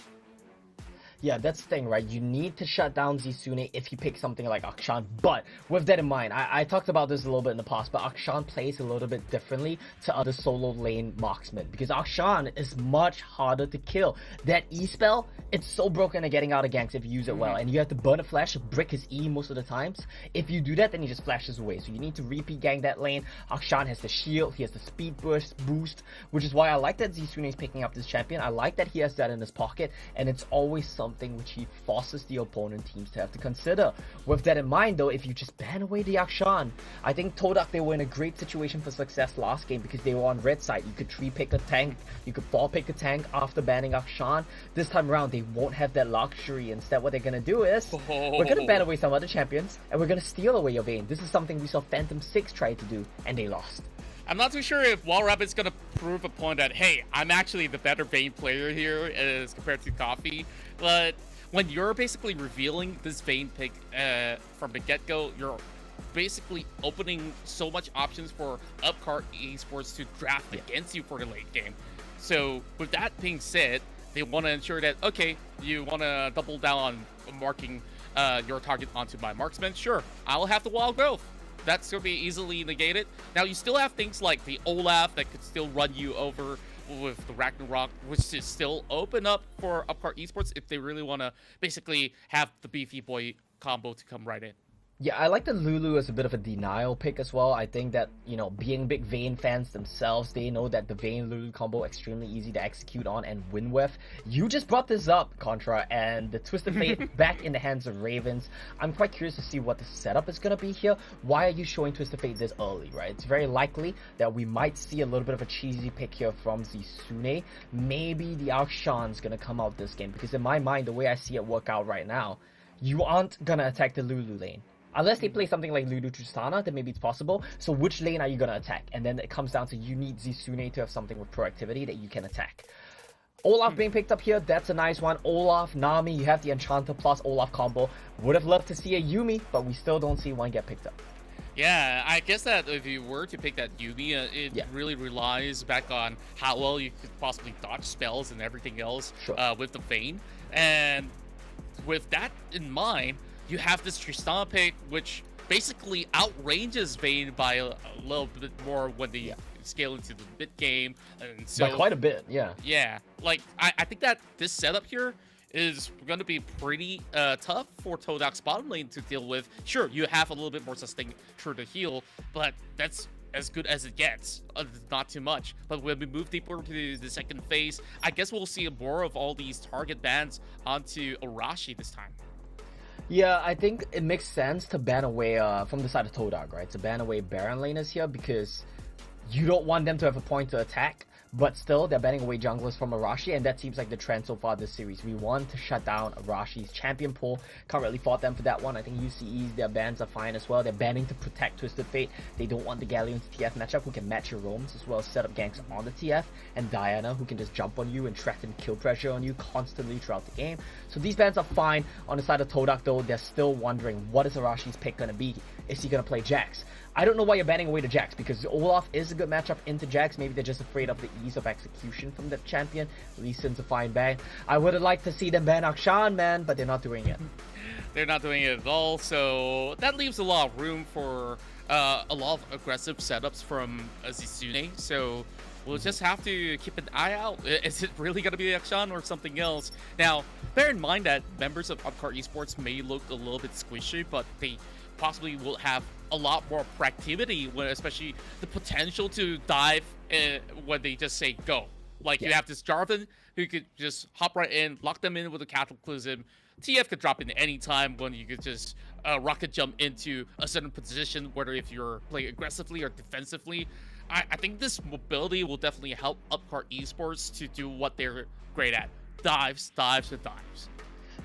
Yeah, that's the thing, right? You need to shut down Zisune if you pick something like Akshan. But with that in mind, I talked about this a little bit in the past, but Akshan plays a little bit differently to other solo lane marksmen because Akshan is much harder to kill. That E spell, it's so broken at getting out of ganks if you use it well, and you have to burn a flash, brick his E most of the times. If you do that, then he just flashes away. So you need to repeat gang that lane. Akshan has the shield, he has the speed boost, which is why I like that Zisune is picking up this champion. I like that he has that in his pocket, and it's always something which he forces the opponent teams to have to consider. With that in mind though, if you just ban away the Akshan, I think TODAK, they were in a great situation for success last game because they were on red side. You could 3-pick a tank, you could 4-pick a tank after banning Akshan. This time around, they won't have that luxury. Instead, what they're gonna do is, we're gonna ban away some other champions, and we're gonna steal away your Vayne. This is something we saw Phantom 6 try to do, and they lost. I'm not too sure if Walrabbit's gonna prove a point that, hey, I'm actually the better Vayne player here as compared to Coffee, but when you're basically revealing this Vayne pick from the get-go, you're basically opening so much options for Upcar Esports to draft against you for the late game. So with that being said, they want to ensure that, okay, you want to double down on marking your target onto my marksman. Sure, I'll have the wild growth. That's going to be easily negated. Now, you still have things like the Olaf that could still run you over with the Ragnarok, which is still open up for Upcar Esports if they really want to basically have the beefy boy combo to come right in. Yeah, I like the Lulu as a bit of a denial pick as well. I think that, you know, being big Vayne fans themselves, they know that the Vayne Lulu combo extremely easy to execute on and win with. You just brought this up, Contra, and the Twisted Fate back in the hands of Ravens. I'm quite curious to see what the setup is going to be here. Why are you showing Twisted Fate this early, right? It's very likely that we might see a little bit of a cheesy pick here from Zisune. Maybe the Akshan's going to come out this game, because in my mind, the way I see it work out right now, you aren't going to attack the Lulu lane. Unless they play something like Lulu Tristana, then maybe it's possible. So which lane are you going to attack? And then it comes down to you need Zisune to have something with proactivity that you can attack. Olaf being picked up here, that's a nice one. Olaf, Nami, you have the Enchanter plus Olaf combo. Would have loved to see a Yuumi, but we still don't see one get picked up. Yeah, I guess that if you were to pick that Yuumi, it really relies back on how well you could possibly dodge spells and everything else with the Vayne. And with that in mind, you have this Tristana pick, which basically outranges Vayne by a little bit more when they scale into the mid game. And so, by quite a bit, yeah. Yeah, like, I think that this setup here is going to be pretty tough for TODAK's bottom lane to deal with. Sure, you have a little bit more sustain through the heal, but that's as good as it gets. Not too much. But when we move deeper into the second phase, I guess we'll see more of all these target bans onto Arashi this time. Yeah, I think it makes sense to ban away from the side of TODAK, right? To ban away Baron laners here because you don't want them to have a point to attack, but still they're banning away junglers from Arashi, and that seems like the trend so far this series. We want to shut down Arashi's champion pool. Can't really fault them for that one. I think UCE's, their bans are fine as well. They're banning to protect Twisted Fate. They don't want the Galleon's TF matchup who can match your roams as well as set up ganks on the TF, and Diana who can just jump on you and threaten kill pressure on you constantly throughout the game. So these bans are fine. On the side of TODAK though, they're still wondering what is Arashi's pick going to be. Is he going to play Jax? I don't know why you're banning away the Jax, because Olaf is a good matchup into Jax. Maybe they're just afraid of the ease of execution from that champion. Lee Sin's a fine ban. I would have liked to see them ban Akshan, man, but they're not doing it. They're not doing it at all, so that leaves a lot of room for a lot of aggressive setups from Zizune. So we'll just have to keep an eye out. Is it really going to be Akshan or something else? Now, bear in mind that members of Upcar Esports may look a little bit squishy, but they possibly will have a lot more proactivity, when especially the potential to dive when they just say go. Like you have this Jarvan who could just hop right in, lock them in with a Cataclysm. TF could drop in any time when you could just rocket jump into a certain position, whether if you're playing aggressively or defensively. I think this mobility will definitely help Upcar Esports to do what they're great at. Dives, dives, and dives.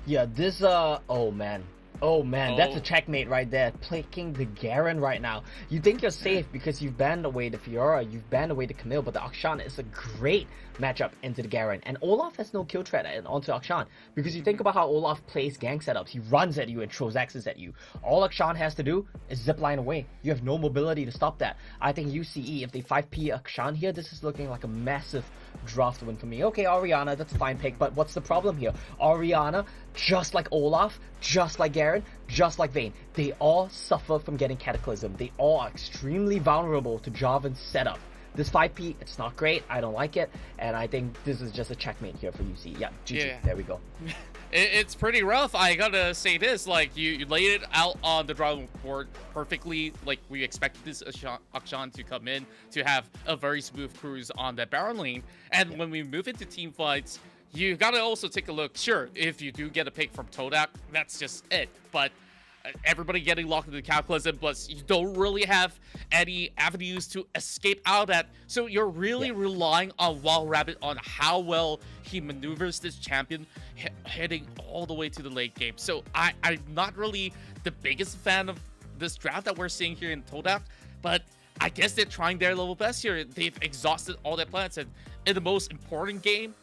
Yeah, this, oh man, that's a checkmate right there. Picking the Garen right now. You think you're safe because you've banned away the Fiora, you've banned away the Camille, but the Akshan is a great matchup into the Garen. And Olaf has no kill threat onto Akshan, because you think about how Olaf plays gang setups. He runs at you and throws axes at you. All Akshan has to do is zipline away. You have no mobility to stop that. I think UCE, if they 5p Akshan here, this is looking like a massive draft win for me. Okay, Orianna, that's a fine pick, but what's the problem here? Orianna, just like Olaf, just like Garen, just like Vayne, they all suffer from getting Cataclysm. They all are extremely vulnerable to Jarvan's setup. This 5p, it's not great, I don't like it, and I think this is just a checkmate here for UC. Yeah, GG, there we go. It's pretty rough. I gotta say this, like, you laid it out on the drawing board perfectly. Like, we expected this Akshan to come in to have a very smooth cruise on that Baron lane, and when we move into team fights, you gotta also take a look. Sure, if you do get a pick from TODAK, that's just it, but everybody getting locked into the Cataclysm, plus you don't really have any avenues to escape out of that. So you're really relying on Wild Rabbit, on how well he maneuvers this champion, heading all the way to the late game. So I'm not really the biggest fan of this draft that we're seeing here in TODAK, but I guess they're trying their level best here. They've exhausted all their plans, and in the most important game,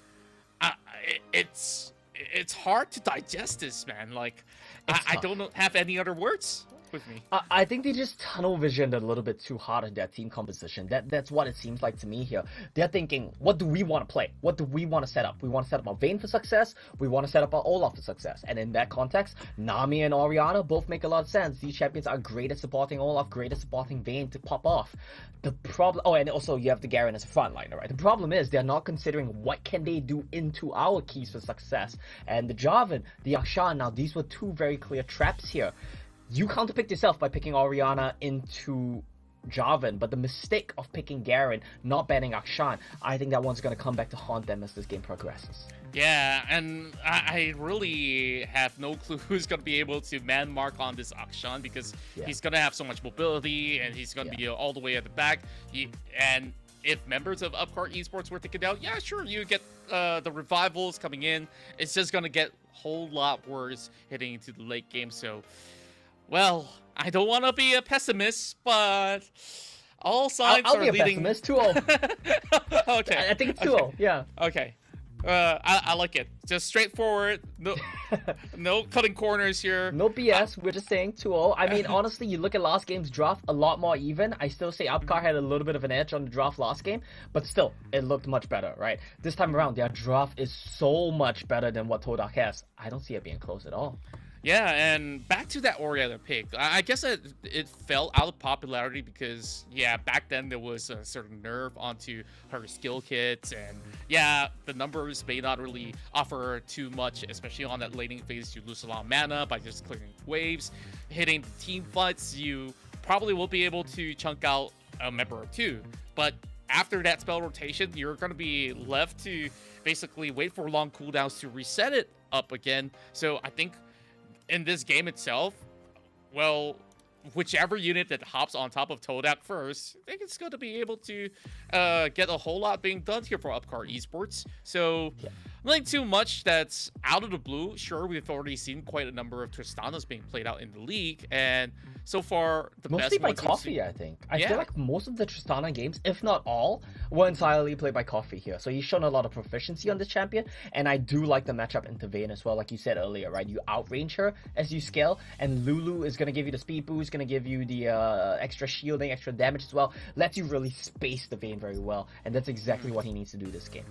it's hard to digest this, man. Like, I don't have any other words with me. I think they just tunnel visioned a little bit too hard in their team composition. That's what it seems like to me here. They're thinking, what do we want to play? What do we want to set up? We want to set up our Vayne for success. We want to set up our Olaf for success. And in that context, Nami and Orianna both make a lot of sense. These champions are great at supporting Olaf, great at supporting Vayne to pop off. The problem, oh, and also you have the Garen as a frontliner, right? The problem is they're not considering what can they do into our keys for success. And the Jarvan, the Akshan, now these were two very clear traps here. You counterpicked yourself by picking Orianna into Jarvan, but the mistake of picking Garen, not banning Akshan, I think that one's going to come back to haunt them as this game progresses. Yeah, and I really have no clue who's going to be able to man mark on this Akshan, because he's going to have so much mobility, and he's going to be all the way at the back. And if members of Upcar Esports were thinking out, yeah, sure, you get the revivals coming in, it's just going to get a whole lot worse heading into the late game. So, well, I don't want to be a pessimist, but all signs I'll are be a leading... pessimist, 2-0. Okay. I think it's 2-0, yeah. Okay. I like it. Just straightforward. No, no cutting corners here. No BS. We're just saying 2-0. I mean, honestly, you look at last game's draft, a lot more even. I still say Upcar had a little bit of an edge on the draft last game, but still, it looked much better, right? This time around, their draft is so much better than what TODAK has. I don't see it being close at all. Yeah, and back to that Orianna pick. I guess it fell out of popularity because, yeah, back then there was a certain nerf onto her skill kits, and yeah, the numbers may not really offer too much, especially on that laning phase. You lose a lot of mana by just clearing waves. Hitting the team fights, you probably will be able to chunk out a member or two, but after that spell rotation, you're going to be left to basically wait for long cooldowns to reset it up again. So I think in this game itself, well, whichever unit that hops on top of TODAK first, I think it's going to be able to get a whole lot being done here for Upcar Esports. So, nothing too much that's out of the blue. Sure, we've already seen quite a number of Tristanas being played out in the league, and so far, the mostly best by ones Coffee, I think. I feel like most of the Tristana games, if not all, were entirely played by Coffee here. So he's shown a lot of proficiency on this champion, and I do like the matchup into Vayne as well, like you said earlier, right? You outrange her as you scale, and Lulu is going to give you the speed boost, going to give you the extra shielding, extra damage as well. Lets you really space the Vayne very well, and that's exactly what he needs to do this game.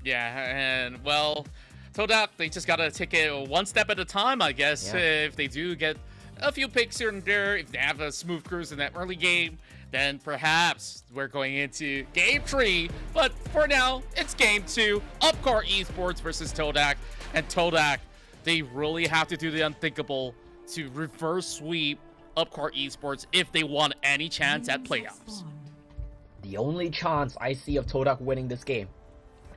Yeah, and well, TODAK, they just gotta take it one step at a time, I guess. Yeah. If they do get a few picks here and there, if they have a smooth cruise in that early game, then perhaps we're going into game 3. But for now, it's game 2. Upcar Esports versus TODAK. And TODAK, they really have to do the unthinkable to reverse sweep Upcar Esports if they want any chance at playoffs. The only chance I see of TODAK winning this game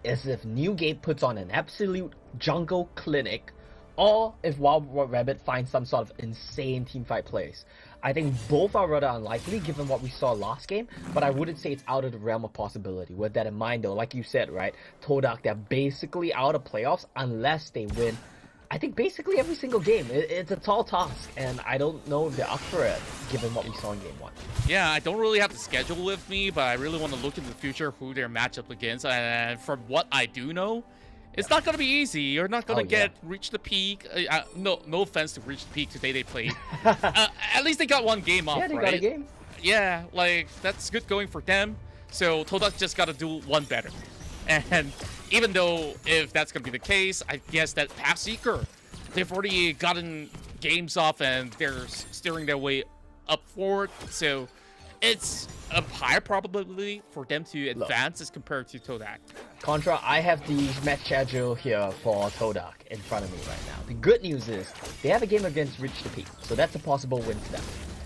is if Newgate puts on an absolute jungle clinic, or if Wild Rabbit finds some sort of insane teamfight plays. I think both are rather unlikely given what we saw last game, but I wouldn't say it's out of the realm of possibility. With that in mind though, like you said, right, TODAK, they're basically out of playoffs unless they win, I think, basically every single game. It's a tall task, and I don't know if they're up for it given what we saw in game 1. Yeah, I don't really have the schedule with me, but I really want to look into the future who they're matched up against. And from what I do know, it's not going to be easy. You're not going to reach the peak. No offense to reach the peak today they played. At least they got one game off, Yeah, they right? got a game. Yeah, like, that's good going for them. So TODAK just got to do one better. And even though if that's going to be the case, I guess that Pathseeker, they've already gotten games off and they're steering their way up forward. So it's a higher probability for them to advance as compared to TODAK. Contra, I have the match schedule here for TODAK in front of me right now. The good news is they have a game against Reach the Peak, so that's a possible win for them.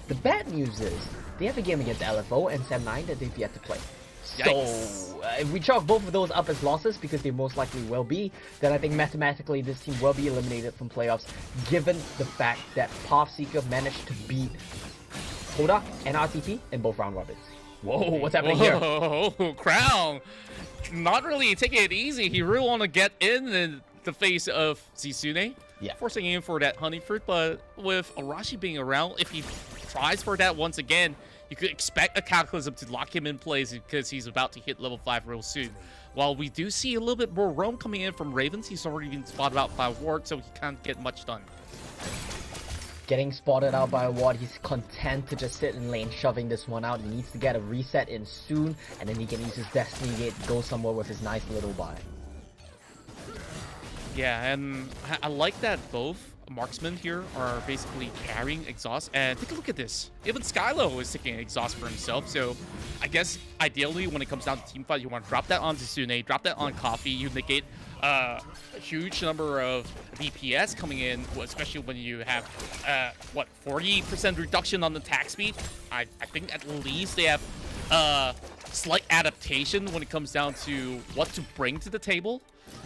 The bad news is they have a game against LFO and Sam9 that they've yet to play. So if we chalk both of those up as losses, because they most likely will be, then I think mathematically this team will be eliminated from playoffs, given the fact that Pathseeker managed to beat TODAK and RTP in both round robins. Whoa, what's happening here? Oh, Crown! Not really taking it easy. He really want to get in the face of Zizune. Yeah. Forcing him for that honey fruit, but with Arashi being around, if he tries for that once again, you could expect a Cataclysm to lock him in place because he's about to hit level 5 real soon. While we do see a little bit more roam coming in from Ravens, he's already been spotted out by Ward, so he can't get much done. Getting spotted out by a ward, he's content to just sit in lane, shoving this one out. He needs to get a reset in soon, and then he can use his Destiny Gate to go somewhere with his nice little buy. Yeah, and I like that both marksmen here are basically carrying exhaust. And take a look at this. Even Skylo is taking exhaust for himself. So I guess ideally when it comes down to teamfight, you want to drop that on Zizune, drop that on Coffee. You negate a huge number of DPS coming in, especially when you have, 40% reduction on the attack speed. I think at least they have slight adaptation when it comes down to what to bring to the table.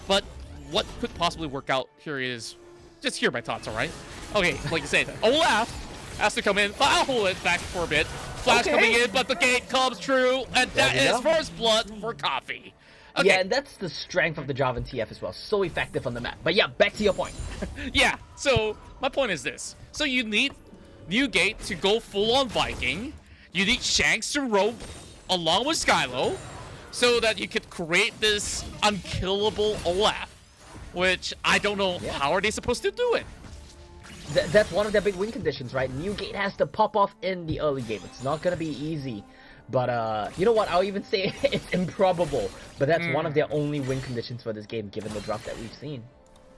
But what could possibly work out here is, just hear my thoughts, all right? Okay, like I said, Olaf has to come in, but I'll hold it back for a bit. Flash coming in, but the gate comes true, and that is first blood for Coffee. Okay. Yeah, and that's the strength of the Javan TF as well. So effective on the map. But yeah, back to your point. Yeah, so my point is this. So you need Newgate to go full-on Viking. You need Shanks to roam along with Skylo so that you could create this unkillable Olaf, which I don't know how are they supposed to do it. That's one of their big win conditions, right? Newgate has to pop off in the early game. It's not going to be easy. But you know what? I'll even say it's improbable. But that's one of their only win conditions for this game, given the drop that we've seen.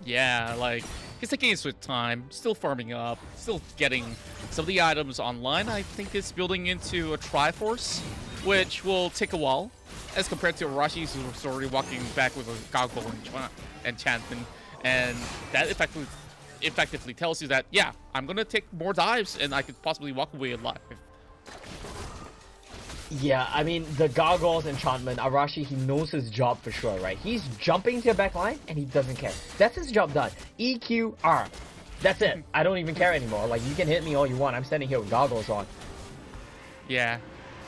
Yeah, like, he's taking his sweet time, still farming up, still getting some of the items online. I think it's building into a Triforce, which will take a while, as compared to Arashi, who's already walking back with a goggle enchantment. And that effectively tells you that, yeah, I'm going to take more dives, and I could possibly walk away alive. Yeah, I mean, the Gargoyles enchantment, Arashi, he knows his job for sure, right? He's jumping to your back line, and he doesn't care. That's his job done. EQR. That's it. I don't even care anymore. Like, you can hit me all you want. I'm standing here with Gargoyles on. Yeah.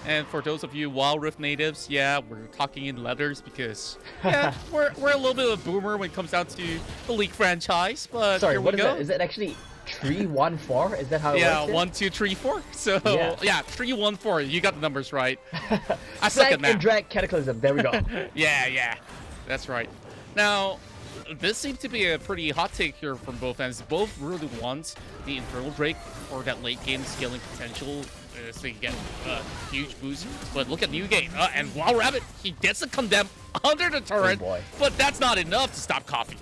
And for those of you Wild Rift natives, yeah, we're talking in letters because, yeah, we're a little bit of a boomer when it comes down to the League franchise, but sorry, here we what is go. that? Is that actually 3-1-4? Is that how it works? Yeah, here? 1, 2, 3, 4. So, yeah, 3, 1, 4. You got the numbers right. I suck Flag at math. and drag Cataclysm. There we go. Yeah, that's right. Now, this seems to be a pretty hot take here from both ends. Both really want the Infernal Drake for that late game scaling potential, so you get a huge boost. But look at Newgate. And Wild Rabbit, he gets a condemn under the turret, but that's not enough to stop Coffee.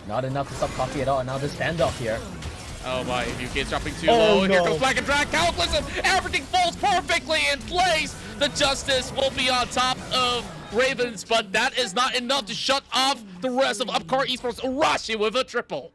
Not enough to stop Coffee at all. Now the standoff here. Oh my, UK's dropping too Oh, low. Here no. comes Black and Drag. Cataclysm! Everything falls perfectly in place. The Justice will be on top of Ravens, but that is not enough to shut off the rest of Upcar Esports. Arashi with a triple.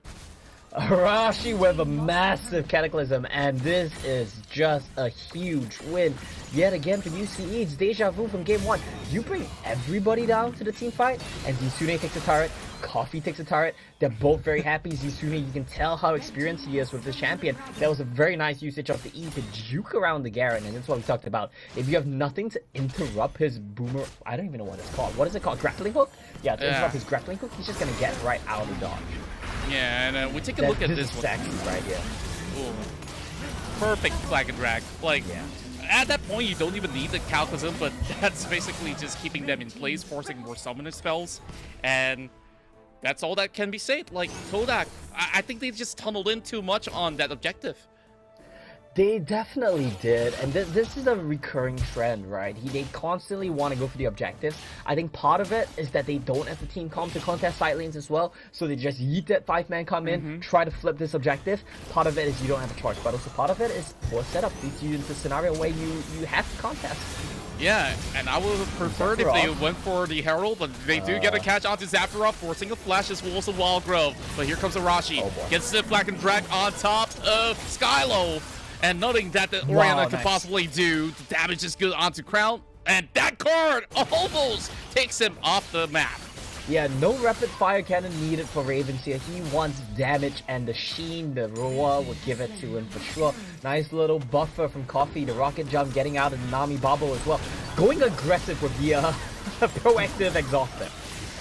Arashi with a massive Cataclysm, and this is just a huge win. Yet again for UCE, it's deja vu from game 1. You bring everybody down to the team fight, and Zisune takes a turret, Coffee takes a turret. They're both very happy. Zisune, you can tell how experienced he is with this champion. That was a very nice usage of the E to juke around the Garen, and that's what we talked about. If you have nothing to interrupt his boomer, I don't even know what it's called. What is it called? Grappling hook? Yeah, to interrupt his grappling hook, he's just gonna get right out of the dodge. Yeah, and we take a look at this one. Sexy right here. Ooh. Perfect Black and Drag. Like, at that point, you don't even need the Cataclysm, but that's basically just keeping them in place, forcing more summoner spells, and that's all that can be said. Like, TODAK, I think they just tunneled in too much on that objective. They definitely did, and this is a recurring trend, right? They constantly want to go for the objectives. I think part of it is that they don't have the team comp to contest side lanes as well, so they just yeet that 5-man come in, try to flip this objective. Part of it is you don't have a choice, but also part of it is poor setup leads you into a scenario where you have to contest. Yeah, and I would have preferred if they went for the Herald, but they do get a catch onto Zapharov, forcing a flash as well as a Wild Grove. But here comes Arashi, gets the Black and Drag on top of Skylo. And nothing that the Oriana could possibly do. The damage is good onto Crown. And that card almost takes him off the map. Yeah, no rapid fire cannon needed for Ravens here. He wants damage, and the Sheen, the Roa, would give it to him for sure. Nice little buffer from Coffee. The rocket jump getting out of the Nami bubble as well. Going aggressive would be a proactive exhaustion.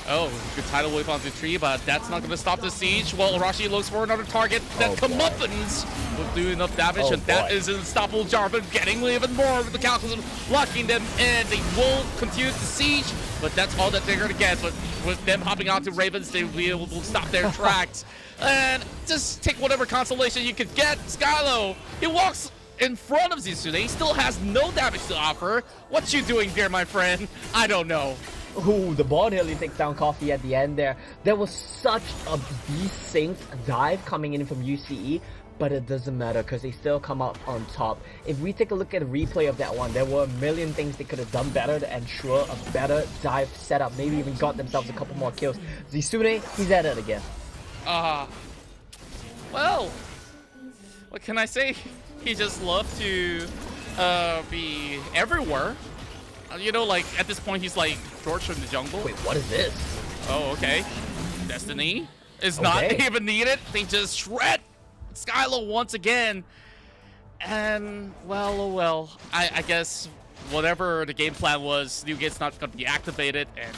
Oh, good tidal wave onto the tree, but that's not going to stop the siege. Well, Arashi looks for another target. That comeuppance will do enough damage, and that is an unstoppable Jarvan getting even more with the Cataclysm, locking them in. They will continue the siege, but that's all that they're going to get. But with them hopping onto Ravens, they will be able to stop their tracks. And just take whatever consolation you could get. Skylo, he walks in front of Zisune. He still has no damage to offer. What you doing there, my friend? I don't know. Ooh, the ball nearly takes down Coffee at the end there. There was such a desynced dive coming in from UCE, but it doesn't matter because they still come out on top. If we take a look at a replay of that one, there were a million things they could have done better to ensure a better dive setup. Maybe even got themselves a couple more kills. Zisune, he's at it again. Well, what can I say? He just loved to be everywhere. You know, like, at this point, he's like George from the jungle. Wait, what is this? Oh, okay. Destiny is not even needed. They just shred Skylo once again. And, well, oh well. I guess whatever the game plan was, Newgate's not going to be activated, and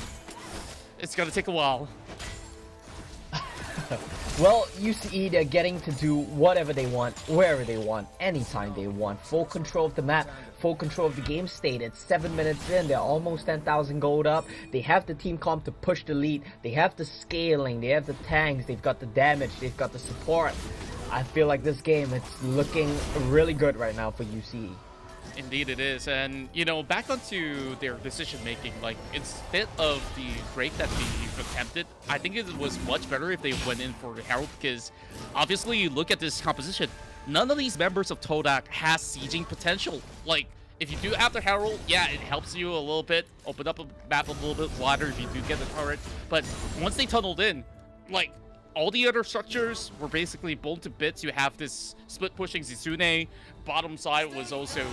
it's going to take a while. Well, UCE, they're getting to do whatever they want, wherever they want, anytime they want. Full control of the map, full control of the game state. It's 7 minutes in, they're almost 10,000 gold up. They have the team comp to push the lead. They have the scaling, they have the tanks, they've got the damage, they've got the support. I feel like this game, it's looking really good right now for UCE. Indeed it is, and you know, back onto their decision making, like instead of the break that they attempted, I think it was much better if they went in for the Herald, because obviously you look at this composition, none of these members of TODAK has sieging potential. Like, if you do have the Herald, yeah, it helps you a little bit, open up a map a little bit wider if you do get the turret, but once they tunneled in, like, all the other structures were basically blown to bits. You have this split pushing Zisune. Bottom side was also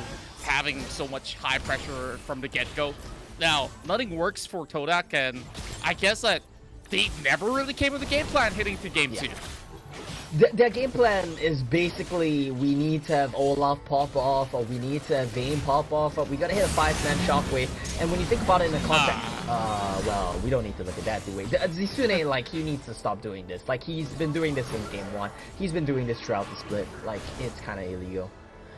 having so much high pressure from the get-go. Now, nothing works for TODAK, and I guess that they never really came with a game plan heading to game 2. Their game plan is basically, we need to have Olaf pop off, or we need to have Vayne pop off, or we gotta hit a 5-man shockwave. And when you think about it in the context, well, we don't need to look at that, do we? Zisune, like, he needs to stop doing this. Like, he's been doing this in game 1. He's been doing this throughout the split. Like, it's kind of illegal.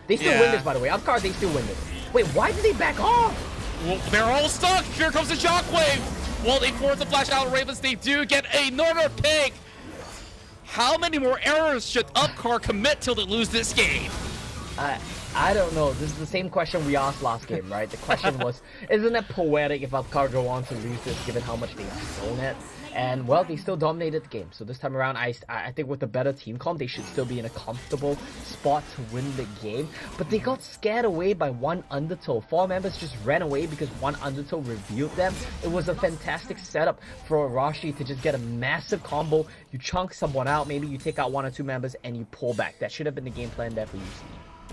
They still win this, by the way. Upcar, they still win this. Wait, why did they back off? Well, they're all stuck. Here comes the shockwave. Well, they force the flash out of Ravens. They do get another pick. How many more errors should Upcar commit till they lose this game? I don't know. This is the same question we asked last game, right? The question was, isn't it poetic if Upcar go on to lose this given how much they've thrown it? And well, they still dominated the game. So this time around, I think with a better team comp, they should still be in a comfortable spot to win the game. But they got scared away by one undertow. 4 members just ran away because one undertow revealed them. It was a fantastic setup for Arashi to just get a massive combo. You chunk someone out, maybe you take out 1 or 2 members and you pull back. That should have been the game plan there for UC.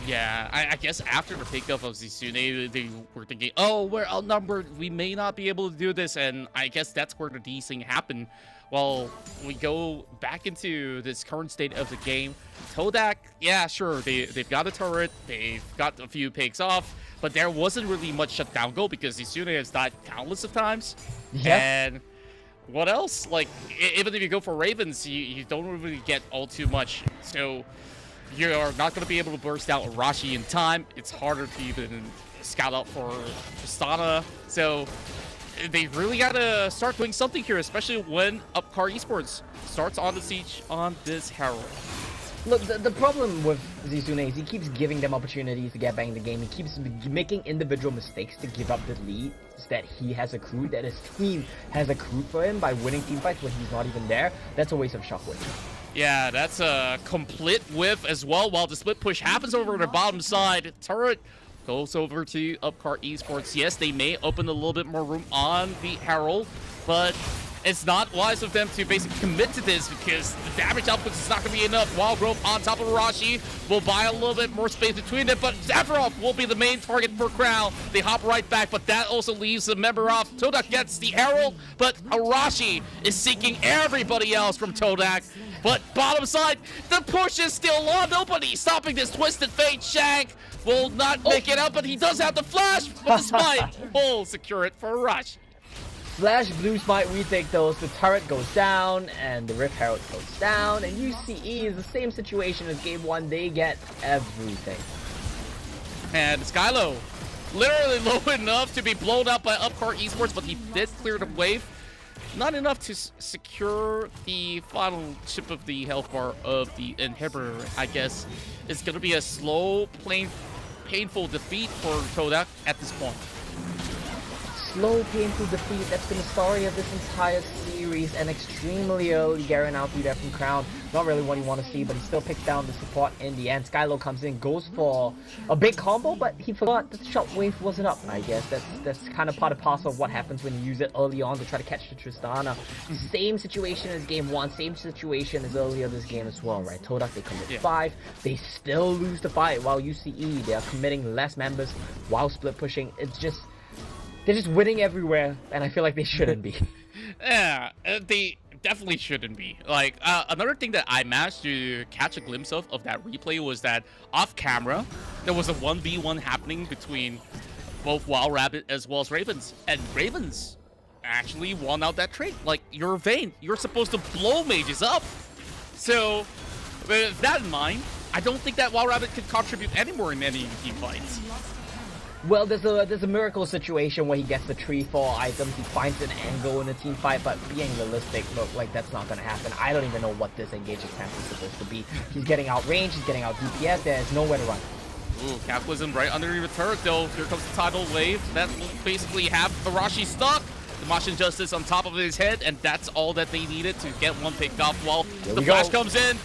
Yeah, I guess after the pickup of Zizune, they were thinking, oh, we're outnumbered, we may not be able to do this, and I guess that's where the D thing happened. Well, we go back into this current state of the game. TODAK, yeah, sure, they've got a turret, they've got a few picks off, but there wasn't really much shutdown goal because Zizune has died countless of times. Yes. And what else? Like, even if you go for Ravens, you don't really get all too much. So you're not going to be able to burst out Arashi in time. It's harder to even scout out for Tristana. So they really got to start doing something here, especially when Upcar Esports starts on the siege on this Herald. Look, the problem with Zizune is he keeps giving them opportunities to get back in the game. He keeps making individual mistakes to give up the leads that he has accrued, that his team has accrued for him by winning team fights when he's not even there. That's a waste of shockwave. Yeah, that's a complete whiff as well. While the split push happens over the bottom side, turret goes over to Upcar Esports. Yes, they may open a little bit more room on the Herald, but it's not wise of them to basically commit to this because the damage output is not going to be enough. Wild Growth on top of Arashi will buy a little bit more space between them, but Sephiroth will be the main target for Crown. They hop right back, but that also leaves a member off. TODAK gets the Herald, but Arashi is seeking everybody else from TODAK. But bottom side, the push is still on. Nobody stopping this Twisted Fate. Shank will not make it up, but he does have the flash, but the smite will secure it for Arashi. Flash Blue Smite retake those, the turret goes down, and the Rift Herald goes down, and UCE is the same situation as Game 1, they get everything. And Skylo, literally low enough to be blown up by Upcar Esports, but he did clear the wave. Not enough to secure the final chip of the health bar of the inhibitor, I guess. It's going to be a slow, painful defeat for TODAK at this point. Slow, painful defeat, that's been the story of this entire series, and extremely early Garen out through there from Crown. Not really what you want to see, but he still picks down the support in the end. Skylo comes in, goes for a big combo, but he forgot that the shockwave wasn't up, I guess. That's kind of part and parcel of what happens when you use it early on to try to catch the Tristana. Same situation as Game 1, same situation as earlier this game as well, right? TODAK, they commit 5, they still lose the fight, while UCE, they are committing less members while split pushing. It's just, they're just winning everywhere, and I feel like they shouldn't be. Yeah, they definitely shouldn't be. Like, another thing that I managed to catch a glimpse of that replay was that off camera, there was a 1v1 happening between both Wild Rabbit as well as Ravens. And Ravens actually won out that trade. Like, you're Vayne. You're supposed to blow mages up. So, with that in mind, I don't think that Wild Rabbit could contribute anymore in any team fights. Well, there's a miracle situation where he gets the tree fall items, he finds an angle in a team fight, but being realistic, look, like, that's not gonna happen. I don't even know what this engage attempt is supposed to be. He's getting out range, he's getting out DPS, there's nowhere to run. Ooh, Cataclysm right underneath the turret though. Here comes the tidal wave. That will basically have Arashi stuck. The Mashin Justice on top of his head, and that's all that they needed to get one picked off while the flash comes in.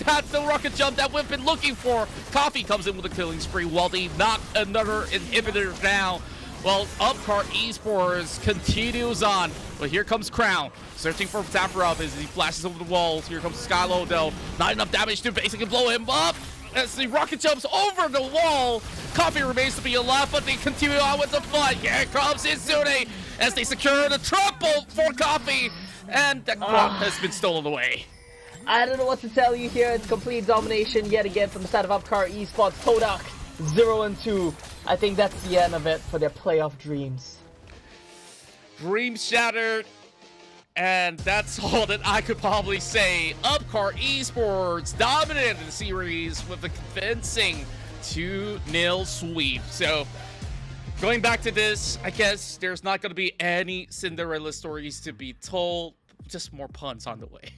That's the rocket jump that we've been looking for. Coffee comes in with a killing spree while they knock another inhibitor down. Well, Upcar Esports continues on, but here comes Crown, searching for Sephiroth as he flashes over the walls. Here comes Skylo though. Not enough damage to basically blow him up. As the rocket jumps over the wall, Coffee remains to be alive, but they continue on with the fight. Here comes Izune as they secure the triple for Coffee, and the clock has been stolen away. I don't know what to tell you here. It's complete domination yet again from the side of Upcar Esports. TODAK 0-2. I think that's the end of it for their playoff dreams. Dreams shattered. And that's all that I could probably say. Upcar Esports dominated the series with a convincing 2-0 sweep. So, going back to this, I guess there's not going to be any Cinderella stories to be told. Just more puns on the way.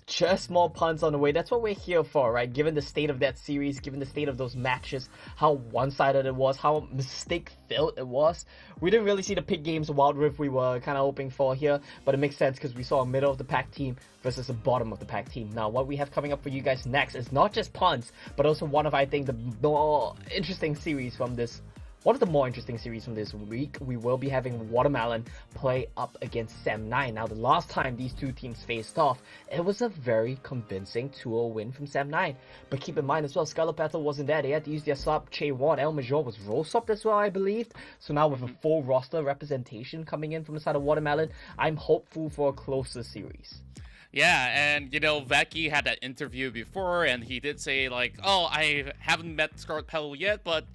Just more punts on the way. That's what we're here for, right? Given the state of that series, given the state of those matches, how one-sided it was, how mistake-filled it was. We didn't really see the pick games of Wild Rift we were kind of hoping for here, but it makes sense because we saw a middle of the pack team versus the bottom of the pack team. Now, what we have coming up for you guys next is not just punts, but also one of, I think, the more interesting series from this. One of the more interesting series from this week, we will be having Watermelon play up against Sam9. Now, the last time these two teams faced off, it was a very convincing 2-0 win from Sam9. But keep in mind as well, Scarlet Battle wasn't there. They had to use their sub. Che1, El Major was role swapped as well, I believed. So now with a full roster representation coming in from the side of Watermelon, I'm hopeful for a closer series. Yeah, and Vecchi had that interview before, and he did say like, "Oh, I haven't met Scarlet Petal yet, but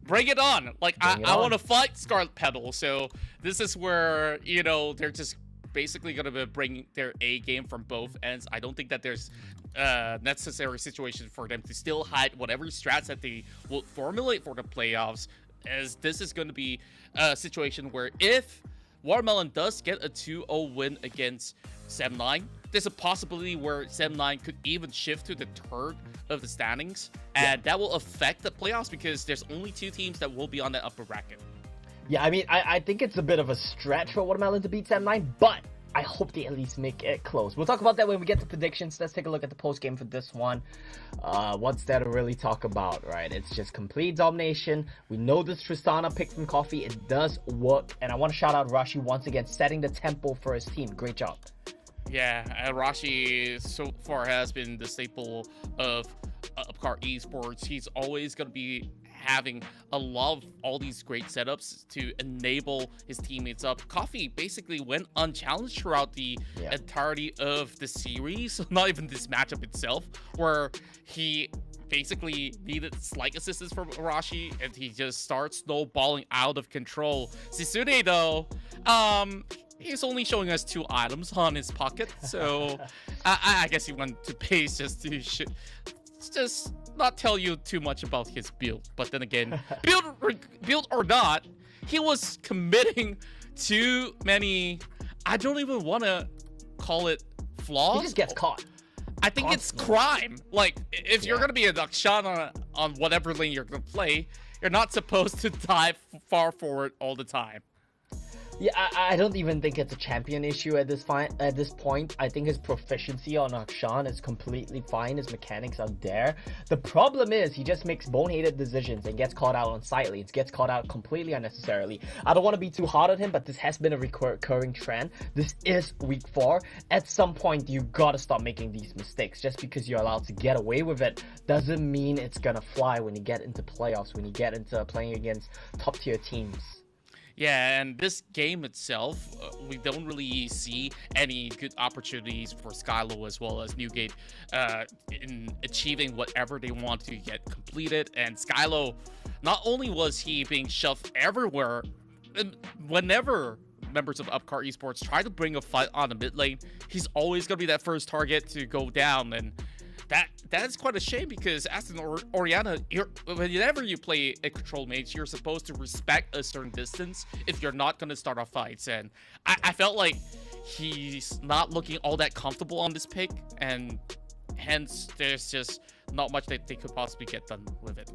bring it on! Like, I want to fight Scarlet Petal." So this is where they're just basically gonna be bringing their A game from both ends. I don't think that there's necessary situation for them to still hide whatever strats that they will formulate for the playoffs, as this is going to be a situation where if Watermelon does get a 2-0 win against Sam9, there's a possibility where Sam9 could even shift to the third of the standings, and that will affect the playoffs because there's only two teams that will be on the upper bracket. Yeah, I mean, I think it's a bit of a stretch for Watermelon to beat Sam9, but I hope they at least make it close. We'll talk about that when we get to predictions. Let's take a look at the post-game for this one. What's there to really talk about, right? It's just complete domination. We know this Tristana pick from Coffee. It does work, and I want to shout out Rashi once again, setting the tempo for his team. Great job. Yeah, Rashi so far has been the staple of Upcar Esports. He's always going to be having a lot of all these great setups to enable his teammates up. Coffee basically went unchallenged throughout the entirety of the series, not even this matchup itself, where he basically needed slight assistance from Arashi, and he just starts snowballing out of control. Sisune, though, he's only showing us 2 items on his pocket, so I guess he went to base just to just not tell you too much about his build. But then again, build or not, he was committing too many, I don't even want to call it flaws. He just gets caught. I think constantly. It's crime. Like, if you're going to be a Dakshan on whatever lane you're going to play, you're not supposed to dive far forward all the time. Yeah, I don't even think it's a champion issue at this point. I think his proficiency on Akshan is completely fine. His mechanics are there. The problem is he just makes boneheaded decisions and gets caught out on side lanes, gets caught out completely unnecessarily. I don't want to be too hard on him, but this has been a recurring trend. This is week 4. At some point, you gotta stop making these mistakes. Just because you're allowed to get away with it doesn't mean it's gonna fly when you get into playoffs, when you get into playing against top tier teams. Yeah, and this game itself, we don't really see any good opportunities for Skylo as well as Newgate in achieving whatever they want to get completed. And Skylo, not only was he being shoved everywhere, whenever members of Upcar Esports try to bring a fight on the mid lane, he's always going to be that first target to go down. And that is quite a shame, because as an Oriana, whenever you play a control mage, you're supposed to respect a certain distance if you're not going to start off fights. And I felt like he's not looking all that comfortable on this pick, and hence there's just not much that they could possibly get done with it.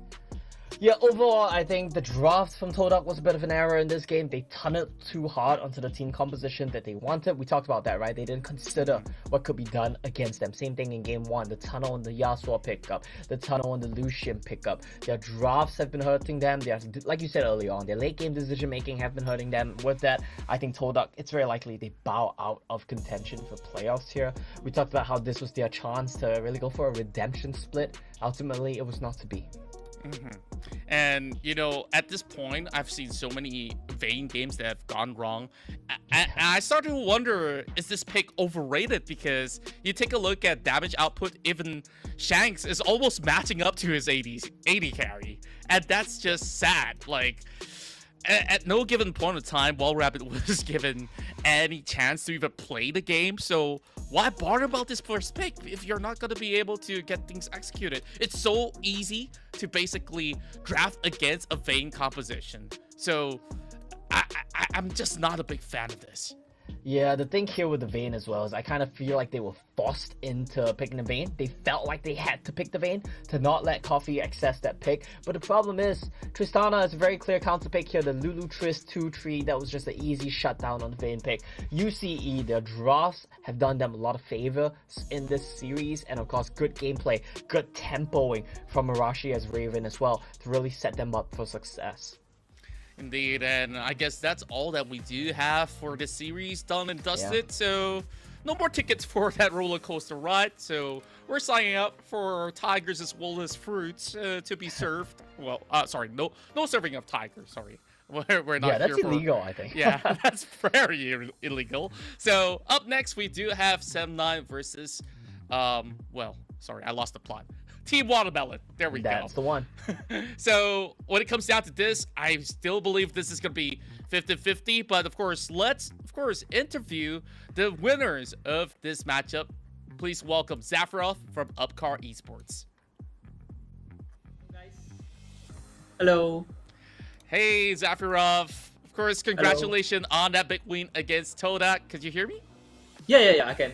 Yeah, overall, I think the draft from TODAK was a bit of an error in this game. They tunneled too hard onto the team composition that they wanted. We talked about that, right? They didn't consider what could be done against them. Same thing in game 1. The tunnel on the Yasuo pickup, the tunnel on the Lucian pickup. Their drafts have been hurting them. Like you said earlier on, their late game decision making have been hurting them. With that, I think TODAK, it's very likely they bow out of contention for playoffs here. We talked about how this was their chance to really go for a redemption split. Ultimately, it was not to be. And at this point, I've seen so many Vayne games that have gone wrong, and I started to wonder, is this pick overrated? Because you take a look at damage output, even Shanks is almost matching up to his 80 carry, and that's just sad. Like, at no given point of time, Rabbit was given any chance to even play the game, so why bother about this first pick if you're not going to be able to get things executed? It's so easy to basically draft against a Vayne composition. So I'm just not a big fan of this. Yeah, the thing here with the Vayne as well is I kind of feel like they were forced into picking the Vayne. They felt like they had to pick the Vayne to not let Coffee access that pick. But the problem is, Tristana is a very clear counter pick here. The Lulu Trist 2-3, that was just an easy shutdown on the Vayne pick. UCE, their drafts have done them a lot of favor in this series. And of course, good gameplay, good tempoing from Marashi as Raven as well to really set them up for success. Indeed, and I guess that's all that we do have for this series done and dusted. So no more tickets for that roller coaster ride. So we're signing up for tigers as well as fruits to be served. Well, sorry, no serving of tigers. Sorry, we're not. Yeah, that's here for, illegal, I think. Yeah, that's very illegal. So up next we do have Sem9 versus, well, sorry, I lost the plot. Team Watermelon. There we go. That's the one. So when it comes down to this, I still believe this is going to be 50-50. But of course, let's interview the winners of this matchup. Please welcome Zafarov from Upcar Esports. Hello. Hey, Zafarov. Of course, congratulations on that big win against TODAK. Could you hear me? Yeah, I can.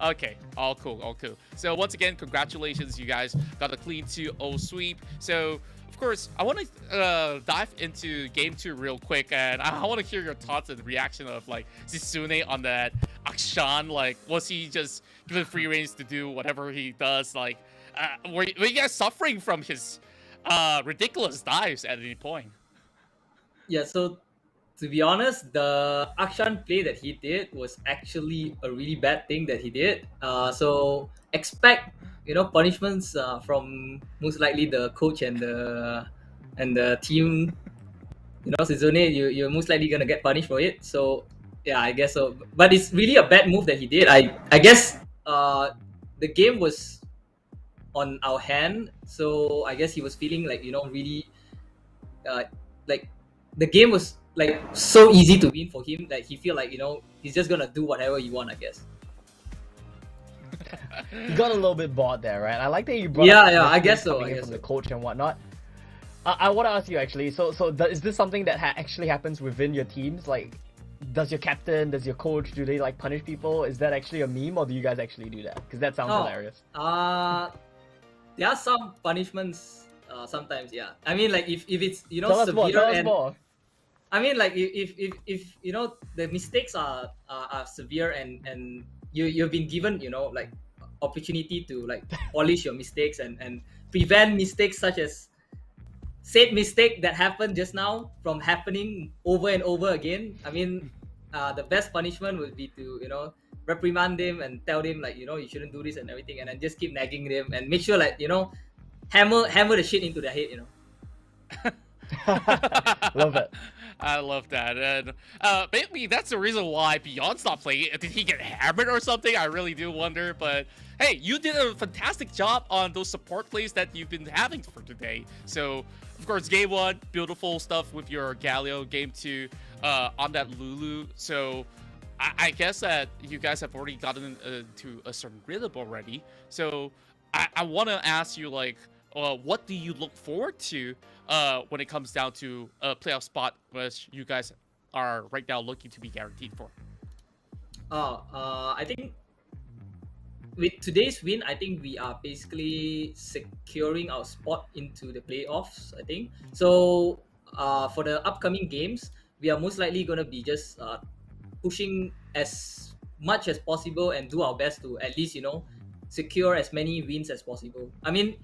Okay, all cool. So once again, congratulations, you guys got a clean 2-0 sweep. So of course, I want to dive into game 2 real quick, and I want to hear your thoughts and the reaction of like Zitsune on that Akshan. Like, was he just given free reins to do whatever he does? Like, were you guys suffering from his ridiculous dives at any point? Yeah, so to be honest, the Akshan play that he did was actually a really bad thing that he did. So expect, punishments from most likely the coach and the team. Suzune, you're most likely gonna get punished for it. So yeah, I guess so. But it's really a bad move that he did. I guess the game was on our hand, so I guess he was feeling like really like the game was like so easy to win for him that he feel like he's just gonna do whatever he want, I guess. You got a little bit bored there, right? I like that you brought yeah, I guess so. From the coach and whatnot. I want to ask you actually. So is this something that actually happens within your teams? Like, does your captain, does your coach, do they like punish people? Is that actually a meme, or do you guys actually do that? Because that sounds hilarious. There are some punishments sometimes. Yeah, I mean, like if it's tell us more. I mean, like if the mistakes are severe and you've been given like opportunity to like polish your mistakes and prevent mistakes such as said mistake that happened just now from happening over and over again. I mean, the best punishment would be to reprimand them and tell them like you shouldn't do this and everything, and then just keep nagging them and make sure like hammer the shit into their head. Love it. I love that, and maybe that's the reason why Beyond stopped playing. Did he get hammered or something? I really do wonder. But hey, you did a fantastic job on those support plays that you've been having for today. So of course, game 1, beautiful stuff with your Galio. Game 2, on that Lulu. So I guess that you guys have already gotten to a certain rhythm already. So I want to ask you like, what do you look forward to when it comes down to a playoff spot, which you guys are right now looking to be guaranteed for? I think with today's win, I think we are basically securing our spot into the playoffs, I think. So for the upcoming games, we are most likely going to be just pushing as much as possible and do our best to at least, secure as many wins as possible. I mean,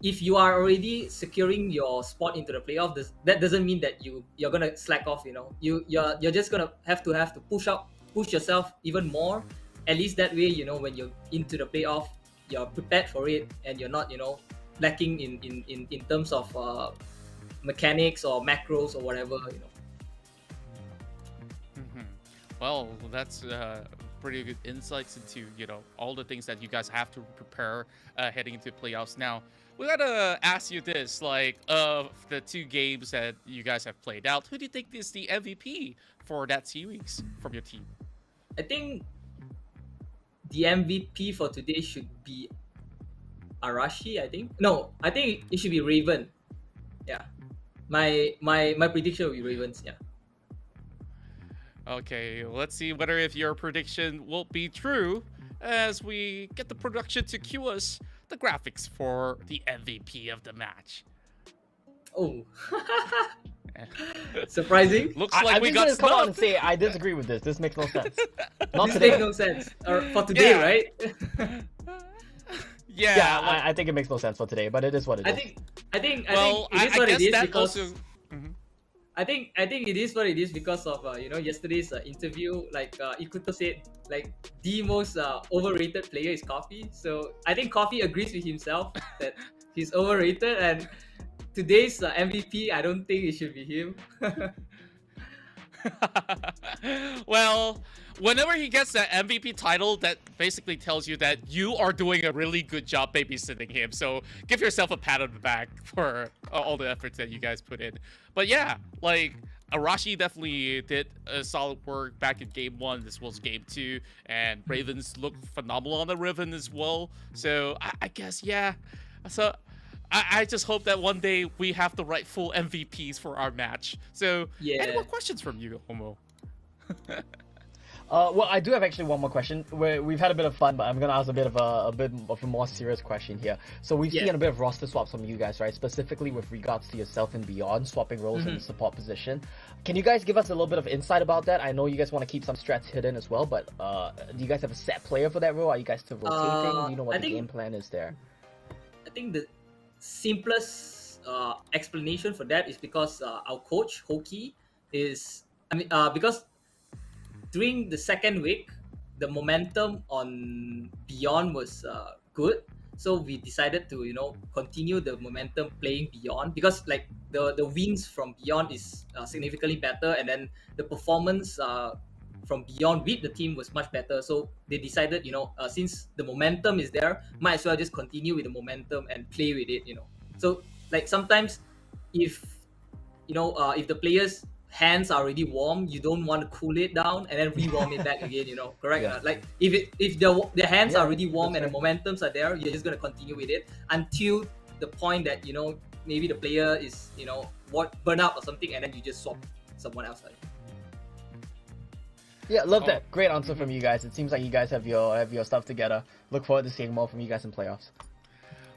if you are already securing your spot into the playoff, that doesn't mean that you're gonna slack off. You're just gonna have to push yourself even more. At least that way, when you're into the playoff, you're prepared for it, and you're not lacking in terms of mechanics or macros or whatever. Well, that's pretty good insights into all the things that you guys have to prepare heading into playoffs. Now we gotta ask you this, like, of the 2 games that you guys have played out, who do you think is the MVP for that series from your team? I think the MVP for today should be Arashi. I think it should be Raven. Yeah, my prediction will be Ravens. Yeah. Okay, let's see whether if your prediction will be true as we get the production to cue us the graphics for the MVP of the match. Oh. Surprising. Looks I'm like we just got gonna come out and snubbed. say I disagree with this. This makes no sense. Not This today. makes no sense. Or for today, Yeah. right? Yeah, Yeah, like- I think it makes no sense for today, but it is what it is. I think well, it is what guess it is that because also. Mhm. I think it is what it is because of yesterday's interview. Like Ikuto said, like the most overrated player is Coffee. So I think Coffee agrees with himself that he's overrated, and today's MVP, I don't think it should be him. Well, whenever he gets that MVP title, that basically tells you that you are doing a really good job babysitting him. So give yourself a pat on the back for all the efforts that you guys put in. But yeah, like Arashi definitely did a solid work back in game 1. This was game 2, and Ravens looked phenomenal on the Riven as well. So I guess, yeah. So I just hope that one day we have the rightful MVPs for our match. So, any more questions from you, Homo? Well, I do have actually one more question. We've had a bit of fun, but I'm gonna ask a bit of a more serious question here. So we've seen a bit of roster swaps from you guys, right? Specifically with regards to yourself and Beyond, swapping roles in the support position. Can you guys give us a little bit of insight about that? I know you guys want to keep some strats hidden as well, but do you guys have a set player for that role? Are you guys still rotating? Do you know what the game plan is there? I think the simplest explanation for that is because our coach Hoki is because during the second week the momentum on Beyond was good, so we decided to continue the momentum playing Beyond because like the wins from Beyond is significantly better, and then the performance from Beyond with the team was much better. So they decided, since the momentum is there, might as well just continue with the momentum and play with it. So like sometimes if if the players hands are already warm, you don't want to cool it down and then re-warm it back again, correct? Yeah. Like if the hands are already warm and that's the momentums are there, you're just going to continue with it until the point that maybe the player is burn out or something, and then you just swap someone else. Yeah, love that. Great answer from you guys. It seems like you guys have your stuff together. Look forward to seeing more from you guys in playoffs.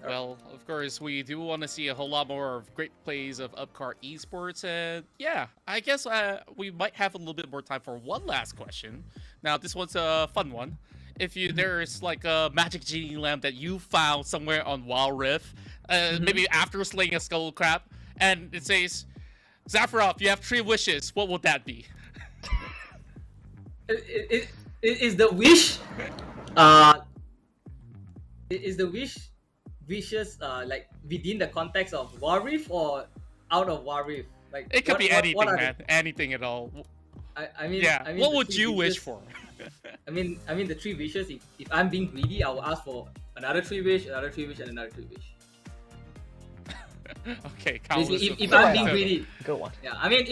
Well, of course, we do want to see a whole lot more of great plays of Upcar Esports, and yeah, I guess we might have a little bit more time for one last question. Now, this one's a fun one. If there's like a magic genie lamp that you found somewhere on Wild Rift, maybe after slaying a skull crab, and it says, Zafarov, you have 3 wishes, what would that be? Is the wish is the wishes like within the context of Warif or out of Warif? Like It could be anything, are man. Anything at all. I mean, Yeah. I mean, What the would 3 you wish wishes- for? I mean the 3 wishes. If I'm being greedy, I will ask for another 3 wish, another 3 wish, and another 3 wish. Okay, countless. Basically, if of- I'm being greedy, Good one. yeah. I mean,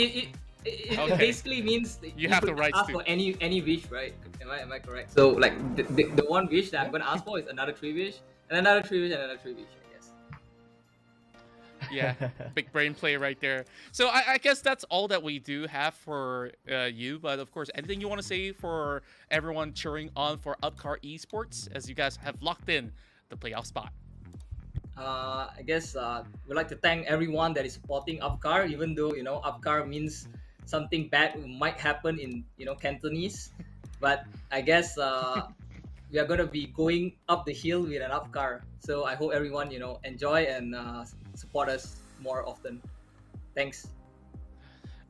it Okay. basically means that You have the could rights ask to. for any wish, right? Am I correct? So like the one wish that I'm gonna ask for is another 3 wish, and another 3 wish, and another 3 wish. I guess. Yeah, big brain play right there. So I guess that's all that we do have for you. But of course, anything you want to say for everyone cheering on for Upcar Esports as you guys have locked in the playoff spot? I guess we'd like to thank everyone that is supporting Upcar, even though Upcar means something bad might happen in Cantonese, but I guess we are gonna be going up the hill with an Upcar. So I hope everyone enjoy and support us more often. Thanks.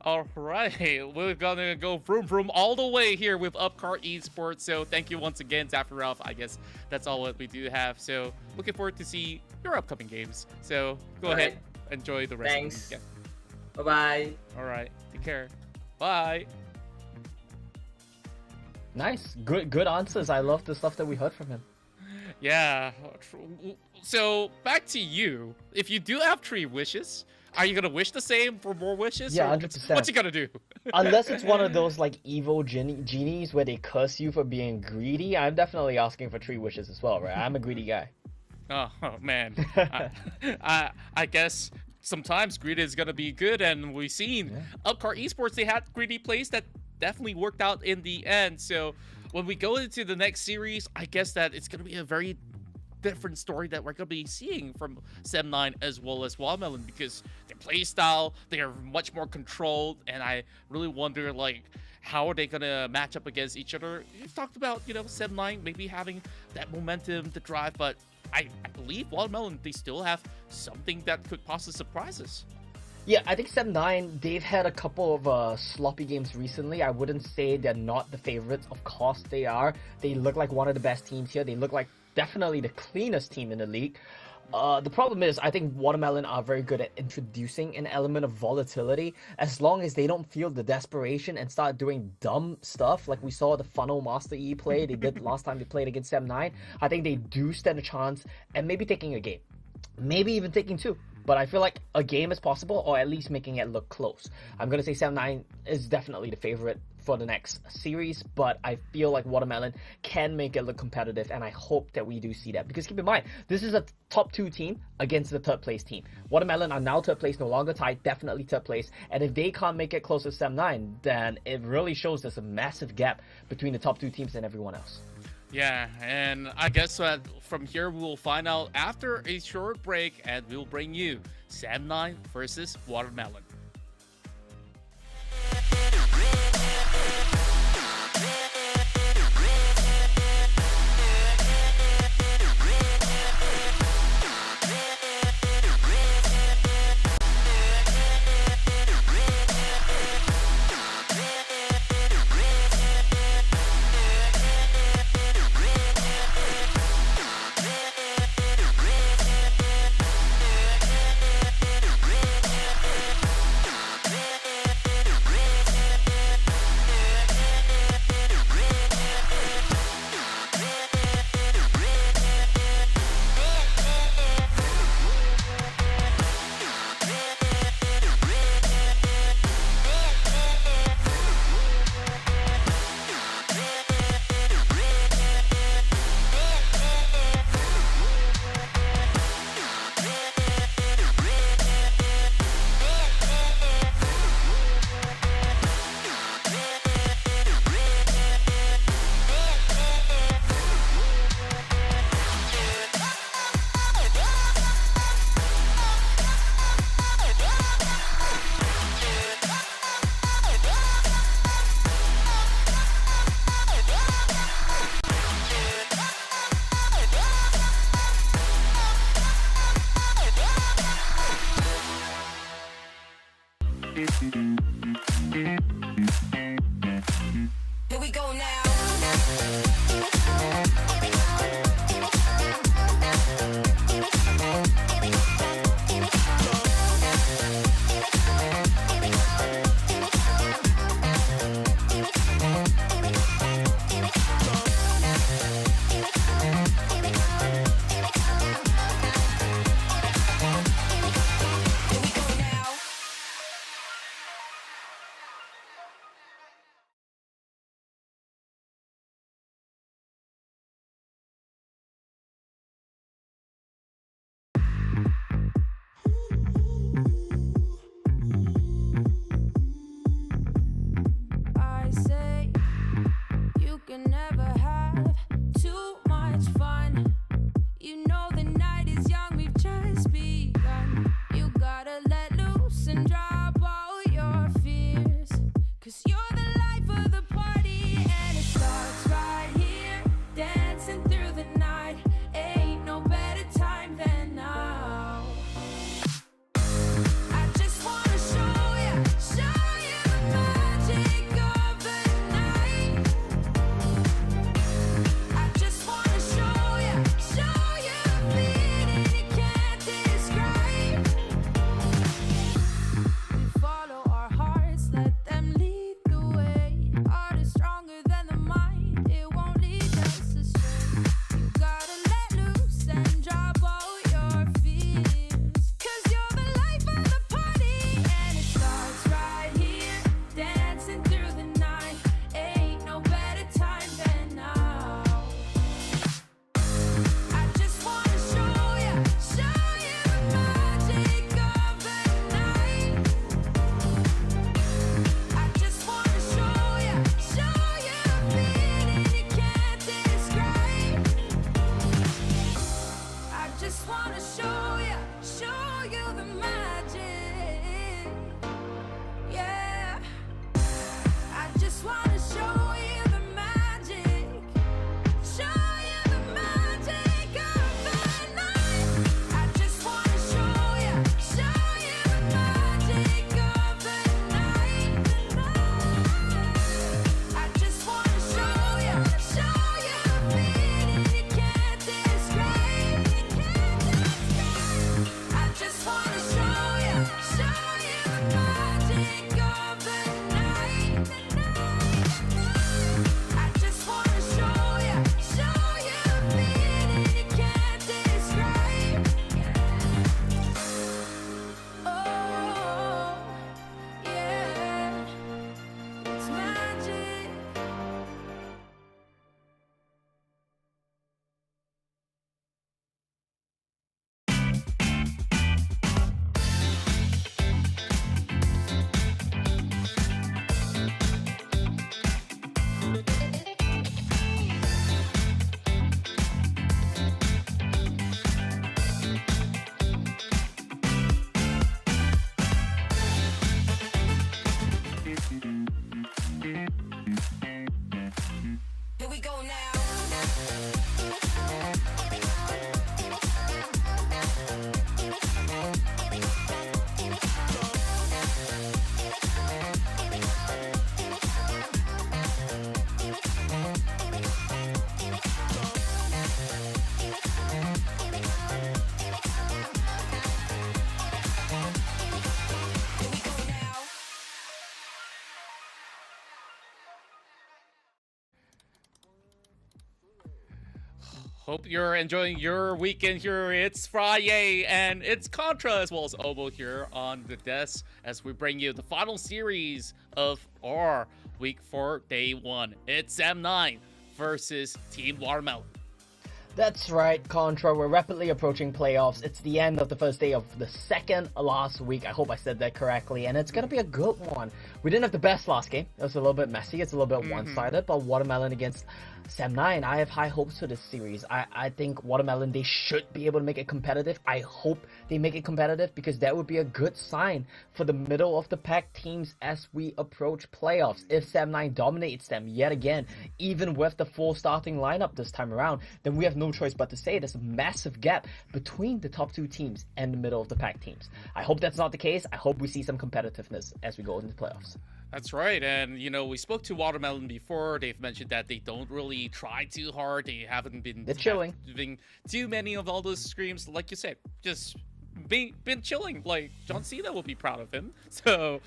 All right, we're gonna go vroom vroom all the way here with Upcar Esports. So thank you once again, Zafarov. I guess that's all that we do have. So looking forward to see your upcoming games. So go All ahead, right. enjoy the rest Thanks. of the weekend. Bye bye. All right, take care. Bye. Nice. Good answers. I love the stuff that we heard from him. Yeah. So back to you. If you do have 3 wishes, are you gonna wish the same for more wishes? Yeah, or 100%. What's you gonna do? Unless it's one of those like evil genies where they curse you for being greedy, I'm definitely asking for 3 wishes as well, right? I'm a greedy guy. Oh man, I guess sometimes greedy is gonna be good, and we've seen Upcar Esports. They had greedy plays that definitely worked out in the end. So when we go into the next series, I guess that it's going to be a very different story that we're going to be seeing from Sem9 as well as Watermelon, because their play style, they are much more controlled, and I really wonder, like, how are they going to match up against each other? You've talked about, you know, Sem9 maybe having that momentum to drive, but I believe Watermelon, they still have something that could possibly surprise us. Yeah, I think Sem9, they've had a couple of sloppy games recently. I wouldn't say they're not the favorites. Of course they are. They look like one of the best teams here. They look like definitely the cleanest team in the league. The problem is, I think Watermelon are very good at introducing an element of volatility. As long as they don't feel the desperation and start doing dumb stuff, like we saw the Funnel Master E play they did last time they played against Sem9, I think they do stand a chance and maybe taking a game. Maybe even taking two. But I feel like a game is possible, or at least making it look close. I'm going to say Sem9 is definitely the favorite for the next series, but I feel like Watermelon can make it look competitive, and I hope that we do see that. Because keep in mind, this is a top 2 team against the third place team. Watermelon are now third place, no longer tied, definitely third place. And if they can't make it close to Sem9, then it really shows there's a massive gap between the top 2 teams and everyone else. Yeah, and I guess that from here we will find out after a short break, and we'll bring you Sem9 versus Watermelon. just wanna show you the magic. Yeah. I just wanna show you the magic. Show you the magic of the night. I just wanna show you the magic of the night. I just wanna show you the feeling you can't describe. I just wanna show you the magic of the night. I just wanna show you the feeling you can't describe. Oh, yeah, it's magic. Here we go now. Here we go now. Hope you're enjoying your weekend here. It's Friday, and it's Contra as well as Obo here on the desk as we bring you the final series of our week 4 day 1. It's M9 versus Team Watermelon. That's right, Contra. We're rapidly approaching playoffs. It's the end of the first day of the second last week. I hope I said that correctly, and it's going to be a good one. We didn't have the best last game. It was a little bit messy. It's a little bit one-sided, but Watermelon against Sam9, I have high hopes for this series. I think Watermelon, they should be able to make it competitive. I hope they make it competitive because that would be a good sign for the middle of the pack teams as we approach playoffs. If Sam9 dominates them yet again, even with the full starting lineup this time around, then we have no choice but to say there's a massive gap between the top 2 teams and the middle of the pack teams. I hope that's not the case. I hope we see some competitiveness as we go into the playoffs. That's right, and we spoke to Watermelon before. They've mentioned that they don't really try too hard. They haven't been chilling, doing too many of all those screams, like you said, just been chilling. Like John Cena will be proud of him. So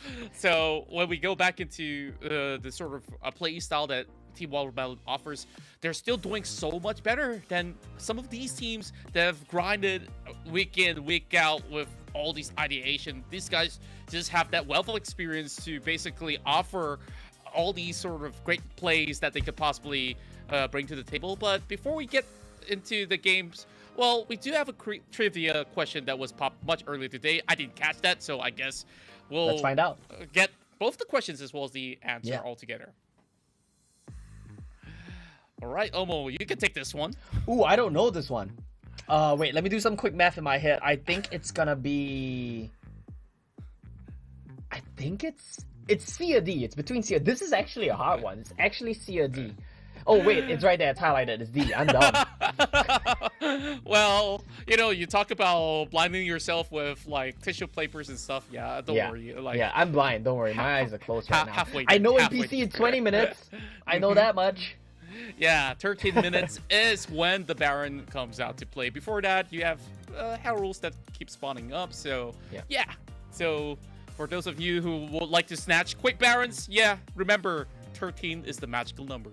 when we go back into the sort of a play style that Team Watermelon offers, they're still doing so much better than some of these teams that have grinded week in, week out with all these ideation. These guys just have that wealth of experience to basically offer all these sort of great plays that they could possibly bring to the table. But before we get into the games, well, we do have a trivia question that was popped much earlier today. I didn't catch that, so I guess let's find out. Get both the questions as well as the answer all together. All right, Omo, you can take this one. Ooh, I don't know this one. Wait, let me do some quick math in my head. I think it's gonna be... I think it's C or D. It's between C or... This is actually a hard one. It's actually C or D. Oh, wait, it's right there. It's highlighted. It's D. I'm dumb. Well, you talk about blinding yourself with, like, tissue papers and stuff. Yeah, don't worry. Like, yeah, I'm blind. Don't worry. My eyes are closed right now. Halfway I know NPC is 20 minutes. I know that much. Yeah, 13 minutes is when the Baron comes out to play. Before that, you have heralds that keep spawning up. So, yeah. So, for those of you who would like to snatch quick Barons, remember, 13 is the magical number.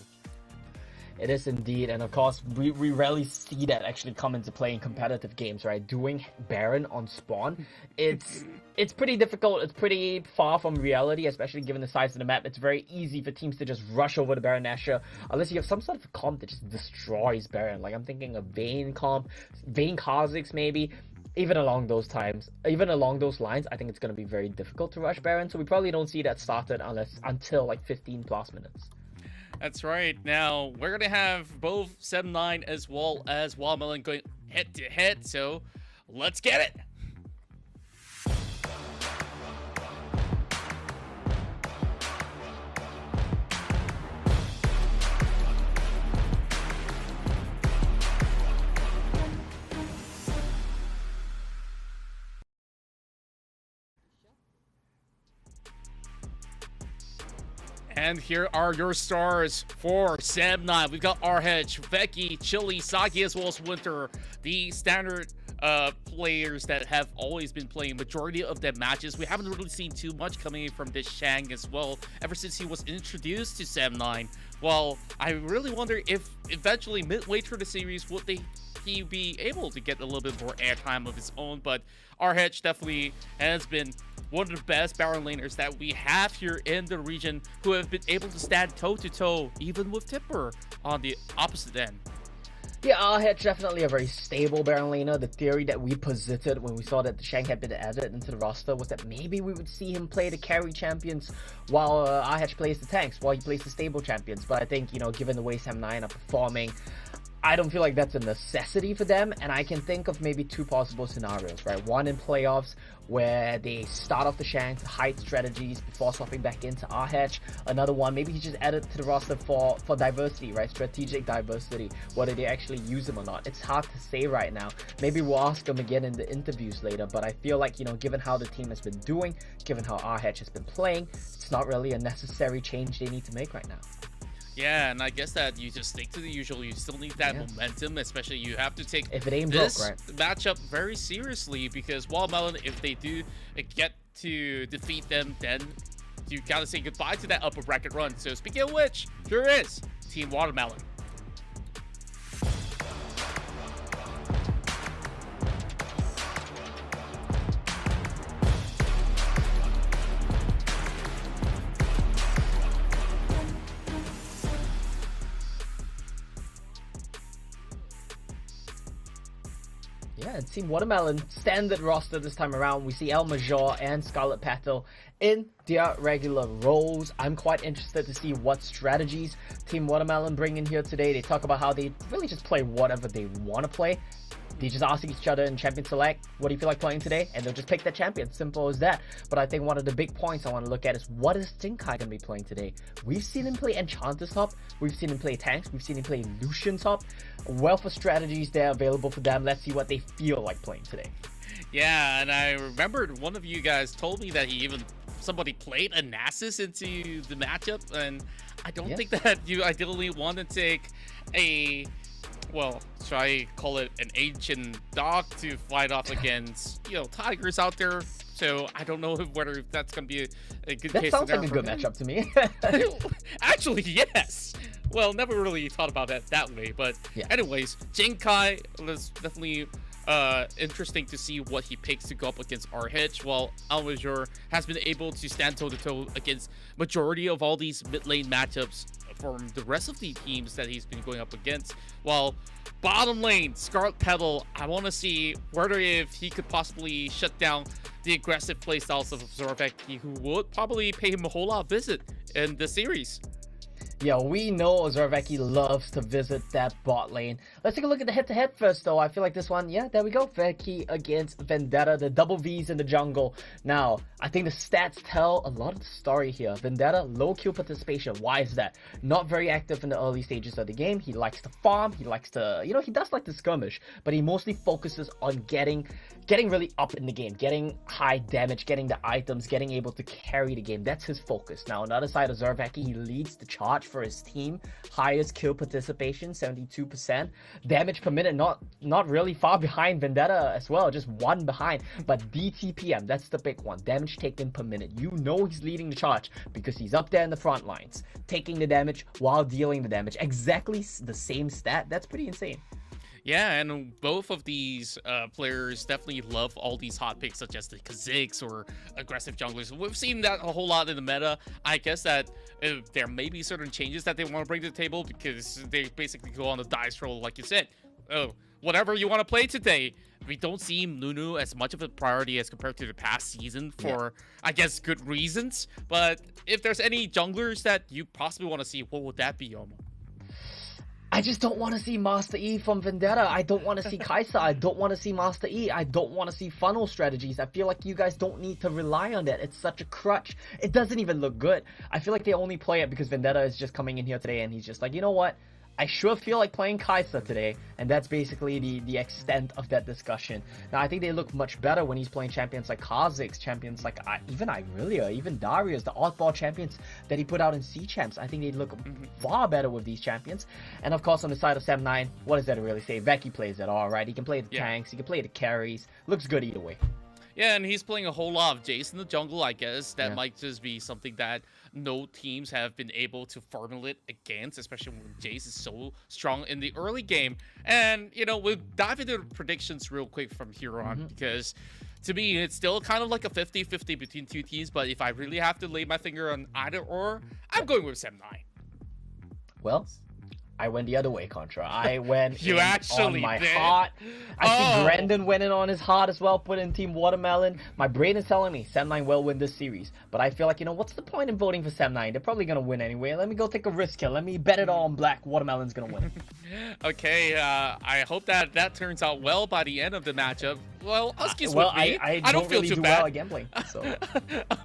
It is indeed, and of course, we rarely see that actually come into play in competitive games, right? Doing Baron on spawn, it's pretty difficult. It's pretty far from reality, especially given the size of the map. It's very easy for teams to just rush over the Baron Nashor, unless you have some sort of comp that just destroys Baron. Like, I'm thinking of Vayne comp, Vayne Kha'Zix maybe. Even along those lines, I think it's going to be very difficult to rush Baron, so we probably don't see that started until like 15 plus minutes. That's right. Now we're gonna have both 7-9 as well as Watermelon going head to head. So let's get it. And here are your stars for Sam 9. We've got RH, Veki, Chili, Sagi, as well as Winter. The standard players that have always been playing majority of their matches. We haven't really seen too much coming in from this Shang as well, ever since he was introduced to Sam 9. Well, I really wonder if eventually midway through the series, would he be able to get a little bit more airtime of his own. But RH definitely has been one of the best Baron laners that we have here in the region, who have been able to stand toe-to-toe even with Tipper on the opposite end. Yeah, RH definitely a very stable Baron laner. The theory that we posited when we saw that the Shank had been added into the roster was that maybe we would see him play the carry champions while RH plays the tanks, while he plays the stable champions. But I think, given the way Sam 9 are performing, I don't feel like that's a necessity for them, and I can think of maybe two possible scenarios, right? One in playoffs, where they start off the Shank, hide strategies before swapping back into RH. Another one, maybe he just added to the roster for diversity, right? Strategic diversity, whether they actually use him or not. It's hard to say right now. Maybe we'll ask him again in the interviews later, but I feel like, given how the team has been doing, given how RH has been playing, it's not really a necessary change they need to make right now. Yeah, and I guess that you just stick to the usual. You still need that momentum, especially you have to take if it ain't this broke, right? matchup very seriously, because Watermelon, if they do get to defeat them, then you gotta say goodbye to that upper bracket run. So speaking of which, here is Team Watermelon. Yeah, Team Watermelon standard roster this time around. We see El Major and Scarlet Petal in their regular roles. I'm quite interested to see what strategies Team Watermelon bring in here today. They talk about how they really just play whatever they want to play. They just ask each other in Champion Select, what do you feel like playing today? And they'll just pick the champion, simple as that. But I think one of the big points I want to look at is, what is Jinkai going to be playing today? We've seen him play Enchantress top, we've seen him play tanks, we've seen him play Lucian top. Wealth of strategies there available for them. Let's see what they feel like playing today. Yeah, and I remembered one of you guys told me that somebody played a Nasus into the matchup, and I don't think that you ideally want to take a, well, should I call it an ancient dog to fight off against, tigers out there. So I don't know whether that's going to be a good case. That sounds like a good matchup to me. Actually, yes. Well, never really thought about it that way. But anyways, Jinkai was definitely interesting to see what he picks to go up against RH, while Almajor has been able to stand toe-to-toe against majority of all these mid-lane matchups from the rest of the teams that he's been going up against. While bottom lane, Scarlet Petal, I want to see whether if he could possibly shut down the aggressive playstyles of Zorveki, who would probably pay him a whole lot of visit in the series. Yeah, we know Zorveki loves to visit that bot lane. Let's take a look at the head-to-head first, though. I feel like this one, there we go. Veki against Vendetta, the double Vs in the jungle. Now, I think the stats tell a lot of the story here. Vendetta, low Q participation. Why is that? Not very active in the early stages of the game. He likes to farm. He likes to, he does like to skirmish, but he mostly focuses on getting really up in the game, getting high damage, getting the items, getting able to carry the game. That's his focus. Now, on the other side of Zorveki, he leads the charge for his team. Highest kill participation, 72%. Damage per minute, not really far behind Vendetta as well, just one behind. But DTPM, that's the big one. Damage taken per minute. You know he's leading the charge because he's up there in the front lines, taking the damage while dealing the damage. Exactly the same stat. That's pretty insane. Yeah, and both of these players definitely love all these hot picks, such as the Khaziks or aggressive junglers. We've seen that a whole lot in the meta. I guess that there may be certain changes that they want to bring to the table, because they basically go on the dice roll, like you said. Oh, whatever you want to play today. we don't see Nunu as much of a priority as compared to the past season for, I guess, good reasons. But if there's any junglers that you possibly want to see, what would that be, Omo? I just don't want to see Master E from Vendetta. I don't want to see Kai'Sa. I don't want to see Master E. I don't want to see funnel strategies. I feel like you guys don't need to rely on that. It's such a crutch. It doesn't even look good. I feel like they only play it because Vendetta is just coming in here today and he's just like, you know what? I sure feel like playing Kai'Sa today, and that's basically the extent of that discussion. Now, I think they look much better when he's playing champions like Kha'Zix, champions like even Irelia, even Darius, the oddball champions that he put out in C-Champs. I think they look far better with these champions. And of course, on the side of Sam9, what does that really say? Veki plays it all right. He can play the tanks, he can play the carries. Looks good either way. Yeah, and he's playing a whole lot of Jace in the jungle, I guess. That might just be something that no teams have been able to formulate against, especially when Jace is so strong in the early game. And, you know, we'll dive into the predictions real quick from here on, because to me, it's still kind of like a 50-50 between two teams. But if I really have to lay my finger on either or, I'm going with Sam9. Well, I went the other way, Contra. I went You in actually on my did? heart. I see Brandon went in on his heart as well, put in Team Watermelon. My brain is telling me Sam9 will win this series. But I feel like, you know, what's the point in voting for Sam9? They're probably going to win anyway. Let me go take a risk here. Let me bet it all on black. Watermelon's going to win. Okay, I hope that turns out well by the end of the matchup. Well, Husky's with me. I don't don't feel really too do bad. well at gambling. So.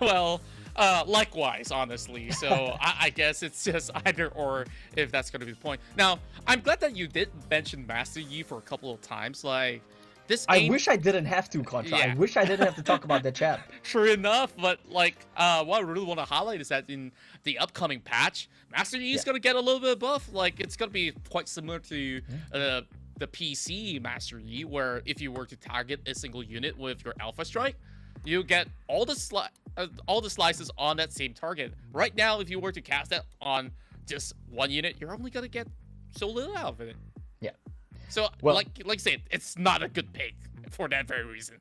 Well, likewise, honestly. So I guess it's just either or if that's going to be the point. Now, I'm glad that you did mention Master Yi for a couple of times. Like, this I game... wish I didn't have to, Contra. Yeah. I wish I didn't have to talk about that chat. True enough, but like, what I really want to highlight is that in the upcoming patch, Master Yi is going to get a little bit of buff. Like, it's going to be quite similar to the PC Master Yi, where if you were to target a single unit with your Alpha Strike, you get all the slices on that same target. Right now, if you were to cast that on just one unit, you're only gonna get so little out of it. Yeah. So, Well, like I said, it's not a good pick for that very reason.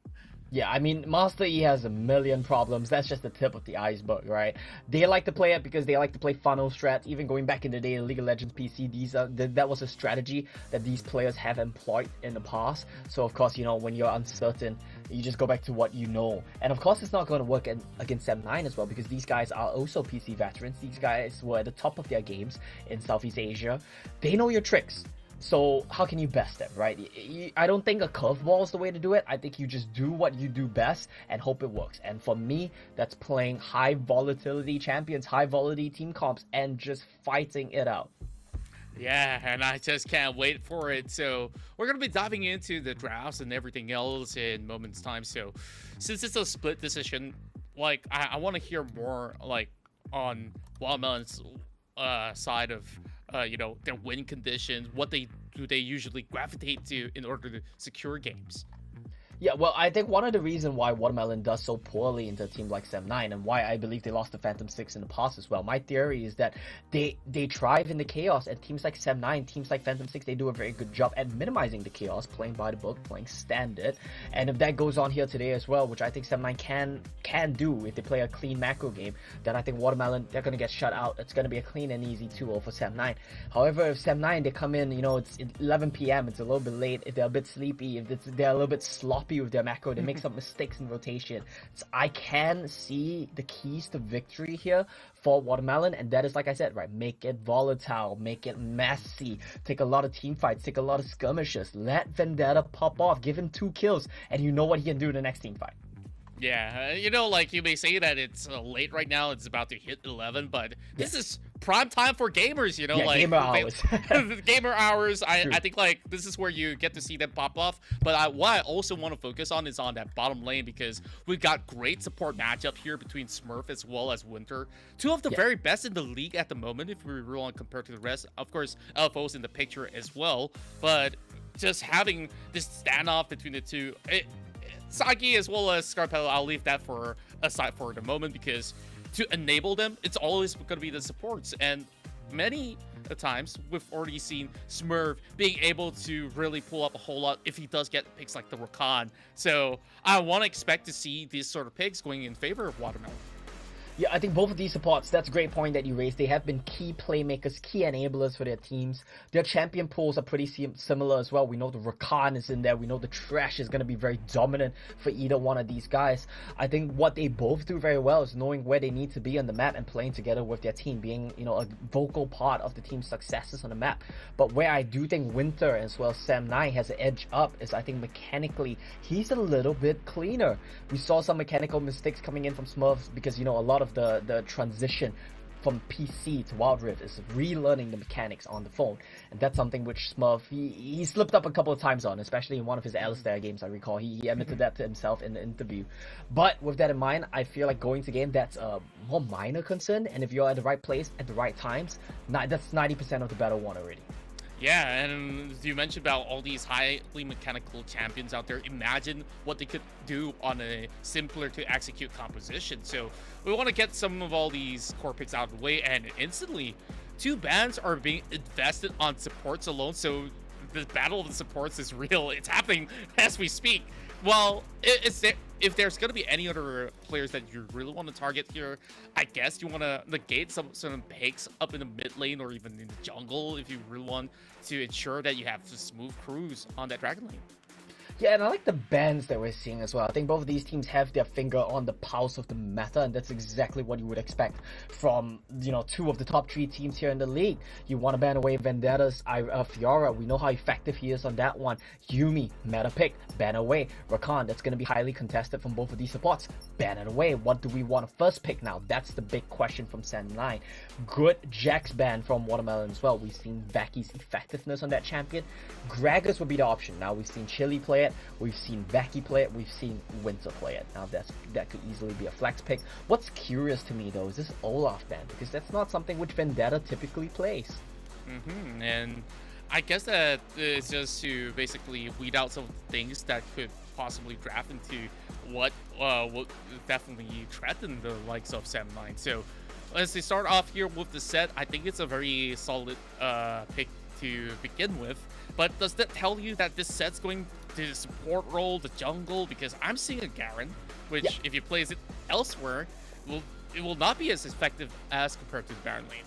Yeah, I mean, Master E has a million problems. That's just the tip of the iceberg, right? They like to play it because they like to play funnel strats. Even going back in the day in League of Legends PC, that was a strategy that these players have employed in the past. So, of course, you know, when you're uncertain, you just go back to what you know. And, of course, it's not going to work against M9 as well, because these guys are also PC veterans. These guys were at the top of their games in Southeast Asia. They know your tricks. So how can you best them, right? I don't think a curveball is the way to do it. I think you just do what you do best and hope it works. And for me, that's playing high volatility champions, high volatility team comps, and just fighting it out. Yeah, and I just can't wait for it. So we're going to be diving into the drafts and everything else in moments time. So since it's a split decision, like I want to hear more like on Wildmelon's side of you know, their win conditions, what they usually gravitate to in order to secure games. Yeah, well, I think one of the reasons why Watermelon does so poorly into a team like Sam9 and why I believe they lost to Phantom 6 in the past as well, my theory is that they thrive in the chaos, and teams like Sam9, teams like Phantom 6, they do a very good job at minimizing the chaos, playing by the book, playing standard. And if that goes on here today as well, which I think Sam9 can do if they play a clean macro game, then I think Watermelon, they're going to get shut out. It's going to be a clean and easy 2-0 for Sam9. However, if Sam9, they come in, you know, it's 11 p.m., it's a little bit late, if they're a bit sleepy, if they're a little bit sloppy with their macro, they make some mistakes in rotation. So I can see the keys to victory here for Watermelon, and that is, like I said, right, make it volatile, make it messy, take a lot of team fights, take a lot of skirmishes, let Vendetta pop off, give him 2 kills, and you know what he can do in the next team fight. Yeah, you know, like you may say that it's late right now, it's about to hit 11, but this is prime time for gamers, you know, like gamer hours. gamer hours. I think like this is where you get to see them pop off. But what I also want to focus on is on that bottom lane, because we've got great support matchup here between Smurf as well as Winter, 2 of the very best in the league at the moment if we really want to compare to the rest. Of course, LFO's in the picture as well, but just having this standoff between the two, Sagi as well as Scarpello, I'll leave that for aside for the moment, because to enable them, it's always going to be the supports. And many times, we've already seen Smurf being able to really pull up a whole lot if he does get picks like the Rakan. So I want to expect to see these sort of picks going in favor of Watermelon. Yeah, I think both of these supports, that's a great point that you raised. They have been key playmakers, key enablers for their teams. Their champion pools are pretty similar as well. We know the Rakan is in there. We know the Trash is going to be very dominant for either one of these guys. I think what they both do very well is knowing where they need to be on the map and playing together with their team, being, you know, a vocal part of the team's successes on the map. But where I do think Winter as well as Sam9 has an edge up is I think mechanically, he's a little bit cleaner. We saw some mechanical mistakes coming in from Smurfs because, you know, a lot of the transition from PC to Wild Rift is relearning the mechanics on the phone, and that's something which Smurf he slipped up a couple of times on, especially in one of his Alistair games. I recall he admitted that to himself in the interview. But with that in mind, I feel like going to game, that's a more minor concern, and if you're at the right place at the right times, that's 90% of the battle won already. Yeah, and you mentioned about all these highly mechanical champions out there. Imagine what they could do on a simpler to execute composition. So we want to get some of all these core picks out of the way, and instantly 2 bans are being invested on supports alone. So the battle of the supports is real. It's happening as we speak. Well, if there's going to be any other players that you really want to target here, I guess you want to negate some picks up in the mid lane or even in the jungle if you really want to ensure that you have a smooth cruise on that dragon lane. Yeah, and I like the bans that we're seeing as well. I think both of these teams have their finger on the pulse of the meta, and that's exactly what you would expect from, you know, 2 of the top 3 teams here in the league. You want to ban away Vendetta's Fiora. We know how effective he is on that one. Yumi, meta pick, ban away. Rakan, that's going to be highly contested from both of these supports. Ban it away. What do we want to first pick now? That's the big question from San9. Good Jax ban from Watermelon as well. We've seen Vaki's effectiveness on that champion. Gragas would be the option. Now we've seen Chili play it, we've seen Vaki play it, we've seen Winter play it. Now that could easily be a flex pick. What's curious to me though is this Olaf ban, because that's not something which Vendetta typically plays. And I guess that is just to basically weed out some things that could possibly draft into what will definitely threaten the likes of Sam9. So let's start off here with the set. I think it's a very solid pick to begin with. But does that tell you that this set's going to the support role, the jungle? Because I'm seeing a Garen, which if you plays it elsewhere, it will not be as effective as compared to the Baron lane.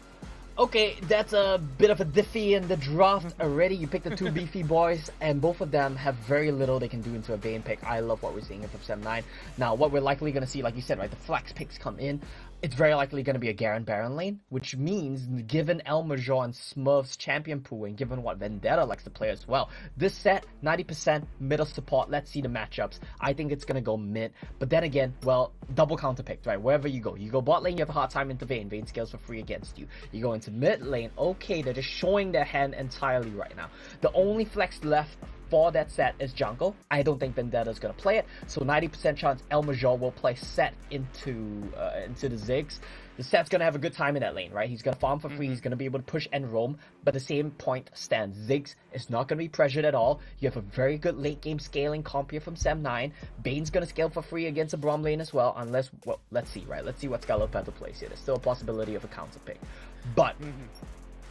Okay, that's a bit of a diffy in the draft already. You picked the 2 beefy boys, and both of them have very little they can do into a Vayne pick. I love what we're seeing here from Sam9. Now, what we're likely going to see, like you said, right, the flex picks come in. It's very likely going to be a Garen Baron lane, which means, given El Major and Smurf's champion pool, and given what Vendetta likes to play as well, this set, 90% middle support. Let's see the matchups. I think it's going to go mid, but then again, well, double counter picked, right? Wherever you go bot lane, you have a hard time into Vayne. Vayne scales for free against you. You go into mid lane, okay, they're just showing their hand entirely right now. The only flex left for that set is jungle. I don't think Vendetta is going to play it, so 90% chance El Major will play set into the Ziggs. The set's going to have a good time in that lane, right? He's going to farm for free, he's going to be able to push and roam, but the same point stands. Ziggs is not going to be pressured at all. You have a very good late game scaling comp here from Sam9. Bane's going to scale for free against a Braum lane as well, unless, well, let's see, right? Let's see what Scarlet plays here. There's still a possibility of a counter pick. But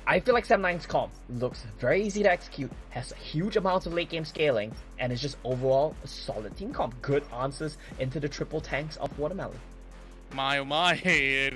I feel like Sam9's comp looks very easy to execute, has a huge amount of late game scaling, and is just overall a solid team comp. Good answers into the triple tanks of Watermelon. My, oh my,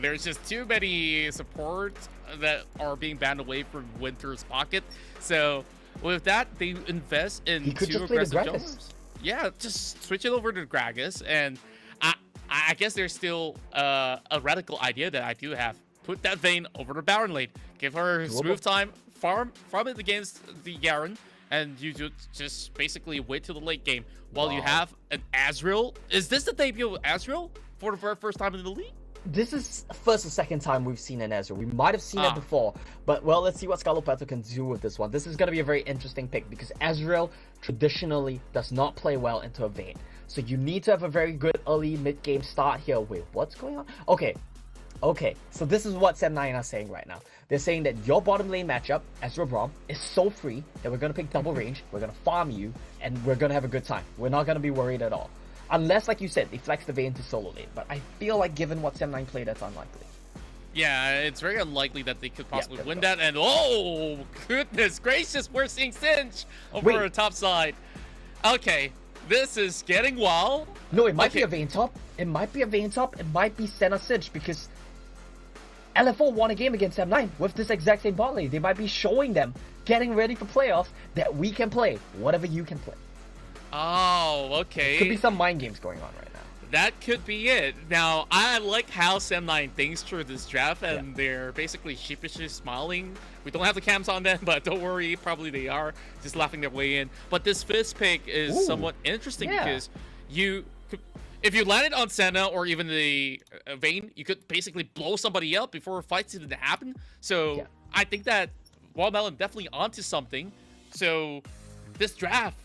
there's just too many supports that are being banned away from Winter's pocket. So with that, they invest in 2 aggressive junglers. Yeah, just switch it over to Gragas, and I guess there's still a radical idea that I do have. Put that Vayne over to Baron lane. Give her smooth time, farm it against the Garen, and you just basically wait till the late game while you have an Azrael. Is this the debut of Azrael for the very first time in the league? This is first or second time we've seen an Ezreal. We might have seen it before, but well, let's see what Scarlet can do with this one. This is going to be a very interesting pick because Ezreal traditionally does not play well into a Vayne. So you need to have a very good early mid-game start here. Wait, what's going on? Okay, so this is what Sam9 are saying right now. They're saying that your bottom lane matchup, Ezreal Braum, is so free that we're going to pick double range, we're going to farm you, and we're going to have a good time. We're not going to be worried at all. Unless, like you said, they flex the Vayne to solo lane. But I feel like given what Sam9 played, that's unlikely. Yeah, it's very unlikely that they could possibly win that. And oh, goodness gracious, we're seeing Singe over the top side. Okay, This is getting wild. No, it might be Okay. a Vayne top. It might be a Vayne top. It might be Senna Cinch because LFO won a game against M9 with this exact same bot lane. They might be showing them, getting ready for playoffs, that we can play whatever you can play. Oh, okay. Could be some mind games going on right now. That could be it. Now, I like how Sam9 thinks through this draft, and they're basically sheepishly smiling. We don't have the cams on them, but don't worry, probably they are just laughing their way in. But this fifth pick is somewhat interesting because if you landed on Senna or even the Vayne, you could basically blow somebody up before fights even happen. So I think that Watermelon definitely onto something. So this draft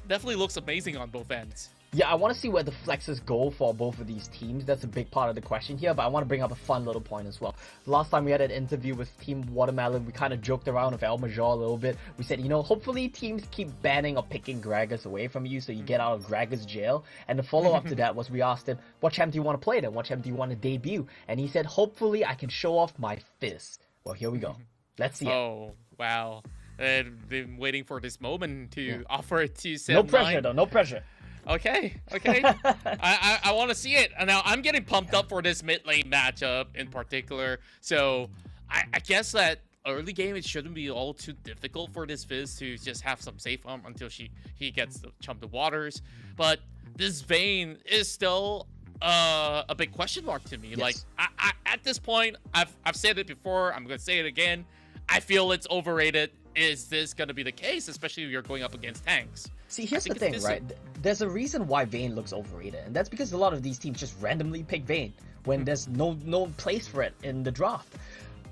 definitely looks amazing on both ends. Yeah, I want to see where the flexes go for both of these teams. That's a big part of the question here, but I want to bring up a fun little point as well. Last time we had an interview with Team Watermelon, we kind of joked around with El Major a little bit. We said, you know, hopefully teams keep banning or picking Gragas away from you so you get out of Gragas jail. And the follow-up to that was we asked him, what champ do you want to play then? What champ do you want to debut? And he said, hopefully I can show off my Fizz. Well, here we go. Let's see it. Oh, wow. I've been waiting for this moment to offer it to Sam. No pressure though, no pressure. Okay. I want to see it. And now I'm getting pumped up for this mid lane matchup in particular. So I guess that early game it shouldn't be all too difficult for this Fizz to just have some safe arm until he gets to chump the waters. But this Vayne is still a big question mark to me. Like I at this point, I've said it before. I'm gonna say it again. I feel it's overrated. Is this gonna be the case, especially if you're going up against tanks? See, here's the thing, right? There's a reason why Vayne looks overrated, and that's because a lot of these teams just randomly pick Vayne when there's no place for it in the draft.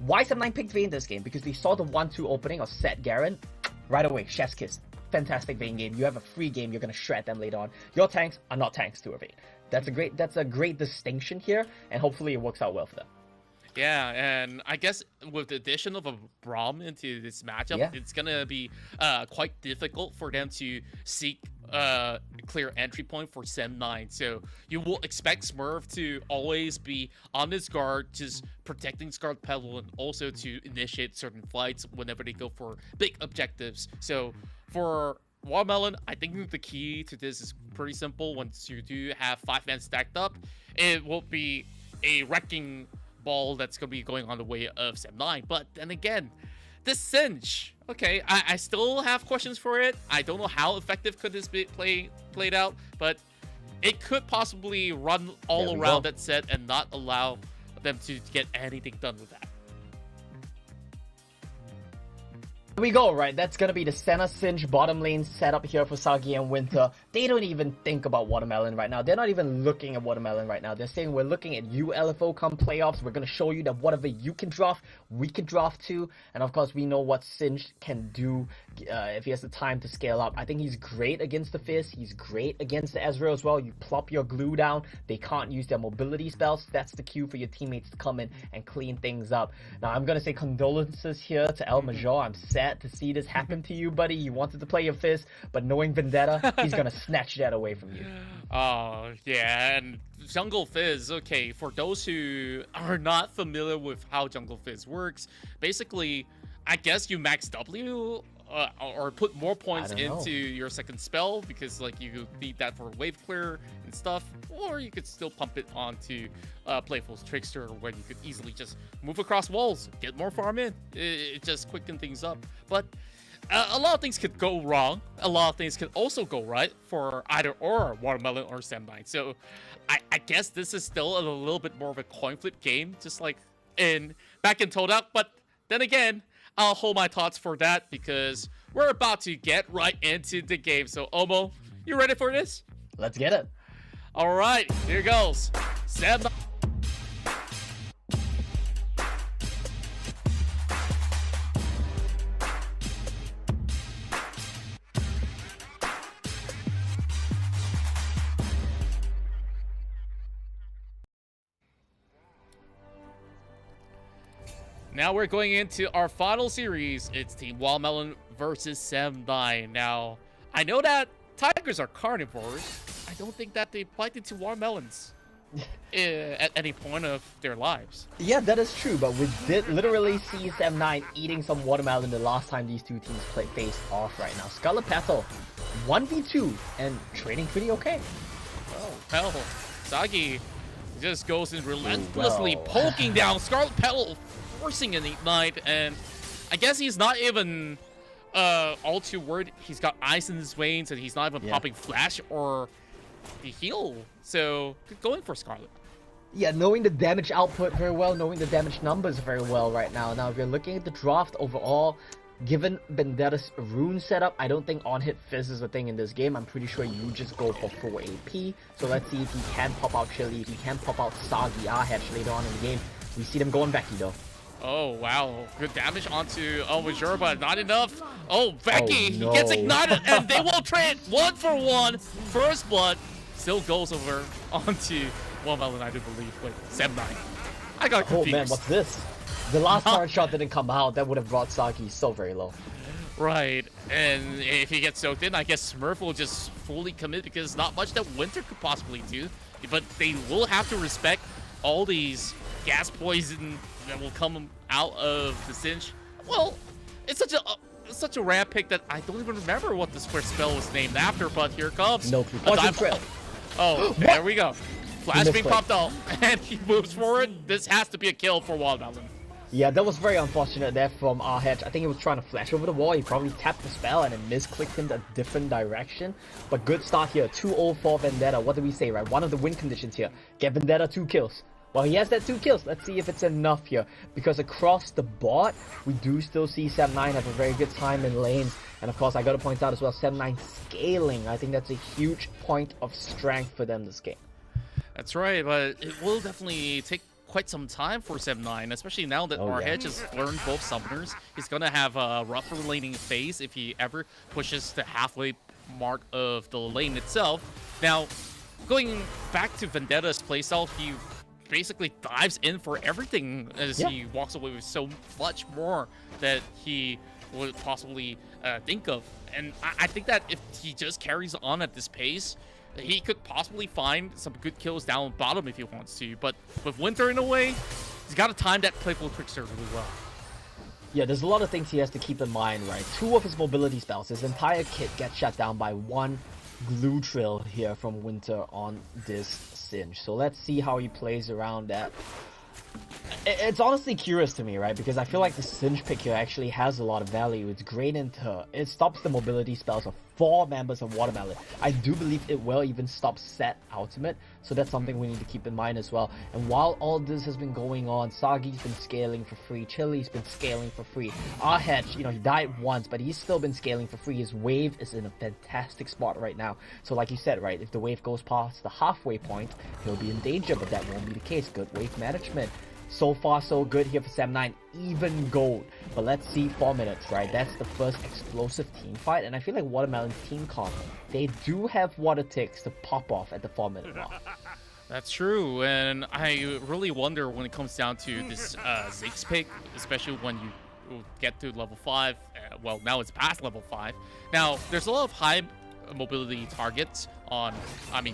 Why Sam9 picked Vayne this game? Because they saw the 1-2 opening of Set Garen right away. Chef's kiss. Fantastic Vayne game. You have a free game. You're gonna shred them later on. Your tanks are not tanks to a Vayne. That's a great distinction here, and hopefully it works out well for them. Yeah, and I guess with the addition of a Braum into this matchup, it's gonna be quite difficult for them to seek a clear entry point for Sam9. So you will expect Smurf to always be on his guard, just protecting Scarlet Petal, and also to initiate certain fights whenever they go for big objectives. So for Watermelon, I think the key to this is pretty simple. Once you do have 5 men stacked up, it will be a wrecking ball that's going to be going on the way of Sam9. But then again, this Cinch, okay, I still have questions for it. I don't know how effective could this be played out, but it could possibly run all around that set and not allow them to get anything done with that. Here we go, right? That's gonna be the Senna Cinch bottom lane setup here for Sagi and Winter. They don't even think about Watermelon right now. They're not even looking at Watermelon right now. They're saying, we're looking at you, LFO, come playoffs. We're gonna show you that whatever you can draft, we can draft too. And of course, we know what Cinch can do if he has the time to scale up. I think he's great against the Fizz. He's great against the Ezreal as well. You plop your glue down. They can't use their mobility spells. That's the cue for your teammates to come in and clean things up. Now, I'm gonna say condolences here to El Major. I'm sad to see this happen to you, buddy. You wanted to play your Fizz, but knowing Vendetta, he's gonna snatch that away from you. Oh, yeah, and Jungle Fizz, okay, for those who are not familiar with how Jungle Fizz works, basically, I guess you max W or put more points into your second spell because like you need that for wave clear and stuff, or you could still pump it onto Playful's Trickster where you could easily just move across walls, get more farm in. It just quicken things up. But a lot of things could go wrong. A lot of things could also go right for either or Watermelon or Sam9. So I guess this is still a little bit more of a coin flip game, just like back in TODAK. But then again, I'll hold my thoughts for that because we're about to get right into the game. So Omo, you ready for this? Let's get it. All right, here goes. Sam9. Now we're going into our final series. It's Team Watermelon versus Sam9. Now, I know that tigers are carnivores. I don't think that they bite into watermelons at any point of their lives. Yeah, that is true, but we did literally see Sam9 eating some watermelon the last time these two teams faced off right now. Scarlet Petal 1v2 and trading pretty okay. Hell, Sagi just goes in relentlessly well. poking down Scarlet Petal, forcing an Ignite, and I guess he's not even all too worried. He's got ice in his veins, and he's not even popping Flash or the heal. So, going for Scarlet. Yeah, knowing the damage output very well, knowing the damage numbers very well right now. Now, if you're looking at the draft overall, given Vendetta's rune setup, I don't think on-hit fizz is a thing in this game. I'm pretty sure you just go for full AP. So let's see if he can pop out Chili, if he can pop out Sagi, Ahedge later on in the game. We see them going Becky though. Oh, wow. Good damage onto Majora, but not enough. Oh, Becky, Oh, no. he gets ignited, and they will trade 1-for-1. First blood still goes over onto Watermelon, I do believe. Wait, 7-9. I got confused. Oh man, what's this? The last card shot didn't come out. That would have brought Sagi so very low. Right, and if he gets soaked in, I guess Smurf will just fully commit because not much that Winter could possibly do. But they will have to respect all these gas poison that will come out of the Cinch. Well, it's such a rare pick that I don't even remember what this first spell was named after, but here it comes. No clue. A dive- Oh, there we go. Flash being misclick. popped out, and he moves forward. This has to be a kill for Watermelon. Yeah, that was very unfortunate there from Ahedge. I think he was trying to flash over the wall. He probably tapped the spell and then misclicked him a different direction. But good start here. 2-0 for Vendetta. What do we say, right? One of the win conditions here. Get Vendetta 2 kills. Well, he has that 2 kills. Let's see if it's enough here. Because across the board, we do still see 7-9 have a very good time in lanes. And of course, I gotta point out as well, 7-9 scaling. I think that's a huge point of strength for them this game. That's right, but it will definitely take quite some time for 7-9, especially now that Ahedge has learned both summoners. He's gonna have a rougher laning phase if he ever pushes the halfway mark of the lane itself. Now, going back to Vendetta's playstyle, he basically dives in for everything as he walks away with so much more that he would possibly think of. And I think that if he just carries on at this pace, he could possibly find some good kills down bottom if he wants to. But with Winter in a way, he's got to time that playful trickster really well. Yeah, there's a lot of things he has to keep in mind, right? 2 of his mobility spells, his entire kit gets shut down by 1 glue trill here from Winter on this Cinch. So let's see how he plays around that. It's honestly curious to me, right? Because I feel like the Cinch pick here actually has a lot of value. It's great it stops the mobility spells of 4 members of Watermelon. I do believe it will even stop set ultimate, so that's something we need to keep in mind as well. And while all this has been going on, Sagi's been scaling for free, Chili's been scaling for free, Ahedge, he died once, but he's still been scaling for free. His wave is in a fantastic spot right now. So like you said, right, if the wave goes past the halfway point, he'll be in danger, but that won't be the case. Good wave management. So far, so good here for 7-9, even gold. But let's see 4 minutes, right? That's the first explosive team fight, and I feel like Watermelon's team comp, they do have what it takes to pop off at the 4-minute mark. That's true, and I really wonder when it comes down to this Ziggs pick, especially when you get to level 5. Well, now it's past level 5. Now, there's a lot of high mobility targets on,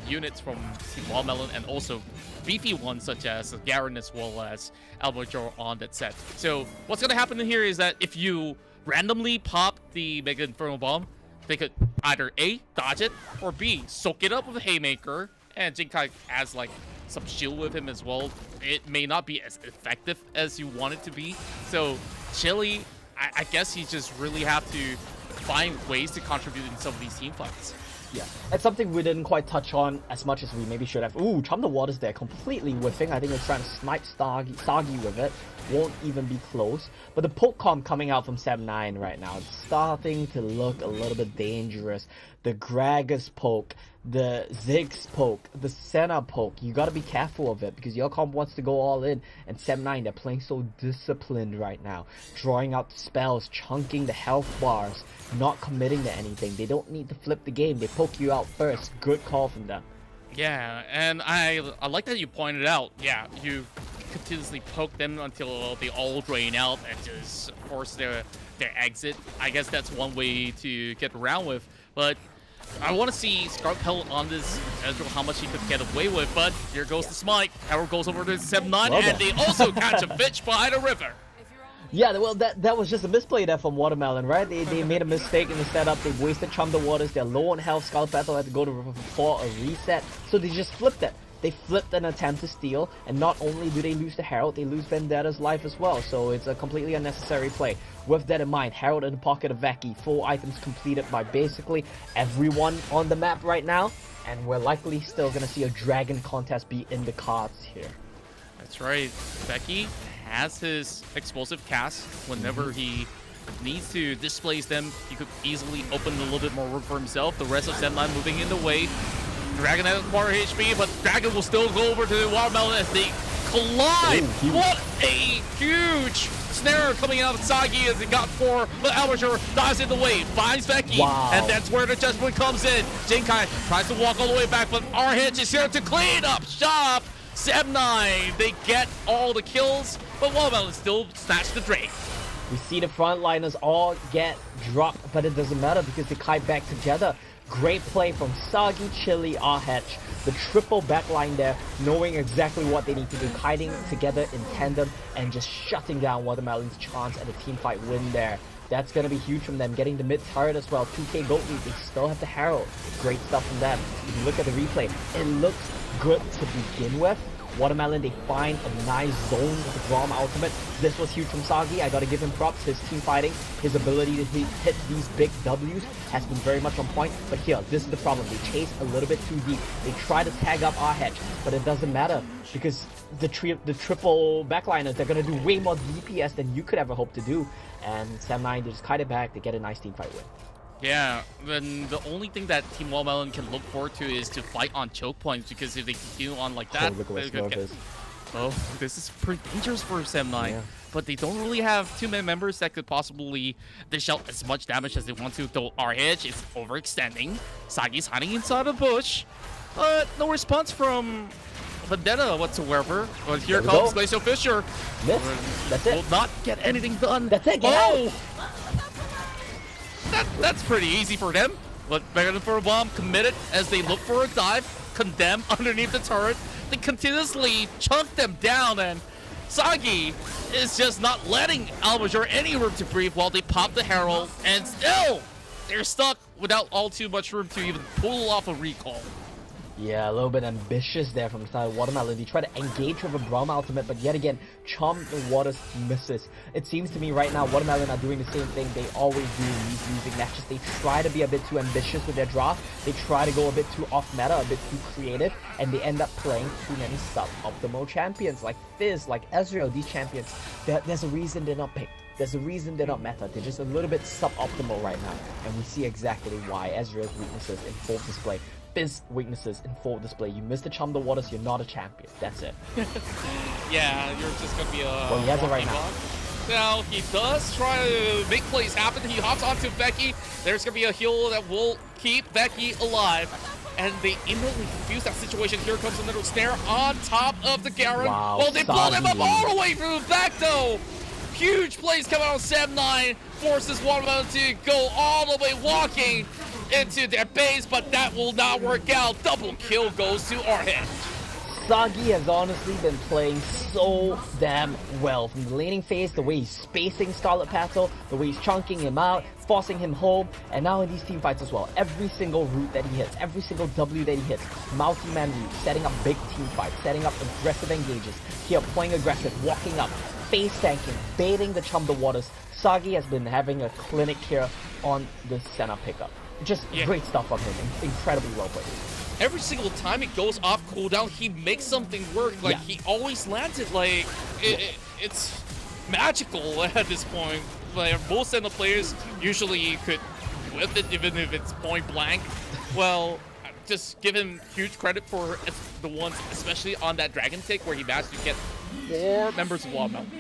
units from Team Watermelon, and also beefy ones such as Garen as well as Almajor on that set. So what's going to happen in here is that if you randomly pop the Mega Inferno Bomb, they could either A, dodge it, or B, soak it up with a Haymaker, and Jinkai has like some shield with him as well. It may not be as effective as you want it to be. So Chili, I guess you just really have to find ways to contribute in some of these team fights. Yeah, that's something we didn't quite touch on as much as we maybe should have. Ooh, Chum the Waters there, completely whiffing. I think they're trying to snipe Sagi with it. Won't even be close. But the poke comp coming out from 7-9 right now, it's starting to look a little bit dangerous. The Gragas poke, the Ziggs poke, the Senna poke, you gotta be careful of it because your comp wants to go all in. And 7-9, they're playing so disciplined right now. Drawing out the spells, chunking the health bars, not committing to anything. They don't need to flip the game. They poke you out first. Good call from them. Yeah, and I like that you pointed out, yeah, you continuously poke them until they all drain out and just force their exit. I guess that's one way to get around with, but I want to see Scarlet Petal on this, how much he could get away with, but here goes the smite. Arrow goes over to 7-9, and they also catch a fish by the river. Yeah, well, that was just a misplay there from Watermelon, right? They made a mistake in the setup. They wasted Chum the Waters. They're low on health. Scarlet Battle had to go to for a reset. So they just flipped it. They flipped an attempt to steal, and not only do they lose the Herald, they lose Vendetta's life as well. So it's a completely unnecessary play. With that in mind, Herald in the pocket of Veki. 4 items completed by basically everyone on the map right now. And we're likely still going to see a Dragon contest be in the cards here. That's right. Veki has his explosive cast whenever he needs to displace them. He could easily open a little bit more room for himself. The rest of Zenline moving in the way. Dragon has more HP, but Dragon will still go over to the Watermelon as they collide. What a huge snare coming out of Sagi as he got 4, but Alberture dives in the way, finds Veki, and that's where the judgment comes in. Jinkai tries to walk all the way back, but RH is here to clean up shop. Sem9, they get all the kills, but Watermelon still snatch the Drake. We see the frontliners all get dropped, but it doesn't matter because they kite back together. Great play from Sagi, Chili, RH. The triple backline there, knowing exactly what they need to do, kiting together in tandem and just shutting down Watermelon's chance at a teamfight win there. That's going to be huge from them, getting the mid turret as well. 2k gold lead, they still have the Herald. Great stuff from them. If you look at the replay, it looks good to begin with. Watermelon, they find a nice zone with the Braum ultimate. This was huge from Sagi. I gotta give him props. His team fighting, his ability to hit these big W's has been very much on point. But here, this is the problem. They chase a little bit too deep. They try to tag up RH, but it doesn't matter because the triple backliners, they're gonna do way more DPS than you could ever hope to do. And Sem9, they just kite it back. They get a nice team fight win. Yeah, then the only thing that Team Watermelon can look forward to is to fight on choke points, because if they continue on like that, look at what oh, this is pretty dangerous for Sem9. Yeah. But they don't really have too many members that could possibly dish out as much damage as they want to, though RH is overextending. Sagi's hiding inside a bush, but no response from Vendetta whatsoever. But here comes Glacial Fisher. That's it. Will not get anything done. That's it, get out! That's pretty easy for them. But better than for a bomb, committed as they look for a dive, condemn underneath the turret. They continuously chunk them down, and Sagi is just not letting Albajar any room to breathe while they pop the Herald, and still they're stuck without all too much room to even pull off a recall. Yeah, a little bit ambitious there from the side of Watermelon. They try to engage with a Braum ultimate, but yet again, Chum the Waters misses. It seems to me right now, Watermelon are doing the same thing they always do in these losing matches. They try to be a bit too ambitious with their draft. They try to go a bit too off-meta, a bit too creative, and they end up playing too many sub-optimal champions like Fizz, like Ezreal. These champions, there's a reason they're not picked. There's a reason they're not meta. They're just a little bit suboptimal right now, and we see exactly why. Ezreal's weaknesses in full display. Fizz weaknesses in full display. You miss the Chum the Waters, you're not a champion. That's it. Yeah, you're just gonna be a... Well, he has it right now. Now, he does try to make plays happen. He hops onto Veki. There's gonna be a heal that will keep Veki alive. And they immediately confuse that situation. Here comes another snare on top of the Garen. Wow, well, they pulled him up Sagi. all the way through the back, though. Huge plays coming out of Sem9. Forces Watermelon to go all the way walking into their base, but that will not work out. Double kill goes to RH. Sagi has honestly been playing so damn well. From the laning phase, the way he's spacing Scarlet Petal, the way he's chunking him out, forcing him home, and now in these team fights as well. Every single route that he hits, every single W that he hits, multi-man route, setting up big team fights, setting up aggressive engages, here playing aggressive, walking up, face tanking, baiting the Chum the Waters. Sagi has been having a clinic here on the Senna pickup. Just great stuff from him, incredibly well played. Every single time it goes off cooldown, he makes something work. Like, he always lands it. Like, it's magical at this point. Like, most Senna players usually could whip it, even if it's point blank. Well, just give him huge credit for the ones, especially on that Dragon tick, where he managed to get 4 members of Watermelon.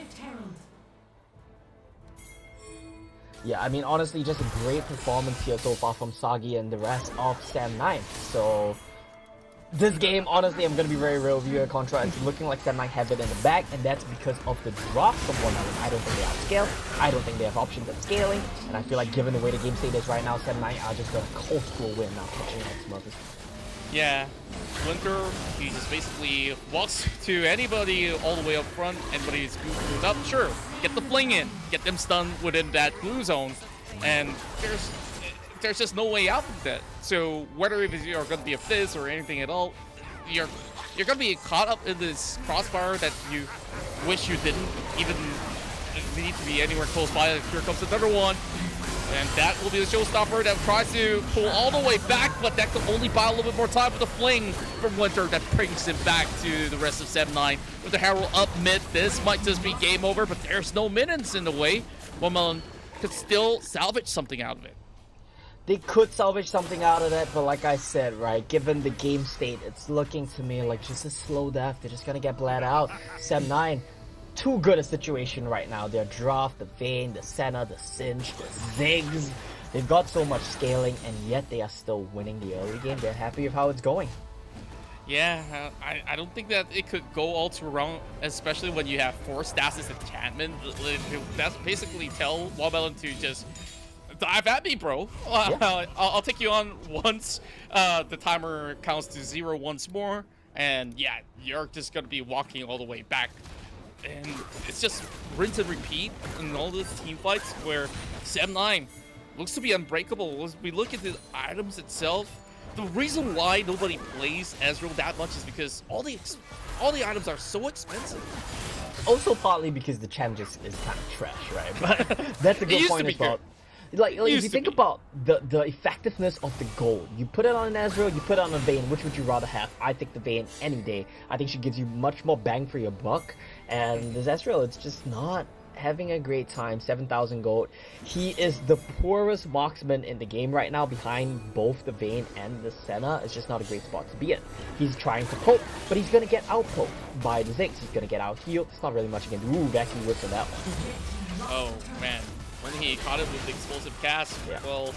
Yeah, I mean, honestly, just a great performance here so far from Sagi and the rest of Sem9. So, this game, honestly, I'm going to be very real with you, Contra. It's looking like Sem9 have it in the bag, and that's because of the drop from Watermelon. I don't think they have scale. I don't think they have options at scaling. And I feel like given the way the game state is right now, Sem9 are just going to coast to a win now, catching out Smurfs. Yeah, Winter, he just basically walks to anybody all the way up front. Anybody's glued up, sure, get the fling in, get them stunned within that glue zone, and there's just no way out of that. So whether if you're going to be a Fizz or anything at all, you're going to be caught up in this crossfire that you wish you didn't even need to be anywhere close by. Here comes another one. And that will be the showstopper that tries to pull all the way back, but that could only buy a little bit more time with the fling from Winter that brings him back to the rest of 7-9. With the Herald up mid, this might just be game over, but there's no minions in the way. Womelon could still salvage something out of it. They could salvage something out of that, but like I said, right, given the game state, it's looking to me like just a slow death. They're just gonna get bled out. 7-9. Too good a situation right now. Their draft, the Vayne, the Senna, the Singe, the Ziggs. They've got so much scaling, and yet they are still winning the early game. They're happy with how it's going. Yeah, I don't think that it could go all too wrong, especially when you have 4 stasis enchantment. That's basically tell Womelon to just dive at me, bro. Yeah. I'll take you on once. The timer counts to 0 once more, and yeah, you're just gonna be walking all the way back. And it's just rinse and repeat in all these team fights where 7-9 looks to be unbreakable. As we look at the items itself, the reason why nobody plays Ezreal that much is because all the items are so expensive. Also partly because the challenge is kind of trash, right? But that's a good point as well. Like if you think about the effectiveness of the gold, you put it on an Ezreal, you put it on a Vayne, which would you rather have? I think the Vayne any day. I think she gives you much more bang for your buck. And this Ezreal, it's just not having a great time. 7,000 gold. He is the poorest marksman in the game right now, behind both the Vayne and the Senna. It's just not a great spot to be in. He's trying to poke, but he's gonna get out poked by the Ziggs. He's gonna get out healed. It's not really much he can do. Ooh, vacuum whip for that one. Oh man, when he caught it with the explosive cast, Yeah. well,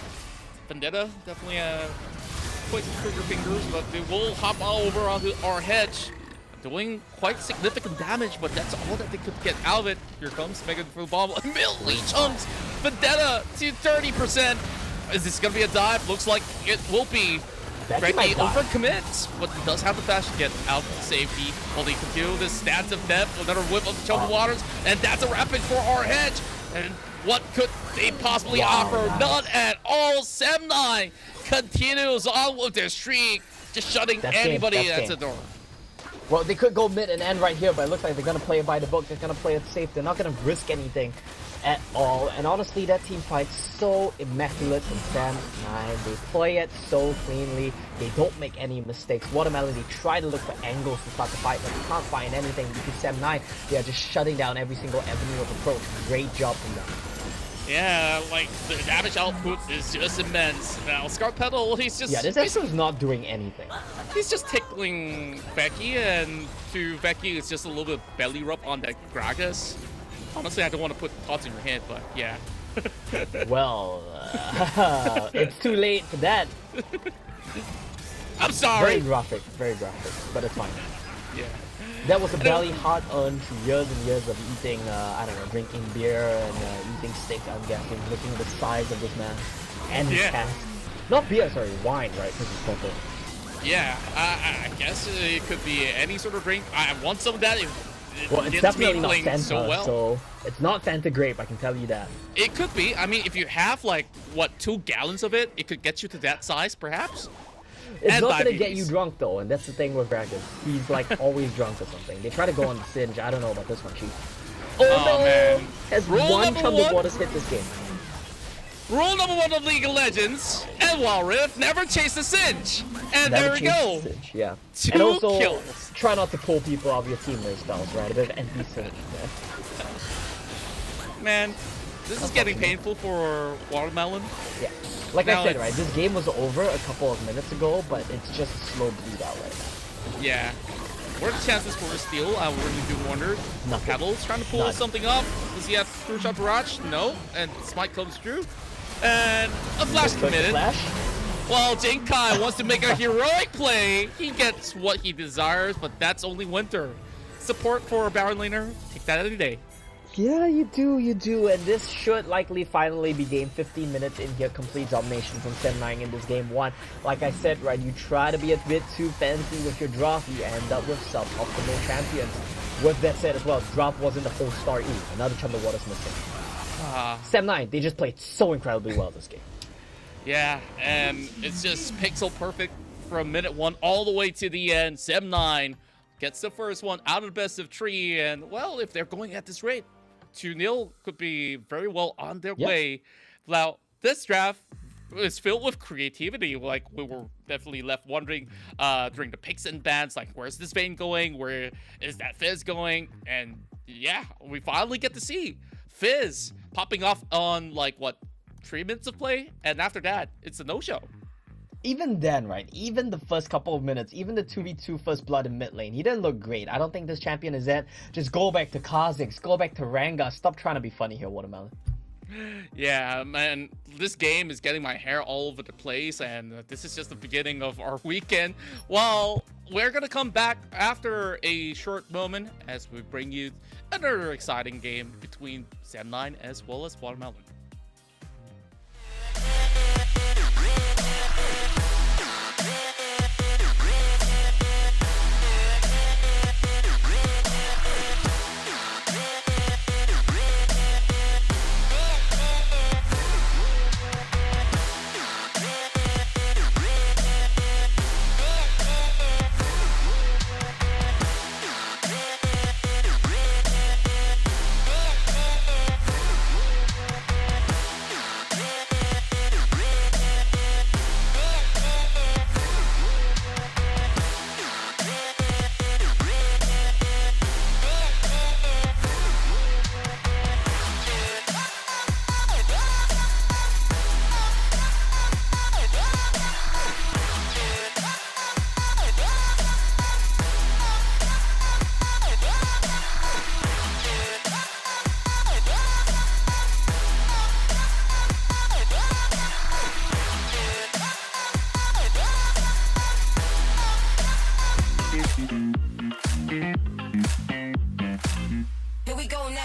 Vendetta definitely quick trigger fingers, but they will hop all over onto our hedge, doing quite significant damage, but that's all that they could get out of it. Here comes Megan for the bomb. Immediately chunks Vendetta to 30%. Is this gonna be a dive? Looks like it will be. Becky overcommits, but does have the flash to get out to safety. Will they continue this stance of depth? Another whip of the Troubled Waters, and that's a rapid for our hedge. And what could they possibly offer? Nice. None at all. 7-9 continues on with their streak, just shutting anybody at the door. Well, they could go mid and end right here, but it looks like they're going to play it by the book. They're going to play it safe. They're not going to risk anything at all. And honestly, that team fight's so immaculate from 7-9. They play it so cleanly. They don't make any mistakes. Watermelon, they try to look for angles to start the fight, but they can't find anything because 7-9, they are just shutting down every single avenue of approach. Great job from them. Yeah, like, the damage output is just immense. Now, Scarpetal, he's just... Yeah, this episode's not doing anything. He's just tickling Becky, and to Becky, it's just a little bit of belly rub on that Gragas. Honestly, I don't want to put thoughts in your head, but yeah. Well, it's too late for that. I'm sorry. Very graphic, but it's fine. Yeah. That was a belly hard-earned years and years of eating, I don't know, drinking beer and eating steak, I'm guessing, looking at the size of this man and his cast. Not beer, sorry, wine, right? Because it's purple. Yeah, I guess it could be any sort of drink. I want some of that. Well, it's definitely not Fanta, so well. So it's not Fanta grape, I can tell you that. It could be. I mean, if you have, like, what, 2 gallons of it, it could get you to that size, perhaps? It's and not gonna get you drunk though, and that's the thing with Gragas. He's like always drunk or something. They try to go on the Singe. I don't know about this one, Chief. Oh no! Man. Has Rule one number Thunder one. Waters hit this game? Rule number 1 of League of Legends and Wild Rift: never chase the Singe. And Never there we chase go. the Singe, yeah. 2 and also, kills. try not to pull people off your team with spells, right? A bit of NP Singe there. Man, this is getting painful for Watermelon. Yeah. Like Now I said, right, this game was over a couple of minutes ago, but it's just a slow bleed out right now. Yeah. What are the chances for a steal? I really do wonder. Nothing. Kettle's trying to pull None. something up. Does he have True Shot Barrage? No. And Smite comes through. And a flash Just click the committed. flash. Well, Jinkai wants to make a heroic play. He gets what he desires, but that's only Winter. Support for a Baron laner, take that any day. Yeah, you do, and this should likely finally be game 15 minutes in here, complete domination from Sem9 in this game 1. Like I said, right, you try to be a bit too fancy with your draft, you end up with suboptimal champions. With that said as well, draft wasn't the whole story. Ooh, another Chum the Water's missing. Sem9, they just played so incredibly well this game. Yeah, and it's just pixel perfect from minute 1 all the way to the end. Sem9 gets the first one out of the best of 3, and well, if they're going at this rate, 2-0 could be very well on their way. Now, this draft is filled with creativity. Like, we were definitely left wondering during the picks and bans, like, where's this Vayne going? Where is that Fizz going? And yeah, we finally get to see Fizz popping off on, like, what, 3 minutes of play? And after that, it's a no-show. Even then, right, even the first couple of minutes, even the 2v2 first blood in mid lane, he didn't look great. I don't think this champion is it. Just go back to Kha'Zix, go back to Ranga. Stop trying to be funny here, Watermelon. Yeah, man, this game is getting my hair all over the place, and this is just the beginning of our weekend. Well, we're gonna come back after a short moment as we bring you another exciting game between Sem9 as well as Watermelon. Here we go now. Here we go now.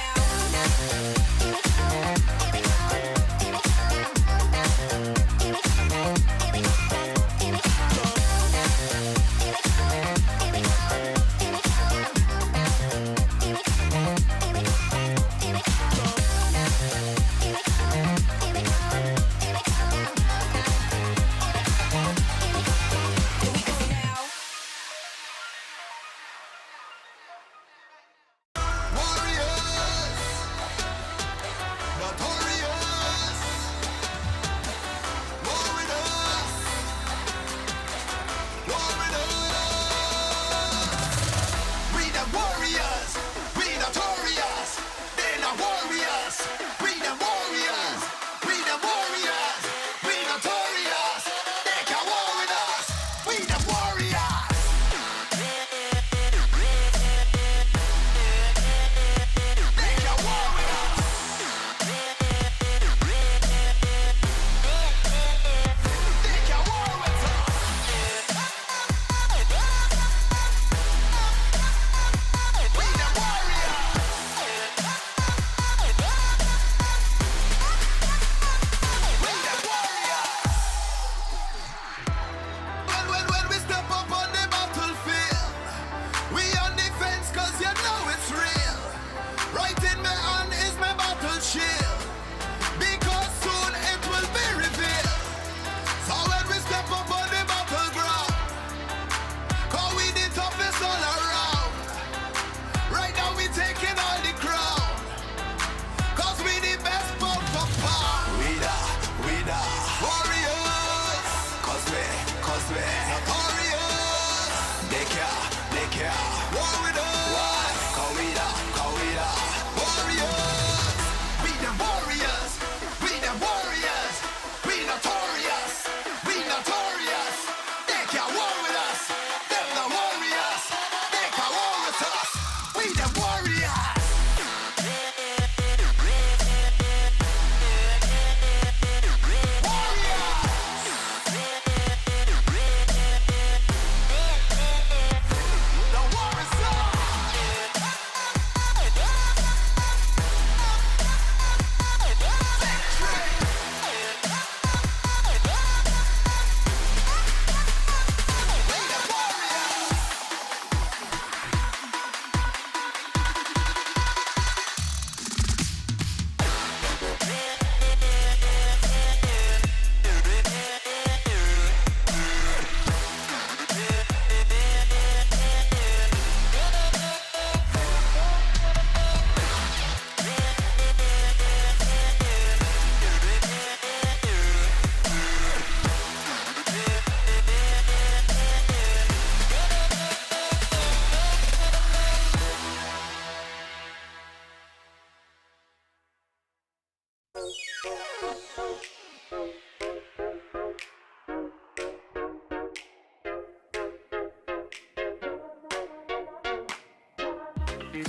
Here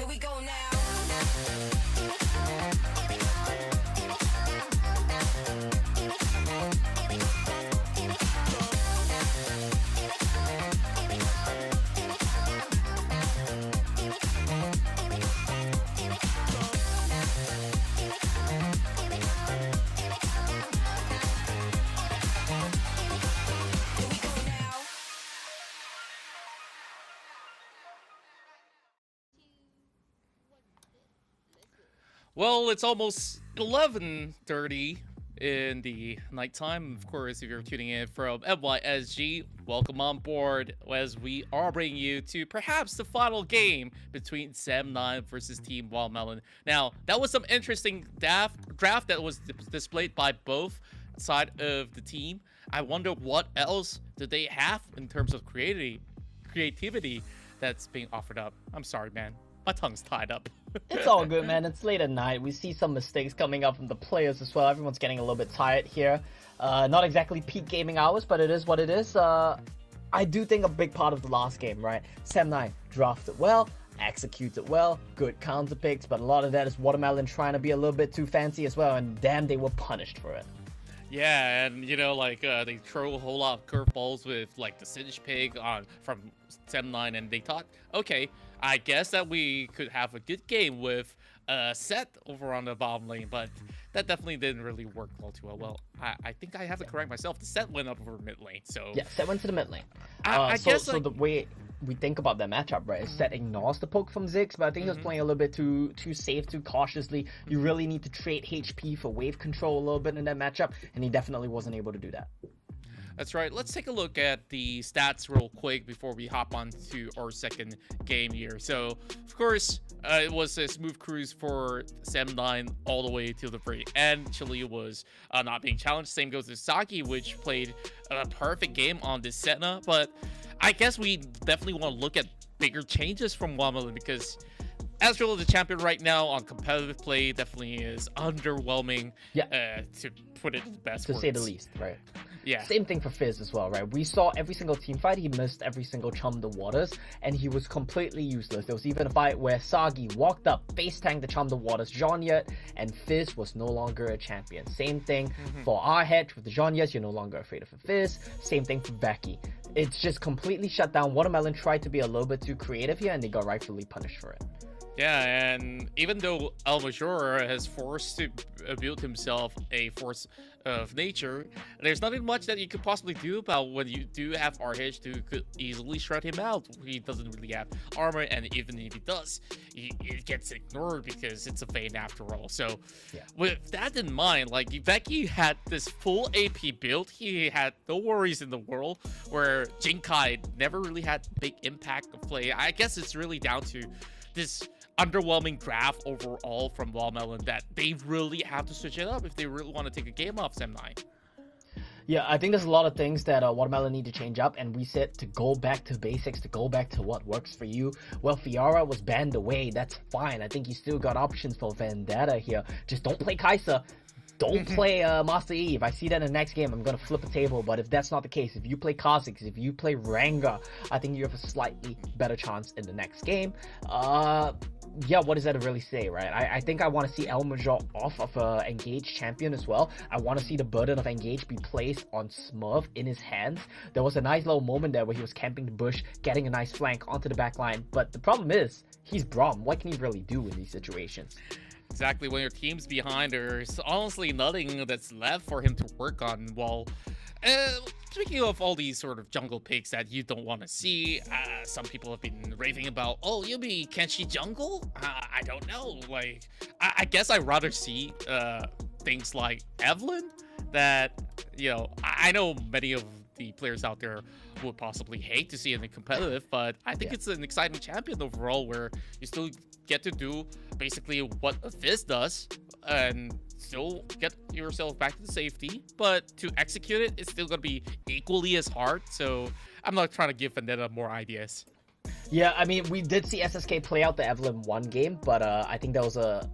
we go now. Well, it's almost 11:30 in the nighttime. Of course, if you're tuning in from MYSG, welcome on board as we are bringing you to perhaps the final game between Sam9 versus Team Wildmelon. Now, that was some interesting draft that was displayed by both side of the team. I wonder what else did they have in terms of creativity that's being offered up. I'm sorry, man. My tongue's tied up. It's all good, man. It's late at night. We see some mistakes coming up from the players as well. Everyone's getting a little bit tired here. Not exactly peak gaming hours, but it is what it is. I do think a big part of the last game, right? Sam9 drafted well, executed well, good counter picks, but a lot of that is Watermelon trying to be a little bit too fancy as well, and damn, they were punished for it. Yeah, and you know, like they throw a whole lot of curveballs with like the Singe Pig from Sam9, and they thought, okay, I guess that we could have a good game with Set over on the bottom lane, but that definitely didn't really work all too well. I think I have to correct myself. The Set went up over mid lane, so yeah, Set went to the mid lane. I guess so like, the way we think about that matchup, right, is Set ignores the poke from Ziggs, but I think he was playing a little bit too safe, too cautiously. You really need to trade HP for wave control a little bit in that matchup, and he definitely wasn't able to do that. That's right. Let's take a look at the stats real quick before we hop on to our second game here. So, of course, it was a smooth cruise for Sam9 all the way to the very end. Chile was not being challenged. Same goes to Saki, which played a perfect game on this Senna. But I guess we definitely want to look at bigger changes from Wamelin, because Astral, the champion right now on competitive play, definitely is underwhelming. Yeah. To put it in the best to words. say the least, right? Yeah. Same thing for Fizz as well, right? We saw every single team fight, he missed every single Chum the Waters, and he was completely useless. There was even a fight where Sagi walked up, face tanked the Chum the Waters Zhonyet, and Fizz was no longer a champion. Same thing for our head with the Zhonyets, you're no longer afraid of a Fizz. Same thing for Becky. It's just completely shut down. Watermelon tried to be a little bit too creative here, and they got rightfully punished for it. Yeah, and even though El Major has forced to build himself a force of nature, there's nothing much that you could possibly do about when you do have RH who could easily shred him out. He doesn't really have armor, and even if he does, it gets ignored because it's a Vayne after all. So yeah. With that in mind, like Becky had this full AP build, he had no worries in the world, where Jinkai never really had big impact of play. I guess it's really down to this underwhelming draft overall from Wildmelon that they really have to switch it up if they really want to take a game off Sam9. Yeah, I think there's a lot of things that Watermelon need to change up, and we said to go back to basics, to go back to what works for you. Well, Fiora was banned away, that's fine. I think you still got options for Vendetta here. Just don't play Kai'Sa. Don't play Master Yi. If I see that in the next game, I'm going to flip a table. But if that's not the case, if you play Kha'Zix, if you play Ranga, I think you have a slightly better chance in the next game. Yeah, what does that really say, right? I think I want to see El Major off of Engage champion as well. I want to see the burden of Engage be placed on Smurf in his hands. There was a nice little moment there where he was camping the bush, getting a nice flank onto the back line. But the problem is, he's Braum. What can he really do in these situations? Exactly, when your team's behind, there's honestly nothing that's left for him to work on. Well, speaking of all these sort of jungle picks that you don't want to see, some people have been raving about, oh, Yubi, can she jungle? I don't know. Like, I guess I'd rather see things like Evelyn that, you know, I know many of the players out there would possibly hate to see it in competitive, but I think it's an exciting champion overall where you still get to do basically what a Fizz does and still get yourself back to the safety, but to execute it, it's still going to be equally as hard. So I'm not trying to give Vendetta more ideas. Yeah, I mean, we did see SSK play out the Evelyn 1 game, but I think that was a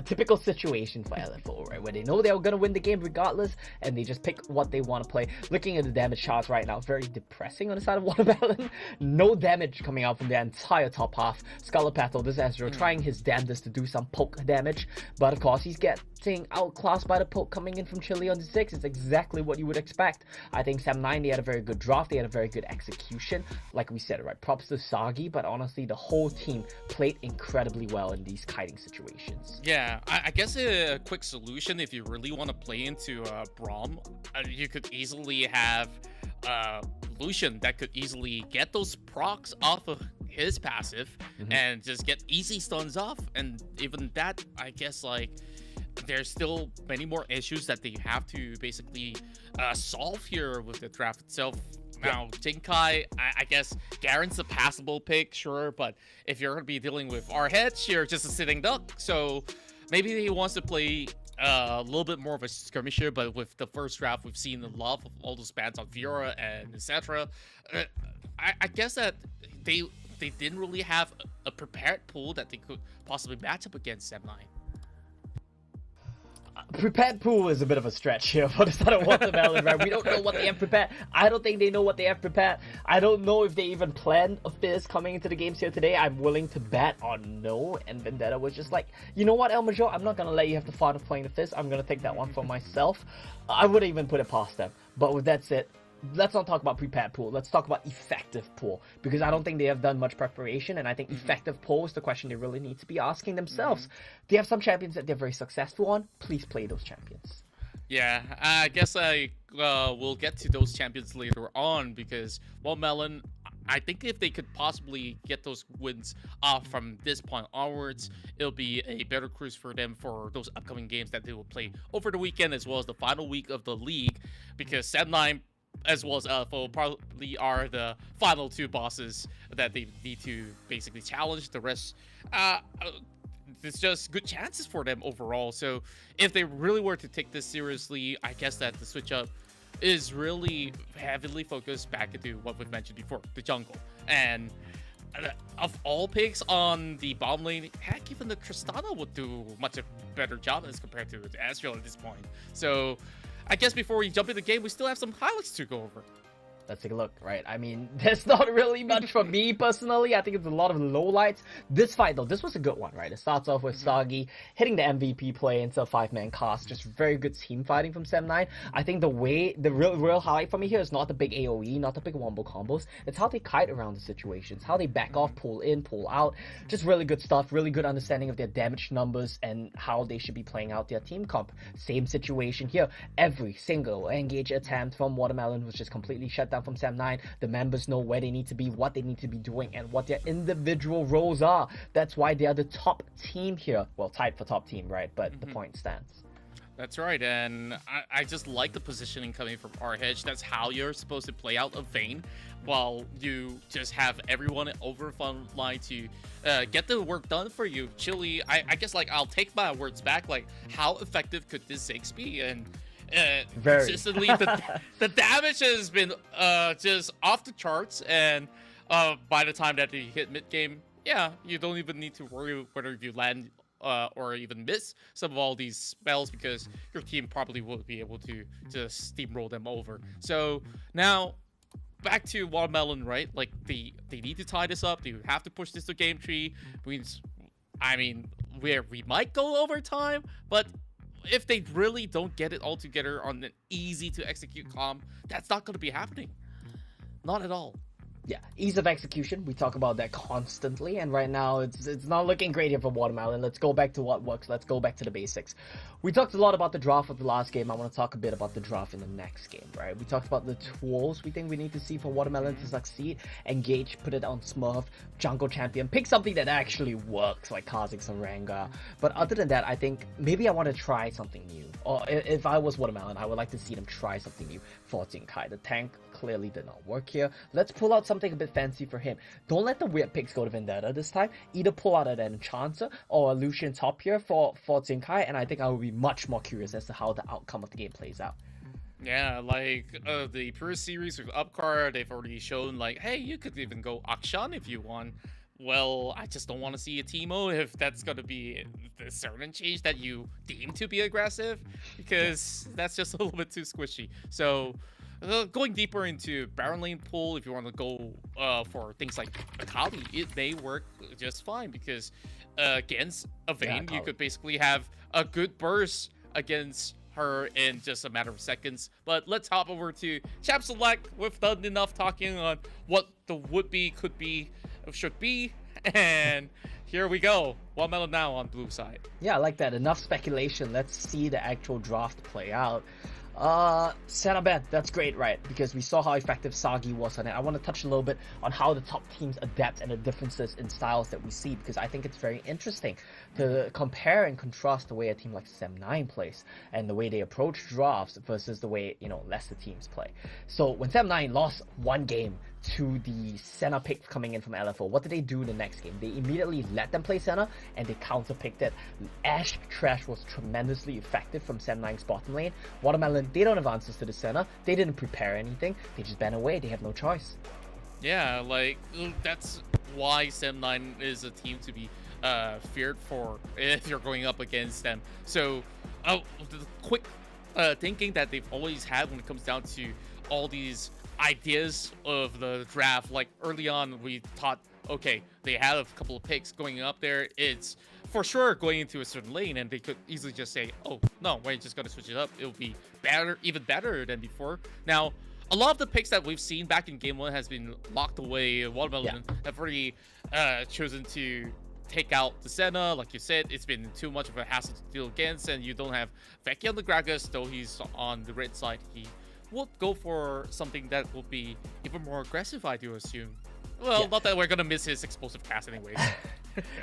typical situation for LFO, right? Where they know they were going to win the game regardless, and they just pick what they want to play. Looking at the damage charts right now, very depressing on the side of Watermelon. No damage coming out from their entire top half. Scarlet Petal, this Ezreal, trying his damnedest to do some poke damage, but of course, he's getting outclassed by the poke coming in from Chile on the 6. It's exactly what you would expect. I think Sam 9, they had a very good draft, they had a very good execution. Like we said, right? Props to Sagi, but honestly, the whole team played incredibly well in these kiting situations. Yeah, I guess a quick solution if you really want to play into Braum, you could easily have Lucian that could easily get those procs off of his passive and just get easy stuns off. And even that, I guess, like, there's still many more issues that they have to basically solve here with the draft itself. Now, Jinkai, I guess Garen's a passable pick, sure, but if you're going to be dealing with RH, you're just a sitting duck. So maybe he wants to play a little bit more of a skirmisher, but with the first draft, we've seen a lot of all those bans on Fiora and etc. I guess that they didn't really have a prepared pool that they could possibly match up against M9. Prepared pool is a bit of a stretch here for the start of Watermelon, right? We don't know what they have prepared. I don't think they know what they have prepared. I don't know if they even planned a Fizz coming into the games here today. I'm willing to bet on no. And Vendetta was just like, you know what, El Major? I'm not going to let you have the fun of playing the Fizz. I'm going to take that one for myself. I wouldn't even put it past them. But with that said, let's not talk about prepared pool. Let's talk about effective pool, because I don't think they have done much preparation, and I think effective pool is the question they really need to be asking themselves. They have some champions that they're very successful on. Please play those champions. Yeah, I guess I will get to those champions later on, because Watermelon, I think if they could possibly get those wins off from this point onwards, it'll be a better cruise for them for those upcoming games that they will play over the weekend, as well as the final week of the league, because Sam9 as well as LFO probably are the final two bosses that they need to basically challenge. The rest, it's just good chances for them overall. So if they really were to take this seriously, I guess that the switch up is really heavily focused back into what we've mentioned before, the jungle. And of all picks on the bottom lane, heck, even the Tristana would do much a better job as compared to Ezreal at this point. So I guess before we jump into the game, we still have some highlights to go over. Let's take a look, right? I mean, there's not really much for me personally. I think it's a lot of lowlights. This fight, though, this was a good one, right? It starts off with Sagi hitting the MVP play into a 5-man cast. Just very good team fighting from Sam9. I think the real highlight for me here is not the big AoE, not the big wombo combos. It's how they kite around the situations, how they back off, pull in, pull out. Just really good stuff, really good understanding of their damage numbers and how they should be playing out their team comp. Same situation here. Every single engage attempt from Watermelon was just completely shut down from Sam9. The members know where they need to be, what they need to be doing, and what their individual roles are. That's why they are the top team here. Well, tied for top team, right? But the point stands. That's right, and I just like the positioning coming from RH. That's how you're supposed to play out a Vayne, while you just have everyone over front line to get the work done for you. Chile, I guess, like, I'll take my words back. Like, how effective could this Ziggs be? And consistently, the damage has been just off the charts, and by the time that you hit mid game, yeah, you don't even need to worry whether you land or even miss some of all these spells, because your team probably will be able to just steamroll them over. So now back to Watermelon, right? Like, they need to tie this up. They have to push this to game tree. I mean, where we might go over time, but if they really don't get it all together on an easy to execute comp, that's not going to be happening. Not at all. Yeah, ease of execution. We talk about that constantly, and right now it's not looking great here for Watermelon. Let's go back to what works. Let's go back to the basics. We talked a lot about the draft of the last game. I want to talk a bit about the draft in the next game, right? We talked about the tools we think we need to see for Watermelon to succeed. Engage, put it on Smurf, jungle champion, pick something that actually works, like Kha'Zix or Rengar. But other than that, I think maybe I want to try something new. Or if I was Watermelon, I would like to see them try something new for Jinkai. The tank clearly did not work here. Let's pull out something a bit fancy for him. Don't let the weird picks go to Vendetta this time. Either pull out an Enchanter or a Lucian top here for Jinkai, and I think I will be much more curious as to how the outcome of the game plays out. Yeah, like the previous series with Upcar, they've already shown like, hey, you could even go Akshan if you want. Well, I just don't want to see a Teemo if that's going to be the certain change that you deem to be aggressive, because that's just a little bit too squishy. So, going deeper into Baron Lane pool, if you want to go for things like Akali, it may work just fine, because against a Vayne, you could basically have a good burst against her in just a matter of seconds. But let's hop over to Chap Select. We've done enough talking on what the would-be, could be, should be, and here we go. One melon now on blue side. Yeah, I like that. Enough speculation. Let's see the actual draft play out. Senabet, that's great, right? Because we saw how effective Sagi was on it. I want to touch a little bit on how the top teams adapt and the differences in styles that we see, because I think it's very interesting to compare and contrast the way a team like Sem9 plays and the way they approach drafts versus the way, lesser teams play. So when Sem9 lost one game to the Senna pick coming in from LFO, what did they do the next game? They immediately let them play Senna and they counter-picked it. Ashe Trash was tremendously effective from Sem9's bottom lane. Watermelon, they don't have answers to the Senna. They didn't prepare anything. They just ban away. They have no choice. Yeah, like, that's why Sem9 is a team to be feared for if you're going up against them. So, the quick thinking that they've always had when it comes down to all these ideas of the draft, like early on we thought, okay, they have a couple of picks going up there, it's for sure going into a certain lane, and they could easily just say, oh no, we're just gonna switch it up, it'll be better, even better than before. Now a lot of the picks that we've seen back in game 1 has been locked away. Watermelon have already chosen to take out the Senna. Like you said, it's been too much of a hassle to deal against, and you don't have Vecchi on the Gragas, though he's on the red side. He will go for something that will be even more aggressive, I do assume. Well, not that we're gonna miss his explosive cast anyways.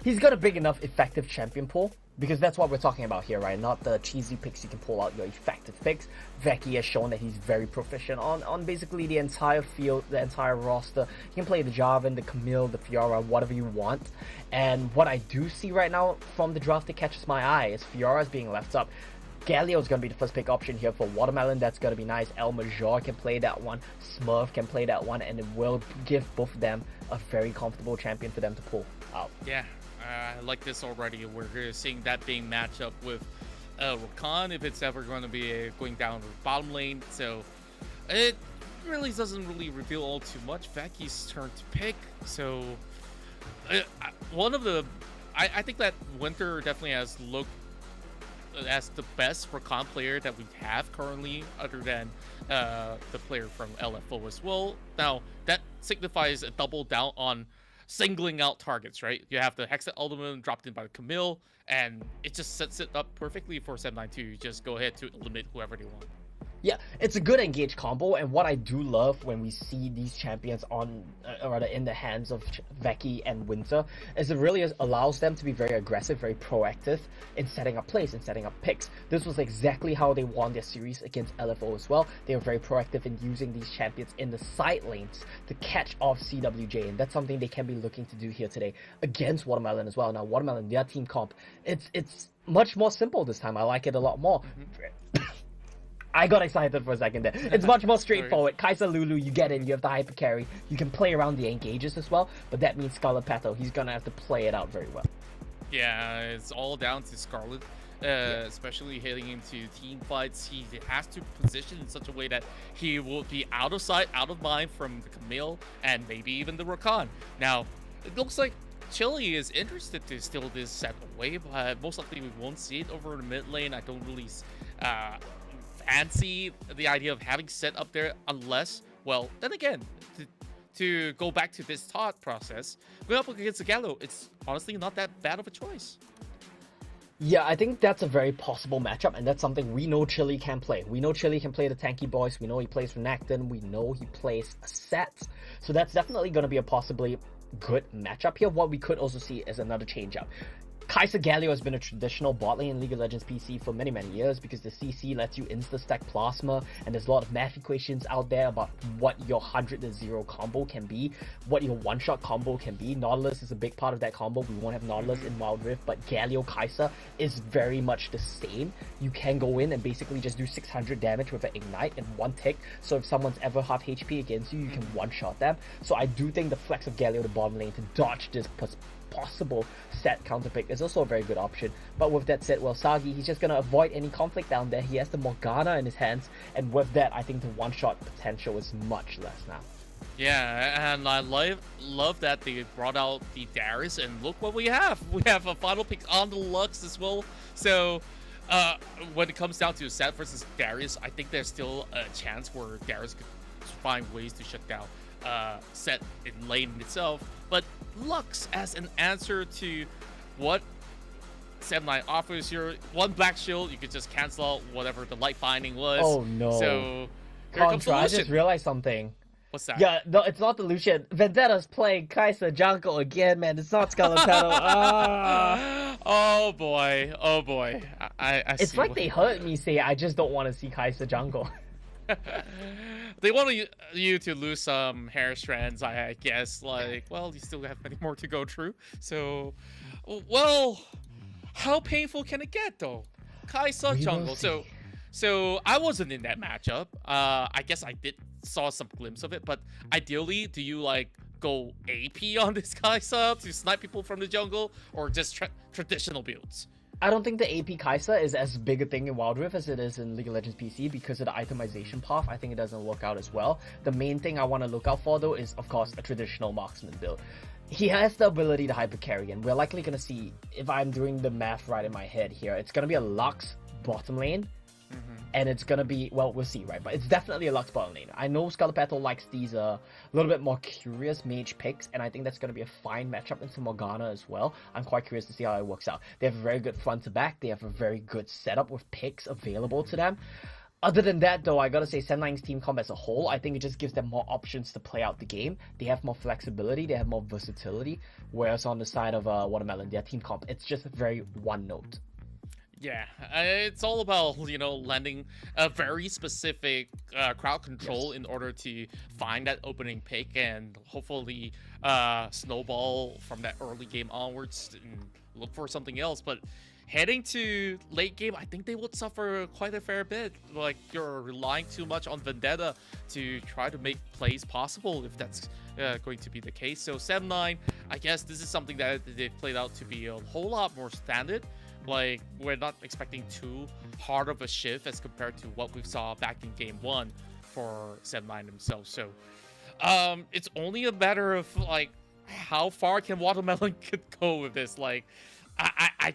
He's got a big enough effective champion pool, because that's what we're talking about here, right? Not the cheesy picks. You can pull out your effective picks. Vecchi has shown that he's very proficient on basically the entire field, the entire roster. You can play the Jarvan, the Camille, the Fiora, whatever you want. And what I do see right now from the draft that catches my eye is Fiora's being left up. Galio is going to be the first pick option here for Watermelon. That's going to be nice. El Major can play that one. Smurf can play that one. And it will give both of them a very comfortable champion for them to pull out. Yeah, I like this already. We're seeing that being matched up with Rakan, if it's ever going to be going down the bottom lane. So it really doesn't really reveal all too much. Vecchi's turn to pick. So one of the... I think that Winter definitely has looked as the best Rakan player that we have currently, other than the player from LFO as well. Now, that signifies a double down on singling out targets, right? You have the Hexet Ultimate dropped in by the Camille, and it just sets it up perfectly for Sem9 to just go ahead to eliminate whoever they want. Yeah, it's a good engage combo, and what I do love when we see these champions on, or rather in the hands of Vecchi and Winter, is it really allows them to be very aggressive, very proactive in setting up plays and setting up picks. This was exactly how they won their series against LFO as well. They were very proactive in using these champions in the side lanes to catch off CWJ, and that's something they can be looking to do here today against Watermelon as well. Now, Watermelon, their team comp, it's much more simple this time. I like it a lot more. I got excited for a second there. It's much more straightforward. Kaiser Lulu, you get in, you have the hyper carry. You can play around the engages as well, but that means Scarlet Petal, he's gonna have to play it out very well. Yeah, it's all down to Scarlet, especially heading into team fights. He has to position in such a way that he will be out of sight, out of mind from the Camille, and maybe even the Rakan. Now, it looks like Chili is interested to steal this set away, but most likely we won't see it over the mid lane. I don't really fancy the idea of having set up there, unless, well, then again, to go back to this thought process, going up against the Gallo, it's honestly not that bad of a choice. Yeah, I think that's a very possible matchup, and that's something we know Chili can play. We know Chili can play the tanky boys, we know he plays Renekton, we know he plays sets, so that's definitely going to be a possibly good matchup here. What we could also see is another change up. Kai'Sa Galio has been a traditional bot lane in League of Legends PC for many years because the CC lets you insta-stack Plasma, and there's a lot of math equations out there about what your 100-0 combo can be, what your one-shot combo can be. Nautilus is a big part of that combo. We won't have Nautilus in Wild Rift, but Galio Kai'Sa is very much the same. You can go in and basically just do 600 damage with an Ignite in one tick, so if someone's ever half HP against you, you can one-shot them. So I do think the flex of Galio to bottom lane to dodge this possible set counter pick is also a very good option. But with that said, well, Sagi, he's just going to avoid any conflict down there. He has the Morgana in his hands, and with that, I think the one-shot potential is much less now. Yeah, and I love that they brought out the Darius, and look what we have. We have a final pick on the Lux as well. So when it comes down to Seth versus Darius, I think there's still a chance where Darius could find ways to shut down Seth in lane itself. But Lux as an answer to what 7-9 offers here, one black shield, you could just cancel out whatever the light binding was. Oh no. So here comes the Contra, I Lucian. just realized something. What's that? Yeah, no, it's not the Lucian. Vendetta's playing Kai'Sa jungle again, man. It's not Scarletado. Ah. Oh boy, oh boy. I It's see like what- they heard me say, I just don't want to see Kai'Sa jungle. They want you to lose some hair strands, I guess. Like, well, you still have many more to go through. So, well, how painful can it get, though? Kai'Sa We jungle. will So I wasn't in that matchup. I guess I saw some glimpse of it, but ideally, do you like go AP on this Kai'Sa to snipe people from the jungle, or just traditional builds? I don't think the AP Kai'Sa is as big a thing in Wild Rift as it is in League of Legends PC because of the itemization path. I think it doesn't work out as well. The main thing I want to look out for, though, is, of course, a traditional marksman build. He has the ability to hyper carry, and we're likely going to see, if I'm doing the math right in my head here, it's going to be a Lux bottom lane. And it's gonna be, well, we'll see, right? But it's definitely a Lux bottom lane. I know Scarletado likes these little bit more curious mage picks, and I think that's gonna be a fine matchup into Morgana as well. I'm quite curious to see how it works out. They have a very good front to back. They have a very good setup with picks available to them. Other than that, though, I gotta say, 7-9's team comp as a whole, I think it just gives them more options to play out the game. They have more flexibility, they have more versatility, whereas on the side of Watermelon, their team comp, it's just very one note. Yeah, it's all about, landing a very specific crowd control in order to find that opening pick and hopefully snowball from that early game onwards and look for something else. But heading to late game, I think they would suffer quite a fair bit. Like, you're relying too much on Vendetta to try to make plays possible if that's going to be the case. So 7-9, I guess this is something that they've played out to be a whole lot more standard. Like, we're not expecting too hard of a shift as compared to what we saw back in game 1 for 7-9 themselves. So it's only a matter of like how far can Watermelon could go with this. Like, I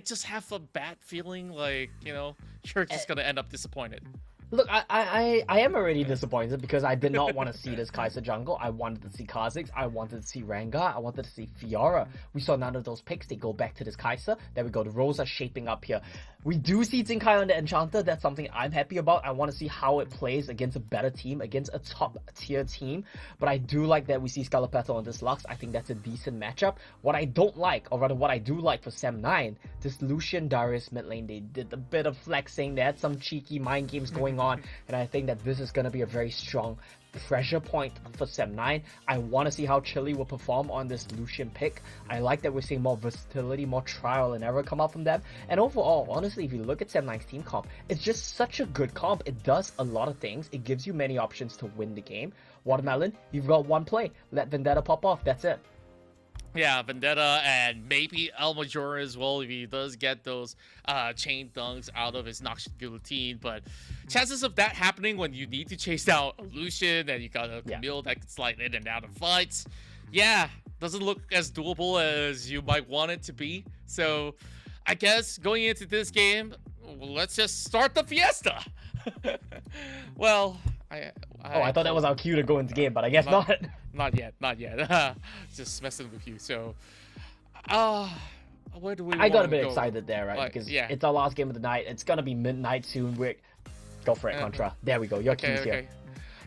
just have a bad feeling like, you're just gonna end up disappointed. Look, I am already disappointed because I did not want to see this Kai'Sa jungle. I wanted to see Kha'Zix, I wanted to see Rengar, I wanted to see Fiora. We saw none of those picks. They go back to this Kai'Sa. There we go. The roles are shaping up here. We do see Zinkai on the Enchanter. That's something I'm happy about. I want to see how it plays against a better team, against a top tier team. But I do like that we see Scarletado on this Lux. I think that's a decent matchup. What I don't like, or rather what I do like for 7-9, this Lucian Darius mid lane, they did a bit of flexing. They had some cheeky mind games going on. And I think that this is going to be a very strong pressure point for 7-9. I want to see how Chile will perform on this Lucian pick. I like that we're seeing more versatility, more trial and error come out from them. And overall, honestly, if you look at 7-9's team comp, it's just such a good comp. It does a lot of things. It gives you many options to win the game. Watermelon, you've got one play. Let Vendetta pop off. That's it. Yeah, Vendetta and maybe El Major as well if he does get those chain dunks out of his Noxious Guillotine. But chances of that happening when you need to chase down a Lucian and you got a Camille that can slide in and out of fights, doesn't look as doable as you might want it to be. So I guess going into this game, let's just start the fiesta. Well, I thought that was our cue to go into game, but I guess not. Not yet. Just messing with you. So, where do we? I got a bit go? excited there, right? Like, because yeah. it's our last game of the night. It's gonna be midnight soon. Go for it, Contra. There we go. Your keys here.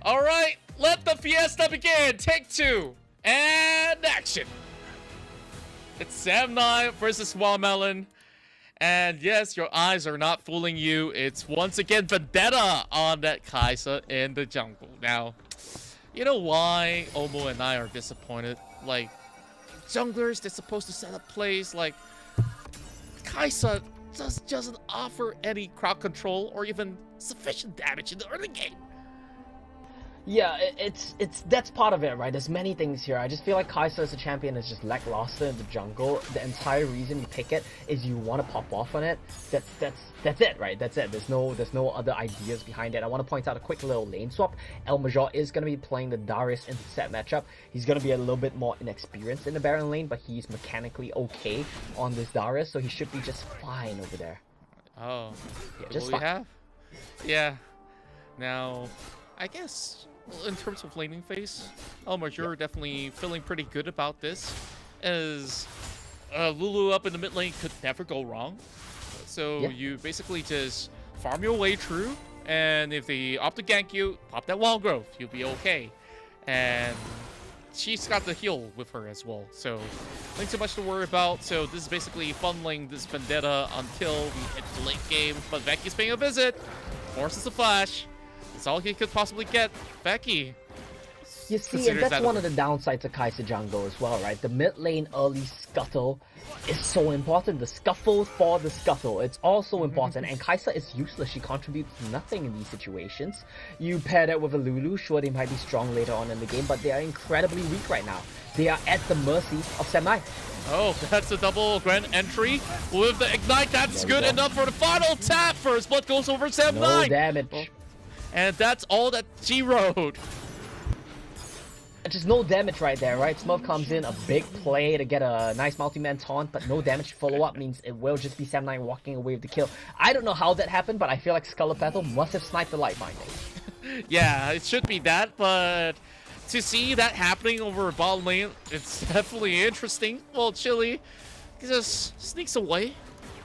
All right, let the fiesta begin. Take 2 and action. It's Sam9 versus Watermelon. And yes, your eyes are not fooling you. It's once again Vendetta on that Kaisa in the jungle. Now, you know why Omo and I are disappointed? Like, junglers, they're supposed to set up plays. Like, Kaisa just doesn't offer any crowd control or even sufficient damage in the early game. Yeah, it's that's part of it, right? There's many things here. I just feel like Kai'Sa as a champion is just lackluster in the jungle. The entire reason you pick it is you want to pop off on it. That's it, right? That's it. There's no other ideas behind it. I want to point out a quick little lane swap. El Major is going to be playing the Darius in the set matchup. He's going to be a little bit more inexperienced in the Baron lane, but he's mechanically okay on this Darius, so he should be just fine over there. Oh, Yeah, just we fine. have? Yeah. Now, I guess in terms of laning phase, you're definitely feeling pretty good about this, as Lulu up in the mid lane could never go wrong. So Yeah. you basically just farm your way through, and if they opt to gank you, pop that wall growth, you'll be okay. And she's got the heal with her as well, so nothing too much to worry about. So this is basically funneling this Vendetta until we hit the late game. But Becky's paying a visit, forces a flash. That's all he could possibly get. Becky. You see, and considers that's that one of the downsides of Kai'Sa jungle as well, right? The mid lane early scuttle is so important. The scuffle for the scuttle, it's also important. And Kai'Sa is useless. She contributes nothing in these situations. You pair that with a Lulu, sure, they might be strong later on in the game, but they are incredibly weak right now. They are at the mercy of Sam9. Oh, that's a double grand entry with the ignite. That's There we good go. enough for the final tap. First blood goes over Sam9. No damage. And that's all that she rode. Just no damage right there, right? Smurf comes in, a big play to get a nice multi-man taunt, but no damage follow-up means it will just be Sam9 walking away with the kill. I don't know how that happened, but I feel like Skullapethel must have sniped the light binding. Yeah, it should be that, but to see that happening over a bottom lane, it's definitely interesting. Well, Chili just sneaks away.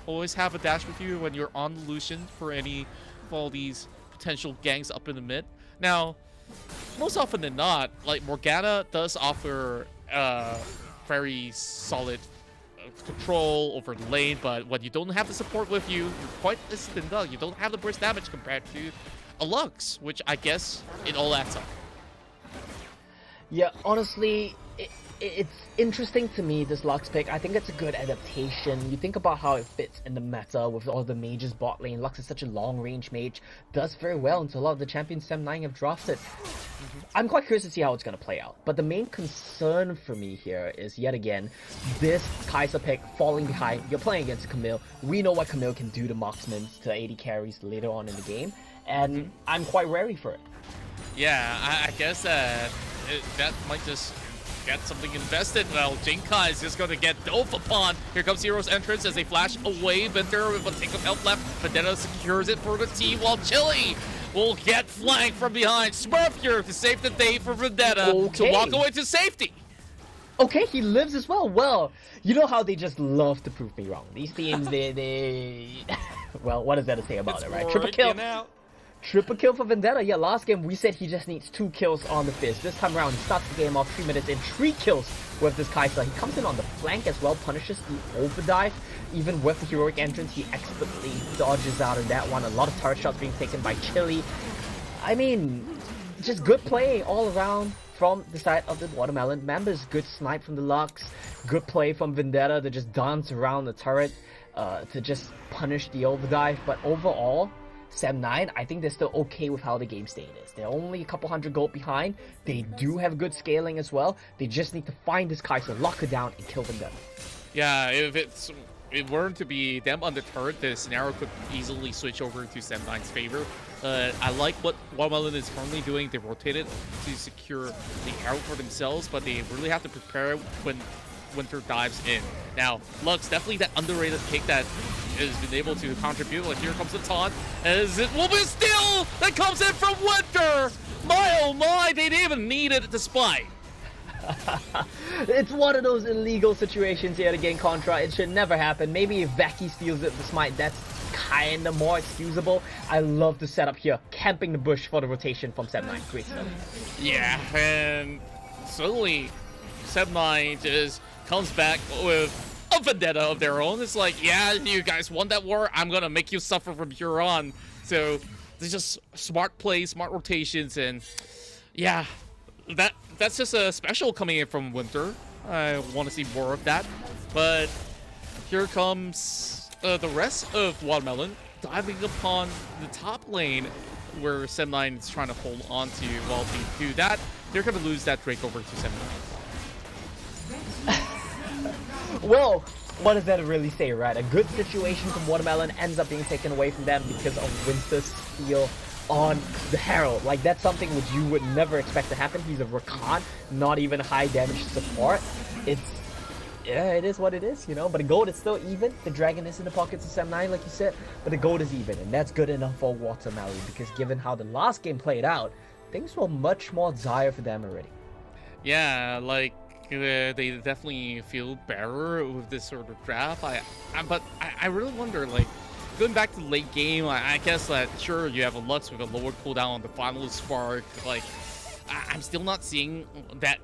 Always have a dash with you when you're on the Lucian for any of all these potential ganks up in the mid. Now, most often than not, like, Morgana does offer very solid control over the lane, but when you don't have the support with you, you're quite distant. You don't have the burst damage compared to a Lux, which I guess it all adds up. Yeah, honestly, it's interesting to me, this Lux pick. I think it's a good adaptation. You think about how it fits in the meta with all the mages bot lane. Lux is such a long-range mage, does very well into a lot of the champions Sam9 have drafted. I'm quite curious to see how it's going to play out. But the main concern for me here is, yet again, this Kai'Sa pick falling behind. You're playing against Camille. We know what Camille can do to marksmen, to AD carries later on in the game. And I'm quite wary for it. Yeah, I guess that might just get something invested. Well, Jinkai is just going to get dove upon. Here comes Hero's entrance as they flash away. Vendetta with a take of health left. Vendetta secures it for the team while Chili will get flanked from behind. Smurf here to save the day for Vendetta to walk away to safety. Okay, he lives as well. Well, you know how they just love to prove me wrong. These teams, they... Well, what is there to say about it, right? Triple kill. Triple kill for Vendetta. Yeah, last game we said he just needs 2 kills on the Fizz. This time around, he starts the game off 3 minutes in 3 kills with this Kai'Sa. He comes in on the flank as well, punishes the overdive. Even with the heroic entrance, he expertly dodges out of that one. A lot of turret shots being taken by Chili. I mean, just good play all around from the side of the Watermelon. Members, good snipe from the Lux. Good play from Vendetta to just dance around the turret to just punish the overdive. But overall, Sam9, I think they're still okay with how the game state is. They're only a couple hundred gold behind. They do have good scaling as well. They just need to find this Kai'Sa, lock her down, and kill Vendetta. Yeah, if it weren't to be them on the turret, the scenario could easily switch over to Sam9's favor. I like what Watermelon is currently doing. They rotated to secure the arrow for themselves, but they really have to prepare when Winter dives in. Now, Lux, definitely that underrated pick that has been able to contribute. Like, here comes the taunt, as it will be still that comes in from Winter. My oh my, they didn't even need it despite. It's one of those illegal situations here to gain Contra. It should never happen. Maybe if Vaki steals it with Smite, that's kinda more excusable. I love the setup here. Camping the bush for the rotation from Sam9. Great stuff. Yeah, and suddenly Sam9 just comes back with a vendetta of their own. It's like, yeah, you guys won that war. I'm gonna make you suffer from here on. So there's just smart plays, smart rotations, and yeah, that's just a special coming in from Winter. I want to see more of that. But here comes the rest of Watermelon diving upon the top lane where Sem9 is trying to hold on to. While they do that, they're going to lose that Drake over to Sem9. Well, what does that really say, right? A good situation from Watermelon ends up being taken away from them because of Winter's steal on the Herald. Like, that's something which you would never expect to happen. He's a Rakan, not even high damage support. Yeah, it is what it is, you know, but the gold is still even. The dragon is in the pockets of Sem9, like you said, but the gold is even, and that's good enough for Watermelon, because given how the last game played out, things were much more dire for them already. Yeah, like, they definitely feel better with this sort of draft. But I really wonder, like, going back to the late game, I guess that, sure, you have a Lux with a lower cooldown on the final spark. Like, I'm still not seeing that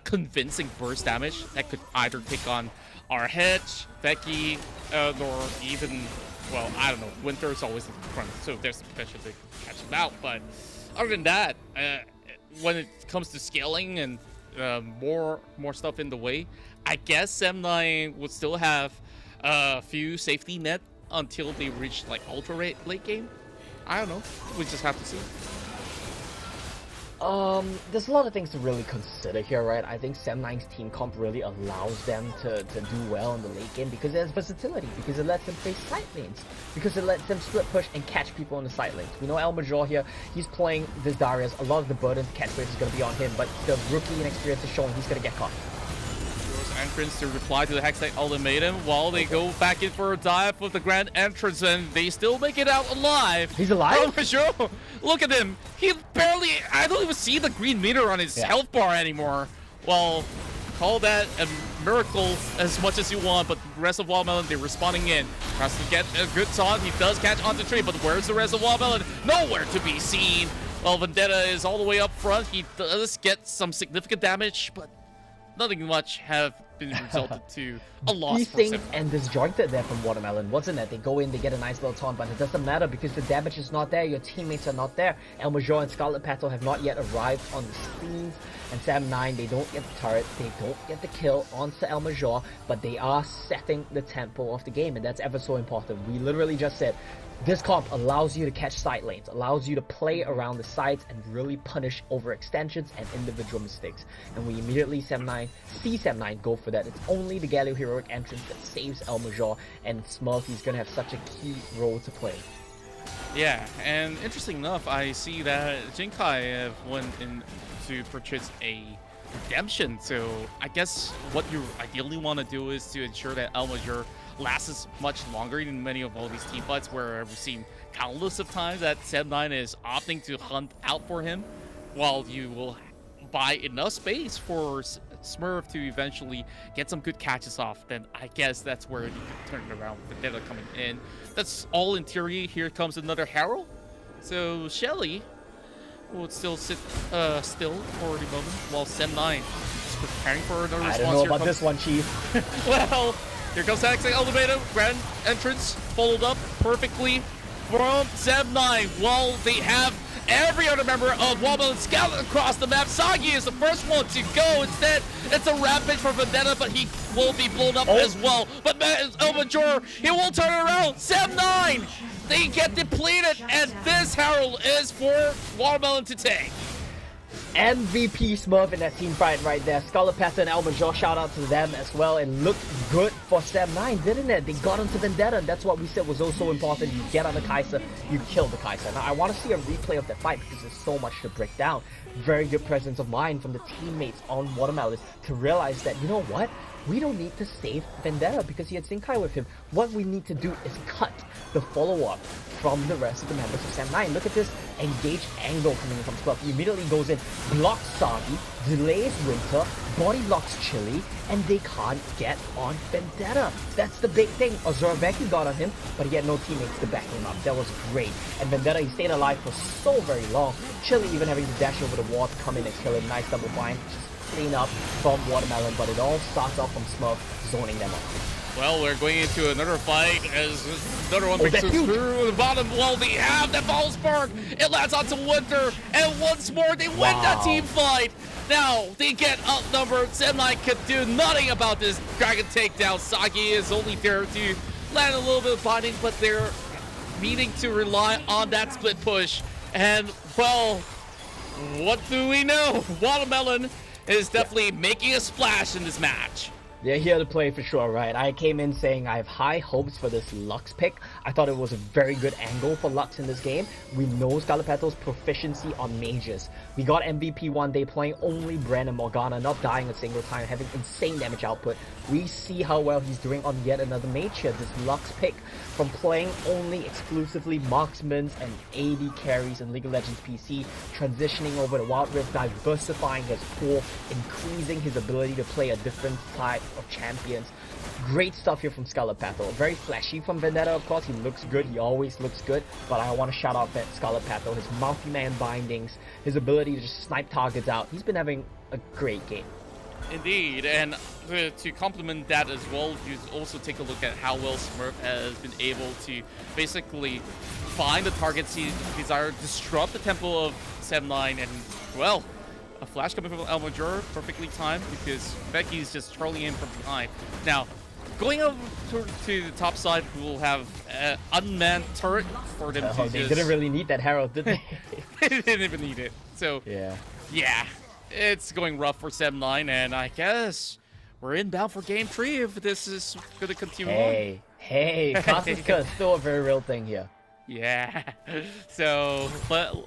convincing burst damage that could either take on our Hedge, Becky, or even, well, I don't know, Winter's always in front, so there's the potential to catch him out. But other than that, when it comes to scaling and more stuff in the way, I guess Sem9 would still have a few safety net until they reach like ultra late game. I don't know. We just have to see. There's a lot of things to really consider here, right? I think Sem9's team comp really allows them to do well in the late game because there's versatility, because it lets them face side lanes, because it lets them split push and catch people on the side lanes. We know El Major here, he's playing this Darius, a lot of the burden to catch waves is going to be on him, but the rookie inexperience is showing he's going to get caught. Entrance to reply to the Hextech ultimatum while they go back in for a dive with the grand entrance, and they still make it out alive. He's alive? Oh, for sure. Look at him. He barely, I don't even see the green meter on his health bar anymore. Well, call that a miracle as much as you want, but the rest of Watermelon, they're responding in. Has to get a good taunt. He does catch onto the tree, but where's the rest of Watermelon? Nowhere to be seen. Well, Vendetta is all the way up front. He does get some significant damage, but nothing much have been resulted to a loss. Desync and disjointed there from Watermelon, wasn't it? They go in, they get a nice little taunt, but it doesn't matter because the damage is not there, your teammates are not there. El Major and Scarlet Petal have not yet arrived on the scenes, and Sem9, they don't get the turret, they don't get the kill onto El Major, but they are setting the tempo of the game, and that's ever so important. We literally just said, this comp allows you to catch side lanes, allows you to play around the sides and really punish overextensions and individual mistakes. And we immediately see Sem9 go for that. It's only the Galio heroic entrance that saves El Major, and Smurfy's gonna have such a key role to play. Yeah, and interesting enough, I see that Jinkai went in to purchase a redemption. So I guess what you ideally want to do is to ensure that El Major lasts much longer than many of all these team fights where we've seen countless of times that Sem9 is opting to hunt out for him, while you will buy enough space for Smurf to eventually get some good catches off. Then I guess that's where you can turn it around with Vendetta coming in. That's all in theory. Here comes another Herald. So Shelly will still sit still for the moment while Sem9 is preparing for another response. I don't know about this one, Chief. Well, here comes Hextech ultimatum, grand entrance, followed up perfectly from Sem9, while they have every other member of Watermelon scouted across the map. Sagi is the first one to go. Instead, it's a rampage for Vendetta, but he will be blown up as well. But El Major, he will turn it around. Sem9, they get depleted, and this Herald is for Watermelon to take. MVP Smurf in that team fight right there. Scarlet Petal and El Major, shout out to them as well. And looked good for Sem9, didn't it? They got onto Vendetta, and that's what we said was also important. You get on the Kai'Sa, you kill the Kai'Sa. Now, I want to see a replay of that fight because there's so much to break down. Very good presence of mind from the teammates on Watermelon to realize that, you know what? We don't need to save Vendetta because he had Zinkai with him. What we need to do is cut the follow-up from the rest of the members of Sem9. Look at this engaged angle coming in from Smurf. He immediately goes in, blocks Sagi, delays Winter, body blocks Chili, and they can't get on Vendetta. That's the big thing. Azuraveki got on him, but he had no teammates to back him up. That was great. And Vendetta, he stayed alive for so very long. Chili even having to dash over the wall to come in and kill him. Nice double bind. Just clean up from Watermelon, but it all starts off from Smurf zoning them off. Well, we're going into another fight as another one Oh, makes that's it huge. through the bottom. Well, they have the ball spark. It lands onto Winter, and once more they win that Wow. team fight. Now they get outnumbered. Semnai could do nothing about this dragon takedown. Sagi is only there to land a little bit of binding, but they're needing to rely on that split push. And well, what do we know? Watermelon is definitely making a splash in this match. They're here to play for sure, right? I came in saying I have high hopes for this Lux pick. I thought it was a very good angle for Lux in this game. We know Scarlet Petal's proficiency on mages. We got MVP one day playing only Bren and Morgana, not dying a single time, having insane damage output. We see how well he's doing on yet another mage here. This Lux pick from playing only exclusively marksmans and AD carries in League of Legends PC, transitioning over to Wild Rift, diversifying his pool, increasing his ability to play a different type of champions. Great stuff here from Scarlet Petal. Very flashy from Vendetta, of course. He looks good. He always looks good. But I want to shout out Scarlet Petal. His multi-man bindings, his ability to just snipe targets out. He's been having a great game. Indeed, and to complement that as well, you also take a look at how well Smurf has been able to basically find the targets he desired, disrupt the tempo of 7-9, and well, a flash coming from El Major, perfectly timed because Becky's just trolling in from behind. Now, going over to the top side, we will have an unmanned turret for them to They just... didn't really need that Herald, did they? They didn't even need it. So, yeah, it's going rough for 7-9, and I guess we're inbound for game 3 if this is going to continue on. Hey, Pathseeker is still a very real thing here. Yeah, so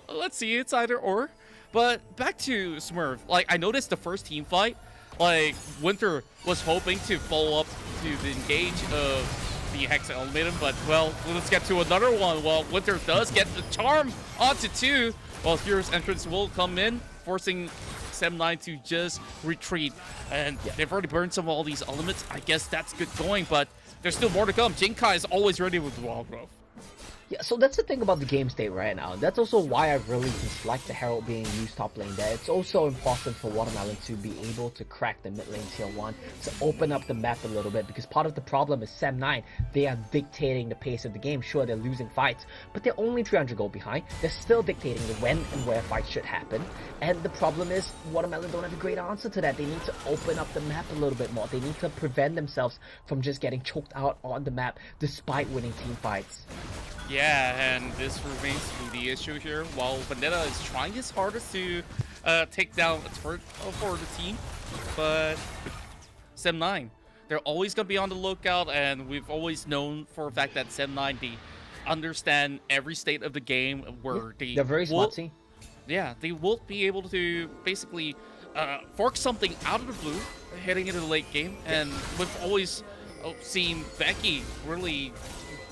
let's see, it's either or. But back to Smurf, like I noticed the first team fight, like Winter was hoping to follow up to the engage of the Hex Ultimatum, but well, let's get to another one. Well, Winter does get the charm onto 2, while Furious Entrance will come in, forcing 7-9 to just retreat. And they've already burned some of all these elements. I guess that's good going, but there's still more to come. Jinkai is always ready with the Wild Growth. Yeah, so that's the thing about the game state right now. That's also why I really dislike the Herald being used top lane there. It's also important for Watermelon to be able to crack the mid lane tier 1, to open up the map a little bit, because part of the problem is Sam9, they are dictating the pace of the game. Sure, they're losing fights, but they're only 300 gold behind. They're still dictating the when and where fights should happen. And the problem is, Watermelon don't have a great answer to that. They need to open up the map a little bit more. They need to prevent themselves from just getting choked out on the map despite winning team fights. Yeah, and this remains to be the issue here. While Vendetta is trying his hardest to take down a turret for the team, but 7-9, they're always going to be on the lookout, and we've always known for a fact that 7-9, they understand every state of the game where they're very smart team. Yeah, they will be able to basically fork something out of the blue heading into the late game, and we've always seen Becky really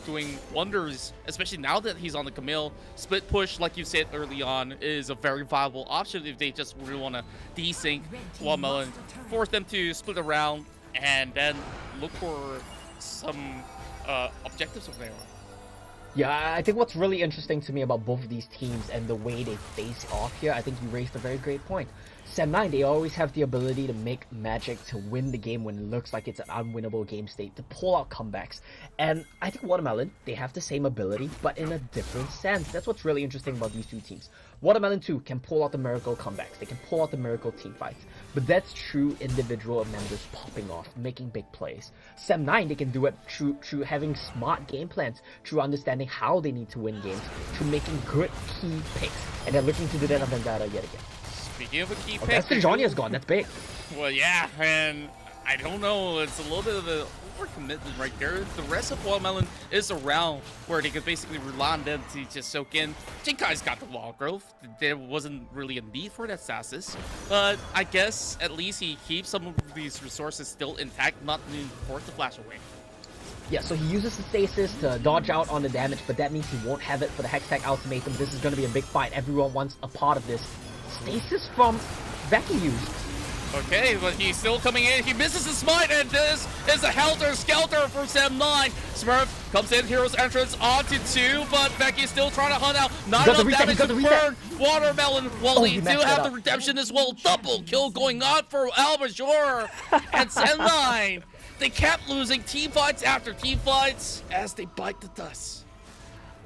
doing wonders, especially now that he's on the Camille. Split push, like you said early on, is a very viable option if they just really want to desync Watermelon, force them to split around, and then look for some objectives over there. Yeah, I think what's really interesting to me about both of these teams and the way they face off here, I think you raised a very great point. Sam9, they always have the ability to make magic to win the game when it looks like it's an unwinnable game state, to pull out comebacks. And I think Watermelon, they have the same ability, but in a different sense. That's what's really interesting about these two teams. Watermelon 2 can pull out the miracle comebacks, they can pull out the miracle team fights, but that's true individual members popping off, making big plays. Sam9, they can do it through having smart game plans, through understanding how they need to win games, through making good key picks, and they're looking to do that on Vendetta yet again. Speaking of a key pick, That's the Johnny's gone, that's big. Well, yeah, and I don't know, it's a little bit of an overcommitment right there. The rest of Watermelon is around where they could basically rely on them to just soak in. Jinkai's got the wall growth. There wasn't really a need for that stasis, but I guess at least he keeps some of these resources still intact, not needing for it to flash away. Yeah, so he uses the stasis to dodge out on the damage, but that means he won't have it for the Hextech ultimatum. This is going to be a big fight. Everyone wants a part of this. Stasis from Becky used. Okay, but he's still coming in. He misses the smite, and this is a helter-skelter for Sam9. Smurf comes in, hero's entrance onto 2, but Becky's still trying to hunt out. Not got the enough reset, damage he got to the reset. burn Watermelon. Well, he they do messed have that the up. redemption as well. Double kill going on for Almajor and Sam9. They kept losing team fights after team fights as they bite the dust.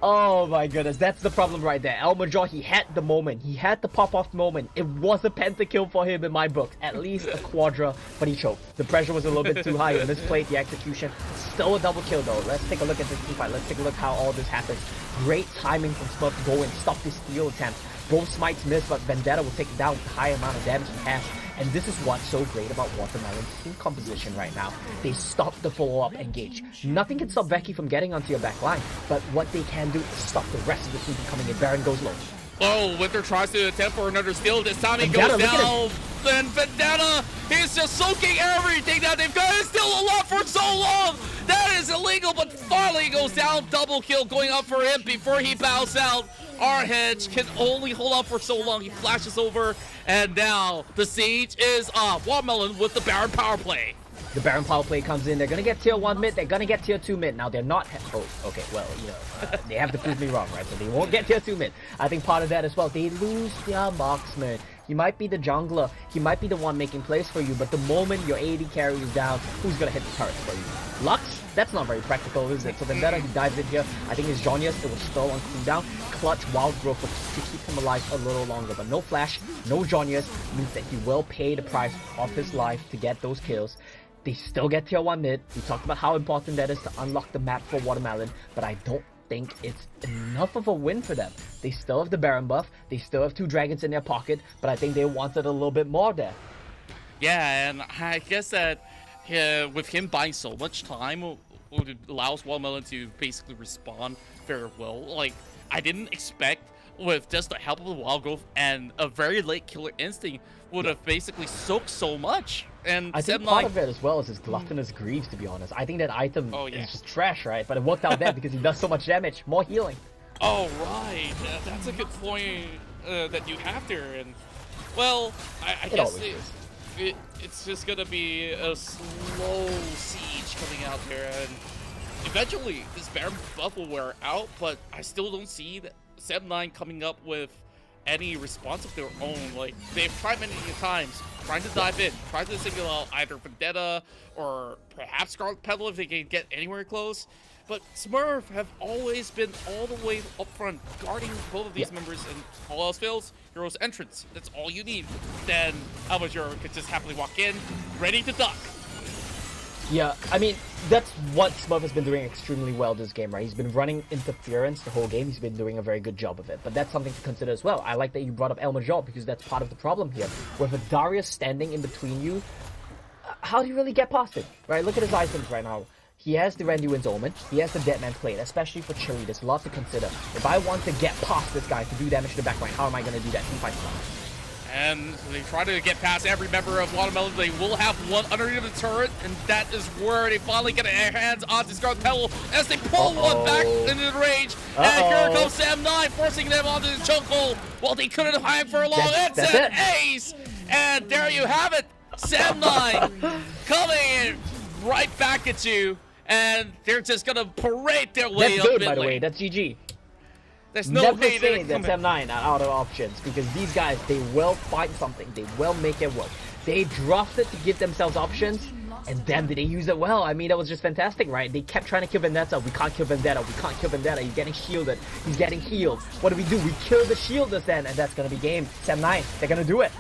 Oh my goodness, that's the problem right there. Almajor, he had the moment. He had the pop-off moment. It was a pentakill for him in my book. At least a quadra, but he choked. The pressure was a little bit too high. He misplayed the execution. Still a double kill though. Let's take a look at this team fight. Let's take a look how all this happens. Great timing from Smurf to go and stop this steal attempt. Both smites miss, but Vendetta will take it down with the high amount of damage he has. And this is what's so great about Watermelon's team composition right now. They stop the follow-up engage. Nothing can stop Becky from getting onto your back line, but what they can do is stop the rest of the team from coming in. Baron goes low. Oh, Winter tries to attempt for another steal. This time he Vendetta, goes look at down. Then Vendetta, he's just soaking everything that they've got. It's still alive for so long. That is illegal, but finally goes down. Double kill going up for him before he bows out. Our hedge can only hold up for so long. He flashes over, and now the siege is up. Watermelon with the Baron power play. The Baron power play comes in. They're gonna get tier 1 mid. They're gonna get tier 2 mid. Now they're not. Oh, okay. Well, you know, they have to prove me wrong, right? So they won't get tier 2 mid. I think part of that as well. They lose their marksman. He might be the jungler. He might be the one making plays for you. But the moment your AD carry is down, who's gonna hit the turrets for you? Lux? That's not very practical, is it? So Vendetta, he dives in here. I think his Jonius, it was still on cooldown. Clutch Wild Growth to keep him alive a little longer. But no flash, no Jonius means that he will pay the price of his life to get those kills. They still get tier 1 mid. We talked about how important that is to unlock the map for Watermelon, but I don't think it's enough of a win for them. They still have the Baron buff, they still have 2 dragons in their pocket, but I think they wanted a little bit more there. Yeah, and I guess that with him buying so much time, it allows Watermelon to basically respond very well. Like, I didn't expect with just the help of the Wild Growth and a very late Killer Instinct would have basically soaked so much. And I think part of it as well is his gluttonous greaves, to be honest. I think that item is just trash, right? But it worked out there because he does so much damage. More healing. Oh, right. That's a good point that you have there. And, well, I guess it's just going to be a slow siege coming out there. And eventually, this Baron buff will wear out, but I still don't see that Sam9 coming up with any response of their own. Like, they've tried many times trying to dive in, trying to single out either Vendetta or perhaps Scarlet Petal if they can get anywhere close. But Smurf have always been all the way up front, guarding both of these members, and all else fails, Hero's entrance. That's all you need. Then Almajor could just happily walk in, ready to duck. Yeah, I mean, that's what Smurf has been doing extremely well this game, right? He's been running interference the whole game. He's been doing a very good job of it. But that's something to consider as well. I like that you brought up Almajor because that's part of the problem here. With a Darius standing in between you, how do you really get past it, right? Look at his items right now. He has the Randy Wind's Omen. He has the Deadman's Plate, especially for Chili. There's a lot to consider. If I want to get past this guy to do damage to the backline, how am I going to do that? Team fight slot. And they try to get past every member of Watermelon. They will have one underneath the turret, and that is where they finally get their hands on the Scarlet Petal as they pull one back into the range. And here comes Sam9, forcing them onto the chokehold. Well, they couldn't hide for long. It's an ace! And there you have it. Sam9 coming in right back at you, and they're just going to parade their way That's up good, by the way. That's GG. There's no Never way say they're that Sam9 are out of options because these guys, they will find something. They will make it work. They drafted to give themselves options, and damn, did they use it well. I mean, that was just fantastic, right? They kept trying to kill Vendetta. We can't kill Vendetta. We can't kill Vendetta. He's getting shielded. He's getting healed. What do? We kill the shielders then, and that's going to be game. Sam9, they're going to do it.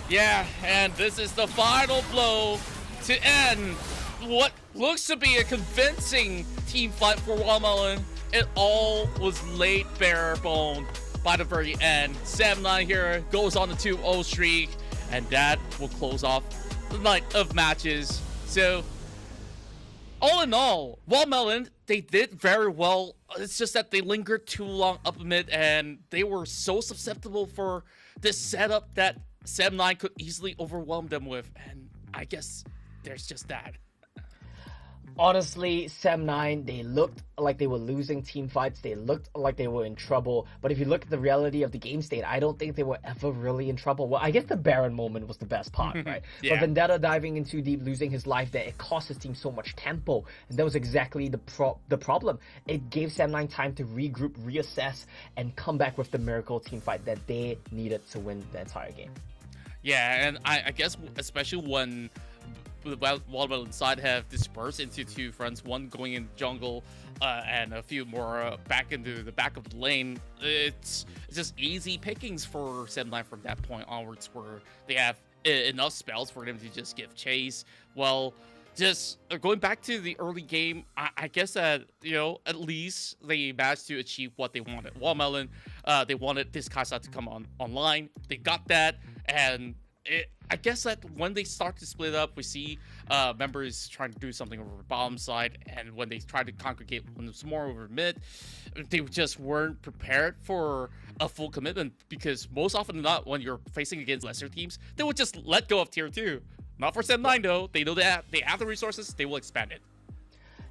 Yeah, and this is the final blow to end what looks to be a convincing team fight for Watermelon. It all was laid bare bone by the very end. Sam9 here goes on the 2-0 streak, and that will close off the night of matches. So, all in all, Watermelon, they did very well. It's just that they lingered too long up mid, and they were so susceptible for this setup that Sam9 could easily overwhelm them with. And I guess there's just that. Honestly, Sam9, they looked like they were losing team fights. They looked like they were in trouble. But if you look at the reality of the game state, I don't think they were ever really in trouble. Well, I guess the Baron moment was the best part, right? Yeah. But Vendetta diving in too deep, losing his life there, it cost his team so much tempo. And that was exactly the problem. It gave Sam9 time to regroup, reassess, and come back with the miracle team fight that they needed to win the entire game. Yeah, and I guess especially when the Watermelon side have dispersed into two fronts, one going in jungle and a few more back into the back of the lane. It's just easy pickings for Sam9 from that point onwards, where they have enough spells for them to just give chase. Well, just going back to the early game, I guess that, you know, at least they managed to achieve what they wanted. Watermelon, they wanted this Kai'Sa to come online. They got that, and I guess that when they start to split up, we see members trying to do something over the bottom side, and when they try to congregate once more over mid, they just weren't prepared for a full commitment, because most often than not, when you're facing against lesser teams, they would just let go of tier 2. Not for Sam9 though. They know that they have the resources, they will expand it.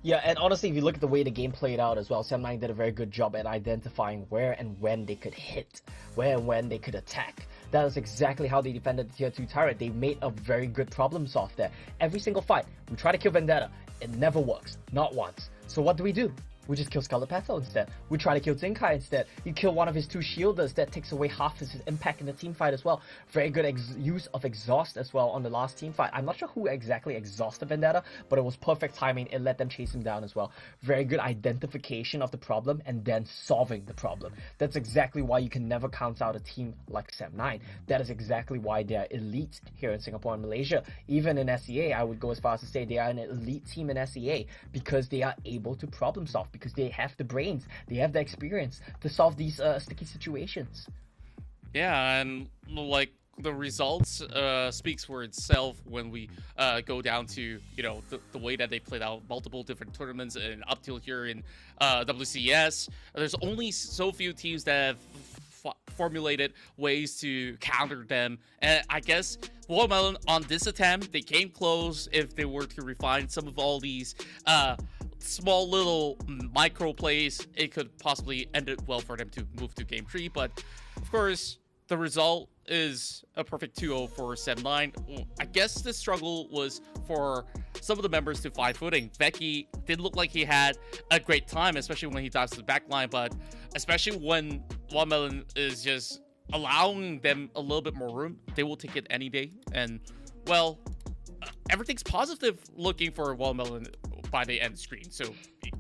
Yeah, and honestly, if you look at the way the game played out as well, Sam9 did a very good job at identifying where and when they could hit, where and when they could attack. That is exactly how they defended the tier 2 turret. They made a very good problem solve there. Every single fight, we try to kill Vendetta. It never works. Not once. So what do? We just kill Scarlet Petal instead. We try to kill Zinkai instead. You kill one of his two shielders, that takes away half his impact in the team fight as well. Very good use of exhaust as well on the last team fight. I'm not sure who exactly exhausted Vendetta, but it was perfect timing. It let them chase him down as well. Very good identification of the problem and then solving the problem. That's exactly why you can never count out a team like Sam9. That is exactly why they are elite here in Singapore and Malaysia. Even in SEA, I would go as far as to say they are an elite team in SEA because they are able to problem solve, because they have the brains, they have the experience to solve these sticky situations. Yeah, and like the results speaks for itself when we go down to, you know, the way that they played out multiple different tournaments, and up till here in WCS, there's only so few teams that have formulated ways to counter them, and I guess Watermelon on this attempt, they came close. If they were to refine some of all these small little micro plays, it could possibly end it well for them to move to game 3, but of course the result is a perfect 2-0 for Sam9. I guess the struggle was for some of the members to find footing. Vecchi didn't look like he had a great time, especially when he dives to the back line, but especially when Watermelon is just allowing them a little bit more room, they will take it any day. And well, everything's positive looking for Watermelon by the end screen, so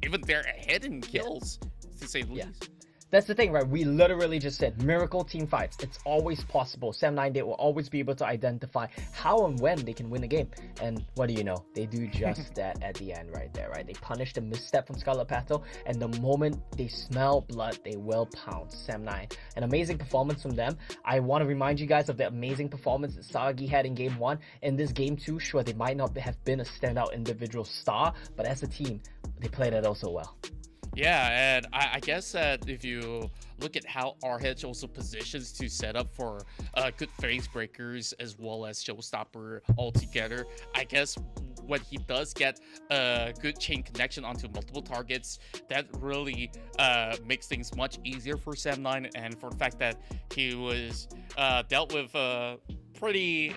even they're ahead in kills, to say the least. That's the thing, right? We literally just said miracle team fights. It's always possible. Sam9, they will always be able to identify how and when they can win a game. And what do you know? They do just that at the end right there, right? They punish the misstep from Scarlet Petal, and the moment they smell blood, they will pounce Sam9. An amazing performance from them. I want to remind you guys of the amazing performance that Sagi had in Game 1. In this Game 2, sure, they might not have been a standout individual star, but as a team, they played it also well. Yeah, and I guess that if you look at how RH also positions to set up for good phase breakers as well as showstopper altogether, I guess when he does get a good chain connection onto multiple targets, that really makes things much easier for Sam9, and for the fact that he was dealt with a pretty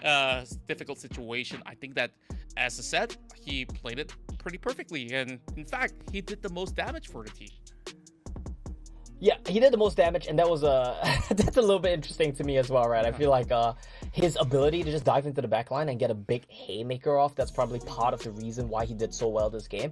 difficult situation, I think that, as I said, he played it pretty perfectly, and in fact, he did the most damage for the team. Yeah, he did the most damage, and that was that's a little bit interesting to me as well, right? I feel like his ability to just dive into the backline and get a big haymaker off, that's probably part of the reason why he did so well this game.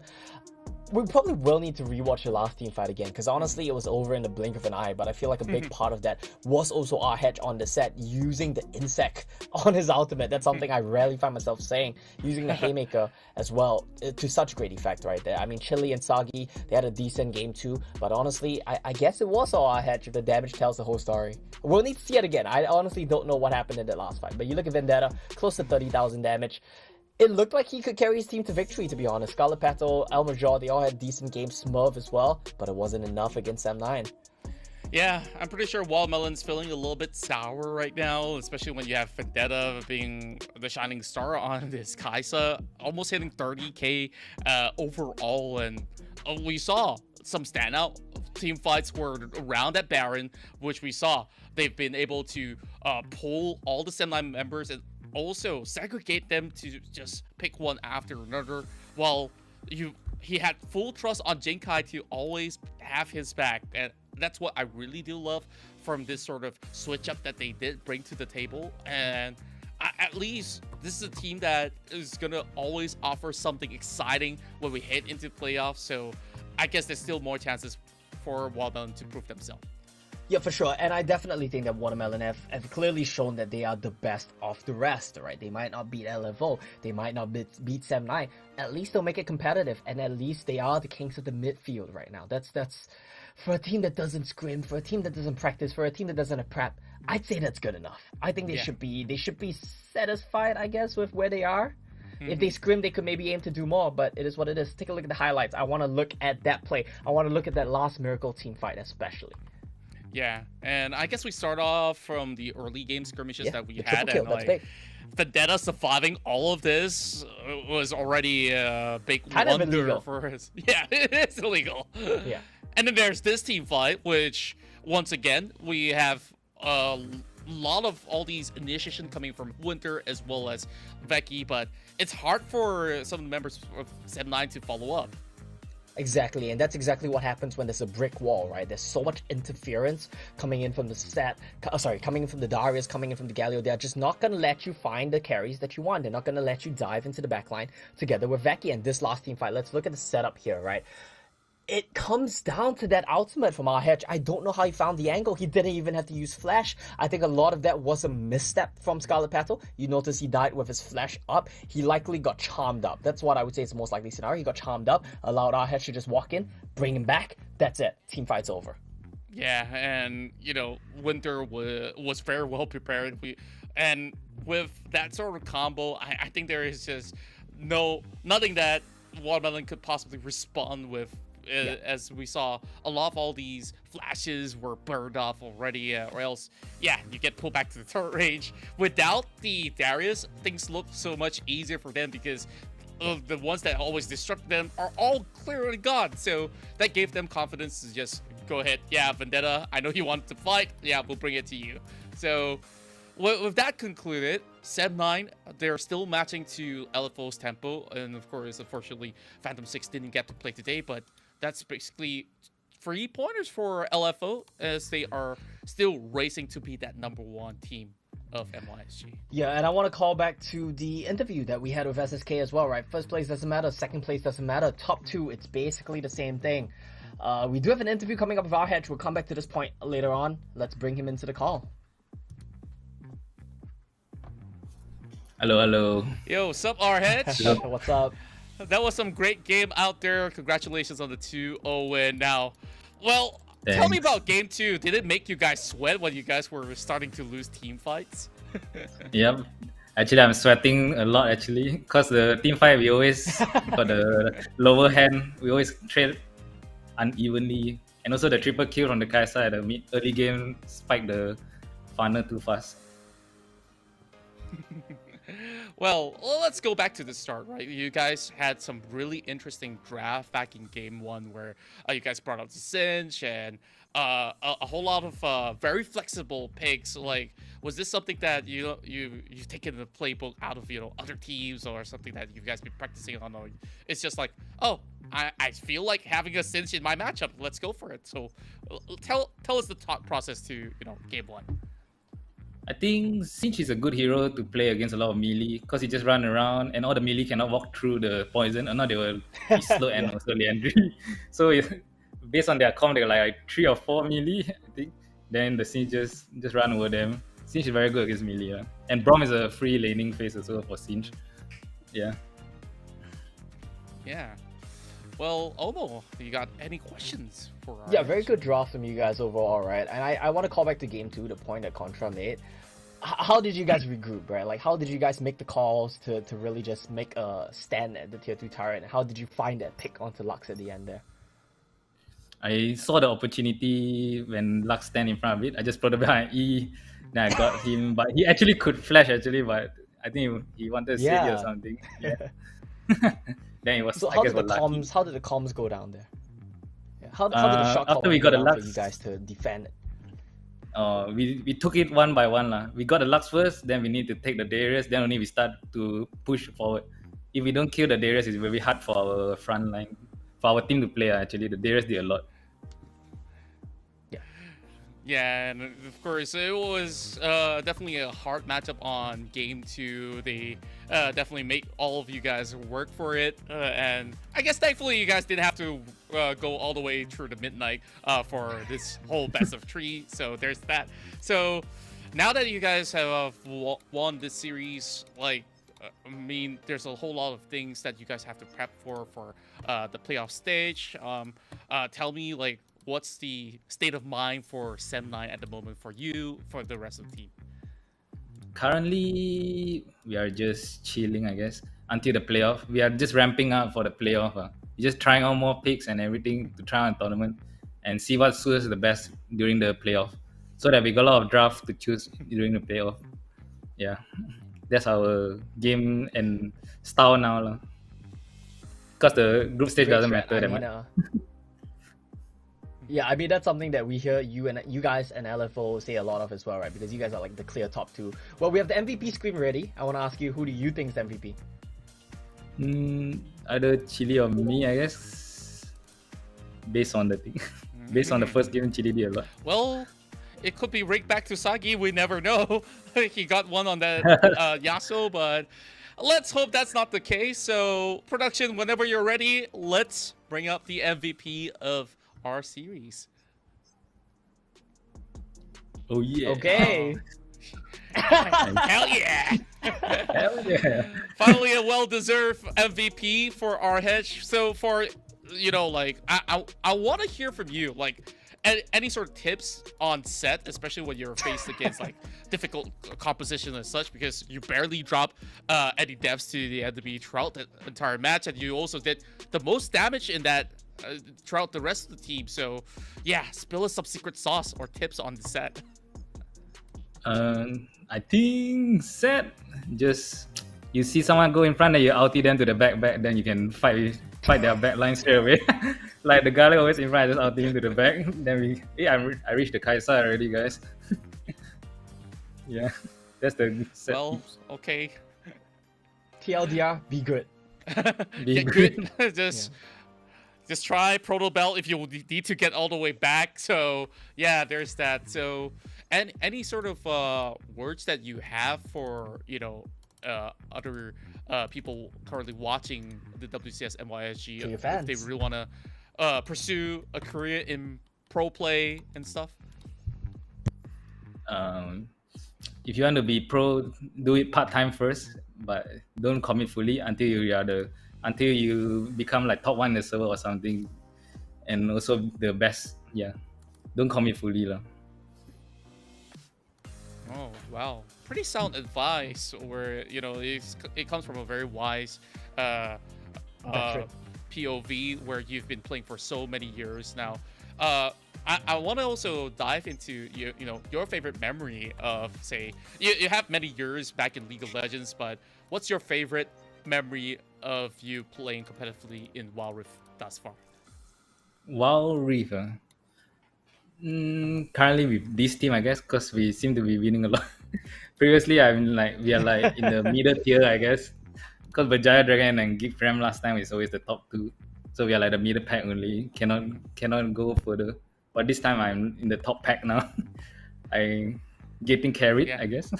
We probably will need to rewatch the last team fight again, because honestly it was over in the blink of an eye, but I feel like a big part of that was also RH on the set using the insect on his ultimate. That's something I rarely find myself saying, using the haymaker as well to such great effect right there. I mean, Chili and Sagi, they had a decent game too, but honestly I guess it was all RH if the damage tells the whole story. We'll need to see it again. I honestly don't know what happened in that last fight, but you look at Vendetta, close to 30,000 damage. It looked like he could carry his team to victory, to be honest. Scarlet Petal, El Major, they all had decent games. Smurf as well, but it wasn't enough against M9. Yeah, I'm pretty sure Watermelon's feeling a little bit sour right now, especially when you have Vendetta being the shining star on this Kaisa, almost hitting 30k overall, and we saw some standout team fights were around that Baron, which we saw they've been able to pull all the Sem9 members and also segregate them to just pick one after another, while he had full trust on Jinkai to always have his back, and that's what I really do love from this sort of switch up that they did bring to the table. And at least this is a team that is gonna always offer something exciting when we head into playoffs, so I guess there's still more chances for Watermelon to prove themselves. Yeah, for sure. And I definitely think that Watermelon have clearly shown that they are the best of the rest, right? They might not beat LFO, they might not beat Sem9. At least they'll make it competitive, and at least they are the kings of the midfield right now. That's for a team that doesn't scrim, for a team that doesn't practice, for a team that doesn't have prep. I'd say that's good enough. I think they should be satisfied, I guess, with where they are. If they scrim, they could maybe aim to do more, but it is what it is. Take a look at the highlights. I want to look at that play. I want to look at that last Miracle team fight especially. Yeah, and I guess we start off from the early game skirmishes that we had, kill, and that's big. Vendetta surviving all of this was already a big Kind of wonder illegal. for his. Yeah, it is illegal. Yeah. And then there's this team fight, which once again we have a lot of all these initiation coming from Winter as well as Veki, but it's hard for some of the members of Sem9 to follow up. Exactly, and that's exactly what happens when there's a brick wall, right? There's so much interference coming in from the coming in from the Darius, coming in from the Galio. They're just not going to let you find the carries that you want. They're not going to let you dive into the backline together with Veki. And this last team fight, let's look at the setup here, right? It comes down to that ultimate from RH. I don't know how he found the angle. He didn't even have to use flash. I think a lot of that was a misstep from Scarlet Petal. You notice he died with his flash up. He likely got charmed up. That's what I would say is the most likely scenario. He got charmed up, allowed RH to just walk in, bring him back. That's it. Team fight's over. Yeah, and Winter was very well prepared. And with that sort of combo, I think there is just nothing that Watermelon could possibly respond with. As we saw, a lot of all these flashes were burned off already, or else, you get pulled back to the turret range. Without the Darius, things look so much easier for them because of the ones that always disrupt them are all clearly gone. So that gave them confidence to just go ahead. Yeah, Vendetta, I know you wanted to fight. Yeah, we'll bring it to you. So with that concluded, Sem9, they're still matching to LFO's tempo. And of course, unfortunately, Phantom 6 didn't get to play today, but that's basically 3 pointers for LFO as they are still racing to be that #1 team of MYSG. Yeah, and I want to call back to the interview that we had with SSK as well, right? First place doesn't matter, second place doesn't matter, top 2, it's basically the same thing. We do have an interview coming up with RH. We'll come back to this point later on. Let's bring him into the call. Hello. Yo, sup, RH? What's up? That was some great game out there. Congratulations on the 2-0 win. Now, well, tell me about game 2. Did it make you guys sweat when you guys were starting to lose team fights? Yep. Actually, I'm sweating a lot actually, because the team fight we always got the lower hand. We always trade unevenly, and also the triple kill from the Kaisa at the early game spiked the funnel too fast. Well, let's go back to the start, right? You guys had some really interesting draft back in game 1 where you guys brought out the Cinch and a whole lot of very flexible picks. Like, was this something that you've taken the playbook out of other teams, or something that you guys been practicing on? Or it's just like, oh, I feel like having a Cinch in my matchup. Let's go for it. So tell us the thought process to game 1. I think Cinch is a good hero to play against a lot of melee, because he just run around and all the melee cannot walk through the poison, or not they will be slow and also Leandry. So based on their comp, they're like 3 or 4 melee, I think. Then the Cinch just run over them. Cinch is very good against melee. Yeah. And Brom is a free laning phase as well for Cinch. Yeah. Yeah. Well, Omo, you got any questions for us? Yeah, very good draw from you guys overall, right? And I want to call back to game 2, the point that Contra made. How did you guys regroup, right? Like, how did you guys make the calls to really just make a stand at the tier 2 turret? And how did you find that pick onto Lux at the end there? I saw the opportunity when Lux stand in front of it. I just floated behind E, then I got him. But he actually could flash actually, but I think he wanted to save it or Yeah. something. Yeah. Then it was So I guess was lucky. how did the comms go down there? Yeah. How did the shot After we calling go got the down for Lux, you guys to defend it? we took it one by one lah. We got the Lux first, then we need to take the Darius, then only we start to push forward. If we don't kill the Darius, it's very hard for our front line, for our team to play. Actually, the Darius did a lot. Yeah, and of course, it was definitely a hard matchup on game 2. They definitely make all of you guys work for it. And I guess thankfully you guys didn't have to go all the way through the midnight for this whole best of 3. So there's that. So now that you guys have won this series, like, I mean, there's a whole lot of things that you guys have to prep for the playoff stage. Tell me, like, what's the state of mind for Sem9 at the moment for you, for the rest of the team? Currently, we are just chilling, I guess, until the playoff. We are just ramping up for the playoff. We're just trying out more picks and everything to try on tournament and see what suits the best during the playoff, so that we got a lot of drafts to choose during the playoff. Yeah, that's our game and style now, because the group stage doesn't matter that much. Yeah, I mean that's something that we hear you guys and LFO say a lot of as well, right? Because you guys are like the clear top 2. Well, we have the MVP screen ready. I want to ask you, who do you think is MVP? Either Chili or me, I guess. Based on the thing, based on the first game, Chili did a lot. Well, it could be rigged back to Sagi. We never know. He got one on that Yasuo, but let's hope that's not the case. So, production, whenever you're ready, let's bring up the MVP of our series. Oh yeah. Okay. Hell yeah. Hell yeah. Finally a well-deserved MVP for our hedge. So for, you know, like, I want to hear from you, like, any sort of tips on set, especially when you're faced against like difficult composition and such, because you barely drop any devs to the enemy throughout the entire match, and you also did the most damage in that throughout the rest of the team. So yeah, spill us some secret sauce or tips on the set. I think set, just you see someone go in front and you ulti them to the back, then you can fight their back line straight away. Like the guy always in front, I just ulti him to the back. Then I reached the Kaisa already, guys. Yeah, that's the set. Well, okay. TLDR, be good. Get good. Just try Proto Belt if you need to get all the way back. So yeah, there's that. So, and any sort of words that you have for, you know, other people currently watching the WCS MYSG, if they really want to pursue a career in pro play and stuff? If you want to be pro, do it part-time first, but don't commit fully until you become like top 1 in the server or something, and also the best. Yeah, don't commit fully lah. Oh wow, pretty sound advice. Where, you know, it comes from a very wise POV where you've been playing for so many years now. I want to also dive into your favorite memory of, say, you have many years back in League of Legends, but what's your favorite memory of you playing competitively in Wild Rift thus far? Wild Rift, currently with this team, I guess, because we seem to be winning a lot. Previously, we are like in the middle tier, I guess, because Bajaya Dragon and Geek Frame last time is always the top 2, so we are like the middle pack only, cannot go further. But this time I'm in the top pack now. I'm getting carried, I guess.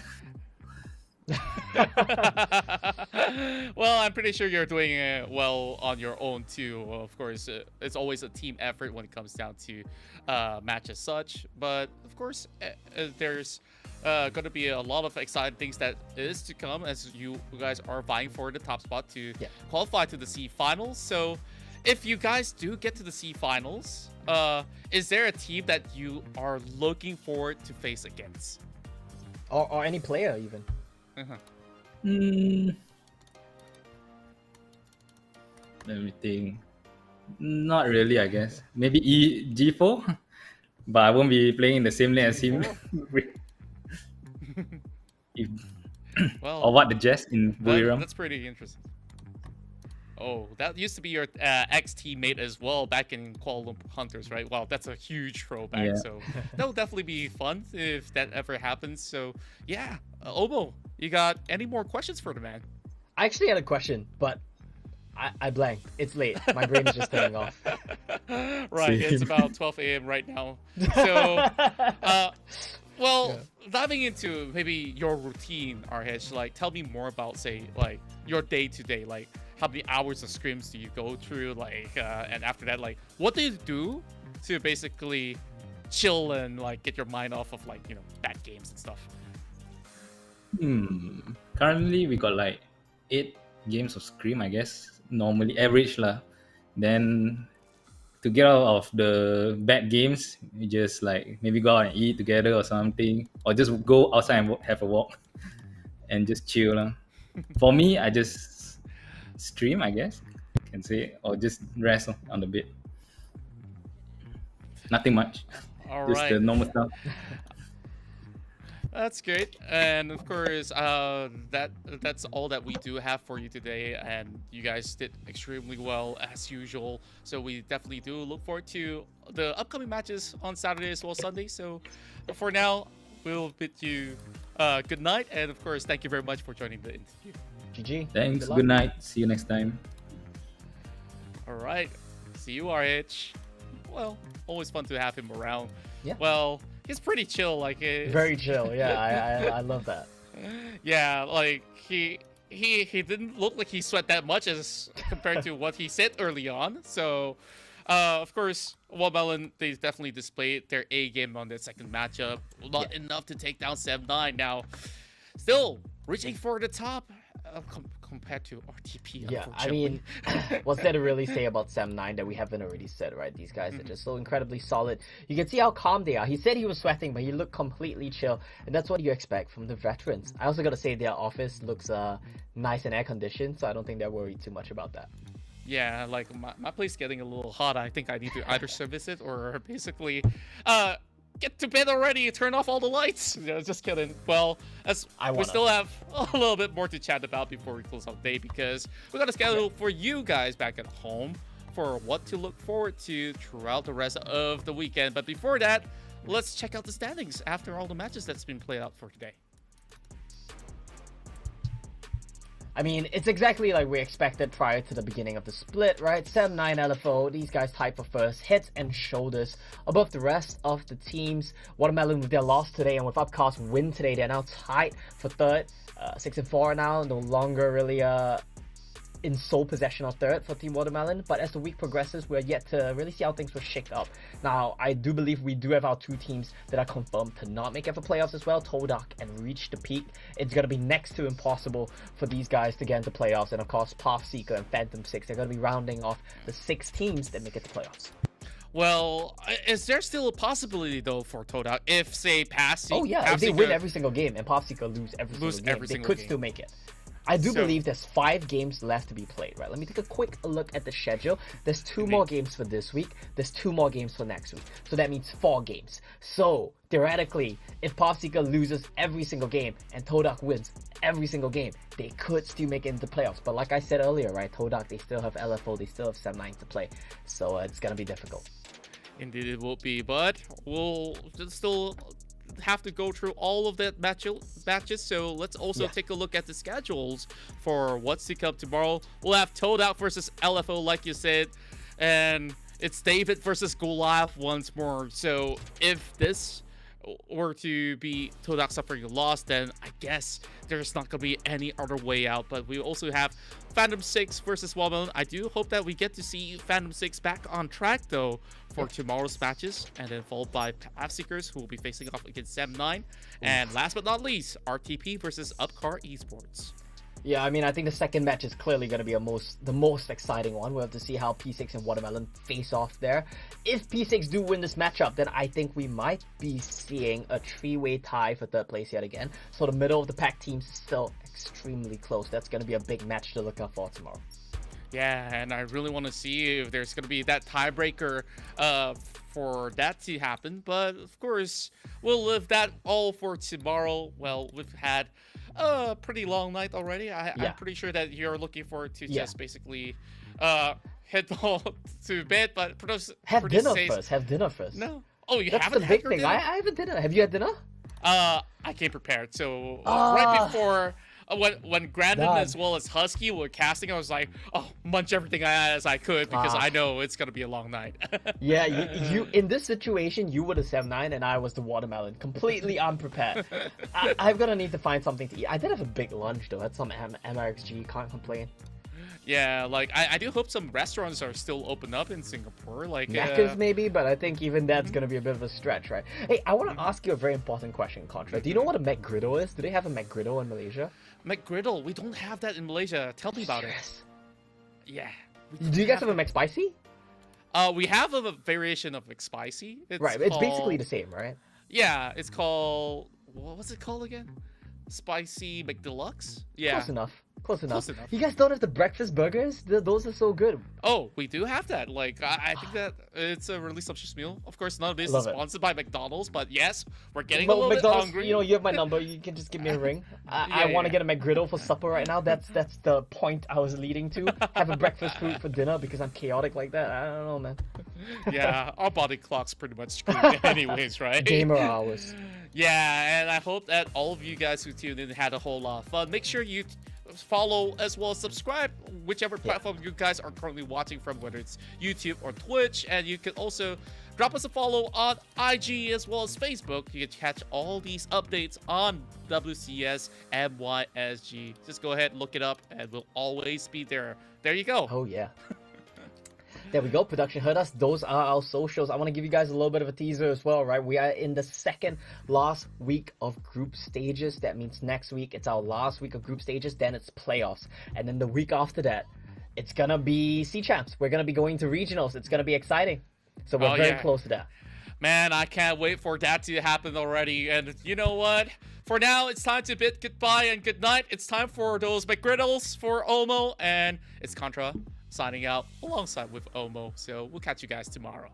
Well, I'm pretty sure you're doing well on your own too. Of course, it's always a team effort when it comes down to match as such. But of course, there's going to be a lot of exciting things that is to come as you guys are vying for the top spot to qualify to the C finals. So if you guys do get to the C finals, is there a team that you are looking forward to face against? Or any player even? Let me think. Not really, I guess. Maybe G4, but I won't be playing in the same lane as him. If, Well, or what the Jess in Buriram. that's pretty interesting. Oh, that used to be your ex-teammate as well back in Kuala Lumpur Hunters, right? Wow, that's a huge throwback. Yeah. So that will definitely be fun if that ever happens. So yeah, Obo, you got any more questions for the man? I actually had a question, but I blanked. It's late. My brain is just turning off. Right, it's about 12 a.m. right now. So, well, diving into maybe your routine, RH, like tell me more about, say, like your day to day, like how many hours of scrims do you go through, like, and after that, like, what do you do to basically chill and like get your mind off of like bad games and stuff? Currently, we got like 8 games of Scream, I guess. Normally, average lah. Then, to get out of the bad games, we just like maybe go out and eat together or something. Or just go outside and have a walk. And just chill lah. For me, I just stream, I guess. Can say. Or just rest on the bed. Nothing much. All Just right. the normal stuff. That's great, and of course, that's all that we do have for you today. And you guys did extremely well as usual. So we definitely do look forward to the upcoming matches on Saturday as well as Sunday. So for now, we'll bid you good night, and of course, thank you very much for joining the interview. GG. Thanks. Good luck. Good night. See you next time. All right, see you, RH. Well, always fun to have him around. Yeah. Well, he's pretty chill. Like Very chill. Yeah, I love that. Yeah, like he didn't look like he sweat that much as compared to what he said early on. So, of course, Watermelon, they definitely displayed their A game on their second matchup. Not enough to take down 7-9. Now, still reaching for the top compared to RTP. Yeah, I mean, what's there to really say about Sam 9 that we haven't already said, right? These guys are just so incredibly solid. You can see how calm they are. He said he was sweating, but he looked completely chill, and that's what you expect from the veterans. I also gotta say their office looks nice and air-conditioned, so I don't think they're worried too much about that. Yeah, like my place getting a little hot. I think I need to either service it or basically get to bed already, turn off all the lights. Yeah, just kidding. Well, we still have a little bit more to chat about before we close out the day, because we got a schedule for you guys back at home for what to look forward to throughout the rest of the weekend. But before that, let's check out the standings after all the matches that's been played out for today. I mean, it's exactly like we expected prior to the beginning of the split, right? 7-9 LFO, these guys tied for first, heads and shoulders above the rest of the teams. Watermelon with their loss today and with Upcar's win today, they're now tied for third. 6-4 now, no longer really in sole possession of third for Team Watermelon, but as the week progresses, we're yet to really see how things will shake up. Now, I do believe we do have our 2 teams that are confirmed to not make it for playoffs as well, TODAK and Reach the Peak. It's going to be next to impossible for these guys to get into playoffs, and of course, Pathseeker and Phantom 6, they're going to be rounding off the 6 teams that make it to playoffs. Well, is there still a possibility though for TODAK if, say, Pathseeker? Oh yeah, if they win every single game and Pathseeker lose every single game, they could still make it. I do believe there's 5 games left to be played, right? Let me take a quick look at the schedule. There's 2 more games for this week. There's 2 more games for next week. So that means 4 games. So, theoretically, if Pathseeker loses every single game and TODAK wins every single game, they could still make it into playoffs. But like I said earlier, right, TODAK, they still have LFO, they still have 7-9 to play. So it's going to be difficult. Indeed it will be, but we'll still have to go through all of that matches, so let's also take a look at the schedules for what's to come tomorrow. We'll have TODAK versus LFO, like you said, and it's David versus Goliath once more. So if this were to be TODAK suffering a loss, then I guess there's not going to be any other way out. But we also have Phantom 6 versus Watermelon. I do hope that we get to see Phantom 6 back on track, though, for tomorrow's matches. And then followed by Pathseekers, who will be facing off against 7-9. And last but not least, RTP versus Upcar Esports. Yeah, I mean, I think the second match is clearly going to be the most exciting one. We'll have to see how P6 and Watermelon face off there. If P6 do win this matchup, then I think we might be seeing a 3-way tie for third place yet again. So the middle of the pack team's still extremely close. That's going to be a big match to look out for tomorrow. Yeah, and I really want to see if there's going to be that tiebreaker for that to happen. But of course, we'll leave that all for tomorrow. Well, we've had a pretty long night already. I'm pretty sure that you're looking forward to just basically head all to bed. But have dinner first. Have dinner first. No. Oh, you That's haven't the had big your thing. dinner? I haven't dinner. Have you had dinner? I came prepared. So right before when Grandin Done. as well as Husky were casting, I was like, oh, munch everything as I could because I know it's gonna be a long night. Yeah, you in this situation, you were the 7-9 and I was the watermelon. Completely unprepared. I'm gonna need to find something to eat. I did have a big lunch though. I had some MYSG, can't complain. Yeah, like I do hope some restaurants are still open up in Singapore. Like Macca's maybe, but I think even that's gonna be a bit of a stretch, right? Hey, I want to ask you a very important question, Contra. Do you know what a McGriddle is? Do they have a McGriddle in Malaysia? McGriddle, we don't have that in Malaysia. Tell me about it. Yeah. Do you guys have a McSpicy? We have a variation of McSpicy. It's basically the same, right? Yeah, it's called what's it called again? Spicy McDeluxe? Yeah. Close enough. Close enough. Close enough. You guys don't have the breakfast burgers? Those are so good. Oh, we do have that. Like, I think that it's a really sumptuous meal. Of course, none of this Love is it. sponsored by McDonald's, but yes, we're getting a Well, little McDonald's, bit hungry. you know, you have my number. You can just give me a ring. I want to get a McGriddle for supper right now. That's the point I was leading to. Have a breakfast food for dinner because I'm chaotic like that. I don't know, man. Yeah, our body clock's pretty much screwed anyways, right? Gamer hours. Yeah, and I hope that all of you guys who tuned in had a whole lot of fun. Make sure you follow as well as subscribe whichever platform you guys are currently watching from, whether it's YouTube or Twitch. And you can also drop us a follow on IG as well as Facebook. You can catch all these updates on WCS MYSG. Just go ahead and look it up and we'll always be there. There you go. Oh yeah. There we go. Production heard us. Those are our socials. I want to give you guys a little bit of a teaser as well, right? We are in the second last week of group stages. That means next week it's our last week of group stages. Then it's playoffs. And then the week after that, it's going to be C-Champs. We're going to be going to regionals. It's going to be exciting. So we're very close to that. Man, I can't wait for that to happen already. And you know what? For now, it's time to bid goodbye and good night. It's time for those McGriddles for Omo. And it's Contra signing out alongside with Omo. So we'll catch you guys tomorrow.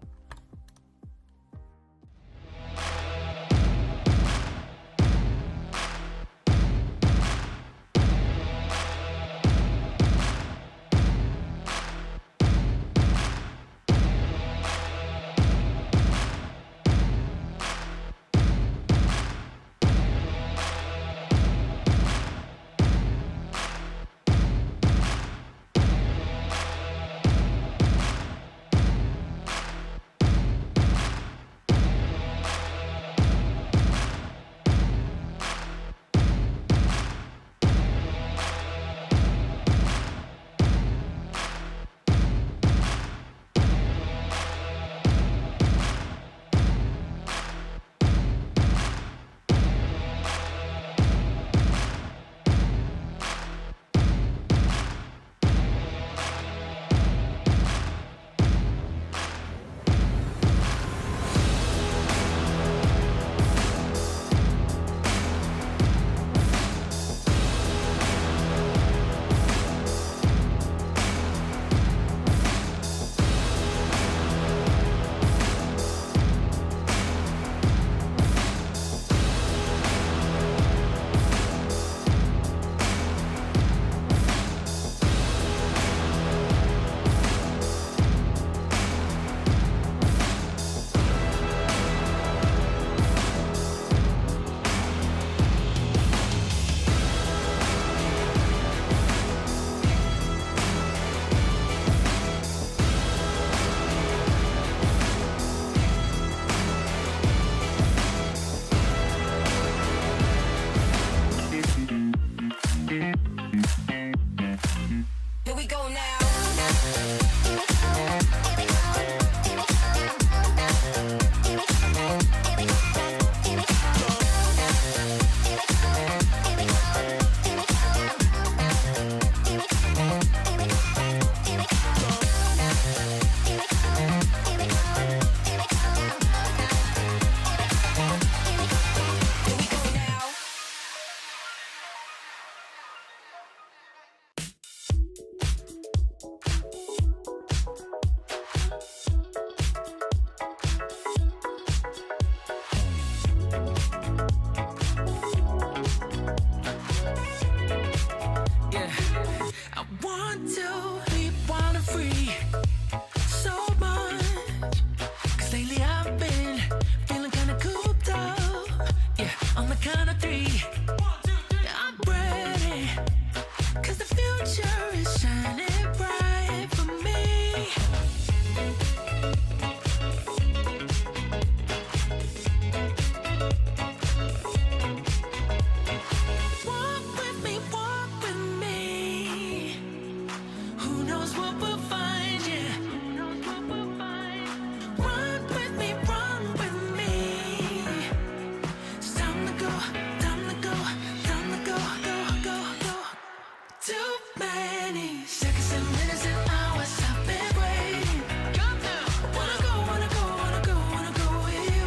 many seconds and minutes and hours I've been waiting. Countdown. Wanna go, wanna go, wanna go, wanna go with you.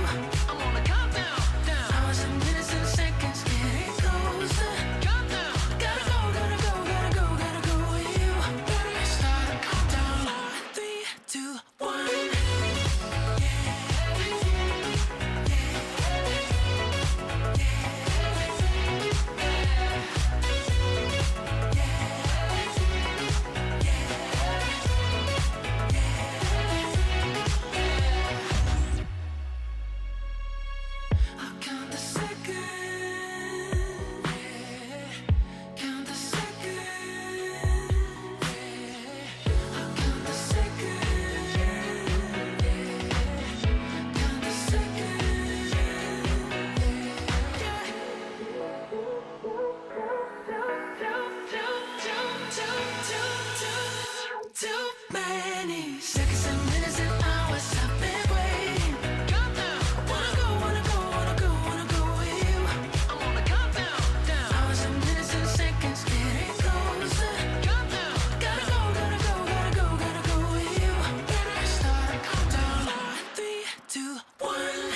I'm on a countdown. Down. Hours and minutes and seconds getting closer. Countdown. Gotta go, gotta go, gotta go, gotta go with you. Better start a countdown. 3, 2, 1. I'll count the seconds. Count the seconds. I'll count the seconds. Count the seconds. Too many seconds and minutes and hours I've been waiting. Countdown. Wanna go, wanna go, wanna go, wanna go with you. I'm on a countdown. Down. Hours and minutes and seconds getting closer. Countdown. Gotta go, gotta go, gotta go, gotta go with you. Better start a countdown. 3, 2, 1.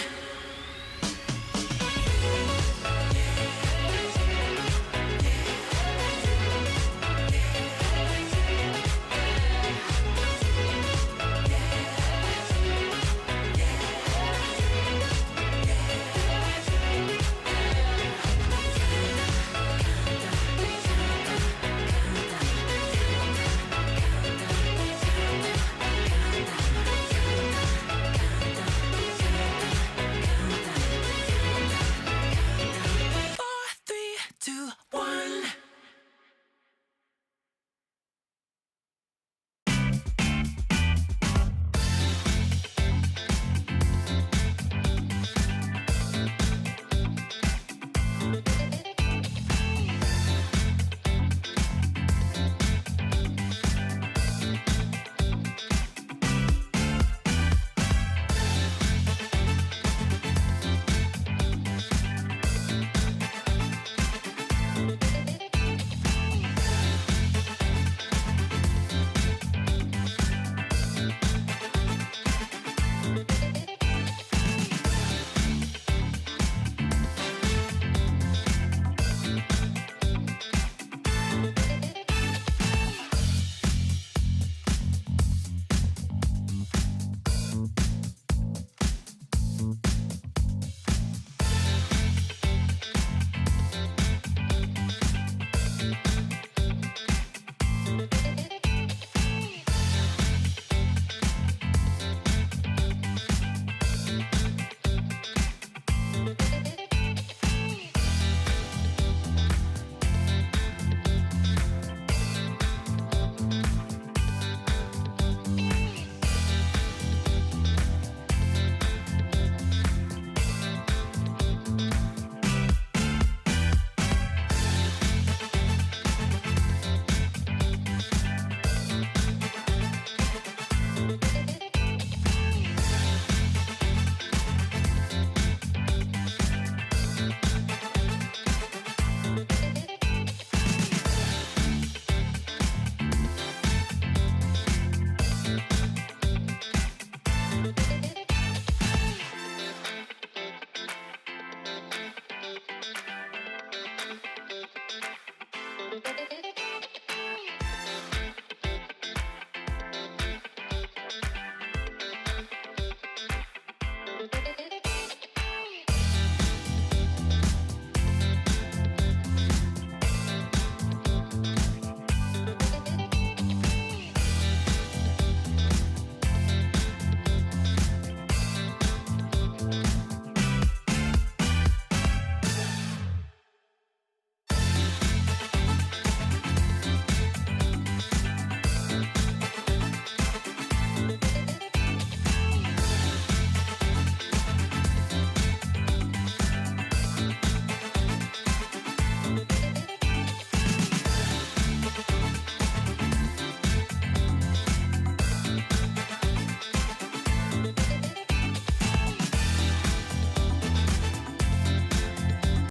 Four, three, two, one.